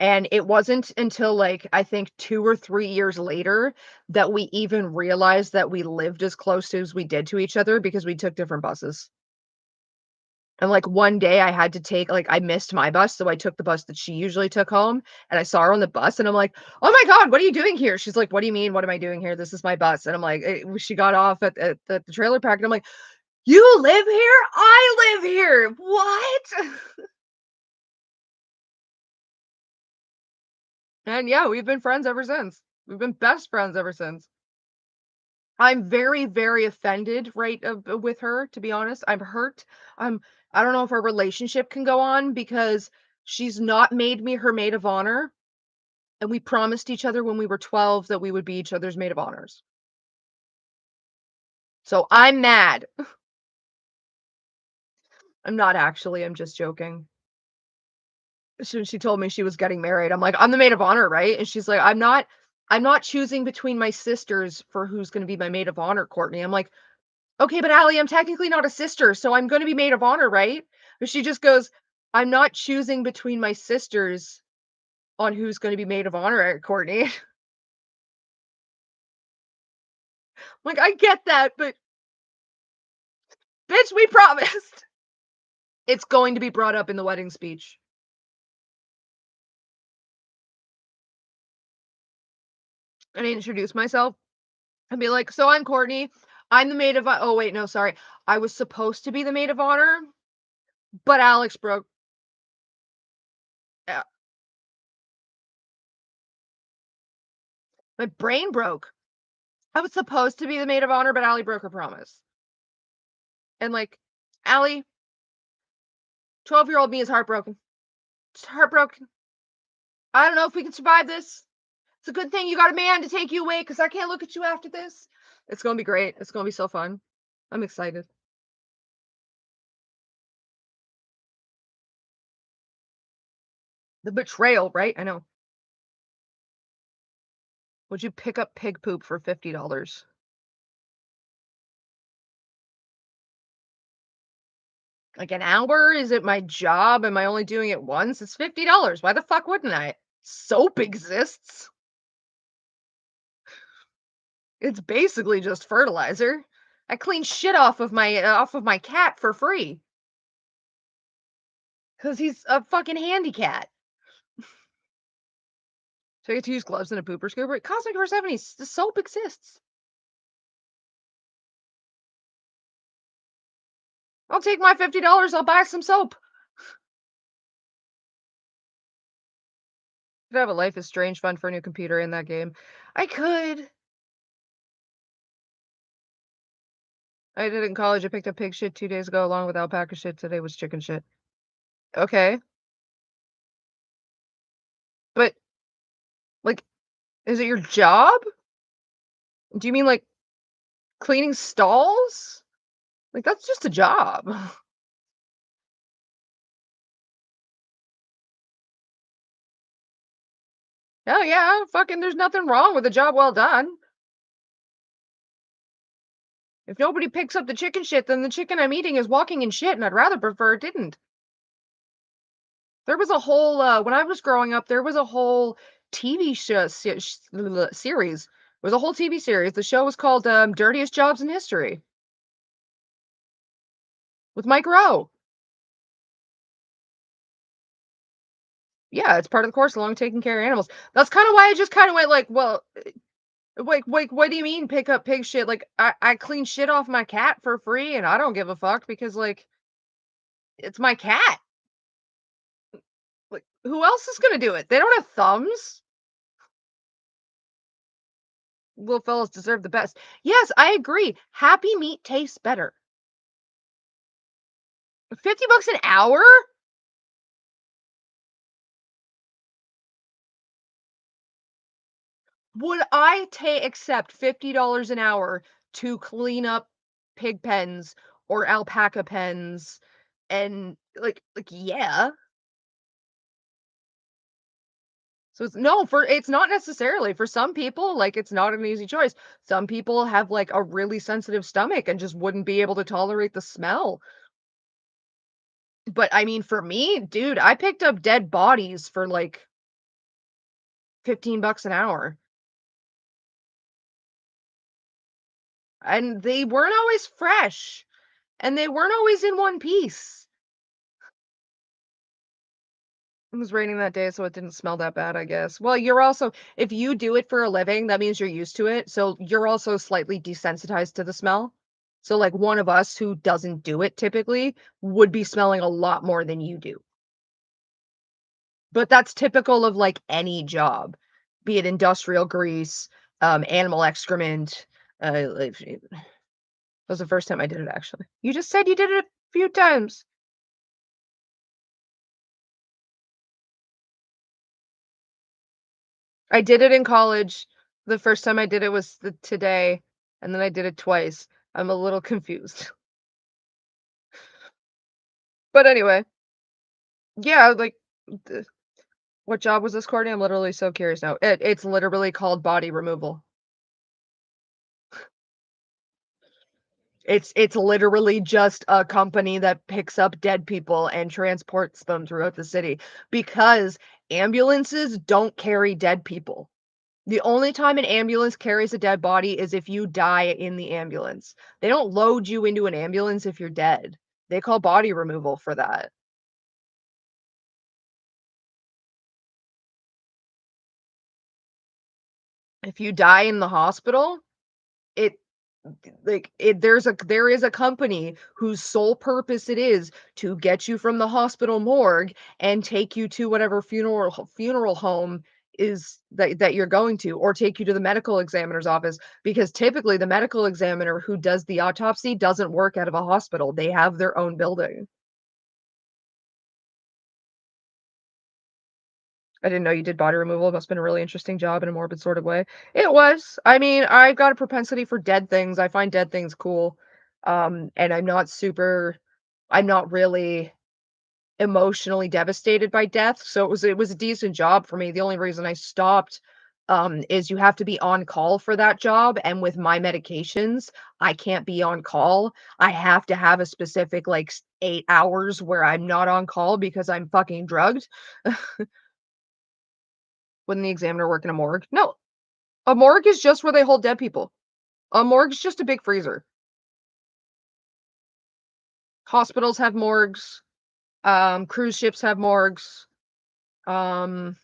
And it wasn't until, like, I think 2 or 3 years later that we even realized that we lived as close as we did to each other because we took different buses. And, like, one day I missed my bus, so I took the bus that she usually took home, and I saw her on the bus, and I'm like, "Oh my god, what are you doing here?" She's like, "What do you mean, what am I doing here? This is my bus." And I'm like she got off at the trailer park, and I'm like, "You live here? I live here. What?" And yeah, we've been friends ever since. We've been best friends ever since. I'm very, very offended, right, with her, to be honest. I'm hurt. I'm I don't know if our relationship can go on because she's not made me her maid of honor, and we promised each other when we were 12 that we would be each other's maid of honors. So I'm mad. I'm not actually, I'm just joking. She told me she was getting married. I'm like, "I'm the maid of honor, right?" And she's like, I'm not choosing between my sisters for who's gonna be my maid of honor, Courtney." I'm like, okay, but Allie, I'm technically not a sister, so I'm gonna be maid of honor, right? She just goes, "I'm not choosing between my sisters on who's gonna be maid of honor at Courtney." Like, I get that, but bitch, we promised. It's going to be brought up in the wedding speech. And I introduce myself and be like, "So I'm Courtney. I'm the maid of oh wait, no, sorry. I was supposed to be the maid of honor, but Alex broke." Yeah, my brain broke. I was supposed to be the maid of honor, but Allie broke her promise. And like, Allie, 12-year-old me is heartbroken. Just heartbroken. I don't know if we can survive this. It's a good thing you got a man to take you away because I can't look at you after this. It's gonna be great. It's gonna be so fun. I'm excited. The betrayal, right? I know. Would you pick up pig poop for $50? Like an hour? Is it my job? Am I only doing it once? It's $50. Why the fuck wouldn't I? Soap exists. It's basically just fertilizer. I clean shit off of my cat for free. Cause he's a fucking handy cat. So I get to use gloves and a pooper scooper. Cosmic 470, the soap exists. I'll take my $50. I'll buy some soap. Could have a Life is Strange fund for a new computer in that game. I could. I did it in college. I picked up pig shit 2 days ago along with alpaca shit. Today was chicken shit. Okay. But, like, is it your job? Do you mean, like, cleaning stalls? Like, that's just a job. Hell yeah, fucking there's nothing wrong with a job well done. If nobody picks up the chicken shit, then the chicken I'm eating is walking in shit, and I'd rather prefer it didn't. There was a whole, when I was growing up, there was a whole TV show series. It was a whole TV series. The show was called Dirtiest Jobs in History with Mike Rowe. Yeah, it's part of the course along with taking care of animals. That's kind of why I just kind of went like, well, like, what do you mean pick up pig shit? Like, I clean shit off my cat for free, and I don't give a fuck because like it's my cat. Like, who else is gonna do it? They don't have thumbs. Little fellas deserve the best. Yes, I agree. Happy meat tastes better. $50 an hour? Would I accept $50 an hour to clean up pig pens or alpaca pens and like yeah. So it's no, for it's not necessarily for some people, like it's not an easy choice. Some people have like a really sensitive stomach and just wouldn't be able to tolerate the smell. But I mean, for me, dude, I picked up dead bodies for like $15 an hour. And they weren't always fresh. And they weren't always in one piece. It was raining that day, so it didn't smell that bad, I guess. Well, you're also if you do it for a living, that means you're used to it. So you're also slightly desensitized to the smell. So like one of us who doesn't do it typically would be smelling a lot more than you do. But that's typical of like any job, be it industrial grease, animal excrement. That was the first time I did it actually. You just said you did it a few times. I did it in college. The first time I did it was today, and then I did it twice. I'm a little confused. But anyway, yeah, like, th what job was this, Courtney? I'm literally so curious now. It's literally called body removal. It's literally just a company that picks up dead people and transports them throughout the city because ambulances don't carry dead people. The only time an ambulance carries a dead body is if you die in the ambulance. They don't load you into an ambulance if you're dead. They call body removal for that. If you die in the hospital, it there is a company whose sole purpose it is to get you from the hospital morgue and take you to whatever funeral home is that you're going to, or take you to the medical examiner's office, because typically the medical examiner who does the autopsy doesn't work out of a hospital. They have their own building. I didn't know you did body removal. It must've been a really interesting job in a morbid sort of way. It was. I mean, I've got a propensity for dead things. I find dead things cool. And I'm not really emotionally devastated by death, so it was a decent job for me. The only reason I stopped, is you have to be on call for that job, and with my medications, I can't be on call. I have to have a specific, like, 8 hours where I'm not on call because I'm fucking drugged. Wouldn't the examiner work in a morgue? No, a morgue is just where they hold dead people. A morgue is just a big freezer. Hospitals have morgues, cruise ships have morgues. Um,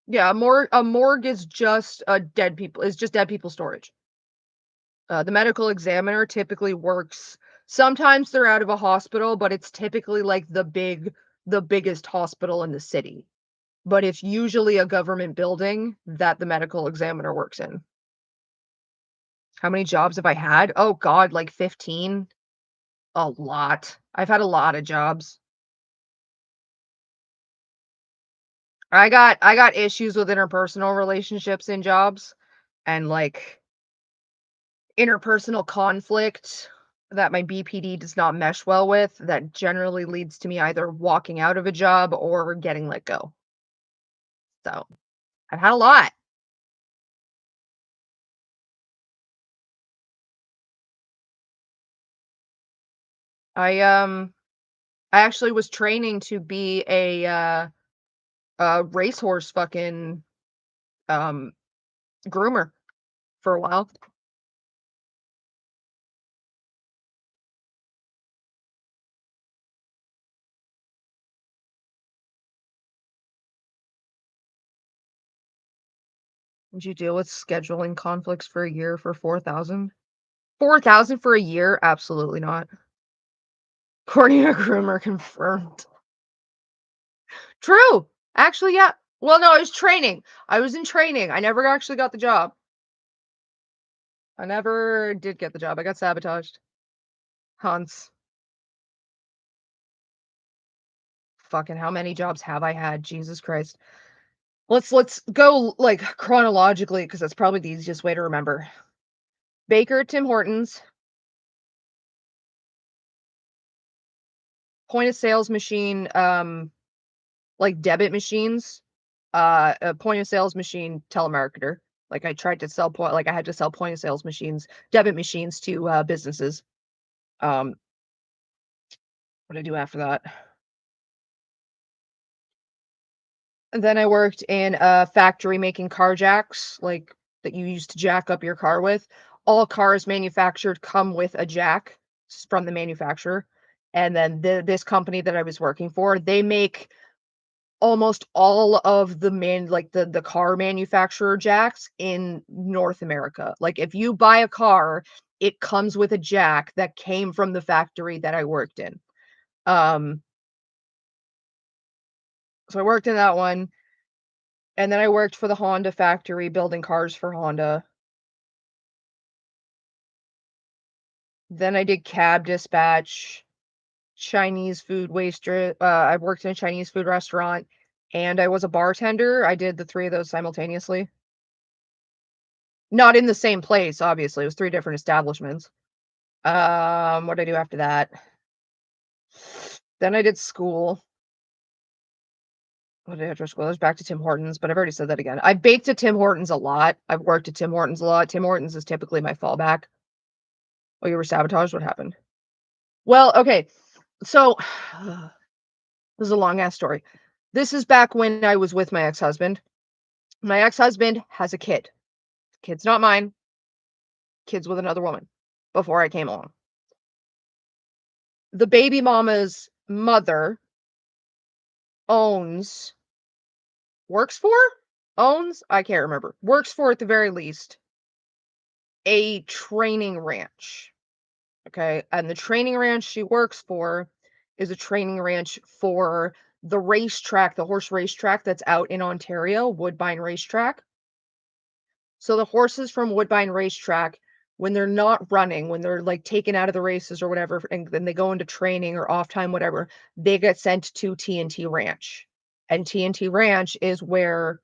yeah, a morgue is just dead people storage. The medical examiner typically works sometimes they're out of a hospital, but it's typically like the biggest hospital in the city. But it's usually a government building that the medical examiner works in. How many jobs have I had? Oh god, like 15? A lot. I've had a lot of jobs. I got issues with interpersonal relationships in jobs, and, like, interpersonal conflict that my BPD does not mesh well with, that generally leads to me either walking out of a job or getting let go. So, I've had a lot. I, um I actually was training to be a racehorse fucking, um, groomer for a while. Would you deal with scheduling conflicts for a year for 4,000? 4,000 for a year? Absolutely not. According to groomer confirmed. True. Actually, yeah. Well, no, I was training. I was in training. I never actually got the job. I never did get the job. I got sabotaged. Hunts. Fucking how many jobs have I had? Jesus Christ. Let's go like chronologically because that's probably the easiest way to remember. Baker, Tim Hortons, point of sales machine, like debit machines, a point of sales machine telemarketer. Like I tried to sell point, like I had to sell point of sales machines, debit machines to businesses. Um, what did I do after that? And then I worked in a factory making car jacks, like that you used to jack up your car with. All cars manufactured come with a jack from the manufacturer. And then this company that I was working for, they make almost all of the car manufacturer jacks in North America. Like if you buy a car, it comes with a jack that came from the factory that I worked in. Um, so I worked in that one, and then I worked for the Honda factory building cars for Honda. Then I did cab dispatch, Chinese food waster. I worked in a Chinese food restaurant, and I was a bartender. I did the three of those simultaneously. Not in the same place, obviously. It was three different establishments. What did I do after that? Then I did school. what did I after school? I was back to Tim Hortons, but I've already said that again. I've baked at Tim Hortons a lot. I've worked at Tim Hortons a lot. Tim Hortons is typically my fallback. Oh, you were sabotaged? What happened? Well, okay. So this is a long ass story. This is back when I was with my ex-husband. My ex-husband has a kid. Kid's not mine. Kid's with another woman before I came along. The baby mama's mother owns, works for, owns, I can't remember, works for at the very least, a training ranch. Okay. And the training ranch she works for is a training ranch for the racetrack, the horse racetrack that's out in Ontario, Woodbine Racetrack. So the horses from Woodbine Racetrack, when they're not running, when they're like taken out of the races or whatever, and then they go into training or off time, whatever, they get sent to TNT Ranch. And TNT Ranch is where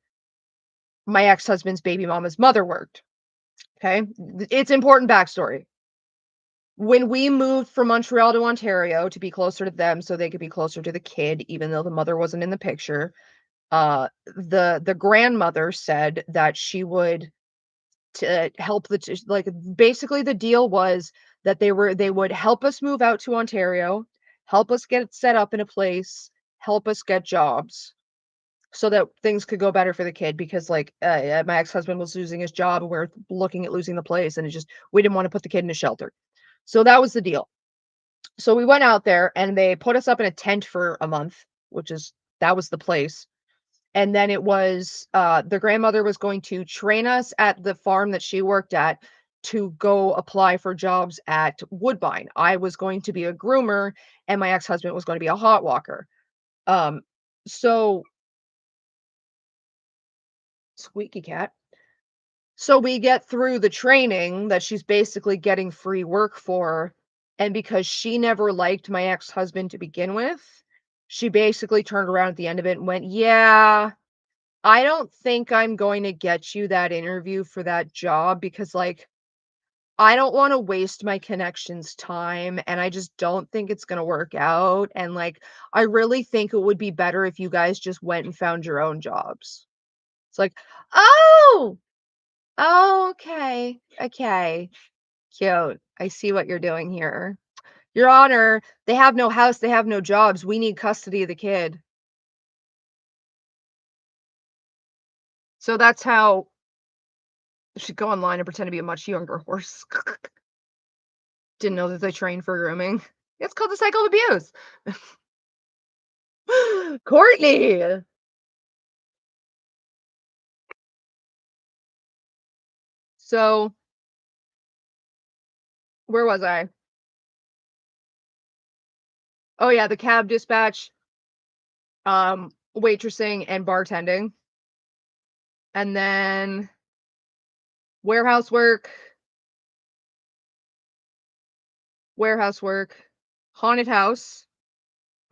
my ex-husband's baby mama's mother worked. Okay. It's important backstory. When we moved from Montreal to Ontario to be closer to them so they could be closer to the kid, even though the mother wasn't in the picture, the grandmother said that she would to help like basically the deal was that they would help us move out to Ontario, help us get set up in a place, help us get jobs so that things could go better for the kid because like my ex-husband was losing his job and we're looking at losing the place and we didn't want to put the kid in a shelter. So that was the deal. So we went out there and they put us up in a tent for a month, that was the place. And then it was the grandmother was going to train us at the farm that she worked at to go apply for jobs at Woodbine. I was going to be a groomer and my ex-husband was going to be a hot walker. So squeaky cat. So we get through the training that she's basically getting free work for. And because she never liked my ex-husband to begin with, she basically turned around at the end of it and went, yeah, I don't think I'm going to get you that interview for that job because, like, I don't want to waste my connections time and I just don't think it's going to work out. And, like, I really think it would be better if you guys just went and found your own jobs. It's like, oh, okay. Okay. Cute. I see what you're doing here. Your Honor, they have no house, they have no jobs. We need custody of the kid. So that's how should go online and pretend to be a much younger horse. Didn't know that they train for grooming. It's called the cycle of abuse. Courtney. So, where was I? Oh yeah, the cab dispatch, waitressing and bartending. And then warehouse work, haunted house.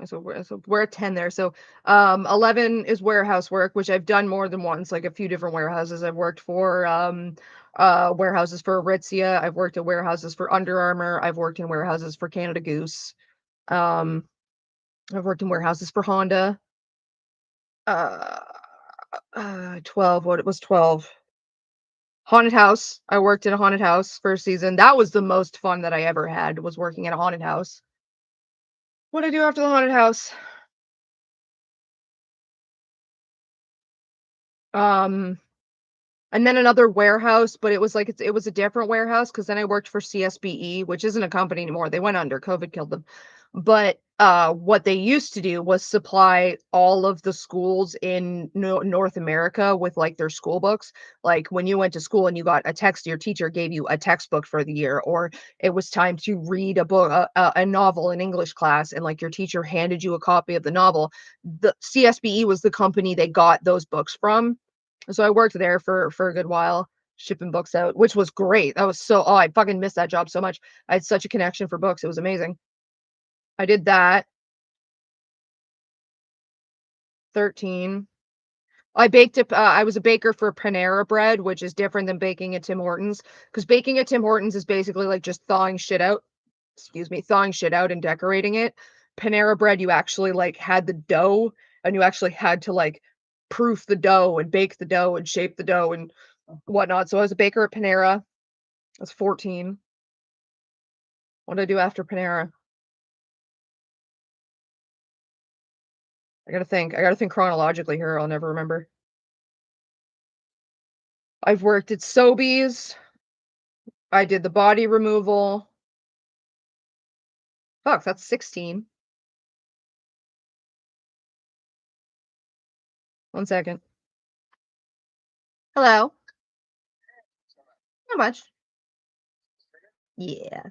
So we're at 10 there. So 11 is warehouse work, which I've done more than once, like a few different warehouses. I've worked for warehouses for Aritzia. I've worked at warehouses for Under Armour. I've worked in warehouses for Canada Goose. I've worked in warehouses for Honda. 12, what it was 12. Haunted house. I worked in a haunted house for a season. That was the most fun that I ever had, was working at a haunted house. What did I do after the haunted house? And then another warehouse, but it was like it was a different warehouse because then I worked for CSBE, which isn't a company anymore. They went under. COVID killed them. But what they used to do was supply all of the schools in North America with like their school books. Like when you went to school and you got a text, your teacher gave you a textbook for the year, or it was time to read a book, a novel in English class, and like your teacher handed you a copy of the novel. The CSBE was the company they got those books from. So I worked there for a good while, shipping books out, which was great. That was I fucking missed that job so much. I had such a connection for books. It was amazing. I did that. 13. I was a baker for Panera Bread, which is different than baking at Tim Hortons, because baking at Tim Hortons is basically like just thawing shit out and decorating it. Panera Bread, you actually like had the dough and you actually had to like proof the dough and bake the dough and shape the dough and whatnot. So I was a baker at Panera. I was 14. What did I do after Panera? I gotta think. I gotta think chronologically here. I'll never remember. I've worked at Sobeys. I did the body removal. Fuck, that's 16. 1 second. Hello. How much? Yeah.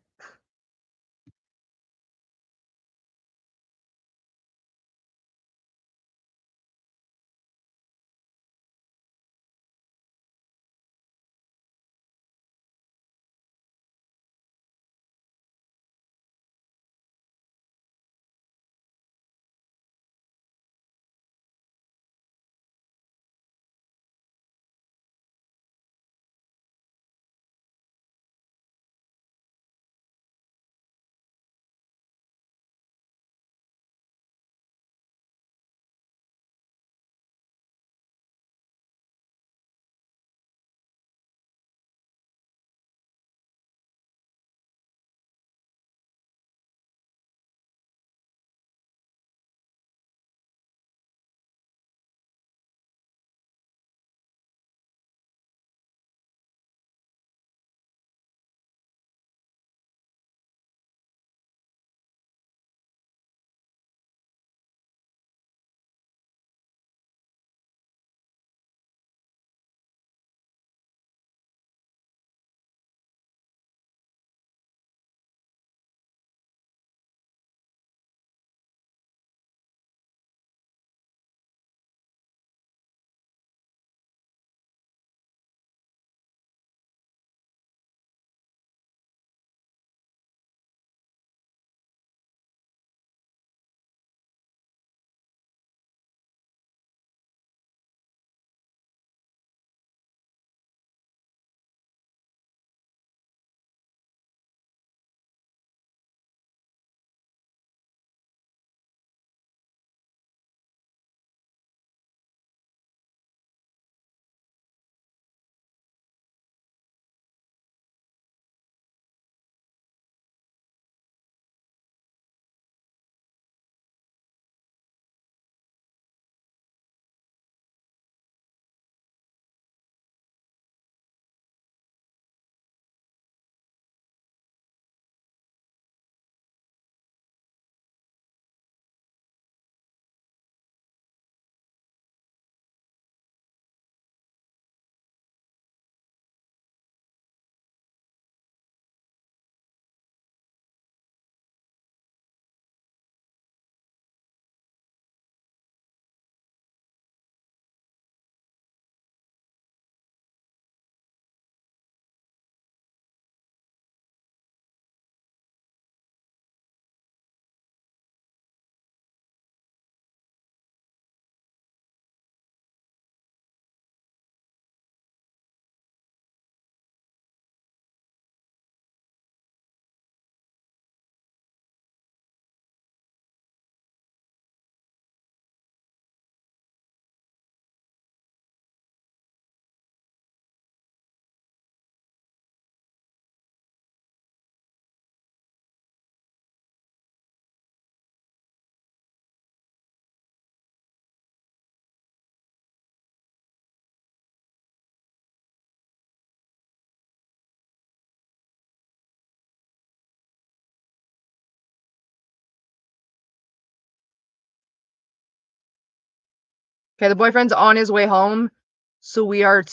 Okay, the boyfriend's on his way home, so we are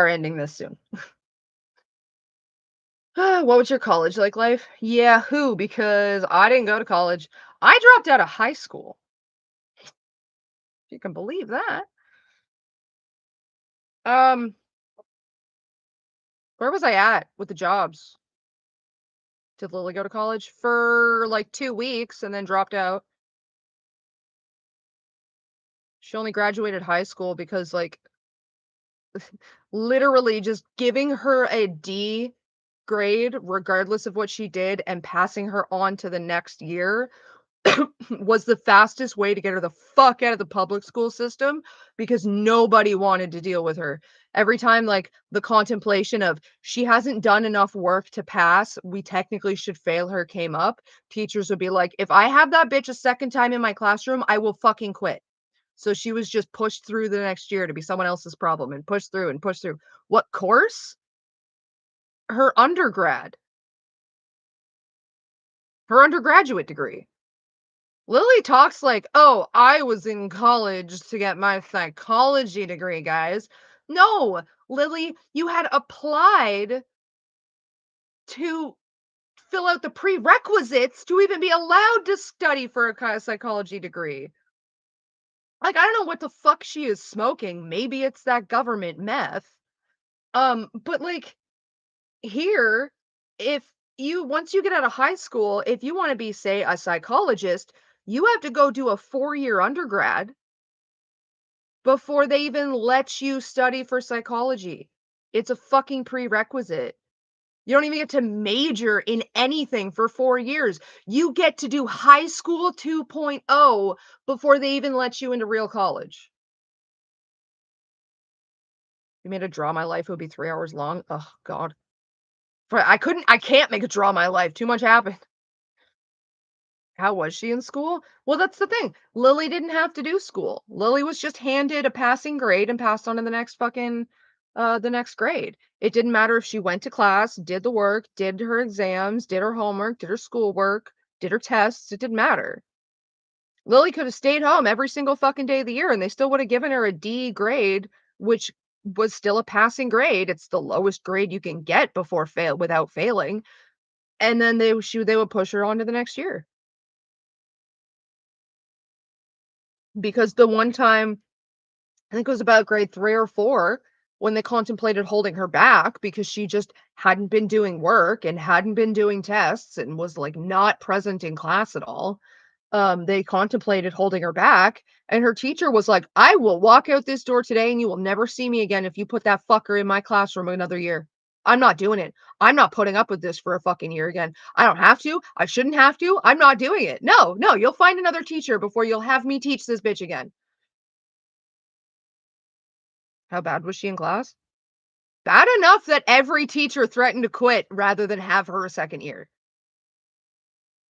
ending this soon. What was your college like life? Yeah, who? Because I didn't go to college. I dropped out of high school. If you can believe that. Um, where was I at with the jobs? Did Lily go to college for like 2 weeks and then dropped out? She only graduated high school because like literally just giving her a D grade regardless of what she did and passing her on to the next year was the fastest way to get her the fuck out of the public school system because nobody wanted to deal with her. Every time, like, the contemplation of she hasn't done enough work to pass, we technically should fail her came up, teachers would be like, if I have that bitch a second time in my classroom, I will fucking quit. So she was just pushed through the next year to be someone else's problem and pushed through and pushed through. What course? Her undergrad, her undergraduate degree. Lily talks like, "Oh, I was in college to get my psychology degree, guys." No, Lily, you had applied to fill out the prerequisites to even be allowed to study for a psychology degree. Like, I don't know what the fuck she is smoking. Maybe it's that government meth. But like here, if you once you get out of high school, if you want to be, say, a psychologist, you have to go do a 4-year undergrad before they even let you study for psychology. It's a fucking prerequisite. You don't even get to major in anything for 4 years. You get to do high school 2.0 before they even let you into real college. You made a draw my life, it would be 3 hours long. Oh god. I can't make a draw my life. Too much happened. How was she in school? Well, that's the thing. Lily didn't have to do school. Lily was just handed a passing grade and passed on to the next fucking the next grade. It didn't matter if she went to class, did the work, did her exams, did her homework, did her schoolwork, did her tests. It didn't matter. Lily could have stayed home every single fucking day of the year and they still would have given her a D grade, which was still a passing grade. It's the lowest grade you can get before fail without failing. And then they would push her on to the next year. Because the one time, I think it was about grade 3 or 4, when they contemplated holding her back because she just hadn't been doing work and hadn't been doing tests and was, like, not present in class at all, they contemplated holding her back, and her teacher was like, "I will walk out this door today, and you will never see me again if you put that fucker in my classroom another year. I'm not doing it. I'm not putting up with this for a fucking year again. I don't have to. I shouldn't have to. I'm not doing it. No, no, you'll find another teacher before you'll have me teach this bitch again." How bad was she in class? Bad enough that every teacher threatened to quit rather than have her a second year.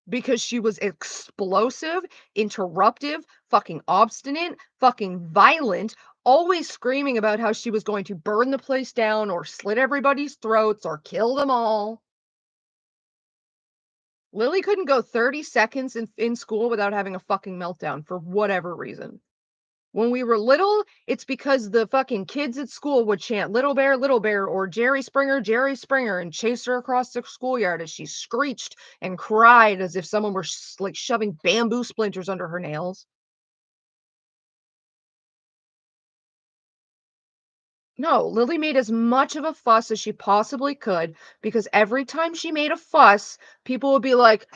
Because she was explosive, interruptive, fucking obstinate, fucking violent, always screaming about how she was going to burn the place down or slit everybody's throats or kill them all. Lily couldn't go 30 seconds in school without having a fucking meltdown for whatever reason. When we were little, it's because the fucking kids at school would chant Little Bear," or Jerry Springer," and chase her across the schoolyard as she screeched and cried as if someone were like shoving bamboo splinters under her nails. No, Lily made as much of a fuss as she possibly could because every time she made a fuss, people would be like,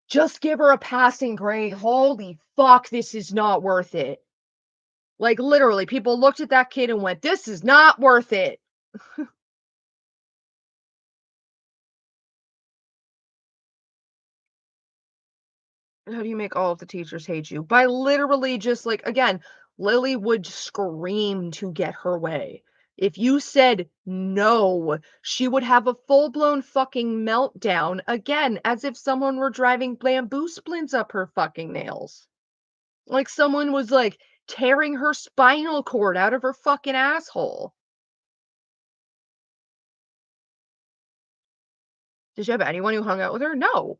just give her a passing grade. Holy fuck, this is not worth it. Like, literally, people looked at that kid and went, this is not worth it. How do you make all of the teachers hate you? By literally just like, again, Lily would scream to get her way. If you said no, she would have a full blown fucking meltdown again, as if someone were driving bamboo splints up her fucking nails. Like someone was like tearing her spinal cord out of her fucking asshole. Did you have anyone who hung out with her? No.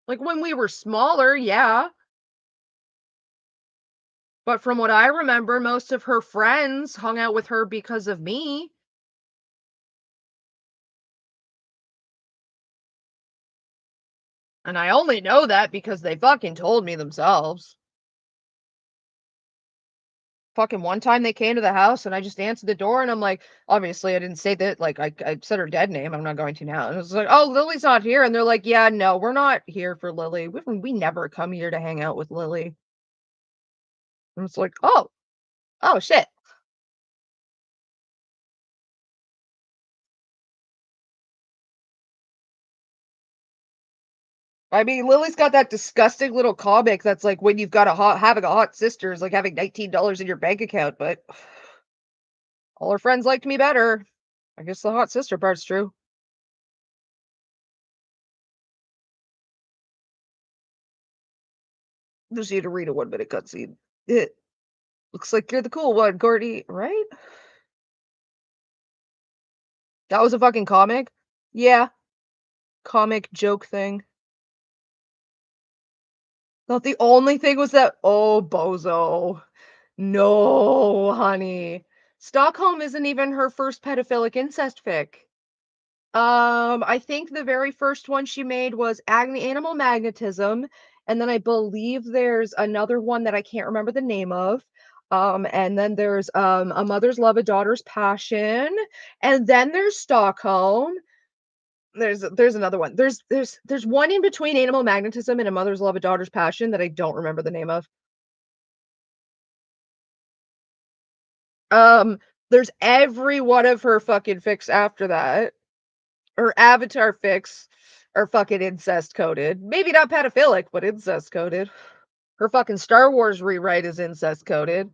Like when we were smaller, yeah. But from what I remember, most of her friends hung out with her because of me. And I only know that because they fucking told me themselves. Fucking one time they came to the house and I just answered the door and I'm like, obviously I didn't say that, like I said her dead name. I'm not going to now. And it was like, oh, Lily's not here. And they're like, yeah, no, we're not here for Lily. We never come here to hang out with Lily. And it's like, oh shit. I mean, Lily's got that disgusting little comic that's like when you've got having a hot sister is like having $19 in your bank account, but all her friends liked me better. I guess the hot sister part's true. Just need to read a 1-minute cutscene. It looks like you're the cool one, Gordy, right? That was a fucking comic? Yeah, comic joke thing. Thought the only thing was that oh, bozo. No, honey. Stockholm isn't even her first pedophilic incest fic. I think the very first one she made was Animal Magnetism, and then I believe there's another one that I can't remember the name of. And then there's A Mother's Love, A Daughter's Passion, and then there's Stockholm. There's another one. There's one in between Animal Magnetism and A Mother's Love, A Daughter's Passion that I don't remember the name of. Um, there's every one of her fucking fics after that. Her Avatar fics are fucking incest coded. Maybe not pedophilic, but incest coded. Her fucking Star Wars rewrite is incest coded.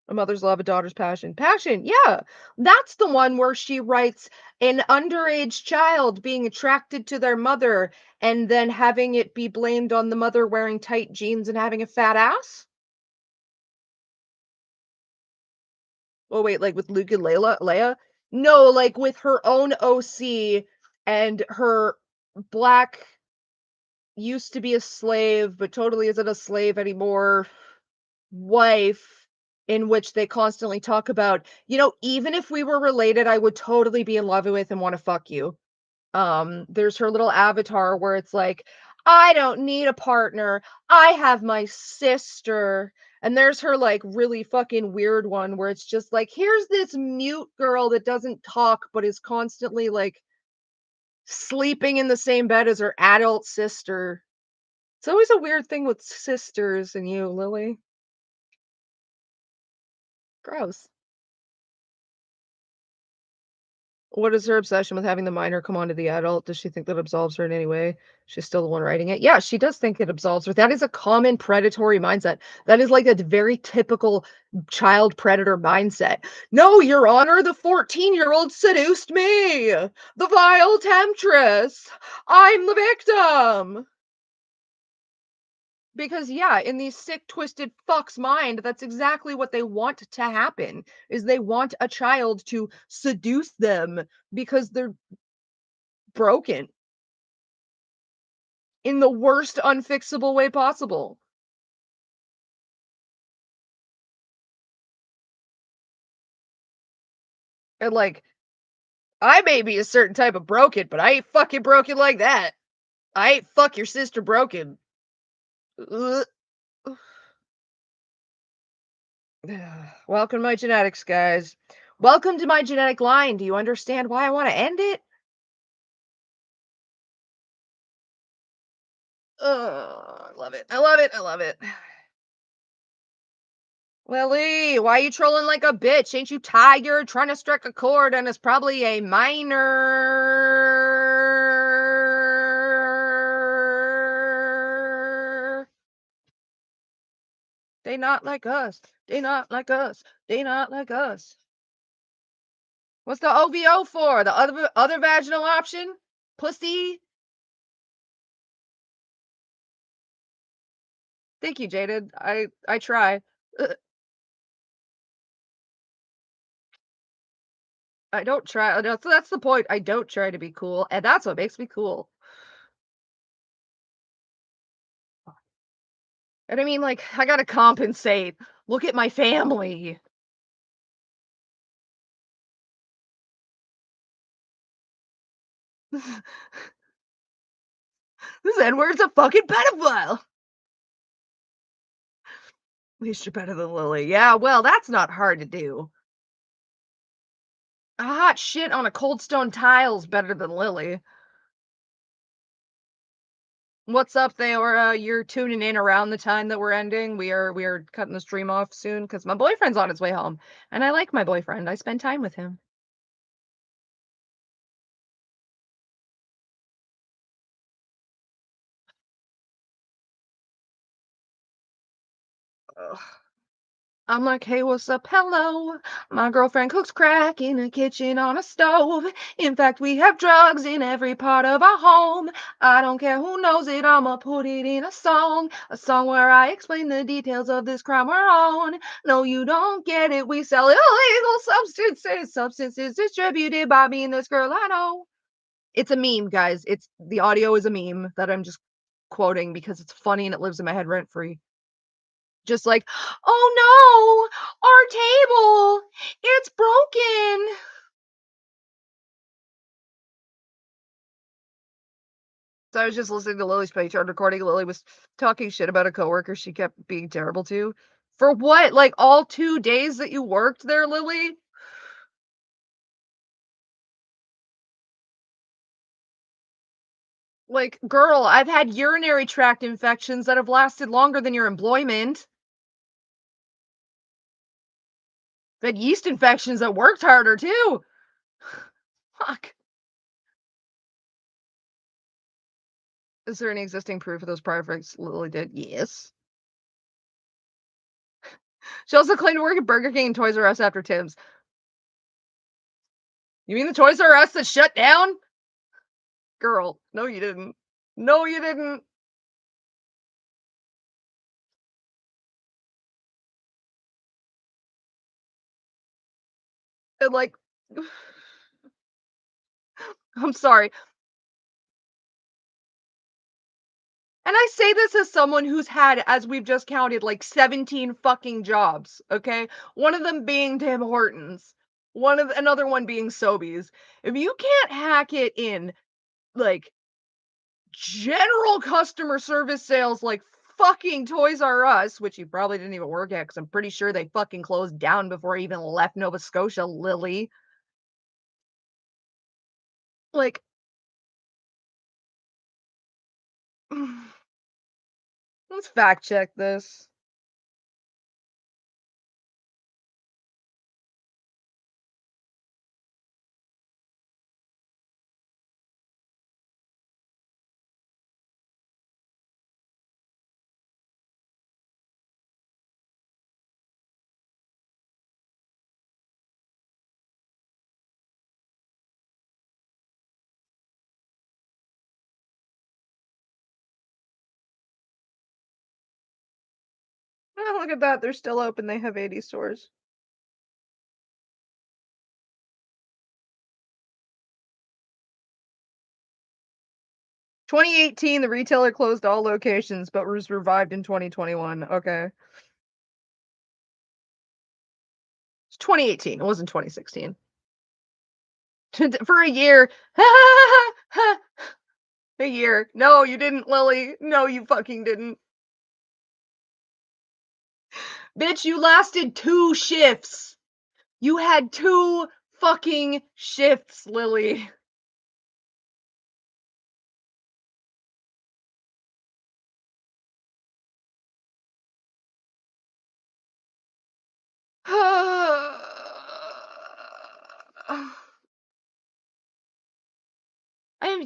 A Mother's Love, A Daughter's Passion. Passion, yeah. That's the one where she writes an underage child being attracted to their mother and then having it be blamed on the mother wearing tight jeans and having a fat ass. Oh wait, like with Luke and Leia? No, like with her own OC and her black used to be a slave, but totally isn't a slave anymore, wife, in which they constantly talk about, even if we were related, I would totally be in love with and want to fuck you. There's her little avatar where it's like, I don't need a partner. I have my sister. And there's her like really fucking weird one where it's just like, here's this mute girl that doesn't talk but is constantly like sleeping in the same bed as her adult sister. It's always a weird thing with sisters and you, Lily. Gross. What is her obsession with having the minor come on to the adult? Does she think that absolves her in any way? She's still the one writing it. Yeah, she does think it absolves her. That is a common predatory mindset. That is like a very typical child predator mindset. No, Your Honor, the 14-year-old seduced me. The vile temptress. I'm the victim. Because yeah, in these sick, twisted fucks' mind, that's exactly what they want to happen, is they want a child to seduce them because they're broken in the worst unfixable way possible. And like, I may be a certain type of broken, but I ain't fucking broken like that. I ain't fuck your sister broken. Ugh. Welcome to my genetics, guys. Welcome to my genetic line. Do you understand why I want to end it? I love it. I love it. I love it. Lily, why are you trolling like a bitch? Ain't you tired trying to strike a chord and it's probably a minor? They not like us. They not like us. They not like us. What's the OVO for? The other vaginal option? Pussy? Thank you, Jaded. I try. I don't try. That's the point. I don't try to be cool, and that's what makes me cool. And I mean, like, I gotta compensate. Look at my family. This N-word's a fucking pedophile. At least you're better than Lily. Yeah, well, that's not hard to do. A hot shit on a cold stone tile's better than Lily. What's up, Theora? You're tuning in around the time that we're ending. We are cutting the stream off soon because my boyfriend's on his way home, and I like my boyfriend. I spend time with him. Ugh. I'm like, hey, what's up? Hello. My girlfriend cooks crack in a kitchen on a stove. In fact, we have drugs in every part of our home. I don't care who knows it, I'ma put it in a song where I explain the details of this crime we're on. No, you don't get it. We sell illegal substances distributed by me and this girl I know. It's a meme, guys. The audio is a meme that I'm just quoting because it's funny and it lives in my head rent free. Just like, oh no, our table, it's broken. So I was just listening to Lily's Patreon recording. Lily was talking shit about a coworker she kept being terrible to. For what? Like all 2 days that you worked there, Lily? Like, girl, I've had urinary tract infections that have lasted longer than your employment. I've had yeast infections that worked harder too. Fuck. Is there any existing proof of those prior effects Lily did? Yes. She also claimed to work at Burger King and Toys R Us after Tim's. You mean the Toys R Us that shut down? Girl, no you didn't. No you didn't. And like, I'm sorry. And I say this as someone who's had, as we've just counted, like 17 fucking jobs, okay? One of them being Tim Hortons. Another one being Sobeys. If you can't hack it in like general customer service sales like fucking Toys R Us, which you probably didn't even work at because I'm pretty sure they fucking closed down before I even left Nova Scotia, Lily. Like, let's fact check this. Oh, look at that. They're still open. They have 80 stores. In 2018, the retailer closed all locations, but was revived in 2021. Okay. It's 2018. It wasn't 2016. For a year. A year. No, you didn't, Lily. No, you fucking didn't. Bitch, you lasted 2 shifts. You had 2 fucking shifts, Lily.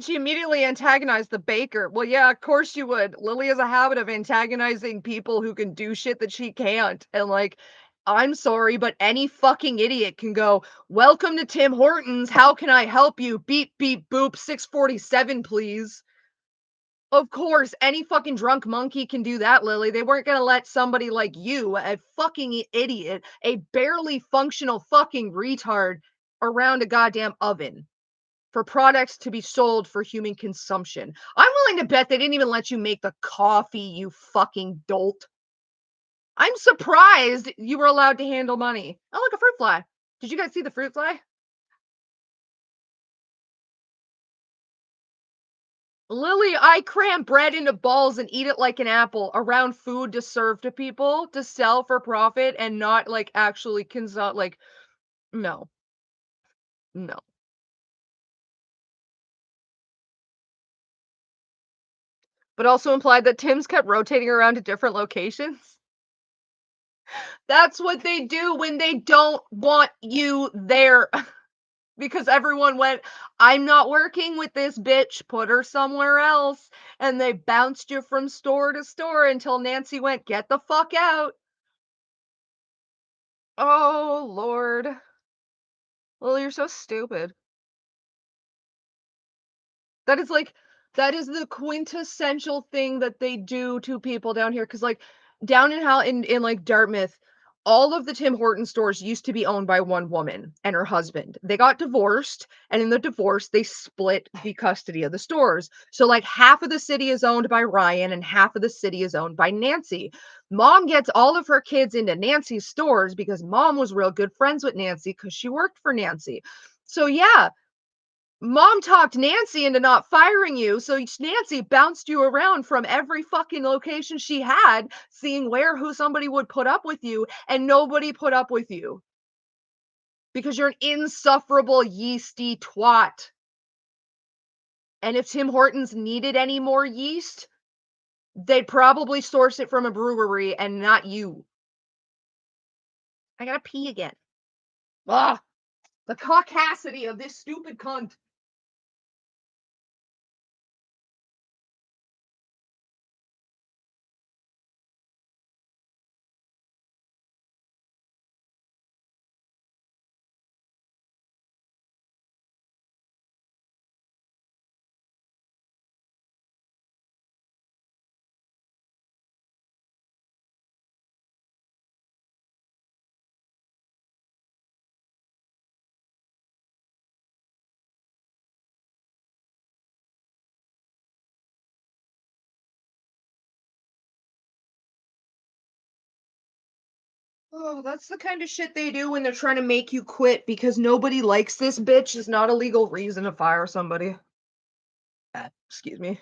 She immediately antagonized the baker. Well, yeah, of course you would. Lily has a habit of antagonizing people who can do shit that she can't. And like, I'm sorry, but any fucking idiot can go, welcome to Tim Hortons. How can I help you? Beep, beep, boop, 647, please. Of course, any fucking drunk monkey can do that, Lily. They weren't gonna let somebody like you, a fucking idiot, a barely functional fucking retard, around a goddamn oven for products to be sold for human consumption. I'm willing to bet they didn't even let you make the coffee, you fucking dolt. I'm surprised you were allowed to handle money. Oh, look, a fruit fly. Did you guys see the fruit fly? Lily, I cram bread into balls and eat it like an apple around food to serve to people to sell for profit and not like actually consume. Like, no, no. but also implied that Tim's kept rotating around to different locations. That's what they do when they don't want you there. Because everyone went, I'm not working with this bitch, put her somewhere else. And they bounced you from store to store until Nancy went, get the fuck out. Oh, Lord. Well, you're so stupid. That is like, that is the quintessential thing that they do to people down here. Cause like down in like Dartmouth, all of the Tim Horton stores used to be owned by one woman and her husband. They got divorced, and in the divorce, they split the custody of the stores. So like half of the city is owned by Ryan and half of the city is owned by Nancy. Mom gets all of her kids into Nancy's stores because mom was real good friends with Nancy because she worked for Nancy. So yeah, Mom talked Nancy into not firing you, so Nancy bounced you around from every fucking location she had, seeing who somebody would put up with you, and nobody put up with you. Because you're an insufferable, yeasty twat. And if Tim Hortons needed any more yeast, they'd probably source it from a brewery and not you. I gotta pee again. Ah, the caucasity of this stupid cunt. Oh, that's the kind of shit they do when they're trying to make you quit because nobody likes this bitch is not a legal reason to fire somebody. Excuse me.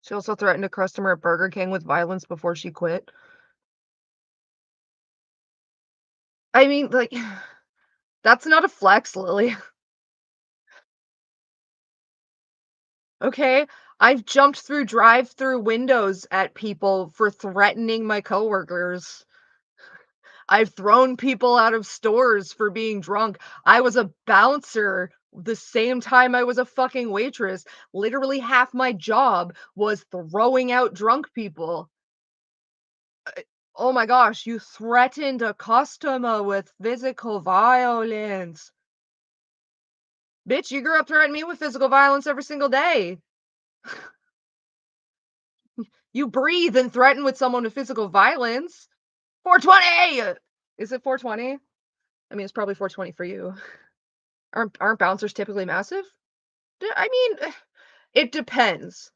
She also threatened a customer at Burger King with violence before she quit. I mean, like, that's not a flex, Lily. Okay? I've jumped through drive-through windows at people for threatening my coworkers. I've thrown people out of stores for being drunk. I was a bouncer the same time I was a fucking waitress. Literally half my job was throwing out drunk people. Oh my gosh, you threatened a customer with physical violence. Bitch, you grew up threatening me with physical violence every single day. You breathe and threaten with someone with physical violence. 420! Is it 420? I mean, it's probably 420 for you. Aren't bouncers typically massive? I mean, it depends.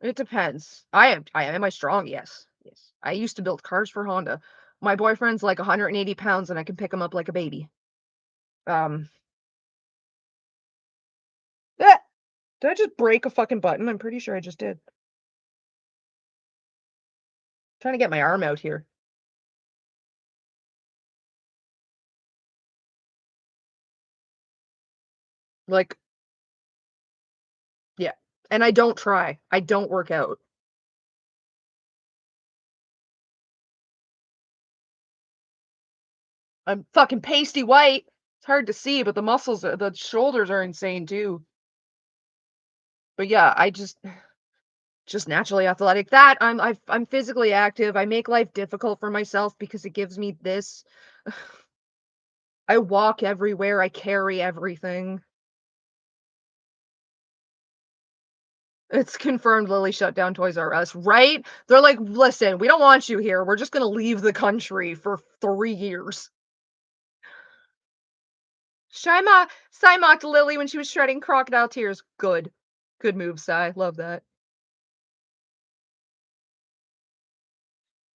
It depends. Am I strong? Yes. Yes. I used to build cars for Honda. My boyfriend's like 180 pounds and I can pick him up like a baby. Um, eh, did I just break a fucking button? I'm pretty sure I just did. Trying to get my arm out here. Like, yeah. And I don't try. I don't work out. I'm fucking pasty white. It's hard to see, but the muscles, the shoulders are insane too. But yeah, I just naturally athletic. That I'm physically active. I make life difficult for myself because it gives me this. I walk everywhere. I carry everything. It's confirmed Lily shut down Toys R Us, right? They're like, listen, we don't want you here. We're just gonna leave the country for 3 years. Sai mocked Lily when she was shredding crocodile tears. Good. Good move, Sai. Love that.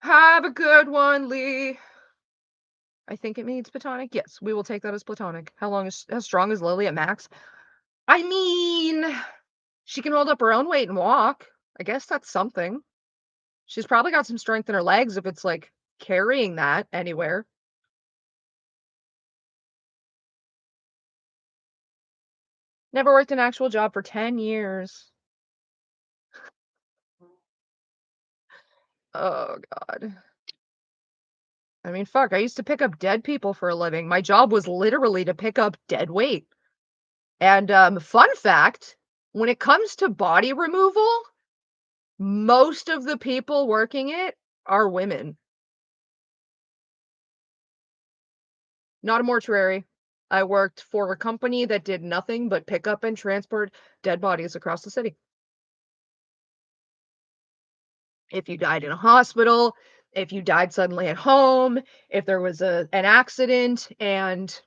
Have a good one, Lee. I think it means platonic. Yes, we will take that as platonic. How strong is Lily at max? I mean, she can hold up her own weight and walk. I guess that's something. She's probably got some strength in her legs if it's like carrying that anywhere. Never worked an actual job for 10 years. Oh god. I mean, fuck, I used to pick up dead people for a living. My job was literally to pick up dead weight. And fun fact, when it comes to body removal, most of the people working it are women. Not a mortuary. I worked for a company that did nothing but pick up and transport dead bodies across the city. If you died in a hospital, if you died suddenly at home, if there was an accident and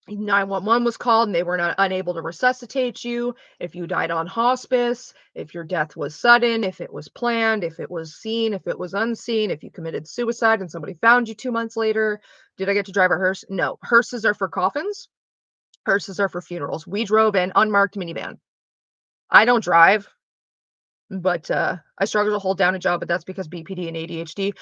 911 was called and they were not unable to resuscitate you, if you died on hospice, if your death was sudden, if it was planned, if it was seen, if it was unseen, if you committed suicide and somebody found you 2 months later. Did I get to drive a hearse? No. Hearses are for coffins. Hearses are for funerals. We drove an unmarked minivan. I don't drive, but I struggle to hold down a job, but that's because BPD and ADHD.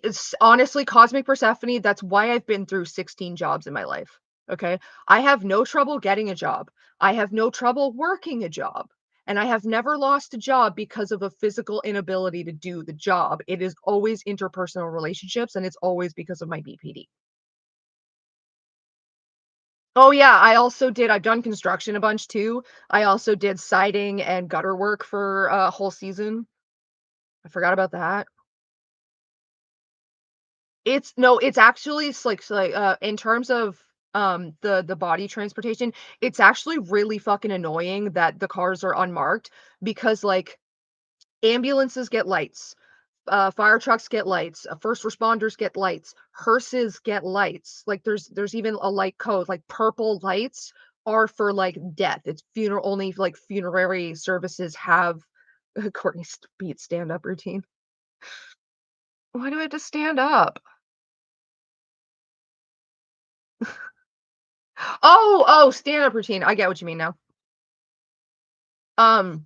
It's honestly, Cosmic Persephone, that's why I've been through 16 jobs in my life. Okay. I have no trouble getting a job. I have no trouble working a job. And I have never lost a job because of a physical inability to do the job. It is always interpersonal relationships and it's always because of my BPD. Oh yeah, I've done construction a bunch too. I also did siding and gutter work for a whole season. I forgot about that. It's no, it's actually in terms of the body transportation, it's actually really fucking annoying that the cars are unmarked because like ambulances get lights, fire trucks get lights, first responders get lights, hearses get lights. Like there's even a light code. Like purple lights are for like death. It's funeral only. Like funerary services have Courtney's beat stand up routine. Why do I have to stand up? Oh, stand up routine. I get what you mean now. Um,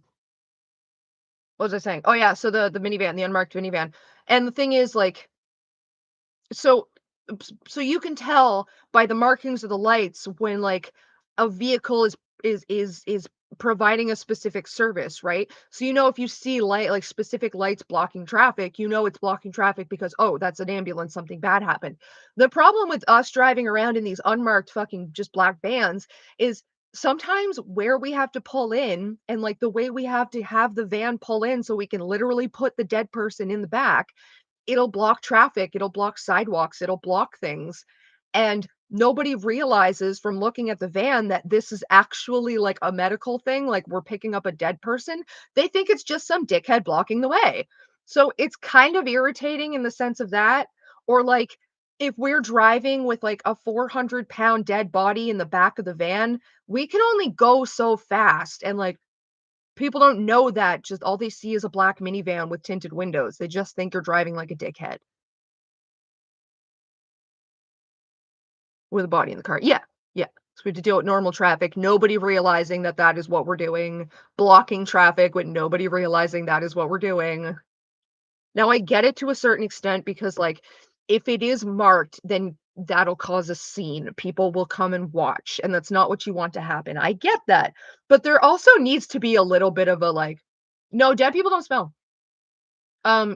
what was I saying? Oh yeah, so the minivan, the unmarked minivan, and the thing is like so so you can tell by the markings of the lights when like a vehicle is providing a specific service, right? So you know if you see light like specific lights blocking traffic, you know it's blocking traffic because oh, that's an ambulance, something bad happened. The problem with us driving around in these unmarked fucking just black vans is sometimes where we have to pull in and like the way we have to have the van pull in so we can literally put the dead person in the back, it'll block traffic, it'll block sidewalks, it'll block things. And nobody realizes from looking at the van that this is actually like a medical thing, like we're picking up a dead person. They think it's just some dickhead blocking the way. So it's kind of irritating in the sense of that. Or like if we're driving with like a 400-pound dead body in the back of the van, we can only go so fast. And like people don't know that just all they see is a black minivan with tinted windows. They just think you're driving like a dickhead with a body in the car. Yeah, yeah. So we have to deal with normal traffic, nobody realizing that that is what we're doing, blocking traffic with nobody realizing that is what we're doing. Now I get it to a certain extent because like if it is marked, then that'll cause a scene. People will come and watch, and that's not what you want to happen. I get that. But there also needs to be a little bit of a like, no, dead people don't smell.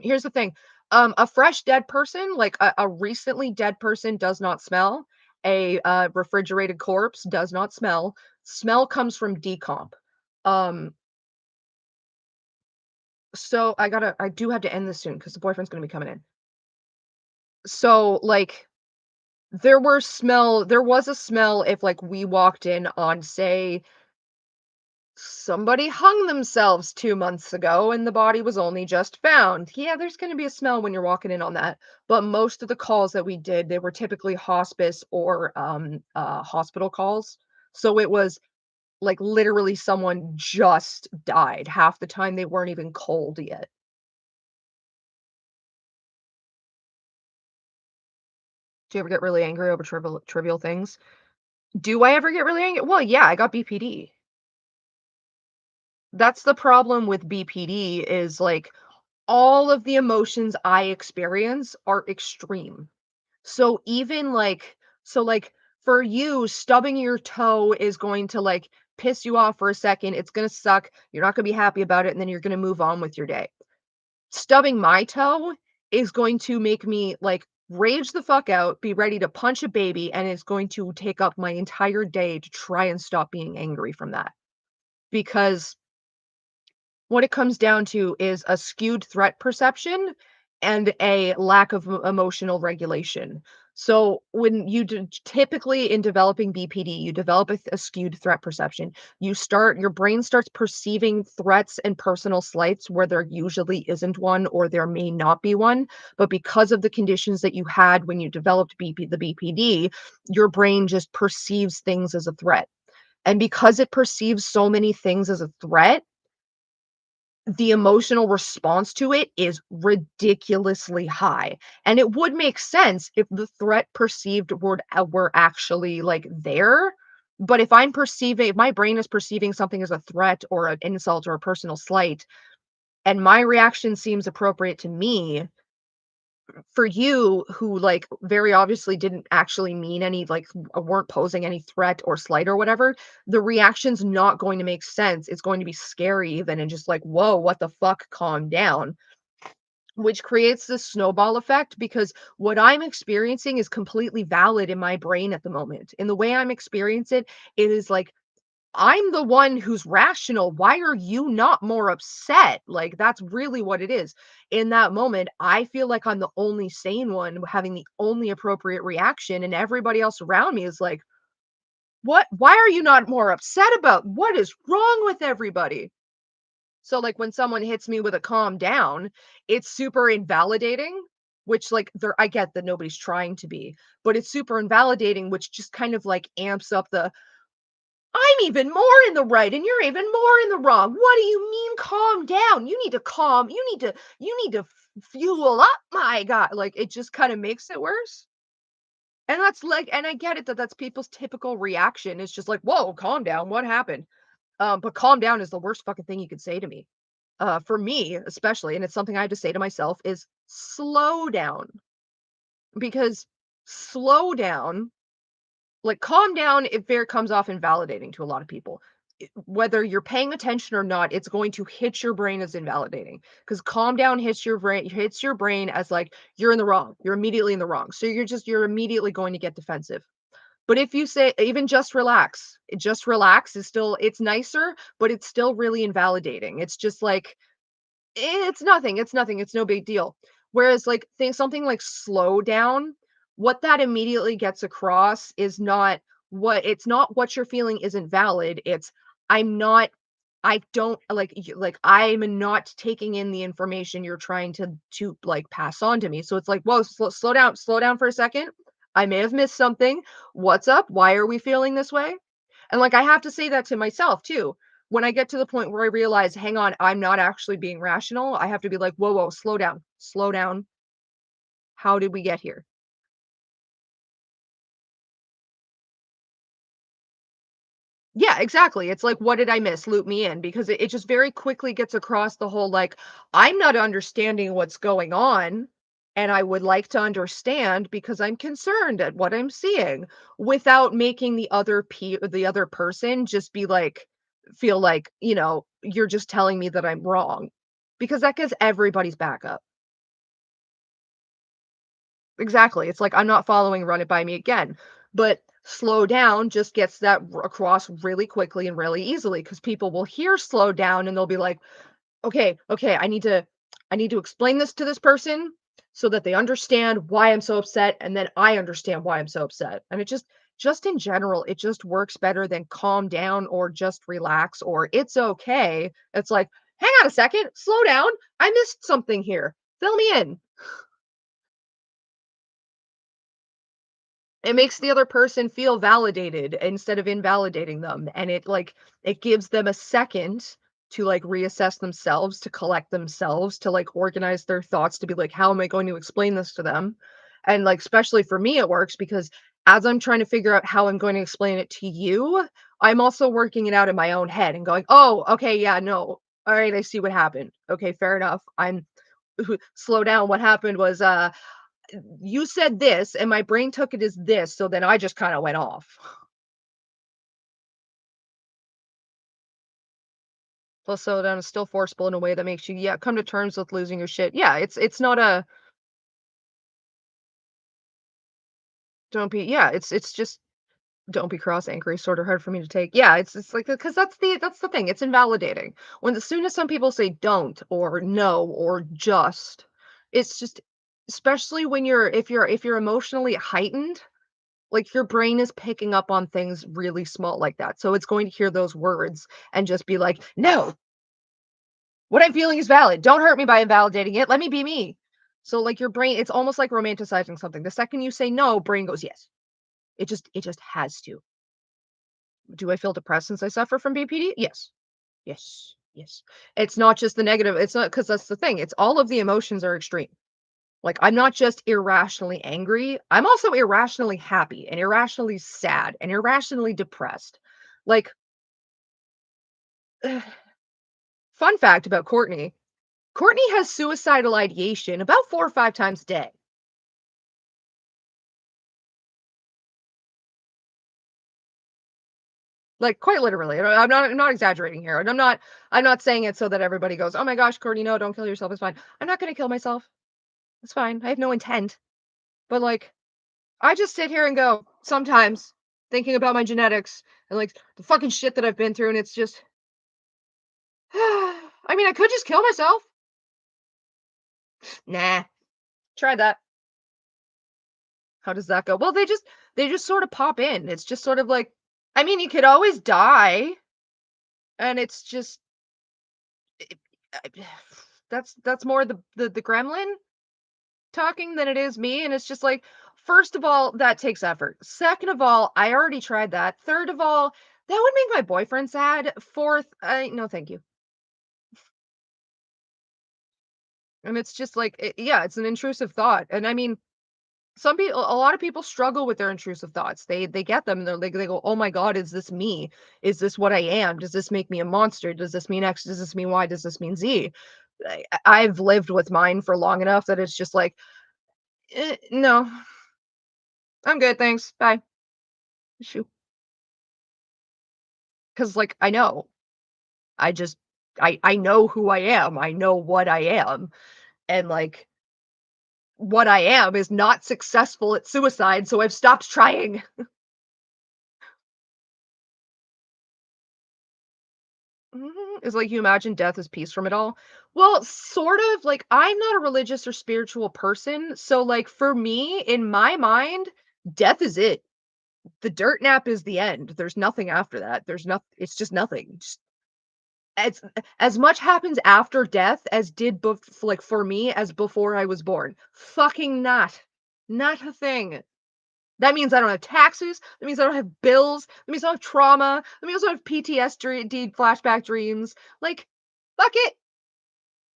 Here's the thing. A fresh dead person, like a recently dead person does not smell. A refrigerated corpse does not smell. Smell comes from decomp. Um, so I do have to end this soon because the boyfriend's gonna be coming in. So like there was a smell if like we walked in on say somebody hung themselves 2 months ago and the body was only just found. Yeah, there's gonna be a smell when you're walking in on that, but most of the calls that we did, they were typically hospice or, hospital calls. So it was, like, literally someone just died. Half the time they weren't even cold yet. Do you ever get really angry over trivial things? Do I ever get really angry? Well, yeah, I got BPD. That's the problem with BPD is, like, all of the emotions I experience are extreme. So even like so like for you, stubbing your toe is going to like piss you off for a second. It's going to suck. You're not going to be happy about it. And then you're going to move on with your day. Stubbing my toe is going to make me like rage the fuck out, be ready to punch a baby, and it's going to take up my entire day to try and stop being angry from that. Because what it comes down to is a skewed threat perception and a lack of emotional regulation. So when you typically in developing BPD, you develop a skewed threat perception. Your brain starts perceiving threats and personal slights where there usually isn't one or there may not be one. But because of the conditions that you had when you developed the BPD, your brain just perceives things as a threat. And because it perceives so many things as a threat, the emotional response to it is ridiculously high. And it would make sense if the threat perceived were actually like there. But if my brain is perceiving something as a threat or an insult or a personal slight, and my reaction seems appropriate to me, for you who like very obviously didn't actually mean any like weren't posing any threat or slight or whatever, the reaction's not going to make sense. It's going to be scary even and just like, whoa, what the fuck, calm down. Which creates this snowball effect because what I'm experiencing is completely valid in my brain at the moment. In the way I'm experiencing it, it is like I'm the one who's rational. Why are you not more upset? Like, that's really what it is. In that moment, I feel like I'm the only sane one having the only appropriate reaction, and everybody else around me is like, what? Why are you not more upset about? What is wrong with everybody? So, like, when someone hits me with a calm down, it's super invalidating, which, like, I get that nobody's trying to be, but it's super invalidating, which just kind of like amps up the I'm even more in the right and you're even more in the wrong. What do you mean calm down? You need to fuel up, my God. Like it just kind of makes it worse. And that's like, and I get it that that's people's typical reaction. It's just like, whoa, calm down. What happened? But calm down is the worst fucking thing you could say to me. For me, especially, and it's something I have to say to myself is slow down. Because slow down like, calm down, it very comes off invalidating to a lot of people. Whether you're paying attention or not, it's going to hit your brain as invalidating. Because calm down hits your brain as like you're in the wrong. You're immediately in the wrong. So you're immediately going to get defensive. But if you say even just relax is still it's nicer, but it's still really invalidating. It's just like it's nothing, it's no big deal. Whereas, like, think something like slow down, what that immediately gets across is not it's not what you're feeling isn't valid, it's I'm not I don't I'm not taking in the information you're trying to like pass on to me. So it's like, whoa, slow down for a second. I may have missed something. What's up? Why are we feeling this way? And like I have to say that to myself too. When I get to the point where I realize, hang on, I'm not actually being rational, I have to be like, whoa, whoa, slow down, slow down. How did we get here? Yeah, exactly. It's like, what did I miss? Loop me in because it just very quickly gets across the whole like, I'm not understanding what's going on. And I would like to understand because I'm concerned at what I'm seeing without making the other person just be like, feel like, you're just telling me that I'm wrong because that gets everybody's back up. Exactly. It's like, I'm not following run it by me again. But slow down just gets that across really quickly and really easily because people will hear slow down and they'll be like, okay, okay, I need to explain this to this person so that they understand why I'm so upset and then I understand why I'm so upset. And it just in general, it just works better than calm down or just relax or it's okay. It's like, hang on a second, slow down. I missed something here. Fill me in. It makes the other person feel validated instead of invalidating them, and it gives them a second to, like, reassess themselves, to collect themselves, to, like, organize their thoughts, to be like, "How am I going to explain this to them?" And, like, especially for me, it works because as I'm trying to figure out how I'm going to explain it to you, I'm also working it out in my own head and going, "Oh, okay, yeah, no. Alright, I see what happened. Okay, fair enough. I'm slow down. What happened was, you said this and my brain took it as this, so then I just kind of went off. Plus, slow down is still forceful in a way that makes you, yeah, come to terms with losing your shit. Yeah, it's not a don't be, yeah, it's just don't be cross, angry, sort of hard for me to take. Yeah, it's like because that's the thing. It's invalidating when as soon as some people say don't or no or just, it's just, especially when if you're emotionally heightened, like your brain is picking up on things really small like that. So it's going to hear those words and just be like, no, what I'm feeling is valid. Don't hurt me by invalidating it. Let me be me. So like your brain, it's almost like romanticizing something. The second you say no, brain goes yes. It just has to. Do I feel depressed since I suffer from BPD? Yes. Yes. Yes. It's not just the negative. It's not because that's the thing. It's all of the emotions are extreme. Like I'm not just irrationally angry. I'm also irrationally happy and irrationally sad and irrationally depressed. Like, fun fact about Courtney. Courtney has suicidal ideation about 4 or 5 times a day. Like quite literally. I'm not exaggerating here. And I'm not saying it so that everybody goes, "Oh my gosh, Courtney, no, don't kill yourself. It's fine." I'm not going to kill myself. It's fine. I have no intent. But like I just sit here and go sometimes thinking about my genetics and like the fucking shit that I've been through and it's just I mean, I could just kill myself. Nah. Try that. How does that go? Well, they just sort of pop in. It's just sort of like I mean, you could always die and it's just it, that's more the gremlin talking than it is me and it's just like first of all that takes effort, second of all I already tried that, third of all that would make my boyfriend sad, fourth I no thank you. And it's just like yeah, it's an intrusive thought and I mean some people a lot of people struggle with their intrusive thoughts, they get them and they're like they go oh my god is this me, is this what I am, does this make me a monster, does this mean x, does this mean y, does this mean z. I've lived with mine for long enough that it's just like no, I'm good, thanks, bye. Shoot. Because like I know. I just I know who I am. I know what I am. And like what I am is not successful at suicide, so I've stopped trying. It's like you imagine death as peace from it all. Well, sort of like I'm not a religious or spiritual person, so like for me in my mind, death is it. The dirt nap is the end. There's nothing after that. There's nothing. It's just nothing. As as much happens after death as did like for me as before I was born. Fucking not. Not a thing. That means I don't have taxes. That means I don't have bills. That means I don't have trauma. That means I don't have PTSD flashback dreams. Like, fuck it.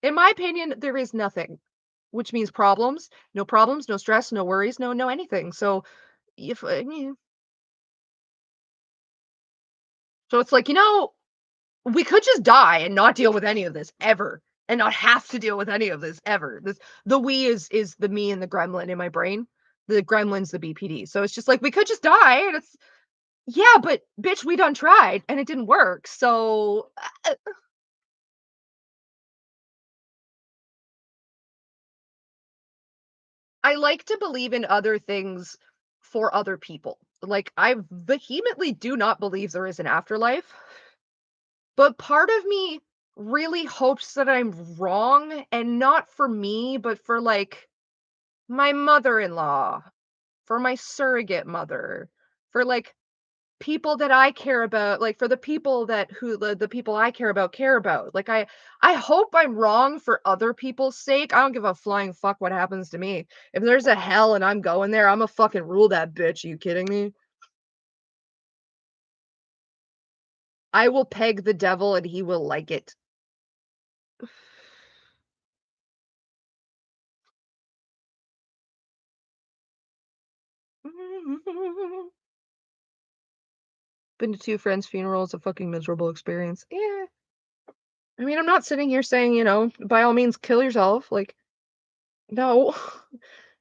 In my opinion, there is nothing, which means problems, no stress, no worries, no anything. So if so, it's like we could just die and not deal with any of this ever and not have to deal with any of this ever. This the we is the me and the gremlin in my brain. The gremlin's the BPD. So it's just like we could just die and it's yeah, but bitch, we done tried and it didn't work. So I like to believe in other things for other people. Like I vehemently do not believe there is an afterlife, but part of me really hopes that I'm wrong and not for me, but for like my mother-in-law, for my surrogate mother, for like people that I care about, like for the people that who the people I care about. Like I hope I'm wrong for other people's sake. I don't give a flying fuck what happens to me. If there's a hell and I'm going there, I'ma fucking rule that bitch. Are you kidding me? I will peg the devil and he will like it. Been to two friends' funerals, a fucking miserable experience. Yeah. I mean, I'm not sitting here saying, by all means kill yourself. Like, no.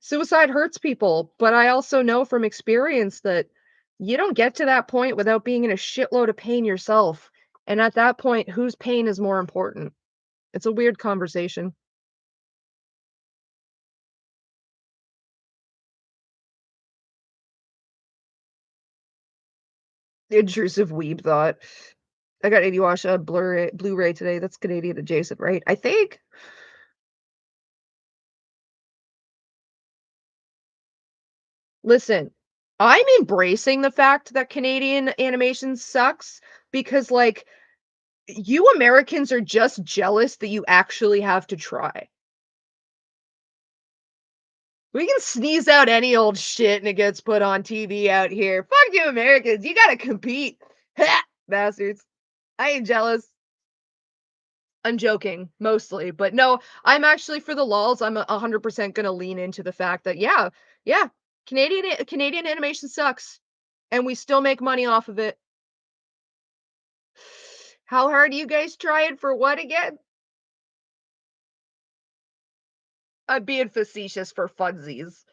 Suicide hurts people, but I also know from experience that you don't get to that point without being in a shitload of pain yourself. And at that point, whose pain is more important? It's a weird conversation. Intrusive weeb thought. I got Inuyasha Blu-ray today. That's Canadian adjacent, right? I think. Listen, I'm embracing the fact that Canadian animation sucks because, like, you Americans are just jealous that you actually have to try. We can sneeze out any old shit and it gets put on TV out here. Fuck you Americans, you gotta compete. Ha! Bastards. I ain't jealous. I'm joking, mostly, but no, I'm actually for the lulz, I'm 100% gonna lean into the fact that, yeah, Canadian animation sucks, and we still make money off of it. How hard are you guys trying for what again? I'm being facetious for funsies.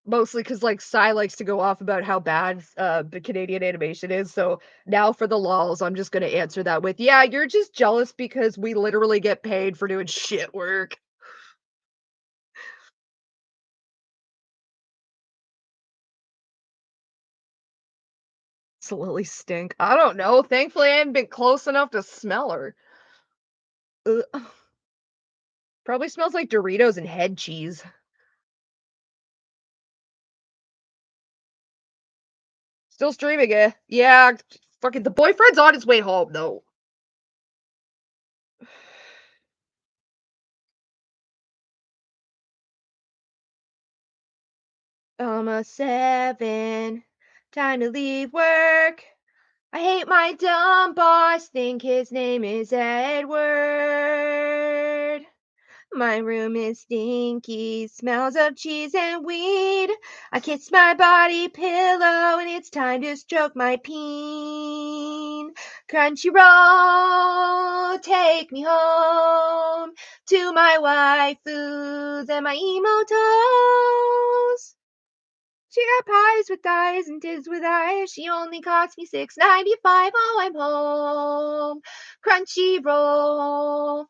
Mostly because, like, Sai likes to go off about how bad, the Canadian animation is, so now for the lulz, I'm just gonna answer that with, "Yeah, you're just jealous because we literally get paid for doing shit work." Does Lily stink? I don't know, thankfully, I haven't been close enough to smell her. Ugh. Probably smells like Doritos and head cheese. Still streaming, eh? Yeah, fucking the boyfriend's on his way home, though. Almost 7, time to leave work. I hate my dumb boss, think his name is Edward. My room is stinky, smells of cheese and weed. I kiss my body pillow and it's time to stroke my peen. Crunchyroll, take me home to my waifus and my emotos. She got pies with thighs and tits with eyes. She only cost me $6.95. Oh, I'm home. Crunchyroll.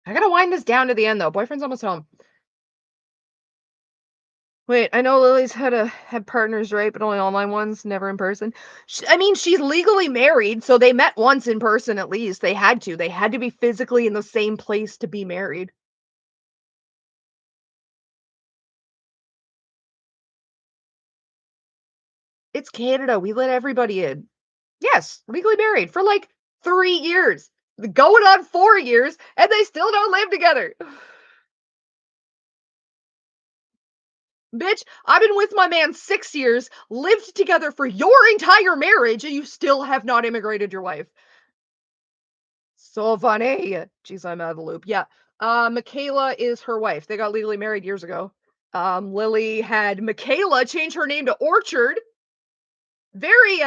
I gotta wind this down to the end though. Boyfriend's almost home. Wait, I know Lily's had partners, right? But only online ones, never in person. I mean, she's legally married, so they met once in person at least. They had to. They had to be physically in the same place to be married. It's Canada. We let everybody in. Yes, legally married for like 3 years. Going on 4 years, and they still don't live together. Bitch, I've been with my man 6 years, lived together for your entire marriage, and you still have not immigrated your wife. So funny. Jeez, I'm out of the loop. Yeah. Michaela is her wife. They got legally married years ago. Lily had Michaela change her name to Orchard. Very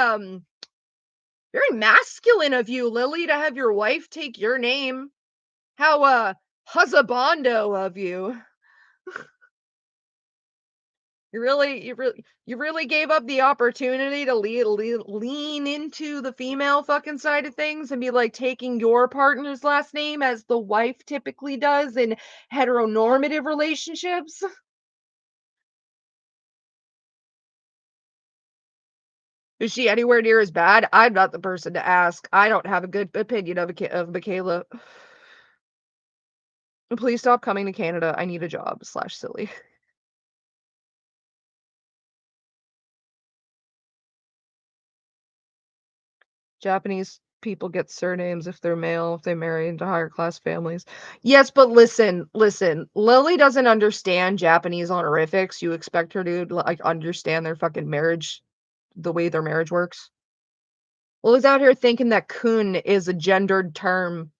very masculine of you, Lily, to have your wife take your name. How husbando of you. You really gave up the opportunity to lean into the female fucking side of things and be like taking your partner's last name as the wife typically does in heteronormative relationships. Is she anywhere near as bad? I'm not the person to ask. I don't have a good opinion of Michaela. Please stop coming to Canada. I need a job. Slash silly. Japanese people get surnames if they're male, if they marry into higher class families. Yes, but listen. Lily doesn't understand Japanese honorifics. You expect her to like understand their fucking marriage, the way their marriage works. Lily's out here thinking that kun is a gendered term.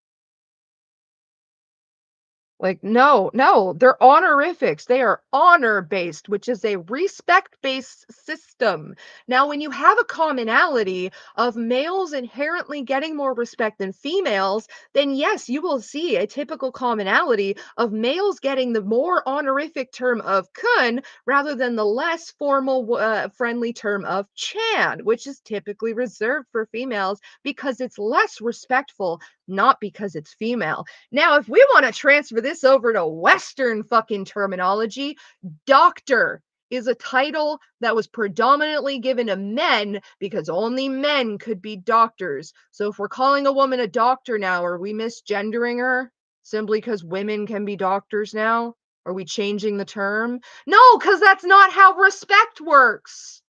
Like, no, no, they're honorifics. They are honor-based, which is a respect-based system. Now, when you have a commonality of males inherently getting more respect than females, then yes, you will see a typical commonality of males getting the more honorific term of kun rather than the less formal, friendly term of chan, which is typically reserved for females because it's less respectful, not because it's female. Now, if we want to transfer this over to Western fucking terminology, doctor is a title that was predominantly given to men because only men could be doctors. So if we're calling a woman a doctor now, are we misgendering her simply because women can be doctors now? Are we changing the term? No, because that's not how respect works.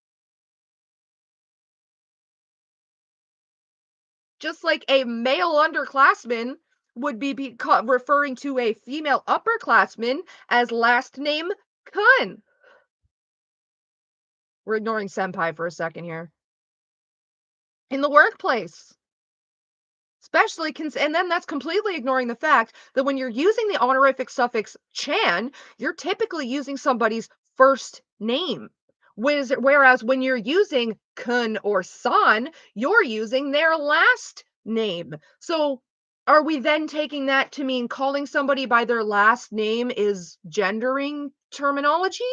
Just like a male underclassman would be referring to a female upperclassman as last name Kun. We're ignoring senpai for a second here. In the workplace, especially, and then that's completely ignoring the fact that when you're using the honorific suffix chan, you're typically using somebody's first name. Whereas when you're using kun or san, you're using their last name. So are we then taking that to mean calling somebody by their last name is gendering terminology?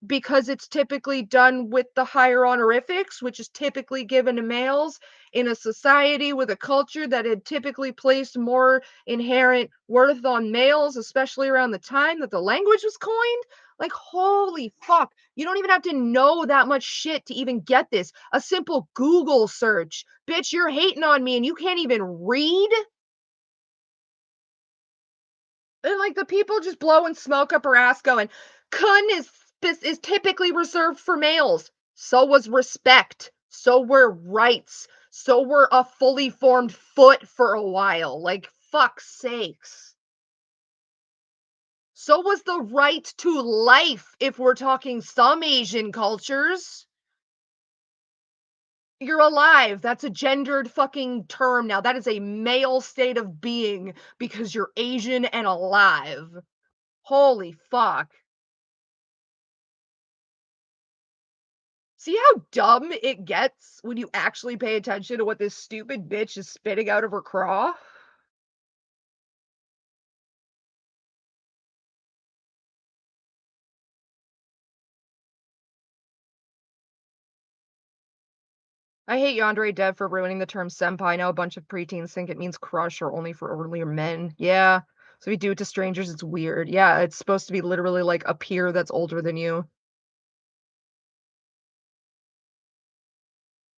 Because it's typically done with the higher honorifics, which is typically given to males in a society with a culture that had typically placed more inherent worth on males, especially around the time that the language was coined. Like, holy fuck. You don't even have to know that much shit to even get this. A simple Google search. Bitch, you're hating on me and you can't even read? And like the people just blowing smoke up her ass going, kun is typically reserved for males. So was respect. So were rights. So were a fully formed foot for a while. Like, fuck's sakes. So was the right to life if we're talking some Asian cultures. You're alive. That's a gendered fucking term now. That is a male state of being because you're Asian and alive. Holy fuck. See how dumb it gets when you actually pay attention to what this stupid bitch is spitting out of her craw? I hate Yandere Dev for ruining the term senpai. Now a bunch of preteens think it means crush or only for earlier men. Yeah. So we do it to strangers, it's weird. Yeah, it's supposed to be literally like a peer that's older than you.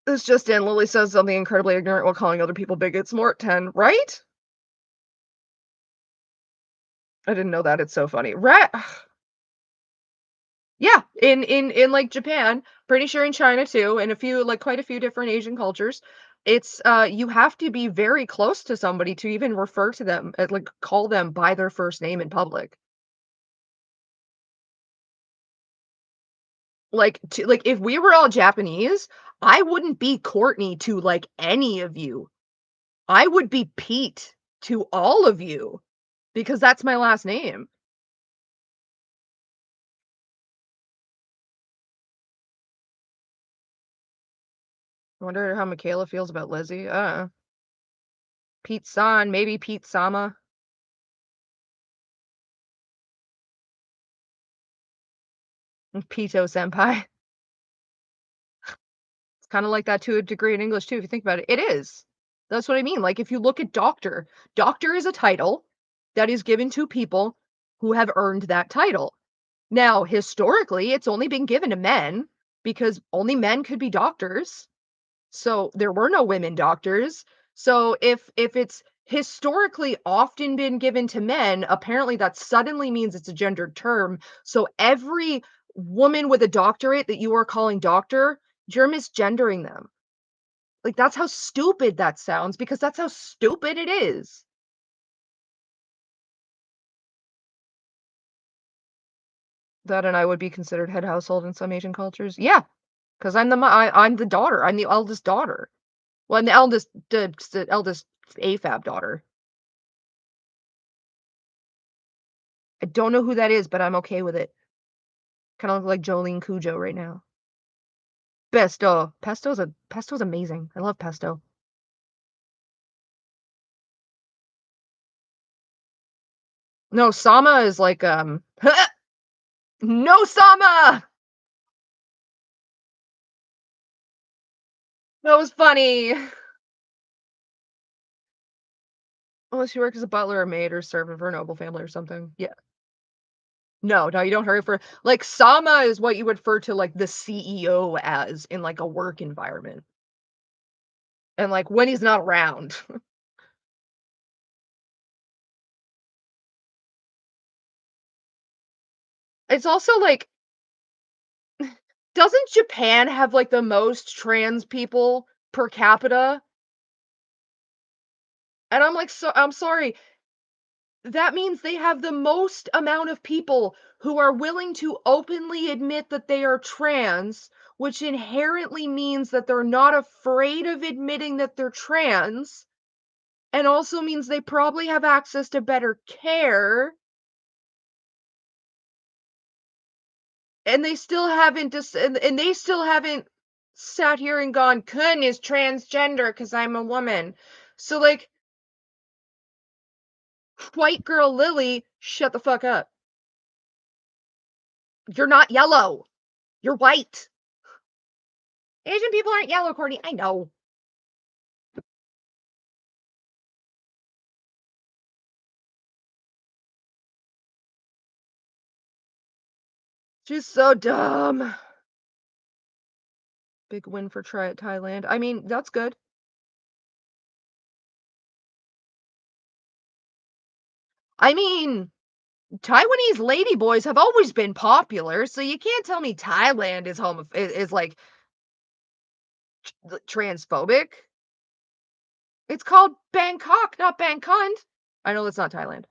This just in, Lily says something incredibly ignorant while calling other people bigots. More at 10, right? I didn't know that. It's so funny. Right? Yeah, in like Japan, pretty sure in China too, and a few like quite a few different Asian cultures, it's you have to be very close to somebody to even refer to them, like call them by their first name in public. Like if we were all Japanese, I wouldn't be Courtney to like any of you. I would be Pete to all of you because that's my last name. I wonder how Michaela feels about Lizzie. Pete San, maybe Pete Sama. Pito Senpai. It's kind of like that to a degree in English too, if you think about it. It is. That's what I mean. Like if you look at doctor, doctor is a title that is given to people who have earned that title. Now, historically, it's only been given to men because only men could be doctors. So there were no women doctors. So if it's historically often been given to men, apparently that suddenly means it's a gendered term. So every woman with a doctorate that you are calling doctor, you're misgendering them. Like that's how stupid that sounds because that's how stupid it is. That and I would be considered head household in some Asian cultures. Yeah, because I'm the daughter. I'm the eldest daughter. Well, I'm the eldest AFAB daughter. I don't know who that is, but I'm okay with it. Kinda look like Jolene Cujo right now. Pesto. Pesto's amazing. I love pesto. No, Sama is like, no Sama! That was funny. Unless she works as a butler or maid or servant for a noble family or something. Yeah. No, no, you don't hurry for like, Sama is what you would refer to, like, the CEO as in, like, a work environment, and, like, when he's not around. It's also, like, doesn't Japan have, like, the most trans people per capita? And I'm like, "So I'm sorry, that means they have the most amount of people who are willing to openly admit that they are trans, which inherently means that they're not afraid of admitting that they're trans, and also means they probably have access to better care, and they still haven't and they still haven't sat here and gone, "Kun is transgender because 'cause I'm a woman." So, like, white girl Lily, shut the fuck up. You're not yellow. You're white. Asian people aren't yellow, Courtney. I know. She's so dumb. Big win for Thailand. I mean, that's good. I mean, Taiwanese ladyboys have always been popular, so you can't tell me Thailand is like transphobic. It's called Bangkok, not Bangkok. I know that's not Thailand.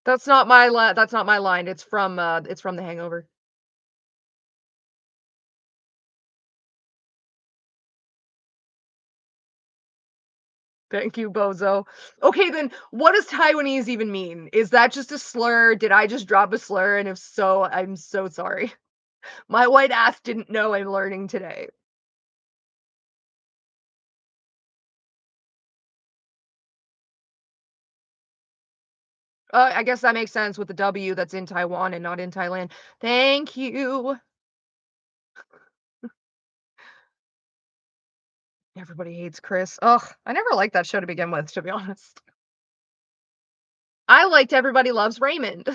That's not my line. It's from The Hangover. Thank you, bozo. Okay, then what does Taiwanese even mean? Is that just a slur? Did I just drop a slur? And if so, I'm so sorry. My white ass didn't know I'm learning today. I guess that makes sense with the W that's in Taiwan and not in Thailand. Thank you. Everybody hates Chris. Ugh, I never liked that show to begin with, to be honest. I liked Everybody Loves Raymond.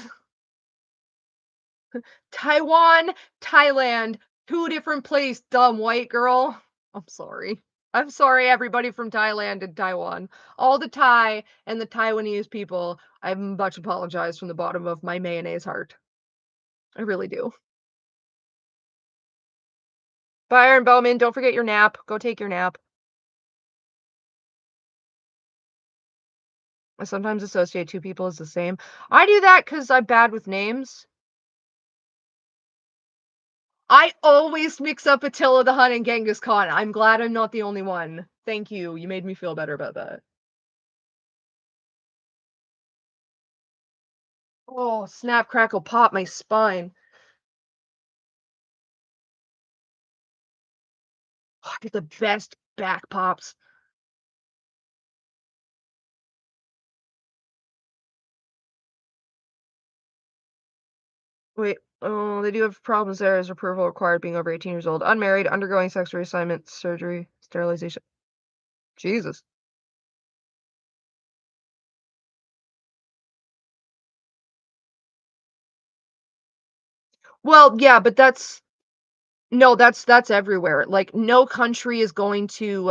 Taiwan, Thailand, two different places, dumb white girl. I'm sorry. I'm sorry, everybody from Thailand and Taiwan. All the Thai and the Taiwanese people, I much apologize from the bottom of my mayonnaise heart. I really do. Byron Bowman, don't forget your nap. Go take your nap. I sometimes associate two people as the same. I do that because I'm bad with names. I always mix up Attila the Hun and Genghis Khan. I'm glad I'm not the only one. Thank you. You made me feel better about that. Oh, snap, crackle, pop, my spine. Oh, I get the best back pops. Wait, oh, they do have problems there as approval required being over 18 years old, unmarried, undergoing sex reassignment, surgery, sterilization. Jesus. Well, yeah, but that's no, that's everywhere. Like no country is going to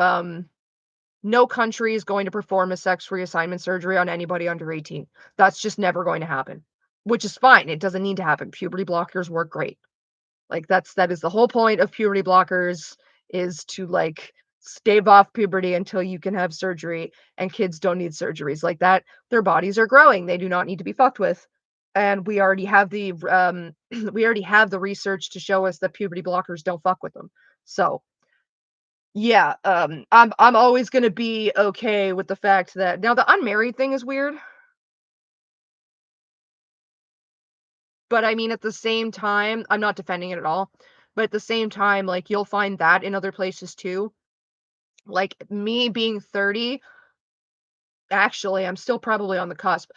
perform a sex reassignment surgery on anybody under 18. That's just never going to happen, which is fine. It doesn't need to happen. Puberty blockers work great. Like that is the whole point of puberty blockers is to like stave off puberty until you can have surgery, and kids don't need surgeries like that. Their bodies are growing. They do not need to be fucked with. And we already have the we already have the research to show us that puberty blockers don't fuck with them. So, Yeah, I'm always gonna be okay with the fact that now the unmarried thing is weird, but I mean, at the same time, I'm not defending it at all, but at the same time, like, you'll find that in other places too. Like, me being 30, actually, I'm still probably on the cusp.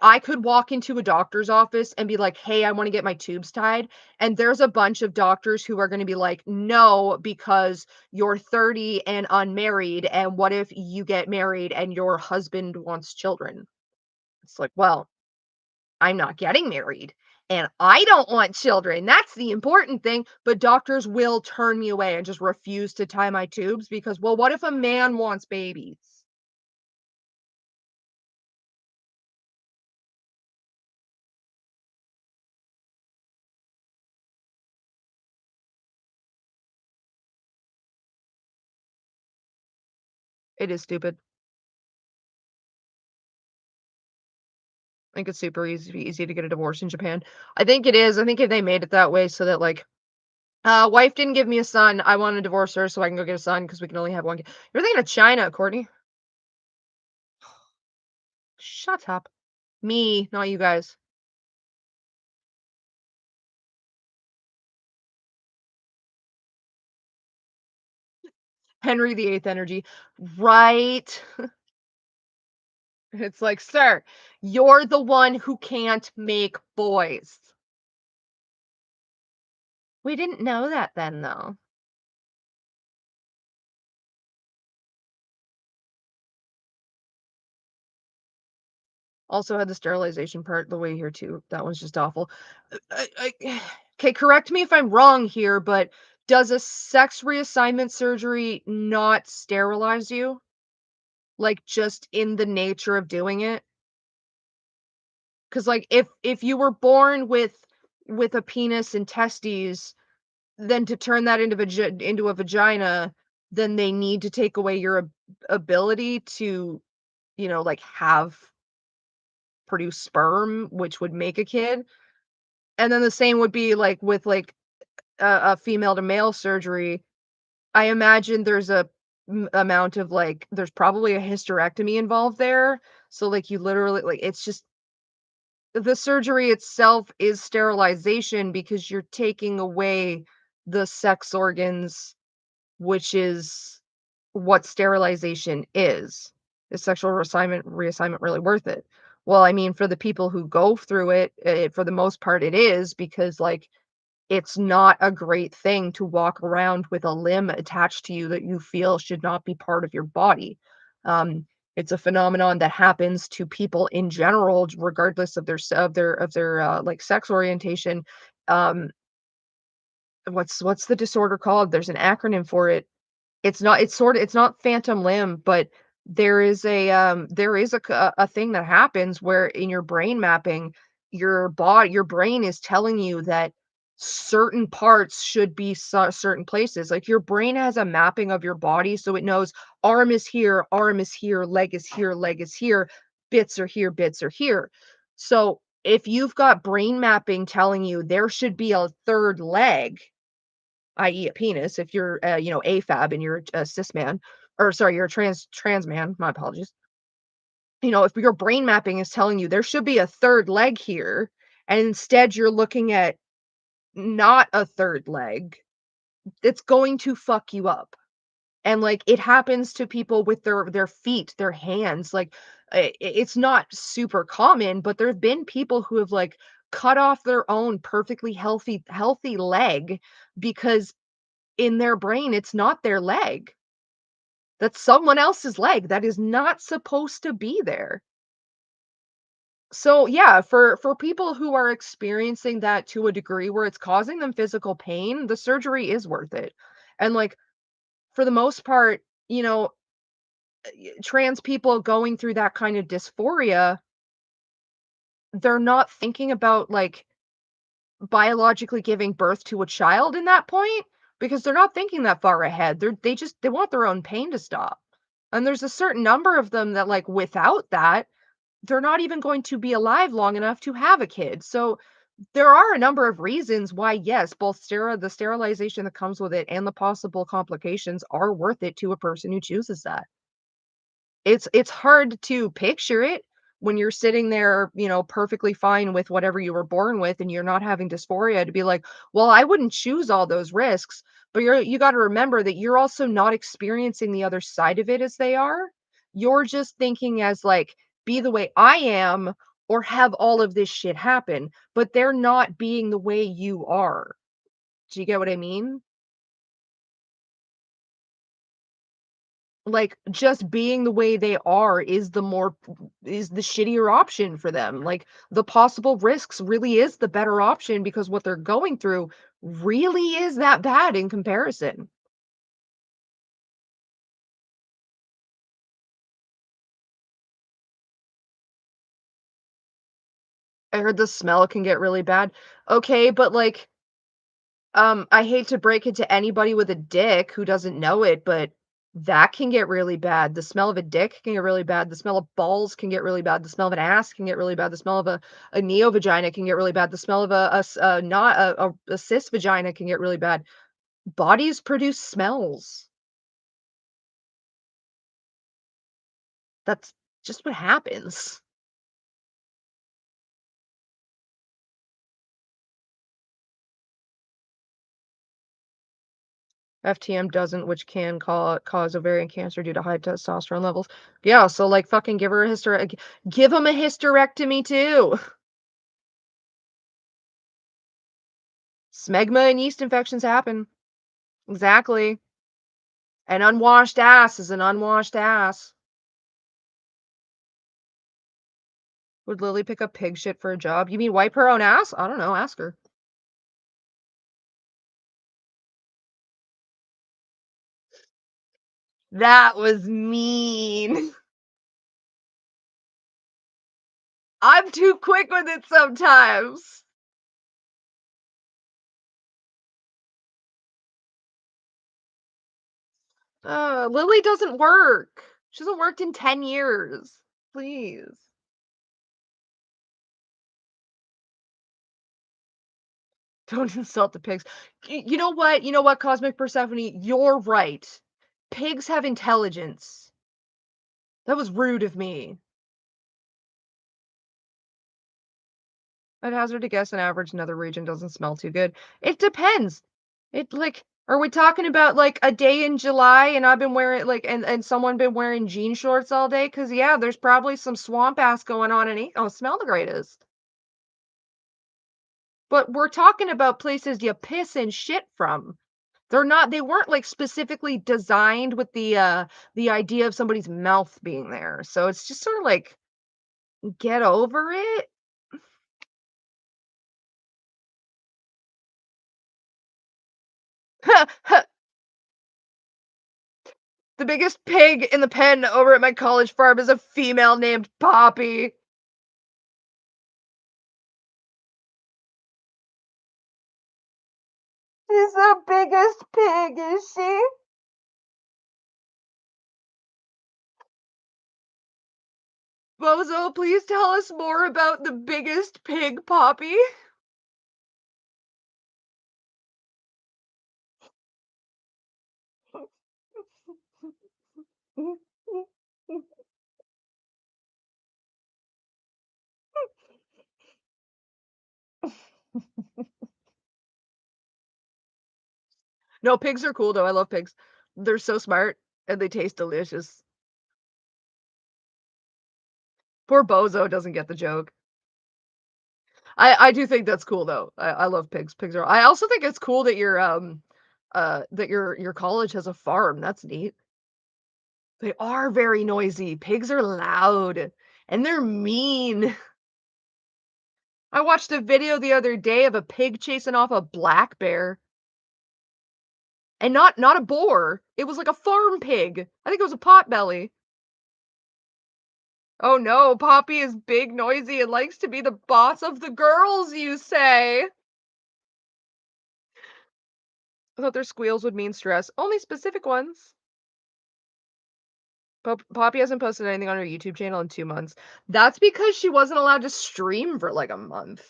I could walk into a doctor's office and be like, "Hey, I wanna get my tubes tied," and there's a bunch of doctors who are gonna be like, "No, because you're 30 and unmarried, and what if you get married and your husband wants children?" It's like, "Well, I'm not getting married, and I don't want children, that's the important thing," but doctors will turn me away and just refuse to tie my tubes because, "Well, what if a man wants babies?" It is stupid. I think it's super easy to get a divorce in Japan. I think it is. I think if they made it that way so that like, wife didn't give me a son, I want to divorce her so I can go get a son because we can only have one kid. You're thinking of China, Courtney. Shut up. Me, not you guys. Henry VIII energy. Right. It's like, sir, you're the one who can't make boys. We didn't know that then, though. Also had the sterilization part the way here too. That one's just awful. Okay, correct me if I'm wrong here, but does a sex reassignment surgery not sterilize you? Like just in the nature of doing it? Because like if you were born with a penis and testes, then to turn that into a vagina, then they need to take away your ability to, like have produce sperm, which would make a kid. And then the same would be, like, with, like, a female to male surgery. I imagine there's a amount of, like there's probably a hysterectomy involved there. So, like, you literally like, it's just the surgery itself is sterilization because you're taking away the sex organs, which is what sterilization is. Is sexual reassignment really worth it? Well, I mean, for the people who go through it, for the most part, it is because, like, it's not a great thing to walk around with a limb attached to you that you feel should not be part of your body. Um, it's a phenomenon that happens to people in general, regardless of their like sex orientation. Um, what's the disorder called? There's an acronym for it. It's not phantom limb, but there is a thing that happens where in your brain mapping, your brain is telling you that certain parts should be certain places. Like your brain has a mapping of your body, so it knows arm is here, leg is here, bits are here, bits are here. So if you've got brain mapping telling you there should be a third leg, i.e. a penis, if you're, AFAB and you're a cis man, or sorry, you're a trans man, my apologies. If your brain mapping is telling you there should be a third leg here, and instead you're looking at not a third leg, it's going to fuck you up. And like it happens to people with their feet, their hands. Like it's not super common, but there have been people who have like cut off their own perfectly healthy leg because in their brain, it's not their leg. That's someone else's leg that is not supposed to be there. So, yeah, for people who are experiencing that to a degree where it's causing them physical pain, the surgery is worth it. And, like, for the most part, trans people going through that kind of dysphoria, they're not thinking about, like, biologically giving birth to a child in that point because they're not thinking that far ahead. They want their own pain to stop. And there's a certain number of them that like without that, they're not even going to be alive long enough to have a kid. So There are a number of reasons why, yes, both the sterilization that comes with it and the possible complications are worth it to a person who chooses that. It's hard to picture it when you're sitting there, perfectly fine with whatever you were born with and you're not having dysphoria to be like, "Well, I wouldn't choose all those risks." But you gotta remember that you're also not experiencing the other side of it as they are. You're just thinking as like, "Be the way I am or have all of this shit happen," but they're not being the way you are. Do you get what I mean? Like, just being the way they are is the shittier option for them. Like, the possible risks really is the better option because what they're going through really is that bad in comparison. I heard the smell can get really bad. Okay, but, like, I hate to break it to anybody with a dick who doesn't know it, but that can get really bad. The smell of a dick can get really bad. The smell of balls can get really bad. The smell of an ass can get really bad. The smell of a neo vagina can get really bad. The smell of not a cis vagina can get really bad. Bodies produce smells. That's just what happens. FTM doesn't, which can cause ovarian cancer due to high testosterone levels. Yeah, so like fucking give her a give him a hysterectomy too. Smegma and yeast infections happen. Exactly. An unwashed ass is an unwashed ass. Would Lily pick up pig shit for a job? You mean wipe her own ass? I don't know, ask her. That was mean. I'm too quick with it sometimes. Lily doesn't work. She hasn't worked in 10 years. Please. Don't insult the pigs. You know what? You know what, Cosmic Persephone? You're right. Pigs have intelligence. That was rude of me. I'd hazard to guess an average nether region doesn't smell too good. It depends. It like, are we talking about like a day in July and I've been wearing like and someone been wearing jean shorts all day? Cause yeah, there's probably some swamp ass going on and it don't smell the greatest. But we're talking about places you piss and shit from. They weren't like specifically designed with the idea of somebody's mouth being there. So it's just sort of like get over it. The biggest pig in the pen over at my college farm is a female named Poppy. She's the biggest pig, is she? Bozo, please tell us more about the biggest pig, Poppy. No, pigs are cool though. I love pigs. They're so smart and they taste delicious. Poor Bozo doesn't get the joke. I do think that's cool though. I love pigs. Pigs are I also think it's cool that your college has a farm. That's neat. They are very noisy. Pigs are loud and they're mean. I watched a video the other day of a pig chasing off a black bear. And not a boar. It was like a farm pig. I think it was a potbelly. Oh no, Poppy is big, noisy, and likes to be the boss of the girls, you say? I thought their squeals would mean stress. Only specific ones. Poppy hasn't posted anything on her YouTube channel in 2 months. That's because she wasn't allowed to stream for like a month.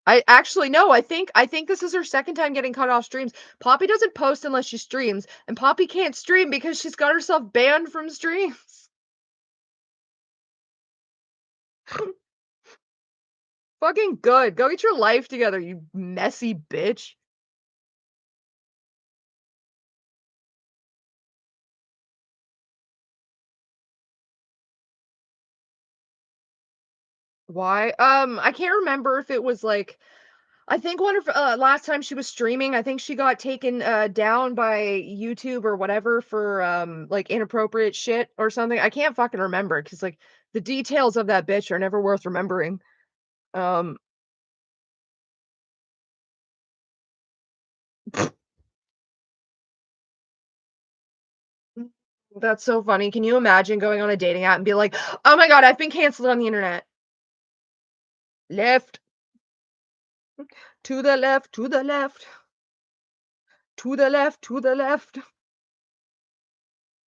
I actually no, I think this is her second time getting cut off streams. Poppy doesn't post unless she streams, and Poppy can't stream because she's got herself banned from streams. Fucking good. Go get your life together, you messy bitch. Why? I can't remember if it was like I think one of last time she was streaming, I think she got taken down by YouTube or whatever for like inappropriate shit or something. I can't fucking remember because like the details of that bitch are never worth remembering. Um that's so funny. Can you imagine going on a dating app and be like, "Oh my god, I've been canceled on the internet." Left, to the left, to the left, to the left, to the left.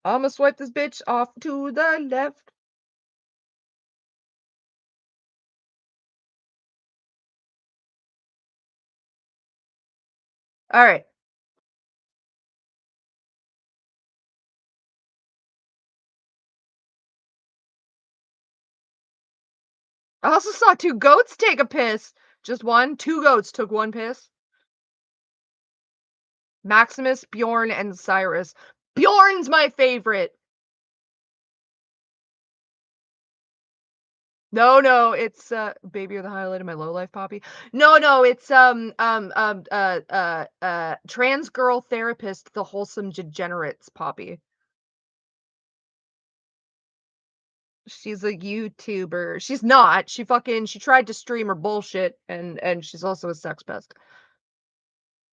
I'ma swipe this bitch off to the left. All right. I also saw 2 goats take a piss. Just 1? 2 goats took 1 piss. Maximus, Bjorn, and Cyrus. Bjorn's my favorite. No, it's, baby, you're the highlight of my low life, Poppy. No, it's, trans girl therapist, the wholesome degenerates, Poppy. She's a YouTuber. She's not. She tried to stream her bullshit and she's also a sex pest.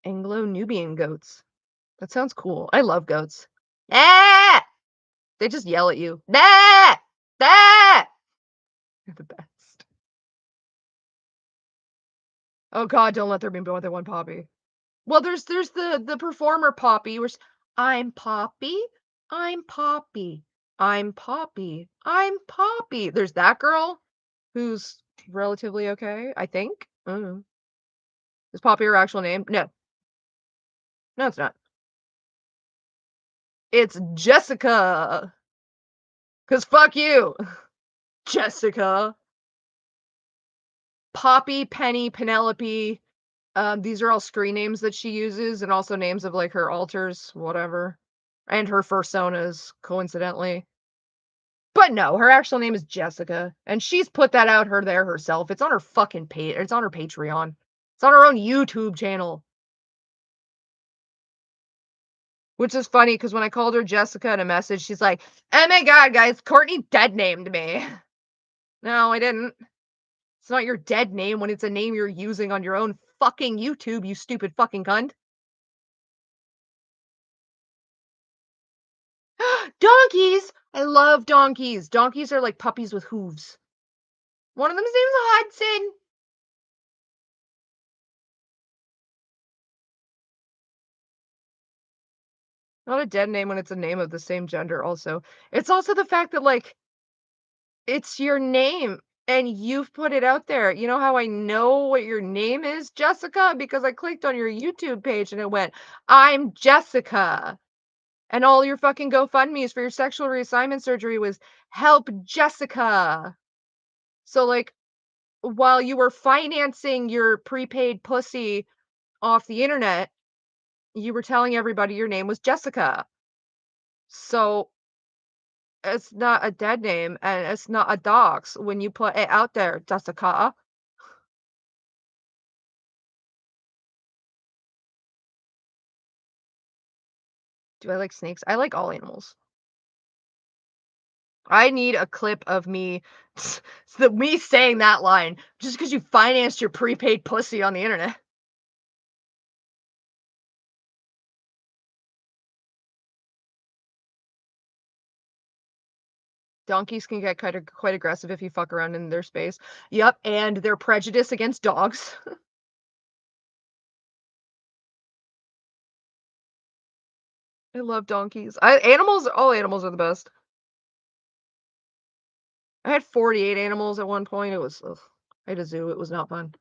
Anglo-Nubian goats. That sounds cool. I love goats. Ah! They just yell at you. Ah! Ah! You're the best. Oh god, don't let there be more than one Poppy. Well, there's the performer Poppy, which I'm Poppy. I'm Poppy. I'm Poppy. I'm Poppy. There's that girl who's relatively okay, I think. I don't know. Is Poppy her actual name? No. No, it's not. It's Jessica. 'Cause fuck you, Jessica. Poppy, Penny, Penelope. These are all screen names that she uses and also names of like her alters, whatever. And her fursonas, coincidentally. But no, her actual name is Jessica. And she's put that out her there herself. It's on her fucking page. It's on her Patreon. It's on her own YouTube channel. Which is funny because when I called her Jessica in a message, she's like, "Oh my god, guys, Courtney dead named me." No, I didn't. It's not your dead name when it's a name you're using on your own fucking YouTube, you stupid fucking cunt. Donkeys! I love donkeys. Donkeys are like puppies with hooves. One of them's name's Hudson. Not a dead name when it's a name of the same gender also. It's also the fact that, like, it's your name and you've put it out there. You know how I know what your name is, Jessica? Because I clicked on your YouTube page and it went, "I'm Jessica." And all your fucking GoFundMe's for your sexual reassignment surgery was "Help Jessica." So, like, while you were financing your prepaid pussy off the internet, you were telling everybody your name was Jessica. So, it's not a dead name and it's not a dox when you put it out there, Jessica. Do I like snakes? I like all animals. I need a clip of me me saying that line just because you financed your prepaid pussy on the internet. Donkeys can get quite aggressive if you fuck around in their space. Yep, and their prejudice against dogs. I love donkeys. All animals are the best. I had 48 animals at one point. It was ugh. I had a zoo. It was not fun.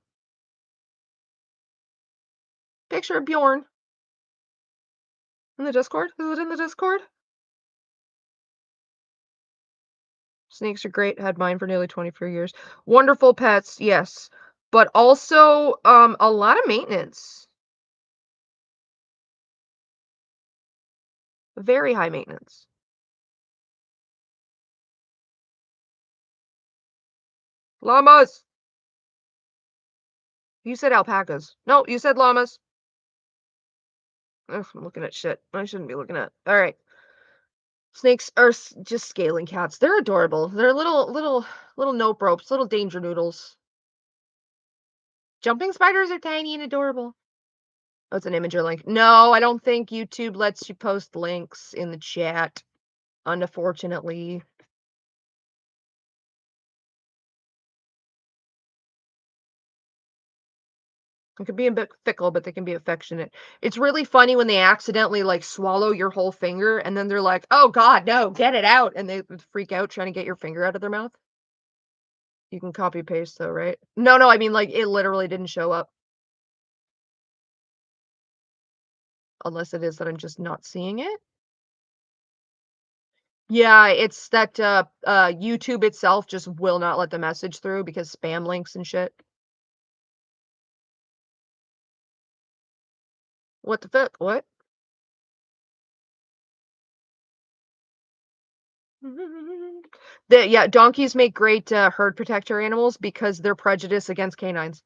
Picture of Bjorn. In the Discord? Is it in the Discord? Snakes are great. Had mine for nearly 24 years. Wonderful pets, yes. But also, a lot of maintenance. Very high maintenance. Llamas! You said alpacas. No, you said llamas. Ugh, I'm looking at shit. I shouldn't be looking at. All right. Snakes are just scaling cats. They're adorable. They're little nope ropes, little danger noodles. Jumping spiders are tiny and adorable. Oh, it's an Imager link. No, I don't think YouTube lets you post links in the chat, unfortunately. It can be a bit fickle, but they can be affectionate. It's really funny when they accidentally like swallow your whole finger and then they're like, "Oh God, no, get it out!" And they freak out trying to get your finger out of their mouth. You can copy paste though, right? No, I mean like it literally didn't show up. Unless it is that I'm just not seeing it. Yeah, it's that YouTube itself just will not let the message through because spam links and shit. What the fuck? What? Yeah, donkeys make great herd protector animals because they're prejudiced against canines.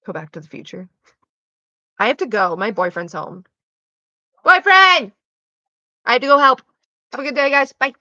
Go Back to the Future. I have to go. My boyfriend's home. Boyfriend! I have to go help. Have a good day, guys. Bye.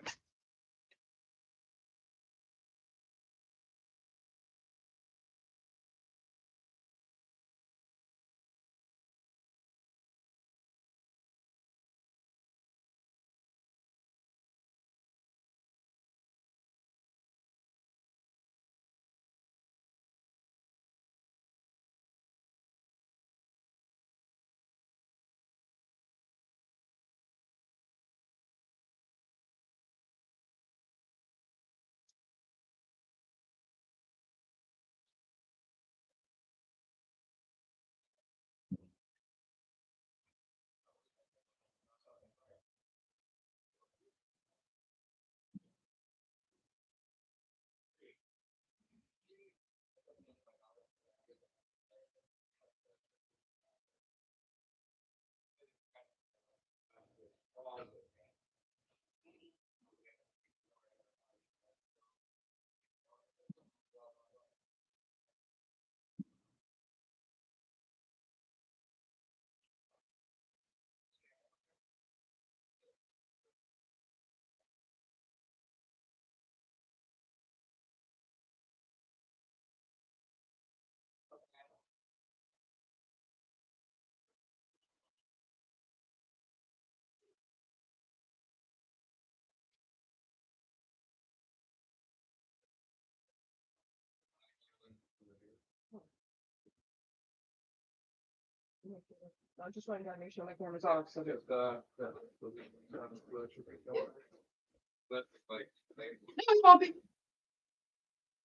I'm just trying to make sure my camera's off. So of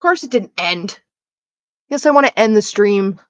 course it didn't end. Guess I want to end the stream.